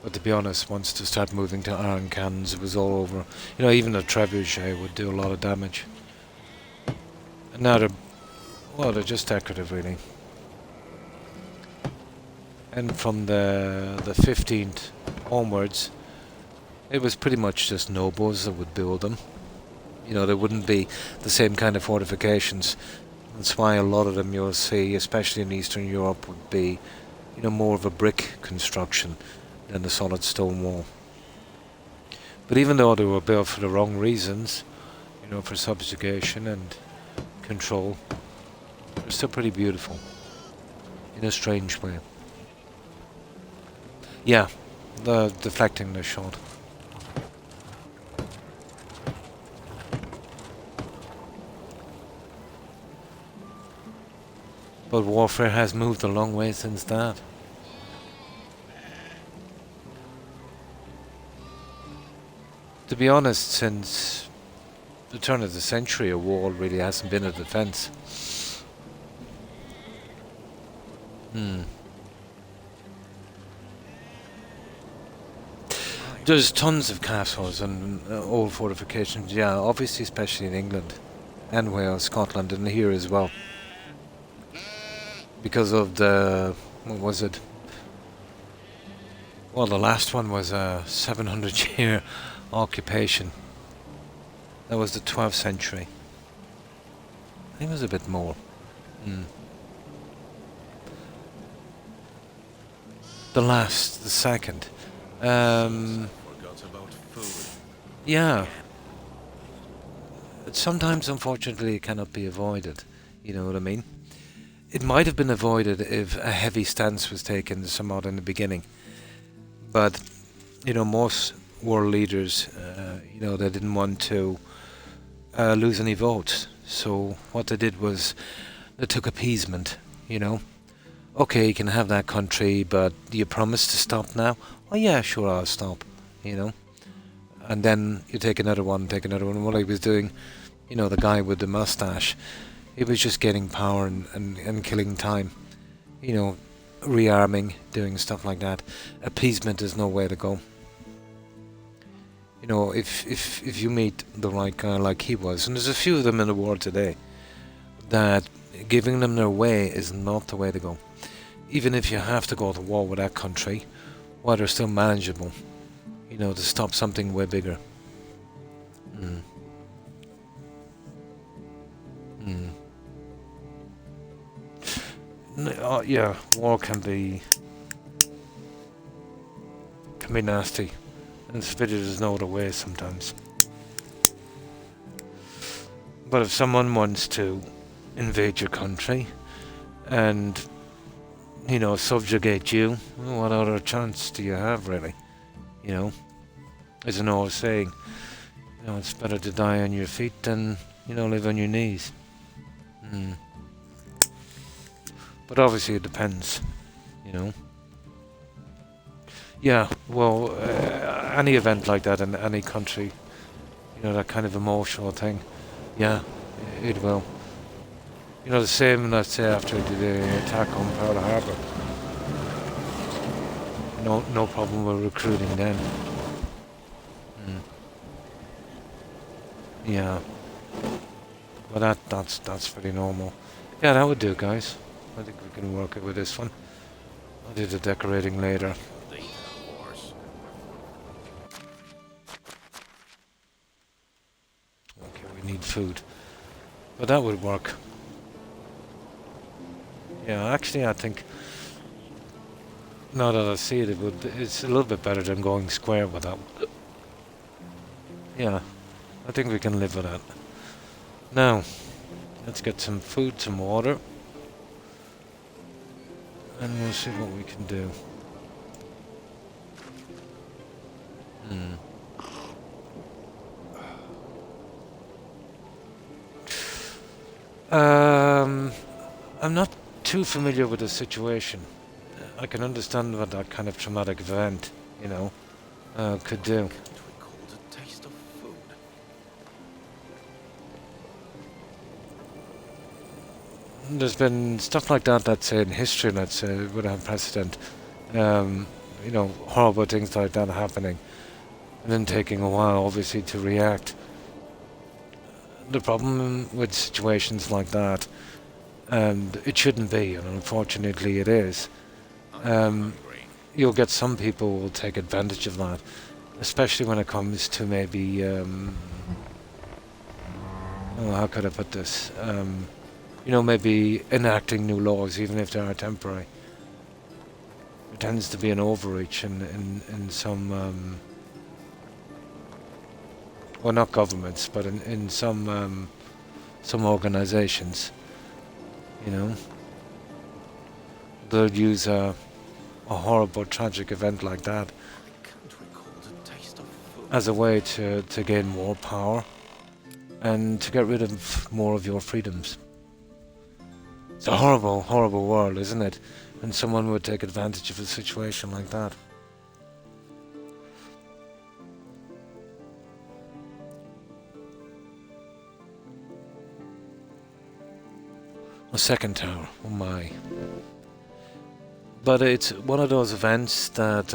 But to be honest, once they start moving to iron cannons, it was all over. Even the trebuchet would do a lot of damage. And now they're just decorative, really. And from the 15th onwards, it was pretty much just nobles that would build them. There wouldn't be the same kind of fortifications. That's why a lot of them you'll see, especially in Eastern Europe, would be, more of a brick construction than the solid stone wall. But even though they were built for the wrong reasons, for subjugation and control, they're still pretty beautiful. In a strange way. Yeah, the deflecting the shot. But warfare has moved a long way since that. To be honest, since the turn of the century, a wall really hasn't been a defense. There's tons of castles and old fortifications, yeah, obviously, especially in England and Wales, Scotland, and here as well. Because of the, what was it? Well, the last one was a 700-year occupation. That was the 12th century. I think it was a bit more. The second. Forgot about food. Yeah. Sometimes, unfortunately, it cannot be avoided. You know what I mean? It might have been avoided if a heavy stance was taken somewhat in the beginning. But, you know, most world leaders, you know, they didn't want to lose any votes. So what they did was they took appeasement, you know. Okay, you can have that country, but do you promise to stop now? Oh yeah, sure, I'll stop, you know. And then you take another one. What he was doing, you know, the guy with the mustache, he was just getting power and killing time. You know, rearming, doing stuff like that. Appeasement is no way to go. You know, if you meet the right guy like he was, and there's a few of them in the world today, that giving them their way is not the way to go. Even if you have to go to war with that country, while they're still manageable, you know, to stop something way bigger. Yeah, war can be nasty, and it's pity there's no other way sometimes. But if someone wants to invade your country and, you know, subjugate you, well, what other chance do you have, really? You know, there's an old saying, you know, it's better to die on your feet than, you know, live on your knees. But obviously it depends, you know. Yeah, well, any event like that in any country, you know, that kind of emotional thing, yeah, it will. You know, the same, let's say, after the attack on Pearl Harbor. No problem with recruiting then. Yeah. Well, that's pretty normal. Yeah, that would do, guys. I think we can work it with this one. I'll do the decorating later. Data wars. Okay, we need food. But that would work. Yeah, actually I think, now that I see it, it's a little bit better than going square with that one. Yeah, I think we can live with that. Now, let's get some food, some water, and we'll see what we can do. I'm not too familiar with the situation. I can understand what that kind of traumatic event, you know, could do. Can't recall the taste of food. There's been stuff like that, let's say, in history, let's say, would have precedent. You know, horrible things like that happening, and then taking a while, obviously, to react. The problem with situations like that, and it shouldn't be, and unfortunately it is, you'll get some people who will take advantage of that, especially when it comes to maybe, oh, how could I put this? You know, maybe enacting new laws, even if they are temporary. There tends to be an overreach in some, well, not governments, but in some organizations, you know. They'll use a horrible, tragic event like that I can't recall the taste of food. as a way to gain more power and to get rid of more of your freedoms. It's a horrible, horrible world, isn't it? And someone would take advantage of a situation like that. A second tower, oh my. But it's one of those events that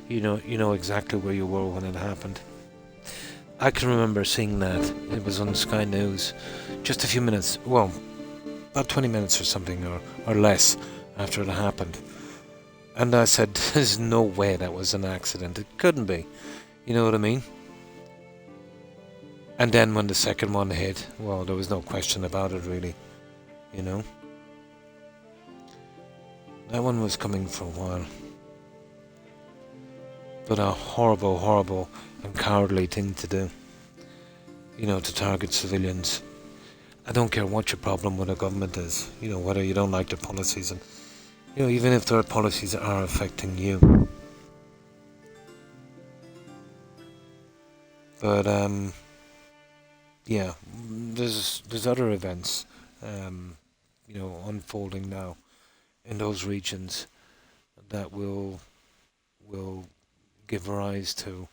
you know exactly where you were when it happened. I can remember seeing that. It was on Sky News just a few minutes, well, about 20 minutes or something, or less after it happened. And I said, there's no way that was an accident. It couldn't be. You know what I mean? And then when the second one hit, well, there was no question about it, really. You know? That one was coming for a while. But a horrible, horrible and cowardly thing to do. You know, to target civilians. I don't care what your problem with the government is. You know, whether you don't like their policies. And, you know, even if their policies are affecting you. But, yeah, there's other events, you know, unfolding now in those regions that will give rise to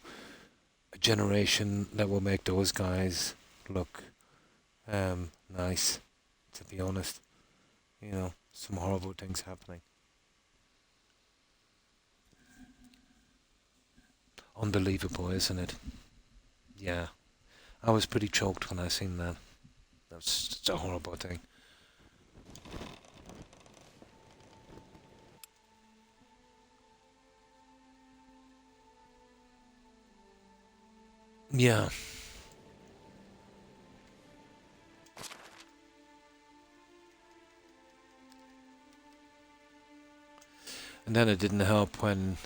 a generation that will make those guys look nice, to be honest. You know, some horrible things happening. Unbelievable, isn't it? Yeah. I was pretty choked when I seen that. That's just a horrible thing. Yeah. And then it didn't help when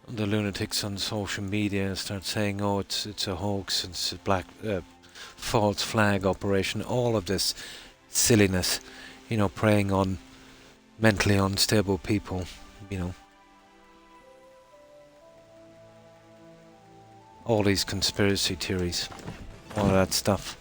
the lunatics on social media start saying, "Oh, it's a hoax, it's a false flag operation." All of this silliness, you know, preying on mentally unstable people, you know. All these conspiracy theories, all that stuff.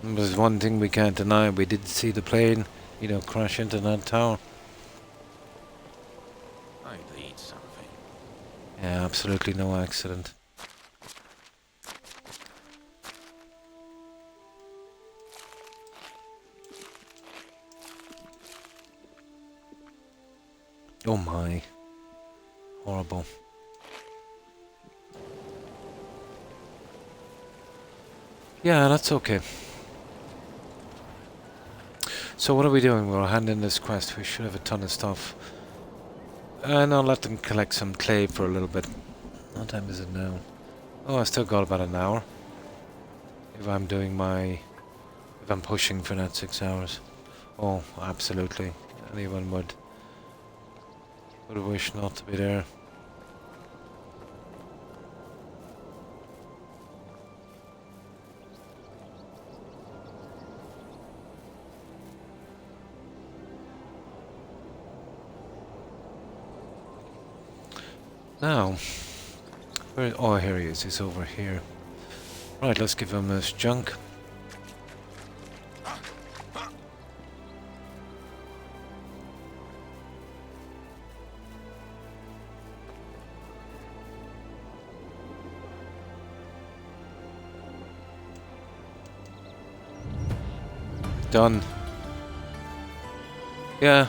There's one thing we can't deny, we did see the plane, you know, crash into that tower. I'd eat something. Yeah, absolutely no accident. Oh my. Horrible. Yeah, that's okay. So what are we doing? We're handing this quest. We should have a ton of stuff. And I'll let them collect some clay for a little bit. What time is it now? Oh, I still got about an hour. If I'm doing my... If I'm pushing for that 6 hours. Oh, absolutely. Anyone would wish not to be there. Now, where? Oh, here he is. He's over here. Right, let's give him this junk. Done. Yeah.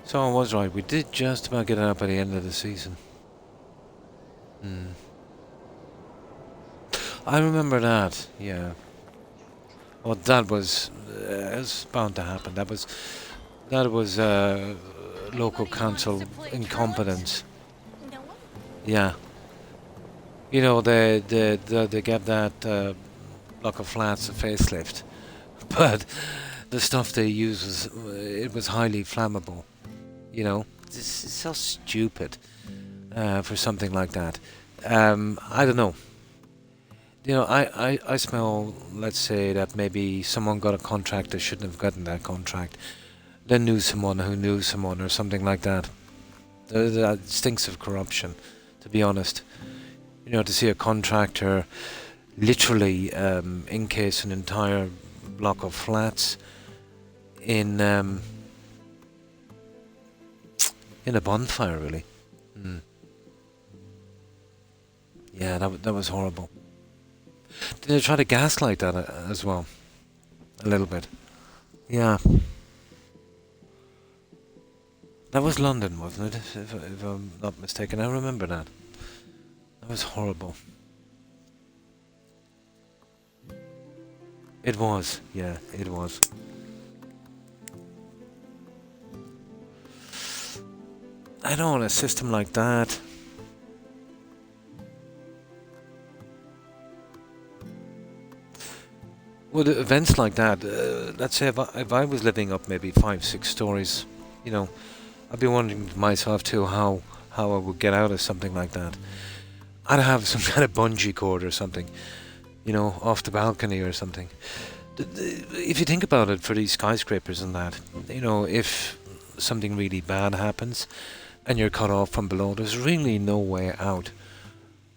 So I was right. We did just about get it out by the end of the season. I remember that. Yeah. Well, that was it's bound to happen. That was local council incompetence. No one? Yeah. You know, they gave that block of flats a facelift, but the stuff they used was highly flammable. You know, it's so stupid for something like that. I don't know. You know, I smell, let's say, that maybe someone got a contract that shouldn't have gotten that contract. Then knew someone who knew someone or something like that. That stinks of corruption, to be honest. You know, to see a contractor literally encase an entire block of flats in a bonfire, really. Yeah, that was horrible. Did they try to gaslight that as well? A little bit. Yeah. That was London, wasn't it? If I'm not mistaken. I remember that. That was horrible. It was. Yeah, it was. I don't want a system like that. Well, events like that, let's say if I was living up maybe 5, 6 stories, you know, I'd be wondering to myself too how I would get out of something like that. I'd have some kind of bungee cord or something, you know, off the balcony or something. If you think about it, for these skyscrapers and that, you know, if something really bad happens and you're cut off from below, there's really no way out.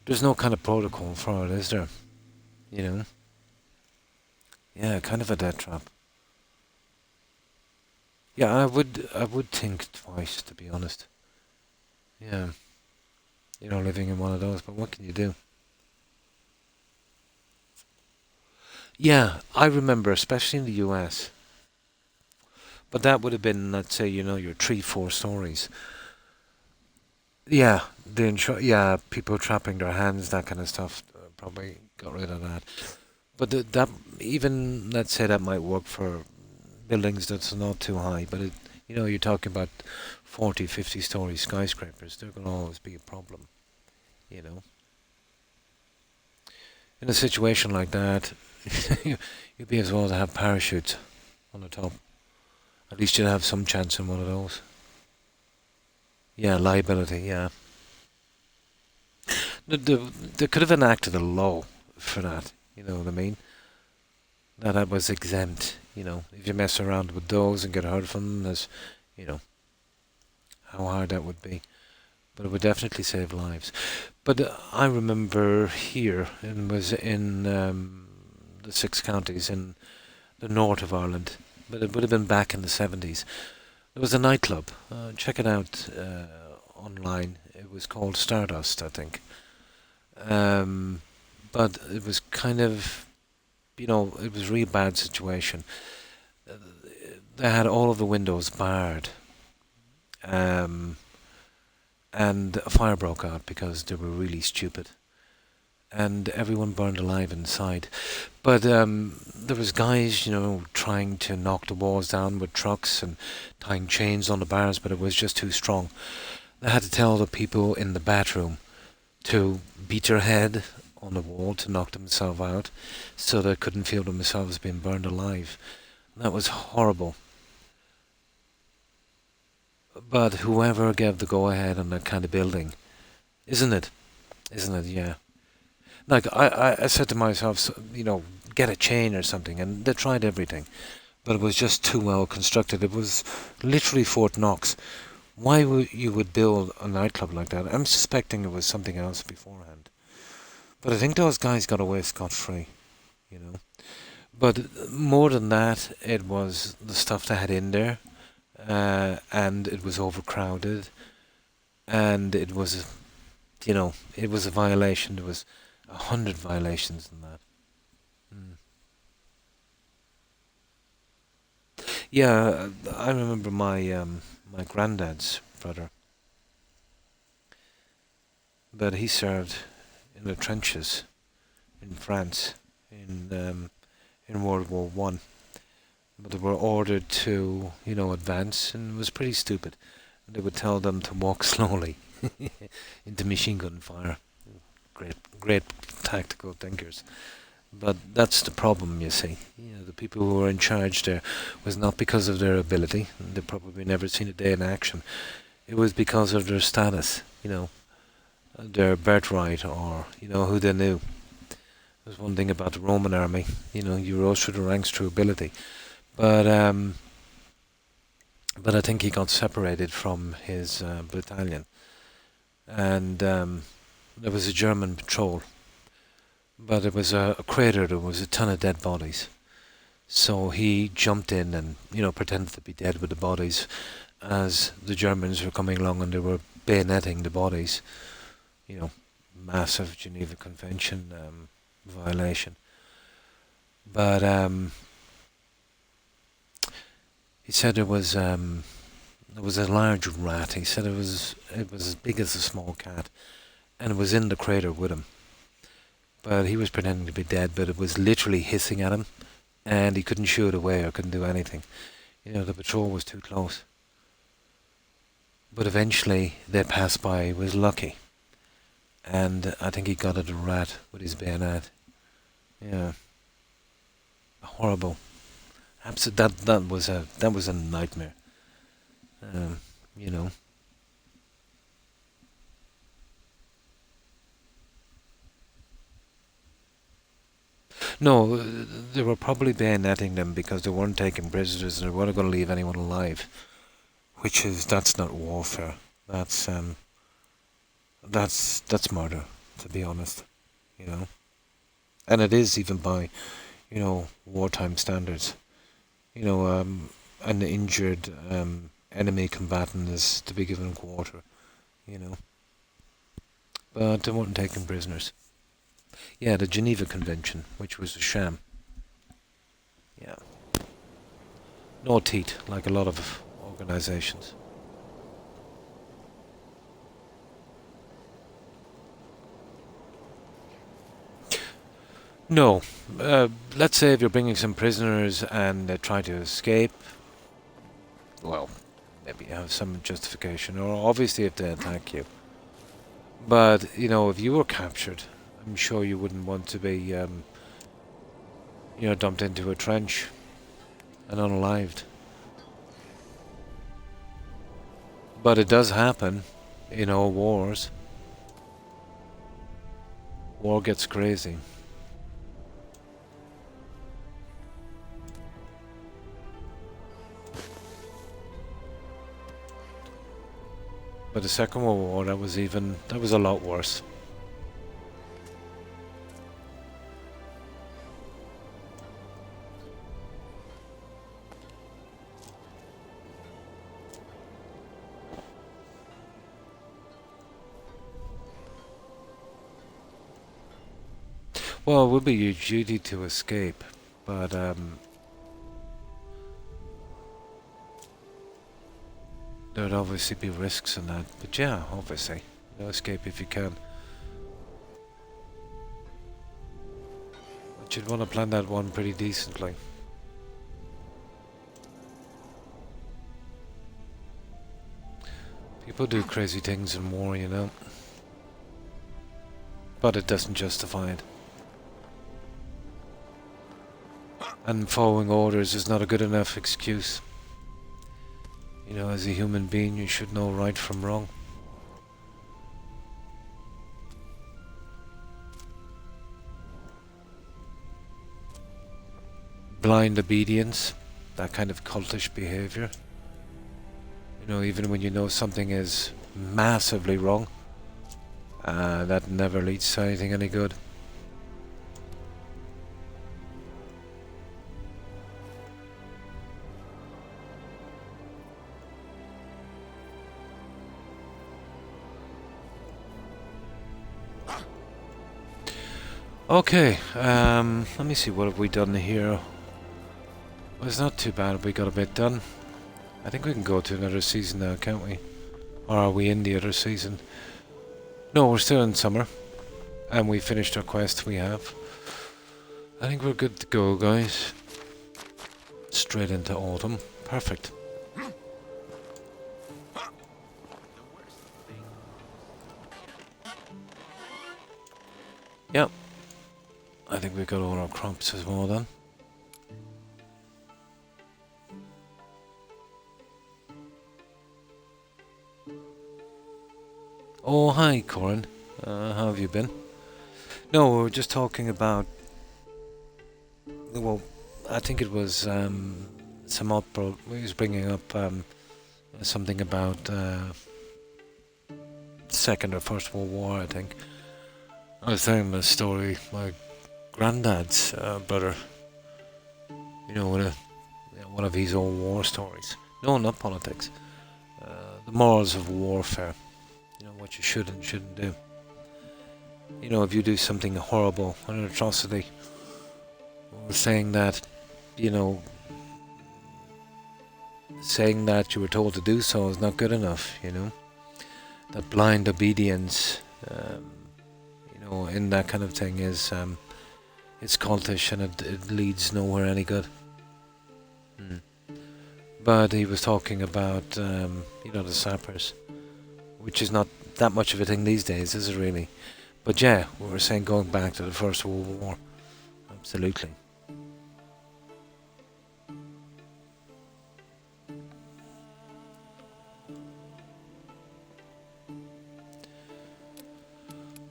There's no kind of protocol for it, is there? You know? Yeah, kind of a death trap. Yeah, I would think twice, to be honest. Yeah, you know, living in one of those, but what can you do? Yeah, I remember, especially in the US. But that would have been, let's say, you know, your 3, 4 stories. Yeah, yeah, people trapping their hands, that kind of stuff. Probably got rid of that. But that even, let's say, that might work for buildings that's not too high. But you know, you're talking about 40, 50-story skyscrapers. They're going to always be a problem. You know, in a situation like that, you'd be as well to have parachutes on the top. At least you'd have some chance in one of those. Yeah, liability. Yeah, they could have enacted a law for that. You know what I mean? That was exempt. You know, if you mess around with those and get hurt from them, there's, you know, how hard that would be. But it would definitely save lives. But I remember here, and was in the 6 counties in the north of Ireland, but it would have been back in the 70s. There was a nightclub. Check it out online. It was called Stardust, I think. But it was kind of, you know, it was a really bad situation. Uh, They had all of the windows barred. Um, and a fire broke out because they were really stupid. And everyone burned alive inside. But there was guys, you know, trying to knock the walls down with trucks and tying chains on the bars, but it was just too strong. They had to tell the people in the bathroom to beat their head on the wall to knock themselves out, so they couldn't feel themselves being burned alive. And that was horrible. But whoever gave the go-ahead on that kind of building, isn't it? Isn't it? Yeah. Like, I said to myself, you know, get a chain or something, and they tried everything, but it was just too well constructed. It was literally Fort Knox. Why would you would build a nightclub like that? I'm suspecting it was something else beforehand. But I think those guys got away scot-free, you know. But more than that, it was the stuff they had in there, and it was overcrowded, and it was, you know, it was a violation. There was 100 violations in that. Mm. Yeah, I remember my granddad's brother, but he served in the trenches in France in World War One. But they were ordered to, you know, advance, and it was pretty stupid. They would tell them to walk slowly into machine gun fire. Great tactical thinkers. But that's the problem, you see. You know, the people who were in charge there was not because of their ability. They'd probably never seen a day in action. It was because of their status, you know, their birthright, or, you know, who they knew. There's one thing about the Roman army, you know, you rose through the ranks through ability. But I think he got separated from his battalion, and there was a German patrol, but it was a crater. There was a ton of dead bodies, so he jumped in and, you know, pretended to be dead with the bodies, as the Germans were coming along and they were bayoneting the bodies. You know, massive Geneva Convention violation. But He said there was a large rat. He said it was as big as a small cat, and it was in the crater with him. But he was pretending to be dead, but it was literally hissing at him, and he couldn't shoo it away or couldn't do anything. You know, the patrol was too close. But eventually they passed by. He was lucky, and I think he got at a rat with his bayonet. Yeah, horrible. That was a nightmare. You know. No, they were probably bayoneting them because they weren't taking prisoners and they weren't going to leave anyone alive. That's not warfare. That's murder, to be honest. You know, and it is even by, wartime standards. An injured enemy combatant is to be given quarter. But they weren't taking prisoners. Yeah, the Geneva Convention, which was a sham. Yeah. No teeth, like a lot of organizations. No. Let's say if you're bringing some prisoners and they try to escape, well, maybe you have some justification, or obviously if they attack you. But, if you were captured, I'm sure you wouldn't want to be, dumped into a trench and unalived. But it does happen, wars. War gets crazy. But the Second World War, that was a lot worse. Well, it would be your duty to escape, but there'd obviously be risks in that. But yeah, obviously, escape if you can. But you'd want to plan that one pretty decently. People do crazy things in war, but it doesn't justify it. And following orders is not a good enough excuse. As a human being, you should know right from wrong. Blind obedience, that kind of cultish behavior. Even when you know something is massively wrong, that never leads to anything any good. Okay, let me see, what have we done here? Well, it's not too bad, we got a bit done. I think we can go to another season now, can't we? Or are we in the other season? No, we're still in summer. And we finished our quest we have. I think we're good to go, guys. Straight into autumn. Perfect. Yep. I think we've got all our crops as well done. Oh, hi, Corin. How have you been? No, we were just talking about... Well, I think it was some opera. He was bringing up something about Second or First World War, I think. I was telling him a story. My granddad's brother, one of his old war stories. No, not politics. The morals of warfare. What you should and shouldn't do. If you do something horrible, an atrocity, we're saying that, saying that you were told to do so is not good enough, you know. That blind obedience, you know, in that kind of thing is, it's cultish and it leads nowhere any good. But he was talking about, you know, the sappers, which is not that much of a thing these days, is it really? But yeah, we were saying going back to the First World War, absolutely.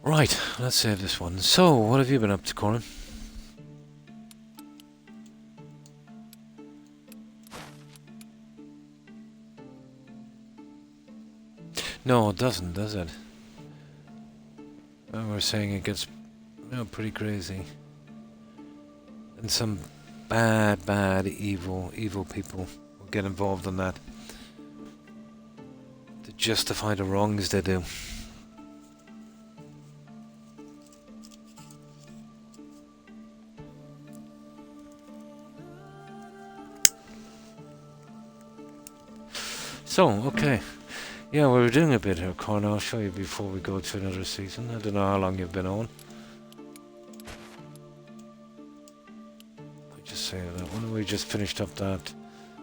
Right, let's save this one. So, what have you been up to, Corin? No, it doesn't, does it? Well, we're saying it gets, you know, pretty crazy. And some bad, evil people will get involved in that to justify the wrongs they do. So, okay. Yeah, we were doing a bit here, Con. I'll show you before we go to another season. I don't know how long you've been on. I'll just say that one. We just finished up that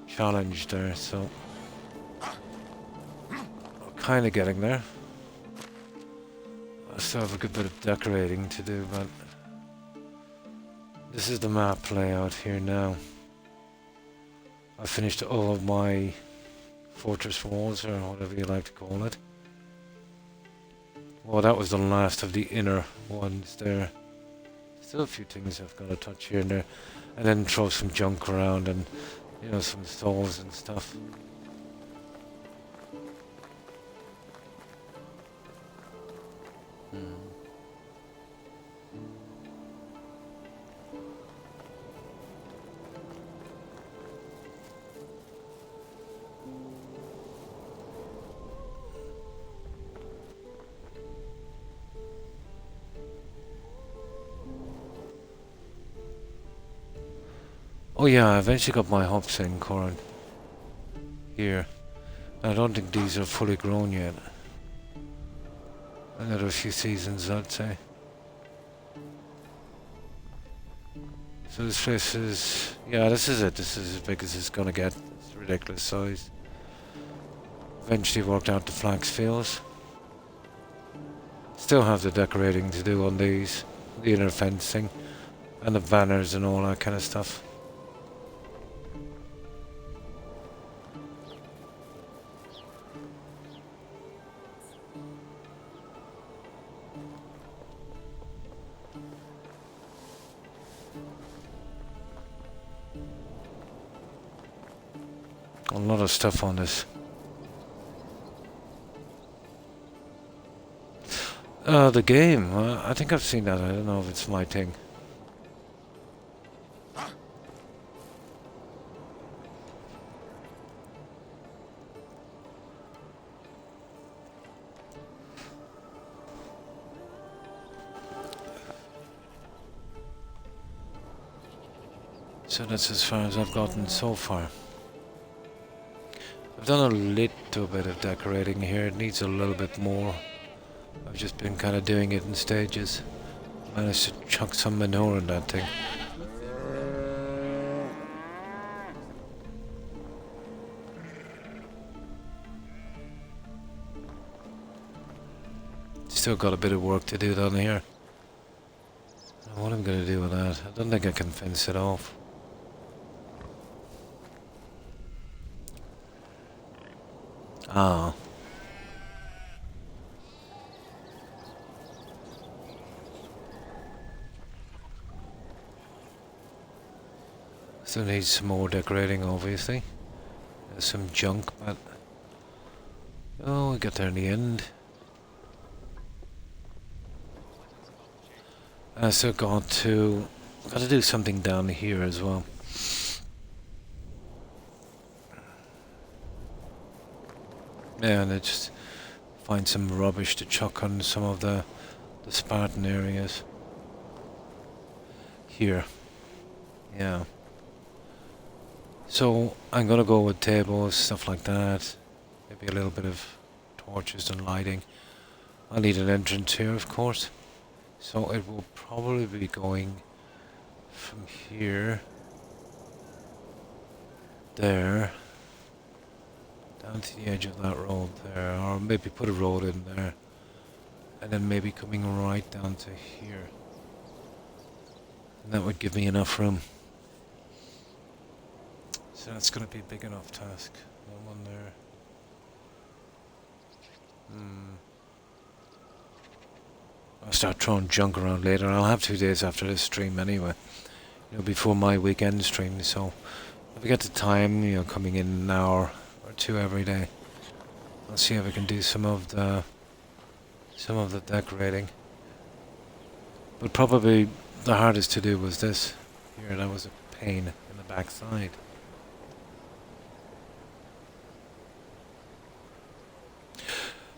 challenge there, so we're kind of getting there. I still have a good bit of decorating to do, but this is the map layout here now. I finished all of my fortress walls, or whatever you like to call it. Well, that was the last of the inner ones there. Still a few things I've got to touch here and there, and then throw some junk around and, you know, some stalls and stuff. Oh yeah, I eventually got my hops in, Corin. Here. I don't think these are fully grown yet. Another few seasons, I'd say. So this place is... yeah, this is it. This is as big as it's gonna get. It's a ridiculous size. Eventually worked out the flax fields. Still have the decorating to do on these. The inner fencing. And the banners and all that kind of stuff. A lot of stuff on this. The game. I think I've seen that. I don't know if it's my thing. So that's as far as I've gotten so far. I've done a little bit of decorating here. It needs a little bit more. I've just been kind of doing it in stages. Managed to chuck some manure in that thing. Still got a bit of work to do down here. I don't know what I'm going to do with that. I don't think I can fence it off. Ah. Still needs some more decorating, obviously. There's some junk, but... oh, we got there in the end. I still got to do something down here as well. Yeah, and I just find some rubbish to chuck on some of the Spartan areas. Here. Yeah. So I'm gonna go with tables, stuff like that. Maybe a little bit of torches and lighting. I'll need an entrance here, of course. So it will probably be going from here, there, down to the edge of that road there, or maybe put a road in there, and then maybe coming right down to here. And that would give me enough room. So that's going to be a big enough task. One there. I'll start throwing junk around later. I'll have 2 days after this stream anyway. You know, before my weekend stream. So if I get the time, you know, coming in an hour or two every day, I'll see if I can do some of the decorating. But probably the hardest to do was this. Here, that was a pain in the backside.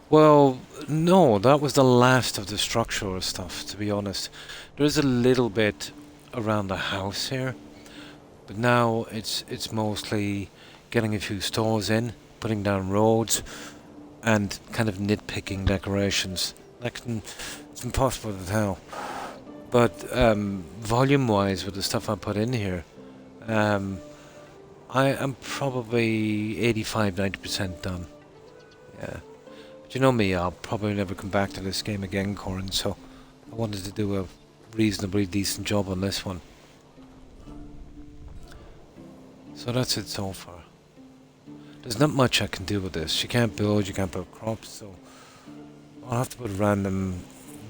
Well, no, that was the last of the structural stuff, to be honest. There is a little bit around the house here, but now it's mostly getting a few stores in, putting down roads, and kind of nitpicking decorations. It's impossible to tell. But volume-wise, with the stuff I put in here, I am probably 85–90% done. Yeah. But you know me, I'll probably never come back to this game again, Corin, so I wanted to do a reasonably decent job on this one. So that's it so far. There's not much I can do with this. You can't build, you can't put crops, so I'll have to put random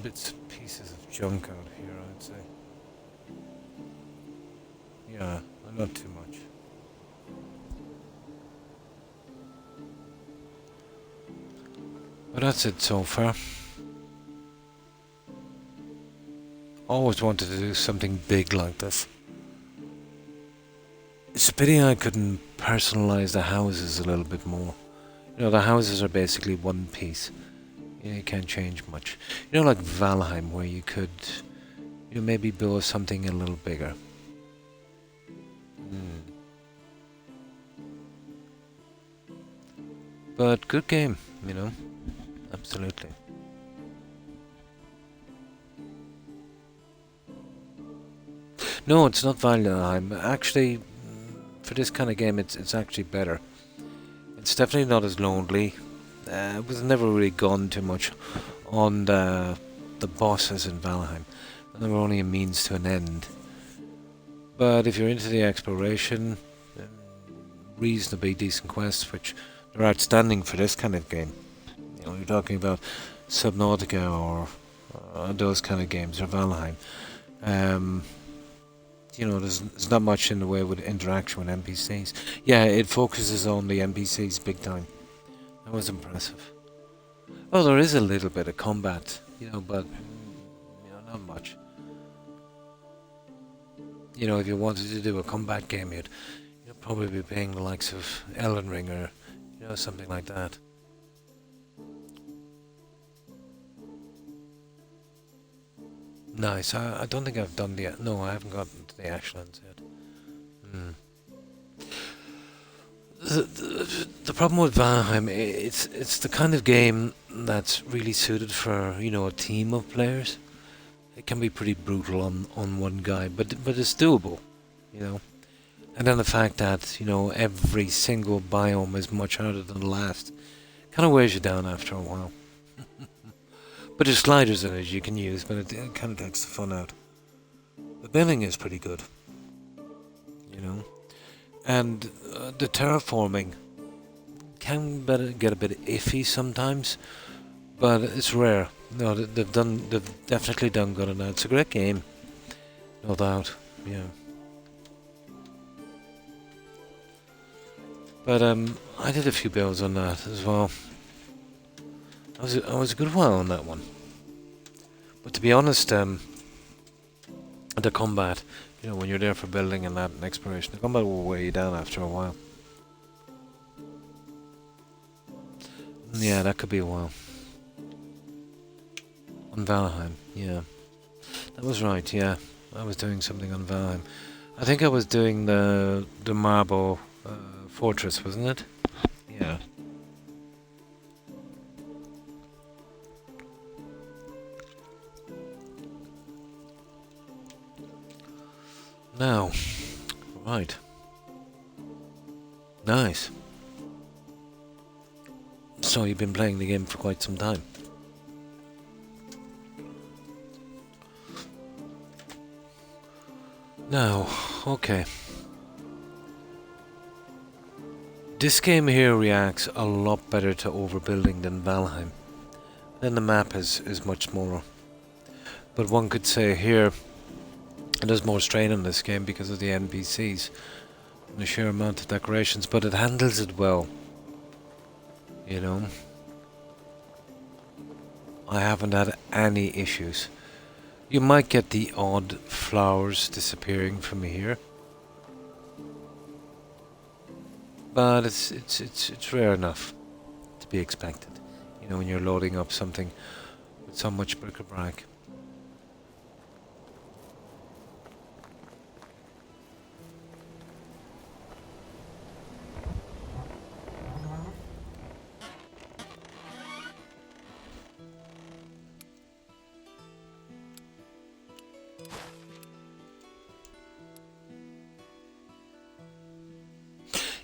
bits and pieces of junk out here, I'd say. Yeah, not too much. But that's it so far. Always wanted to do something big like this. It's a pity I couldn't personalize the houses a little bit more. You know, the houses are basically one piece. You know, you can't change much. You know, like Valheim, where you could, you know, maybe build something a little bigger. But good game, you know. Absolutely. No, it's not Valheim. Actually, for this kind of game, it's actually better. It's definitely not as lonely. It was never really gone too much on the bosses in Valheim. And they were only a means to an end. But if you're into the exploration, reasonably decent quests, which are outstanding for this kind of game. You know, you're talking about Subnautica or those kind of games, or Valheim. You know, there's not much in the way with interaction with NPCs. Yeah, it focuses on the NPCs big time. That was impressive. Oh, there is a little bit of combat, you know, but you know, not much. You know, if you wanted to do a combat game, you'd probably be playing the likes of Elden Ring or, you know, something like that. Nice. I don't think I've done the... No, I haven't gotten to the Ashlands yet. The problem with Valheim, it's the kind of game that's really suited for, you know, a team of players. It can be pretty brutal on one guy, but it's doable, you know. And then the fact that, you know, every single biome is much harder than the last kind of wears you down after a while. But there's sliders in it you can use, but it kind of takes the fun out. The building is pretty good, you know. And the terraforming can get a bit iffy sometimes, but it's rare. No, they've definitely done good on that. It's a great game, no doubt. Yeah. But I did a few builds on that as well. I was a good while on that one. But to be honest, the combat, you know, when you're there for building and that and exploration, the combat will weigh you down after a while. Yeah, that could be a while. On Valheim, yeah. That was right, yeah. I was doing something on Valheim. I think I was doing the marble fortress, wasn't it? Yeah. Now, right. Nice. So you've been playing the game for quite some time. Now, okay. This game here reacts a lot better to overbuilding than Valheim. Then the map is much smaller. But one could say here, there's more strain on this game because of the NPCs and the sheer amount of decorations, but it handles it well. You know? I haven't had any issues. You might get the odd flowers disappearing from here, but it's rare enough to be expected. You know, when you're loading up something with so much bric-a-brac.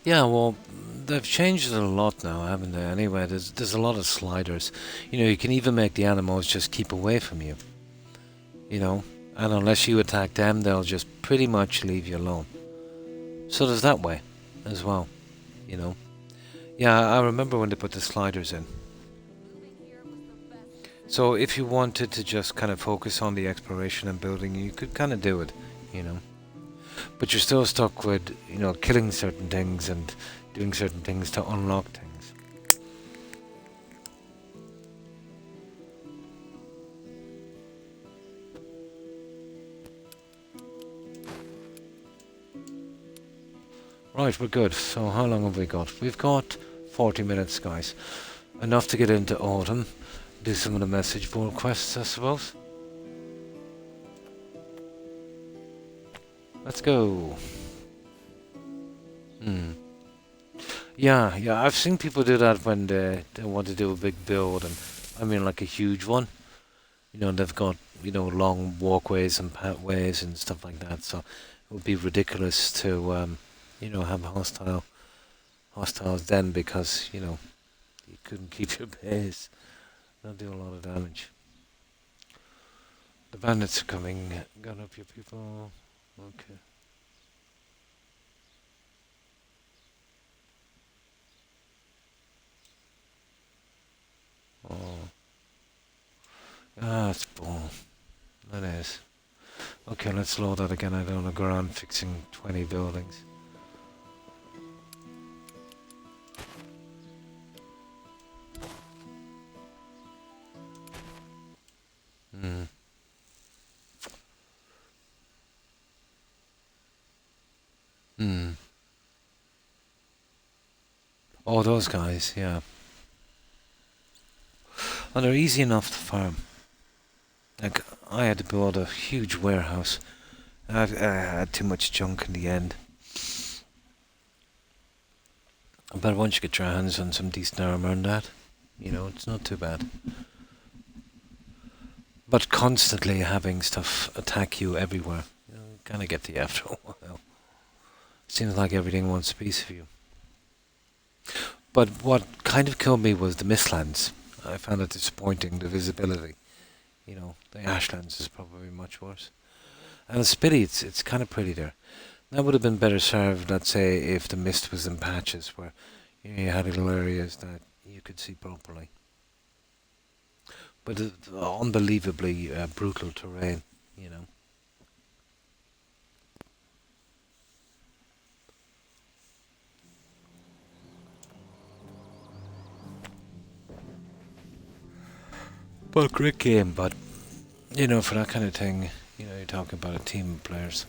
Yeah, well, they've changed it a lot now, haven't they? Anyway, there's a lot of sliders. You know, you can even make the animals just keep away from you. You know, and unless you attack them, they'll just pretty much leave you alone. So there's that way as well, you know. Yeah, I remember when they put the sliders in. So if you wanted to just kind of focus on the exploration and building, you could kind of do it, you know. But you're still stuck with, you know, killing certain things and doing certain things to unlock things. Right, we're good. So how long have we got? We've got 40 minutes, guys. Enough to get into autumn. Do some of the message board quests, I suppose. Let's go. Yeah, I've seen people do that when they want to do a big build, and I mean like a huge one. You know, they've got, you know, long walkways and pathways and stuff like that, so it would be ridiculous to, you know, have hostiles then because, you know, you couldn't keep your base. They'll do a lot of damage. The bandits are coming. Gun up your people. Okay. Oh. Ah, it's bull. That is. Okay, let's load that again. I don't want to go around fixing 20 buildings. Oh, those guys, yeah. And they're easy enough to farm. Like, I had to build a huge warehouse. I had too much junk in the end. But once you get your hands on some decent armor and that, you know, it's not too bad. But constantly having stuff attack you everywhere, you know, kind of get to you after a while. Seems like everything wants a piece of you. But what kind of killed me was the mistlands. I found it disappointing, the visibility. You know, the ashlands is probably much worse. And the Spitty, it's kind of pretty there. That would have been better served, let's say, if the mist was in patches where, you know, you had little areas that you could see properly. But unbelievably brutal terrain, you know. Well, great game, but, you know, for that kind of thing, you know, you're talking about a team of players.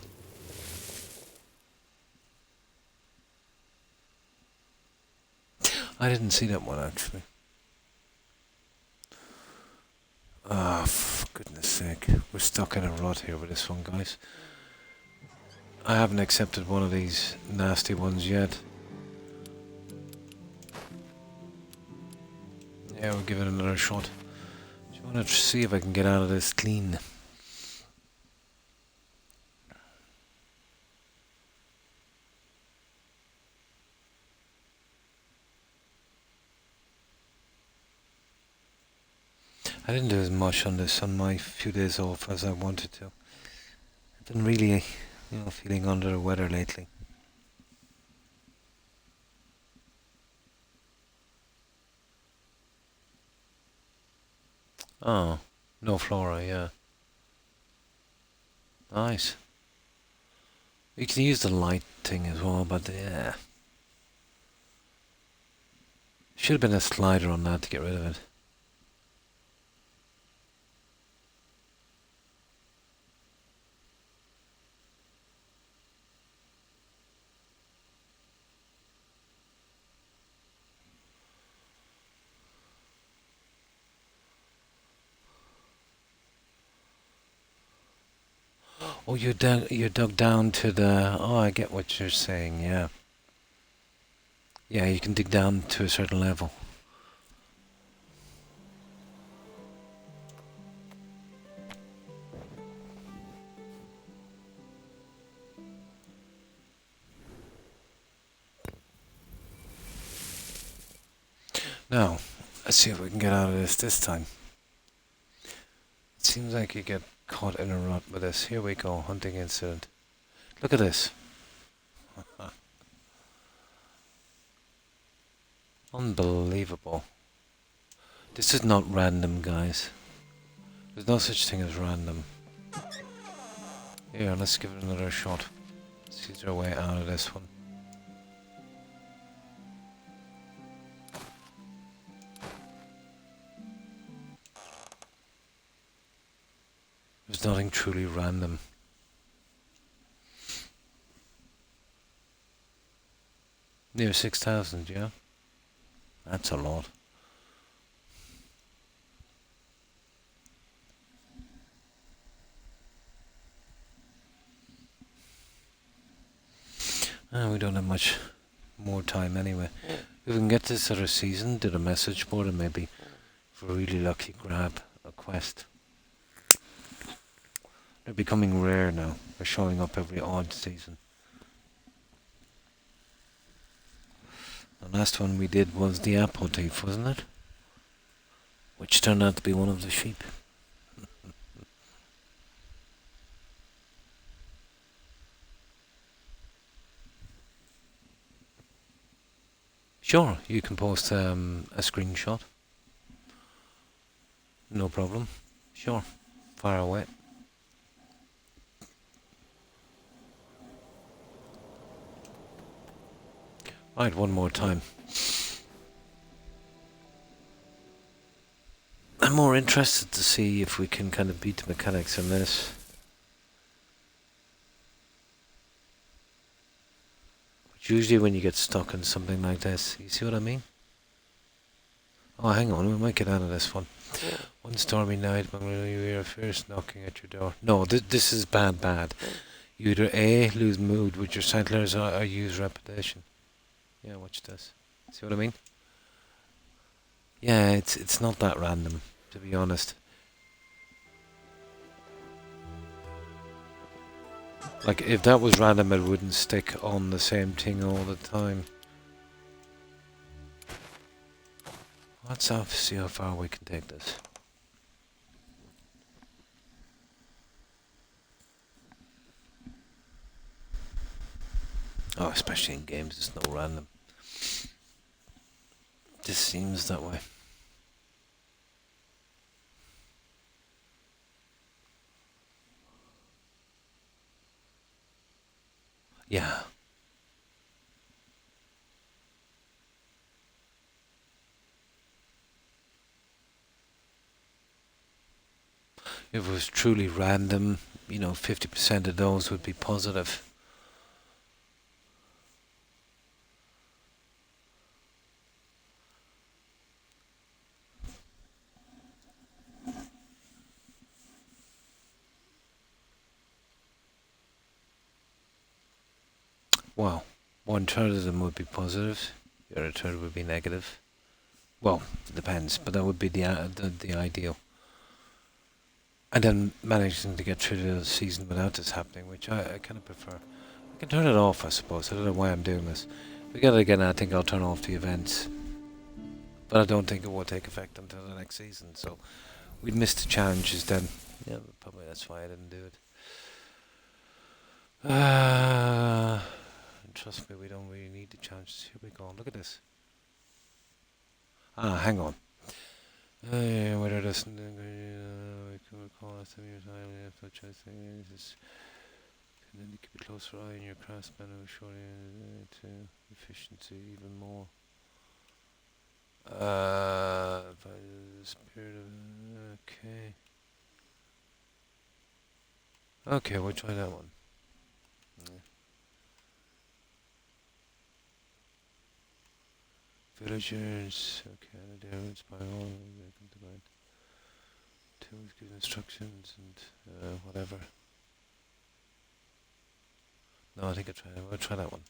I didn't see that one, actually. Ah, for goodness sake. We're stuck in a rut here with this one, guys. I haven't accepted one of these nasty ones yet. Yeah, we'll give it another shot. Just want to see if I can get out of this clean. I didn't do as much on this on my few days off as I wanted to. I've been really, feeling under the weather lately. Oh, no flora, yeah. Nice. You can use the light thing as well, but yeah. Should have been a slider on that to get rid of it. Oh, you dug down to the... Oh, I get what you're saying, yeah. Yeah, you can dig down to a certain level. Now, let's see if we can get out of this time. It seems like you get caught in a rut with this. Here we go, hunting incident. Look at this. Unbelievable. This is not random, guys. There's no such thing as random. Here, let's give it another shot. See our way out of this one. There's nothing truly random. Near 6,000, yeah? That's a lot. We don't have much more time anyway. If we can get this other season, do the message board, and maybe, if we're really lucky, grab a quest. They're becoming rare now. They're showing up every odd season. The last one we did was the apple thief, wasn't it? Which turned out to be one of the sheep. Sure, you can post a screenshot. No problem. Sure, fire away. Right, one more time. I'm more interested to see if we can kind of beat the mechanics on this. Which usually when you get stuck in something like this, you see what I mean? Oh, hang on, we might get out of this one. One stormy night, when you hear a fierce knocking at your door. No, this is bad. You either A, lose mood with your settlers, or use repetition. Yeah, watch this. See what I mean? Yeah, it's not that random, to be honest. Like, if that was random, it wouldn't stick on the same thing all the time. Let's see how far we can take this. Oh, especially in games, it's no random. This seems that way. Yeah. If it was truly random, 50% of those would be positive. Well, one third of them would be positive, the other third would be negative. Well, it depends, but that would be the ideal. And then managing to get through the season without this happening, which I kind of prefer. I can turn it off, I suppose. I don't know why I'm doing this. But again, I think I'll turn off the events. But I don't think it will take effect until the next season, so we'd miss the challenges then. Yeah, probably that's why I didn't do it. And trust me, we don't really need the challenges. Here we go. Look at this. Hang on. Whether it doesn't, we can recall last time your time after chasing this. And then you keep a closer eye on your craftsman who surely to efficiency even more. By the spirit of okay. Okay, we'll try that one. Yeah. Villagers, okay, they're inspired all they come to mind. Tools give instructions and whatever. No, I think we'll try that one.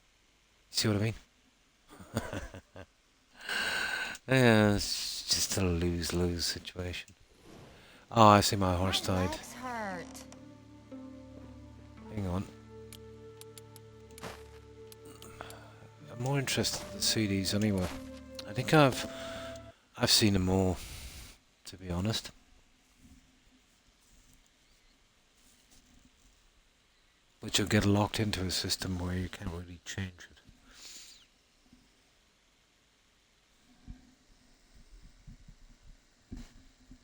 See what I mean? Yeah, it's just a lose-lose situation. Oh, I see my horse My died. legs hurt. Hang on. I'm more interested to see these anyway. I think I've seen them all, to be honest. But you'll get locked into a system where you can't really change it.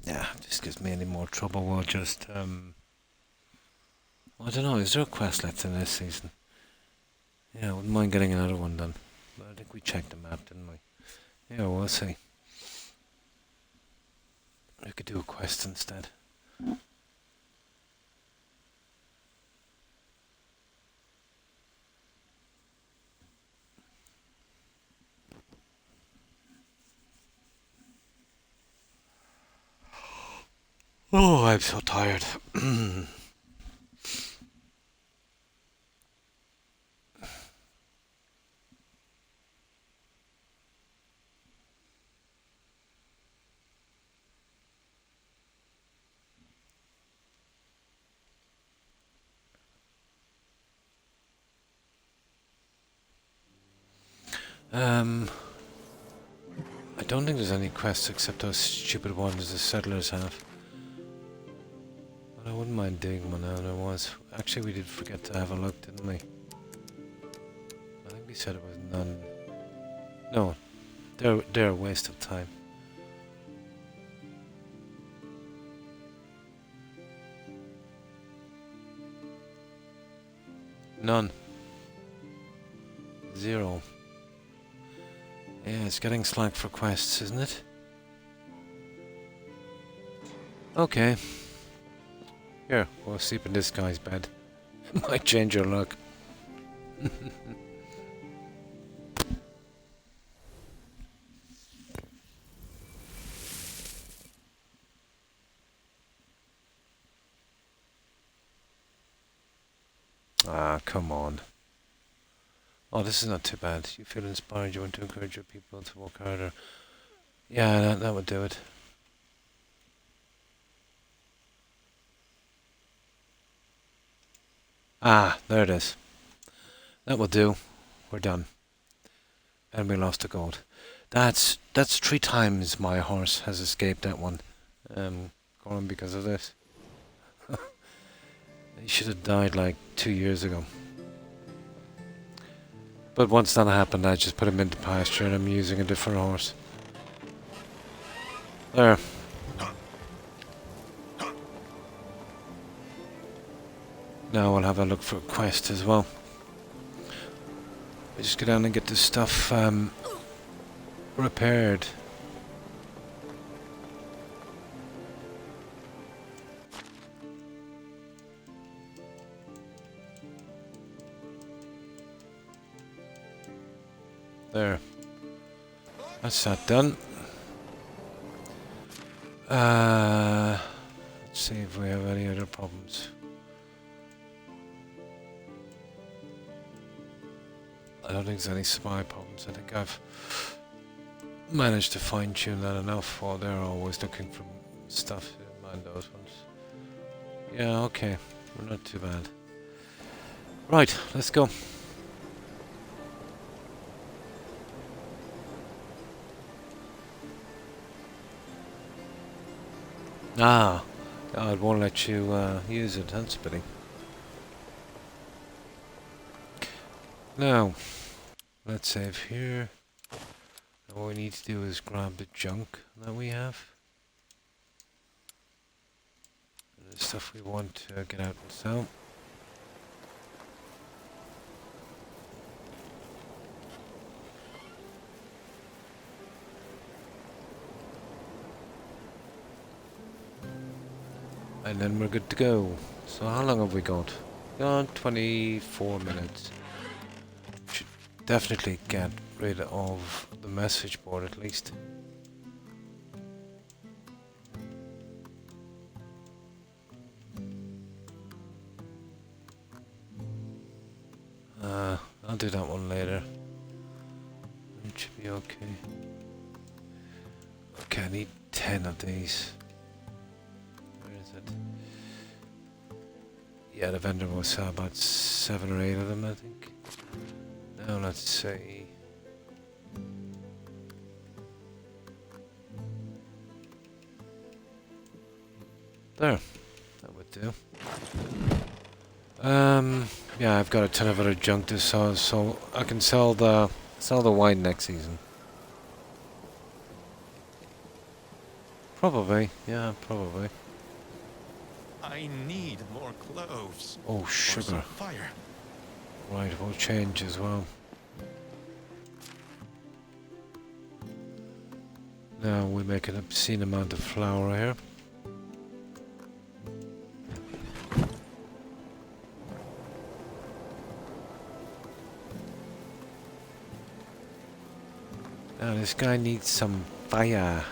Yeah, if this gives me any more trouble, we'll just, I don't know, is there a quest left in this season? Yeah, I wouldn't mind getting another one done. But I think we checked the map, didn't we? Yeah, we'll see. We could do a quest instead. Oh, I'm so tired. I don't think there's any quests except those stupid ones the settlers have. But I wouldn't mind doing one now, there was. Actually, we did forget to have a look, didn't we? I think we said it was none. No, they're a waste of time. None. 0. Yeah, it's getting slack for quests, isn't it? Okay. Here, we'll sleep in this guy's bed. Might change your luck. Ah, come on. Oh, this is not too bad. You feel inspired, you want to encourage your people to work harder. Yeah, that would do it. Ah, there it is. That will do. We're done. And we lost the gold. That's 3 times my horse has escaped that one. Going because of this. He should have died like 2 years ago. But once that happened, I just put him into pasture and I'm using a different horse. There. Now I'll have a look for a quest as well. I just go down and get this stuff repaired. There. That's that done. Let's see if we have any other problems. I don't think there's any spy problems. I think I've managed to fine tune that enough. Or they're always looking for stuff. Mind those ones. Yeah, okay. We're not too bad. Right, let's go. Ah, God won't let you use it. That's a pity. Now, let's save here. And what we need to do is grab the junk that we have. And the stuff we want to get out and sell. And then we're good to go. So how long have we got? Got 24 minutes. Should definitely get rid of the message board at least. I'll do that one later. It should be okay. Okay, I need 10 of these. Where is it? Yeah, the vendor will sell about 7 or 8 of them, I think. Now let's see. There, that would do. Yeah, I've got a ton of other junk to sell, so I can sell the wine next season. Probably, yeah, probably. I need more cloves. Oh, Or sugar. some fire. Right, we'll change as well. Now we make an obscene amount of flour here. Now this guy needs some fire.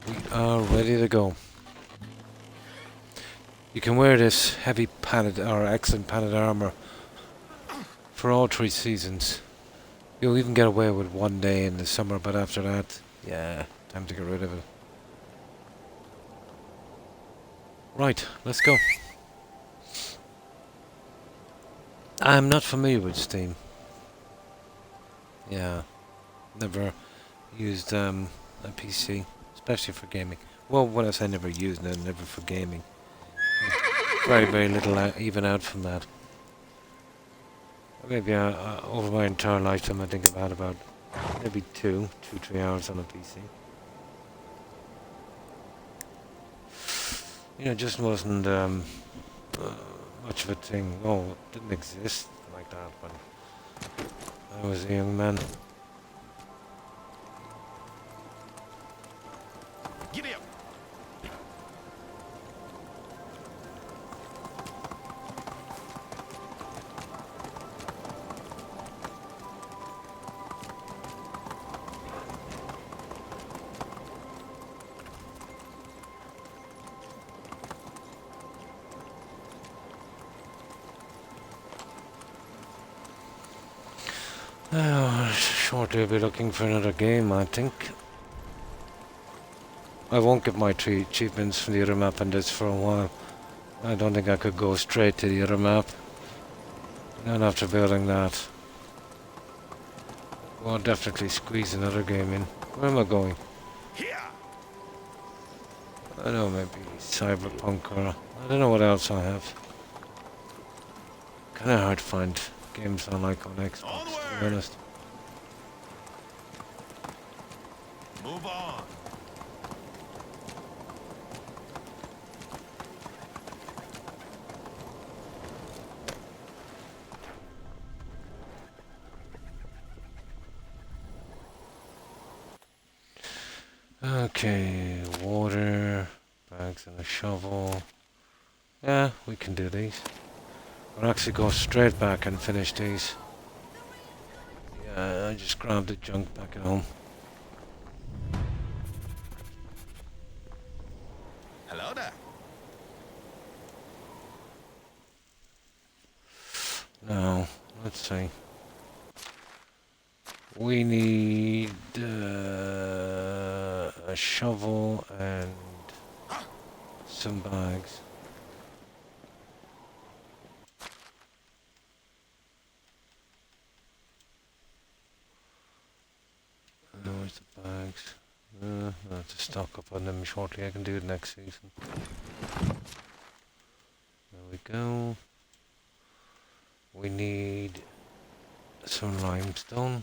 We are ready to go. You can wear this heavy padded or excellent padded armor for all 3 seasons. You'll even get away with 1 day in the summer, but after that, yeah, time to get rid of it. Right, let's go. I'm not familiar with Steam. Yeah, never used a PC, especially for gaming. Well, when I say never used it, never for gaming. Very, very little even out from that. Maybe over my entire lifetime, I think I've had about maybe 3 hours on a PC. You know, it just wasn't much of a thing. Oh, it didn't exist like that when I was a young man. Giddy up. Shortly I'll be looking for another game, I think. I won't get my 3 achievements from the other map in this for a while. I don't think I could go straight to the other map. Not after building that. We'll definitely squeeze another game in. Where am I going? Here. I don't know, maybe Cyberpunk or... I don't know what else I have. Kinda hard to find games I like on Xbox, to Onward! be honest. Move on. Okay, water, bags and a shovel. Yeah, we can do these. Or actually go straight back and finish these. Yeah, I just grabbed the junk back at home. Hello there. Now, let's see. We need a shovel and some bags. Where's the bags? I have to stock up on them shortly. I can do it next season. There we go. We need some limestone.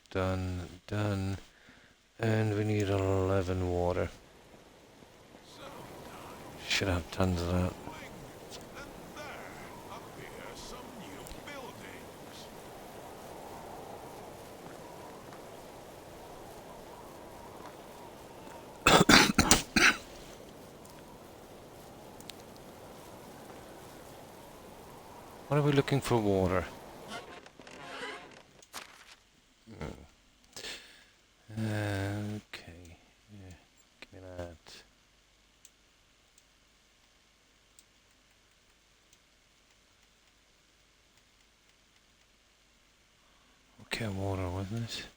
Done. And we need 11 water. Should have tons of that. And there appear some new buildings. What are we looking for water? Okay. Yeah, give me that. Okay, water, wasn't it?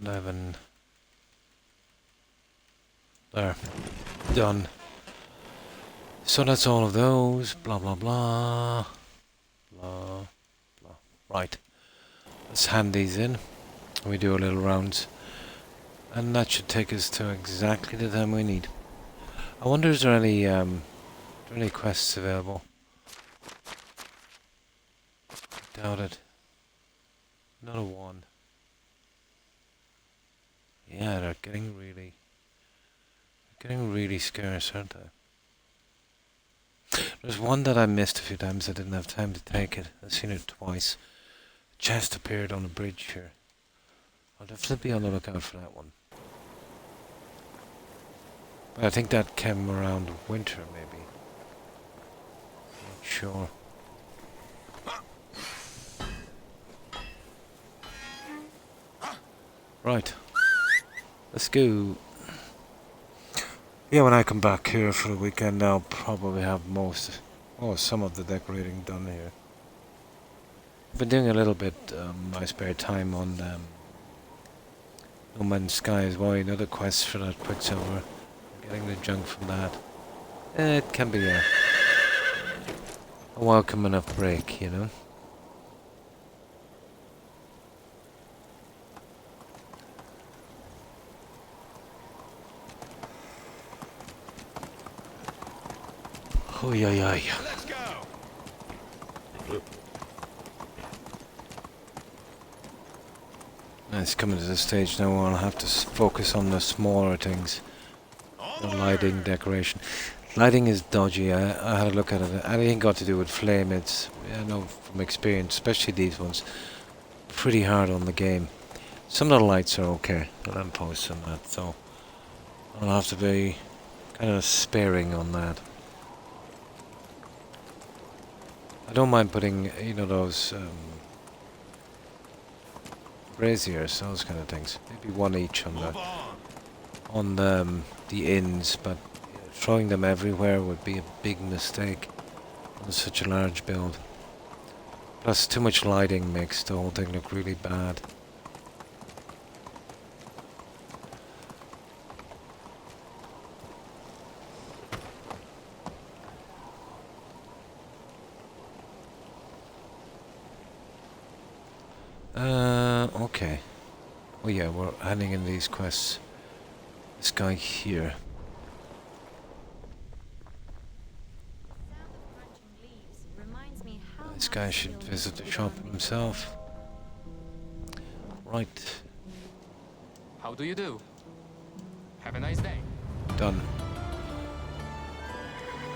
11. There. Done. So that's all of those. Blah, blah, blah. Blah, blah. Right. Let's hand these in. We do a little rounds. And that should take us to exactly the time we need. I wonder, is there any quests available? Doubt it. Not a one. Yeah, they're getting really scarce, aren't they? There's one that I missed a few times. I didn't have time to take it. I've seen it twice. A chest appeared on the bridge here. I'll definitely be on the lookout for that one. But I think that came around winter, maybe. Not sure. Right. Let's go. Yeah, when I come back here for the weekend, I'll probably have some of the decorating done here. I've been doing a little bit my spare time on No Man's Sky as well. Another quest for that Quicksilver. Getting the junk from that. It can be a welcome enough break, you know. Oh yeah. Let's go. It's coming to this stage now where I'll have to focus on the smaller things. The lighting, decoration. Lighting is dodgy. I had a look at it. Anything got to do with flame, it's, I know from experience, especially these ones, pretty hard on the game. Some of the lights are okay, the lampposts and that, so I'll have to be kind of sparing on that. I don't mind putting, you know, those braziers, those kind of things. Maybe one each on the ends, but throwing them everywhere would be a big mistake on such a large build. Plus, too much lighting makes the whole thing look really bad. Okay. Oh yeah, we're handing in these quests. This guy here. Sound of crunching leaves reminds me how This much guy should stillness visit the we shop don't need. himself. Right. How do you do? Have a nice day. Done.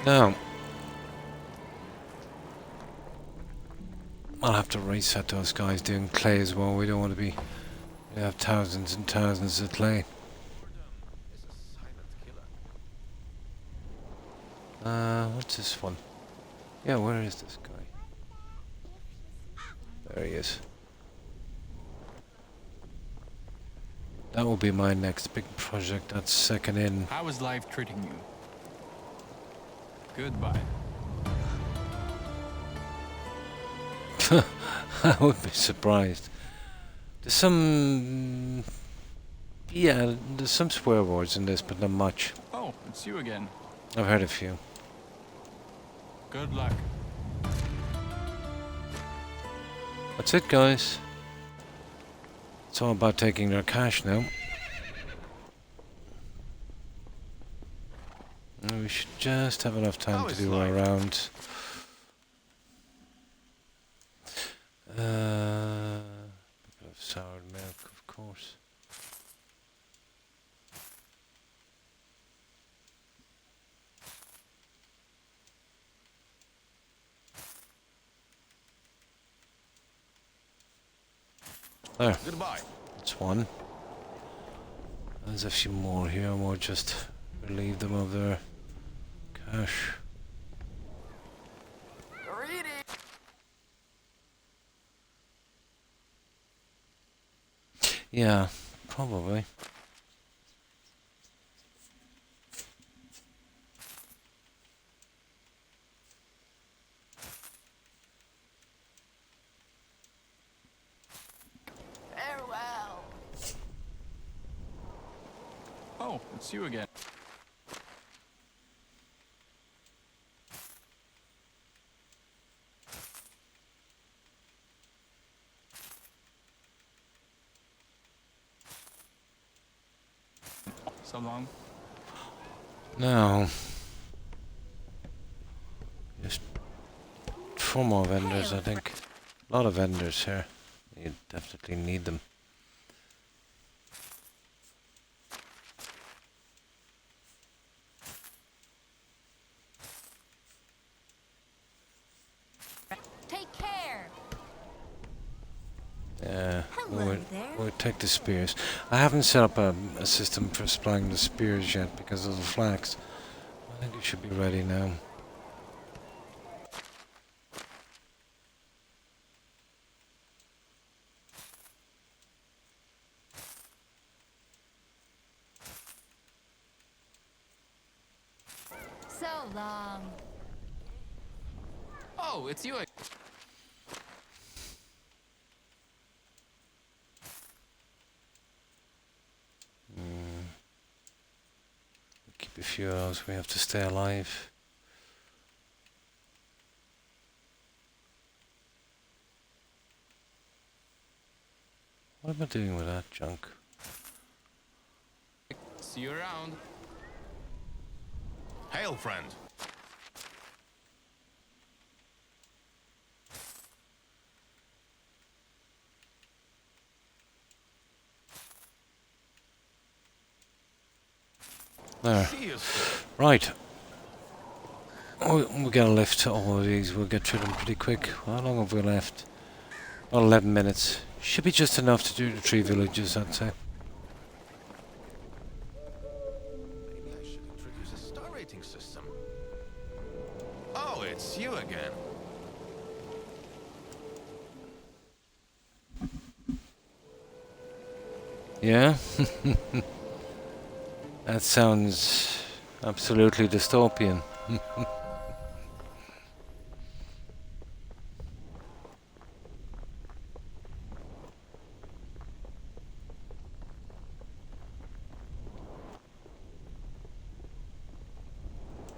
Now, I'll have to reset those guys doing clay as well. We don't want to be... We have thousands and thousands of clay. Is a silent killer. What's this one? Yeah, where is this guy? There he is. That will be my next big project. That's second in. How is life treating you? Goodbye. I would be surprised. There's some... Yeah, there's some swear words in this, but not much. Oh, it's you again. I've heard a few. Good luck. That's it, guys. It's all about taking their cash now. And we should just have enough time How to is do our life? round. A bit of soured milk, of course. There, Goodbye. that's one. There's a few more here, and we'll just relieve them of their cash. Yeah, probably. Farewell. Oh, it's you again. So long. Now, just 4 more vendors, I think. A lot of vendors here. You definitely need them. Take care. Yeah, Hello there. we'll take the spears. I haven't set up a system for supplying the spears yet because of the flax. I think it should be ready now. So long. Oh, it's you again. Keep a few of those. We have to stay alive. What am I doing with that junk? See you around. Hail, friend. There. See you soon. Right. We'll get a lift to all of these. We'll get through them pretty quick. How long have we left? About 11 minutes. Should be just enough to do the 3 villages, I'd say. Maybe I should introduce a star rating system. Oh, it's you again. Yeah? That sounds absolutely dystopian.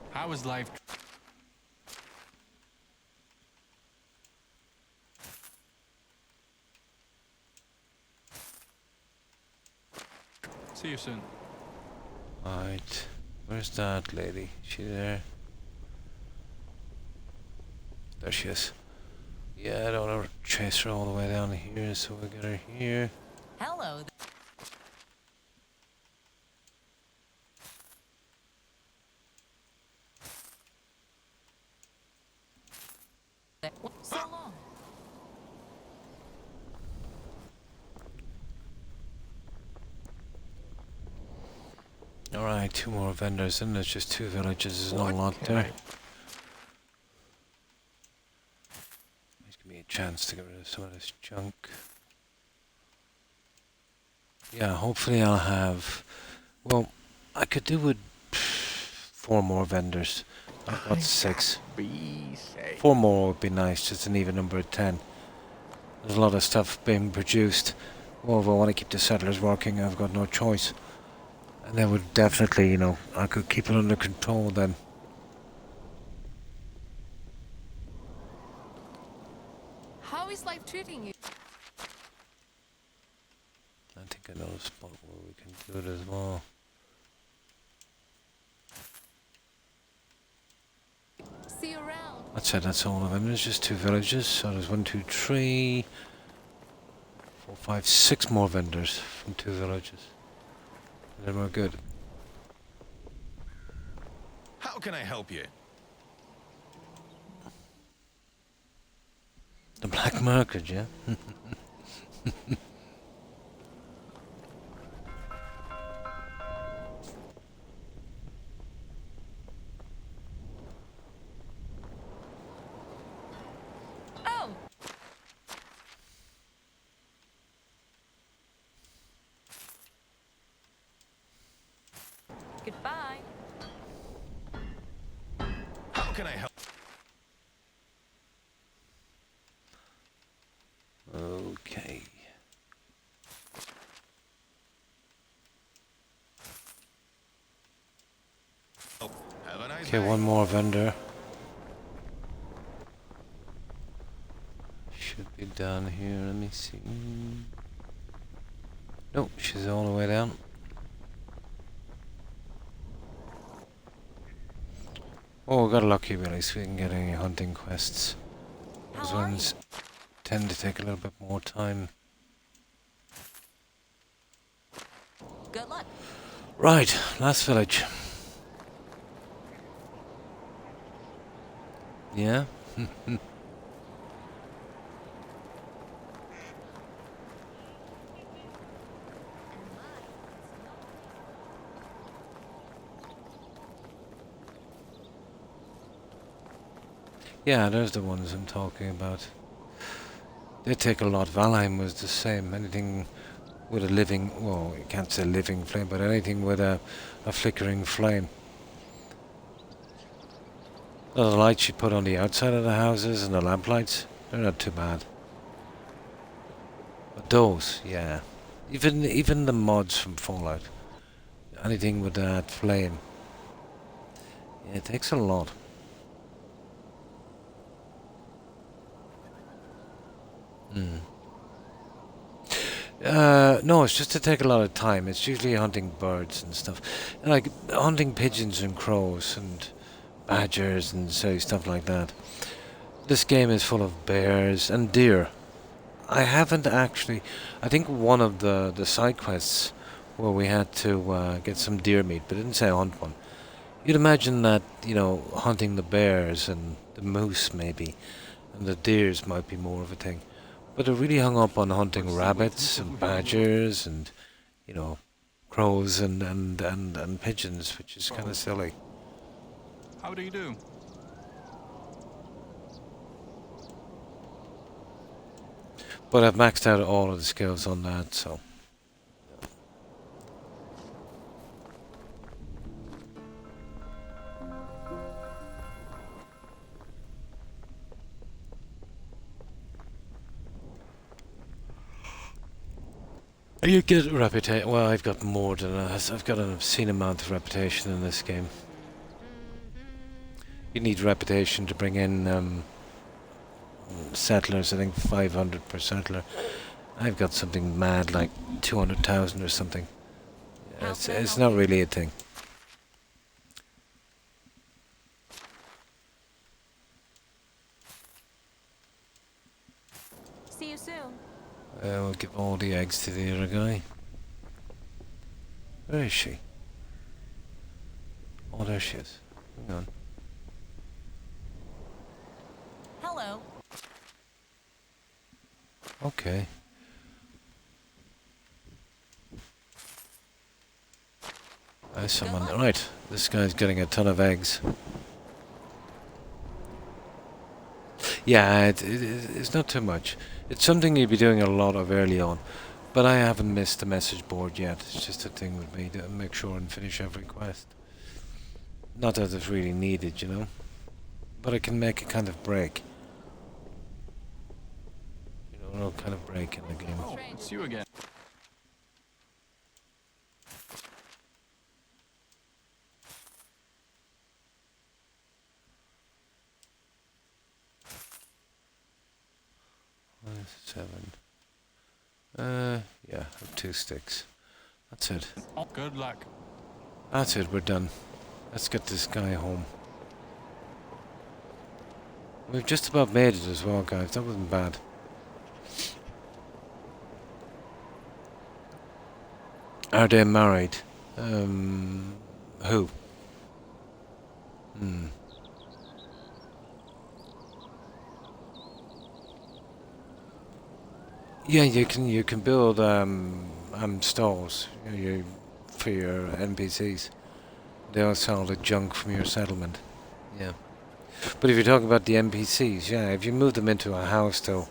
How is life? See you soon. Right. Where's that lady? She there? There she is. Yeah, I don't want to chase her all the way down here, so we'll get her here. Hello. So long. Alright, 2 more vendors, and there's just 2 villages, there's not a What lot can there. Just give me a chance to get rid of some of this junk. Yeah, hopefully I'll have... Well, I could do with 4 more vendors. I've got 6. Be safe. 4 more would be nice, just an even number of 10. There's a lot of stuff being produced. Well, if I want to keep the settlers working, I've got no choice. And that would definitely, you know, I could keep it under control then. How is life treating you? I think I know a spot where we can do it as well. See you around. That's it, that's all of them. There's just 2 villages, so there's 1, 2, 3, 4, 5, 6 more vendors from 2 villages. And then we're good. How can I help you? The black market, yeah? Oh, goodbye. How can I help? Okay. Oh, have a nice Okay, day. 1 more vendor. Should be down here, let me see. Nope, she's all the way down. Oh, we got lucky really, so we can get any hunting quests. Those How are ones tend to take a little bit more time. Good luck. Right, last village. Yeah? Yeah, there's the ones I'm talking about. They take a lot. Valheim was the same. Anything with a living, well, you can't say living flame, but anything with a flickering flame. The lights you put on the outside of the houses and the lamp lights, they're not too bad. But those, yeah. Even the mods from Fallout. Anything with that flame. Yeah, it takes a lot. No, it's just to take a lot of time. It's usually hunting birds and stuff. Like hunting pigeons and crows and badgers and so stuff like that. This game is full of bears and deer. I haven't actually... I think one of the side quests where we had to get some deer meat, but it didn't say hunt one. You'd imagine that, you know, hunting the bears and the moose maybe, and the deers might be more of a thing. But they're really hung up on hunting rabbits and badgers and, you know, crows and pigeons, which is kind of silly. How do you do? But I've maxed out all of the skills on that, so... You get reputation. Well, I've got more than that. I've got an obscene amount of reputation in this game. You need reputation to bring in settlers. I think 500 per settler. I've got something mad like 200,000 or something. It's not really a thing. See you soon. We'll give all the eggs to the other guy. Where is she? Oh, there she is. Hang on. Hello. Okay. There's someone. Right, this guy's getting a ton of eggs. Yeah, it's not too much. It's something you'd be doing a lot of early on. But I haven't missed the message board yet. It's just a thing with me to make sure and finish every quest. Not that it's really needed, you know. But I can make a kind of break. You know, a little kind of break in the game. Oh, it's you again. Seven. Yeah, 2 sticks. That's it. Oh, good luck. That's it, we're done. Let's get this guy home. We've just about made it as well, guys. That wasn't bad. Are they married? Who? Yeah, you can build stalls for your NPCs. They all sell the junk from your settlement. Yeah. But if you're talking about the NPCs, yeah, if you move them into a house, they'll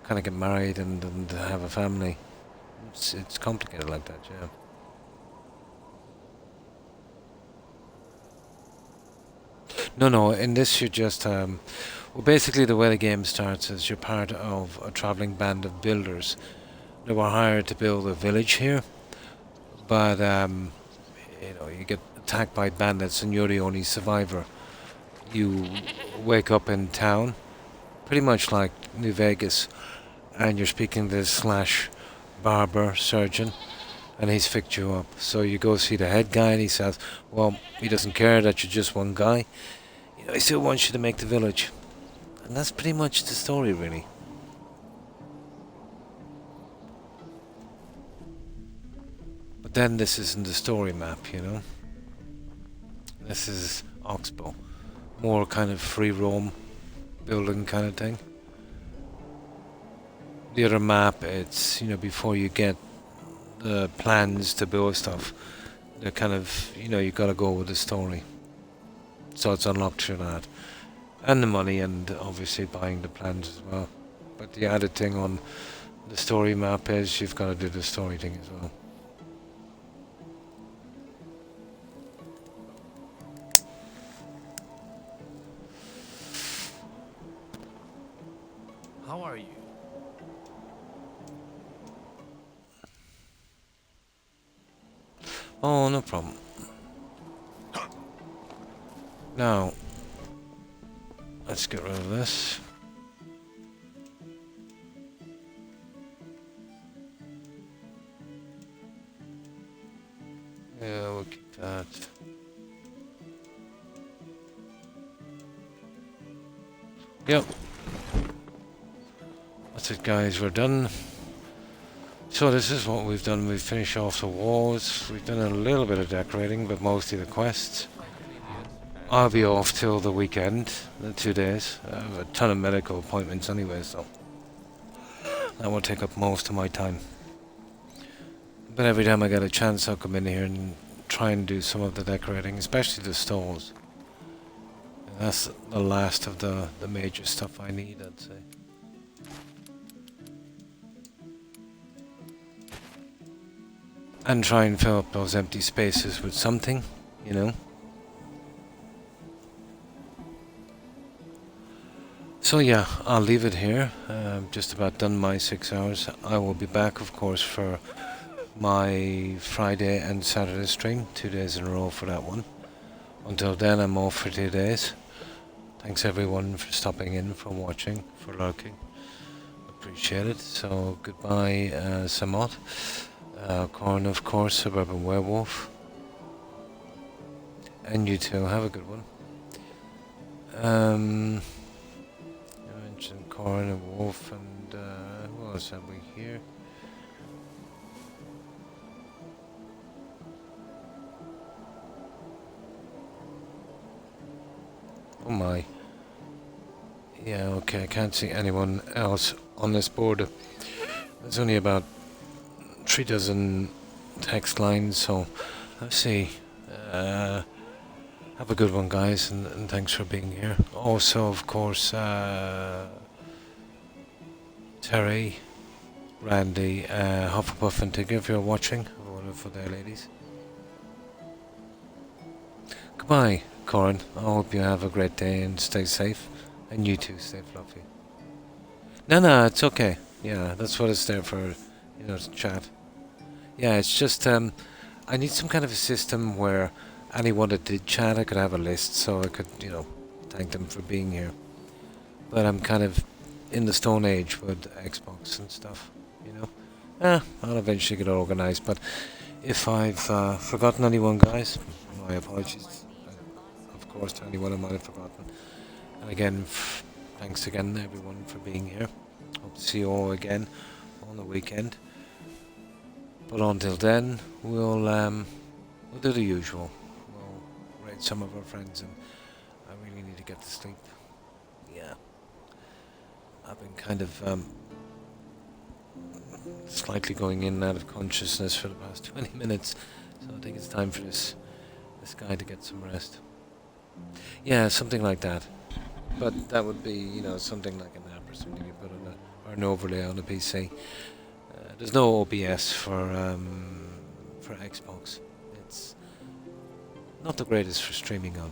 kind of get married and have a family. It's complicated like that, yeah. No, in this you're just, well, basically the way the game starts is you're part of a travelling band of builders. They were hired to build a village here, but, you know, you get attacked by bandits and you're the only survivor. You wake up in town, pretty much like New Vegas, and you're speaking to this slash barber surgeon, and he's fixed you up. So you go see the head guy, and he says, well, he doesn't care that you're just one guy. You know, he still wants you to make the village. And that's pretty much the story, really. But then this isn't the story map, you know. This is Oxbow. More kind of free roam building kind of thing. The other map, it's, you know, before you get the plans to build stuff, they're kind of, you know, you gotta go with the story. So it's unlocked through that. And the money, and obviously buying the plans as well. But the added thing on the story map is you've got to do the story thing as well. How are you? Oh, no problem. Now, let's get rid of this. Yeah, we'll keep that. Yep. That's it, guys, we're done. So this is what we've done. We've finished off the walls. We've done a little bit of decorating, but mostly the quests. I'll be off till the weekend, the 2 days. I have a ton of medical appointments anyway, so that will take up most of my time. But every time I get a chance, I'll come in here and try and do some of the decorating, especially the stalls. And that's the last of the major stuff I need, I'd say. And try and fill up those empty spaces with something, you know. So yeah, I'll leave it here. Just about done my 6 hours. I will be back, of course, for my Friday and Saturday stream. 2 days in a row for that one. Until then, I'm off for 2 days. Thanks everyone for stopping in, for watching, for lurking. Appreciate it. So goodbye, Samot. Corn, of course, Suburban Werewolf. And you too, have a good one. I mentioned Corn and Wolf, and who else have we here? Oh my. Yeah, okay, I can't see anyone else on this board. There's only about 3 dozen text lines, so let's see. Have a good one, guys, and thanks for being here. Also, of course, Terry, Randy, Hufflepuff, and Tigger, if you're watching. Have a wonderful day, ladies. Goodbye, Corin. I hope you have a great day and stay safe. And you too, stay fluffy. No, it's okay. Yeah, that's what it's there for, you know, to chat. Yeah, it's just, I need some kind of a system where anyone that did chat, I could have a list so I could, you know, thank them for being here. But I'm kind of in the Stone Age with Xbox and stuff, you know. I'll eventually get it organised, but if I've forgotten anyone, guys, my apologies, of course, to anyone I might have forgotten. And again, thanks again, everyone, for being here. Hope to see you all again on the weekend. But until then, we'll do the usual. We'll raid some of our friends, and I really need to get to sleep. Yeah. I've been kind of slightly going in and out of consciousness for the past 20 minutes, so I think it's time for this guy to get some rest. Yeah, something like that. But that would be, you know, something like an app or something you put on or an overlay on a PC. There's no OBS for Xbox. It's not the greatest for streaming on,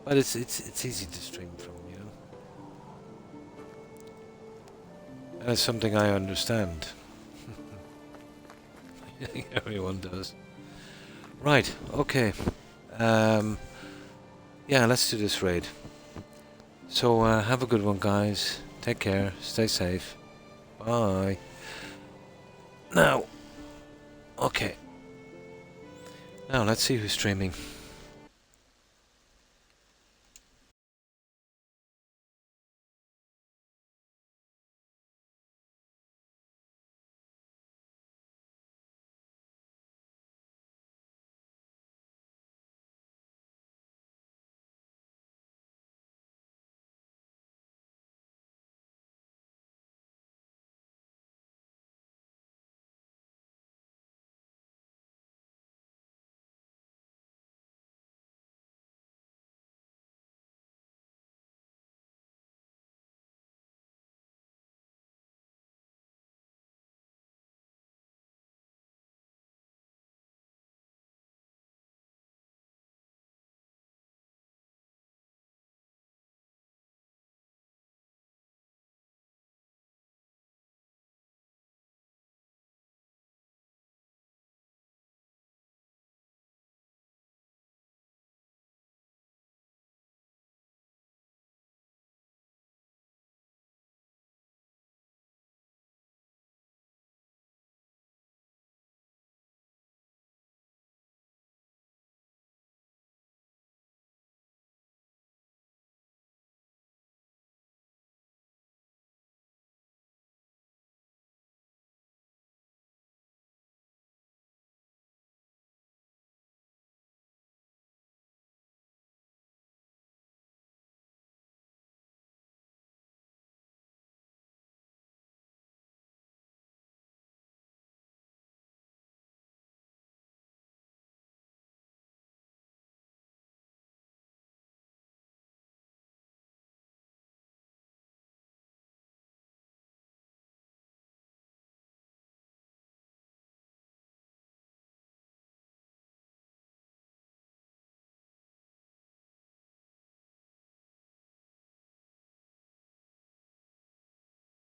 but it's easy to stream from, you know. And it's something I understand. I think everyone does. Right, okay. Yeah, let's do this raid. So, have a good one, guys. Take care. Stay safe. Bye. Now, okay. Now, let's see who's streaming.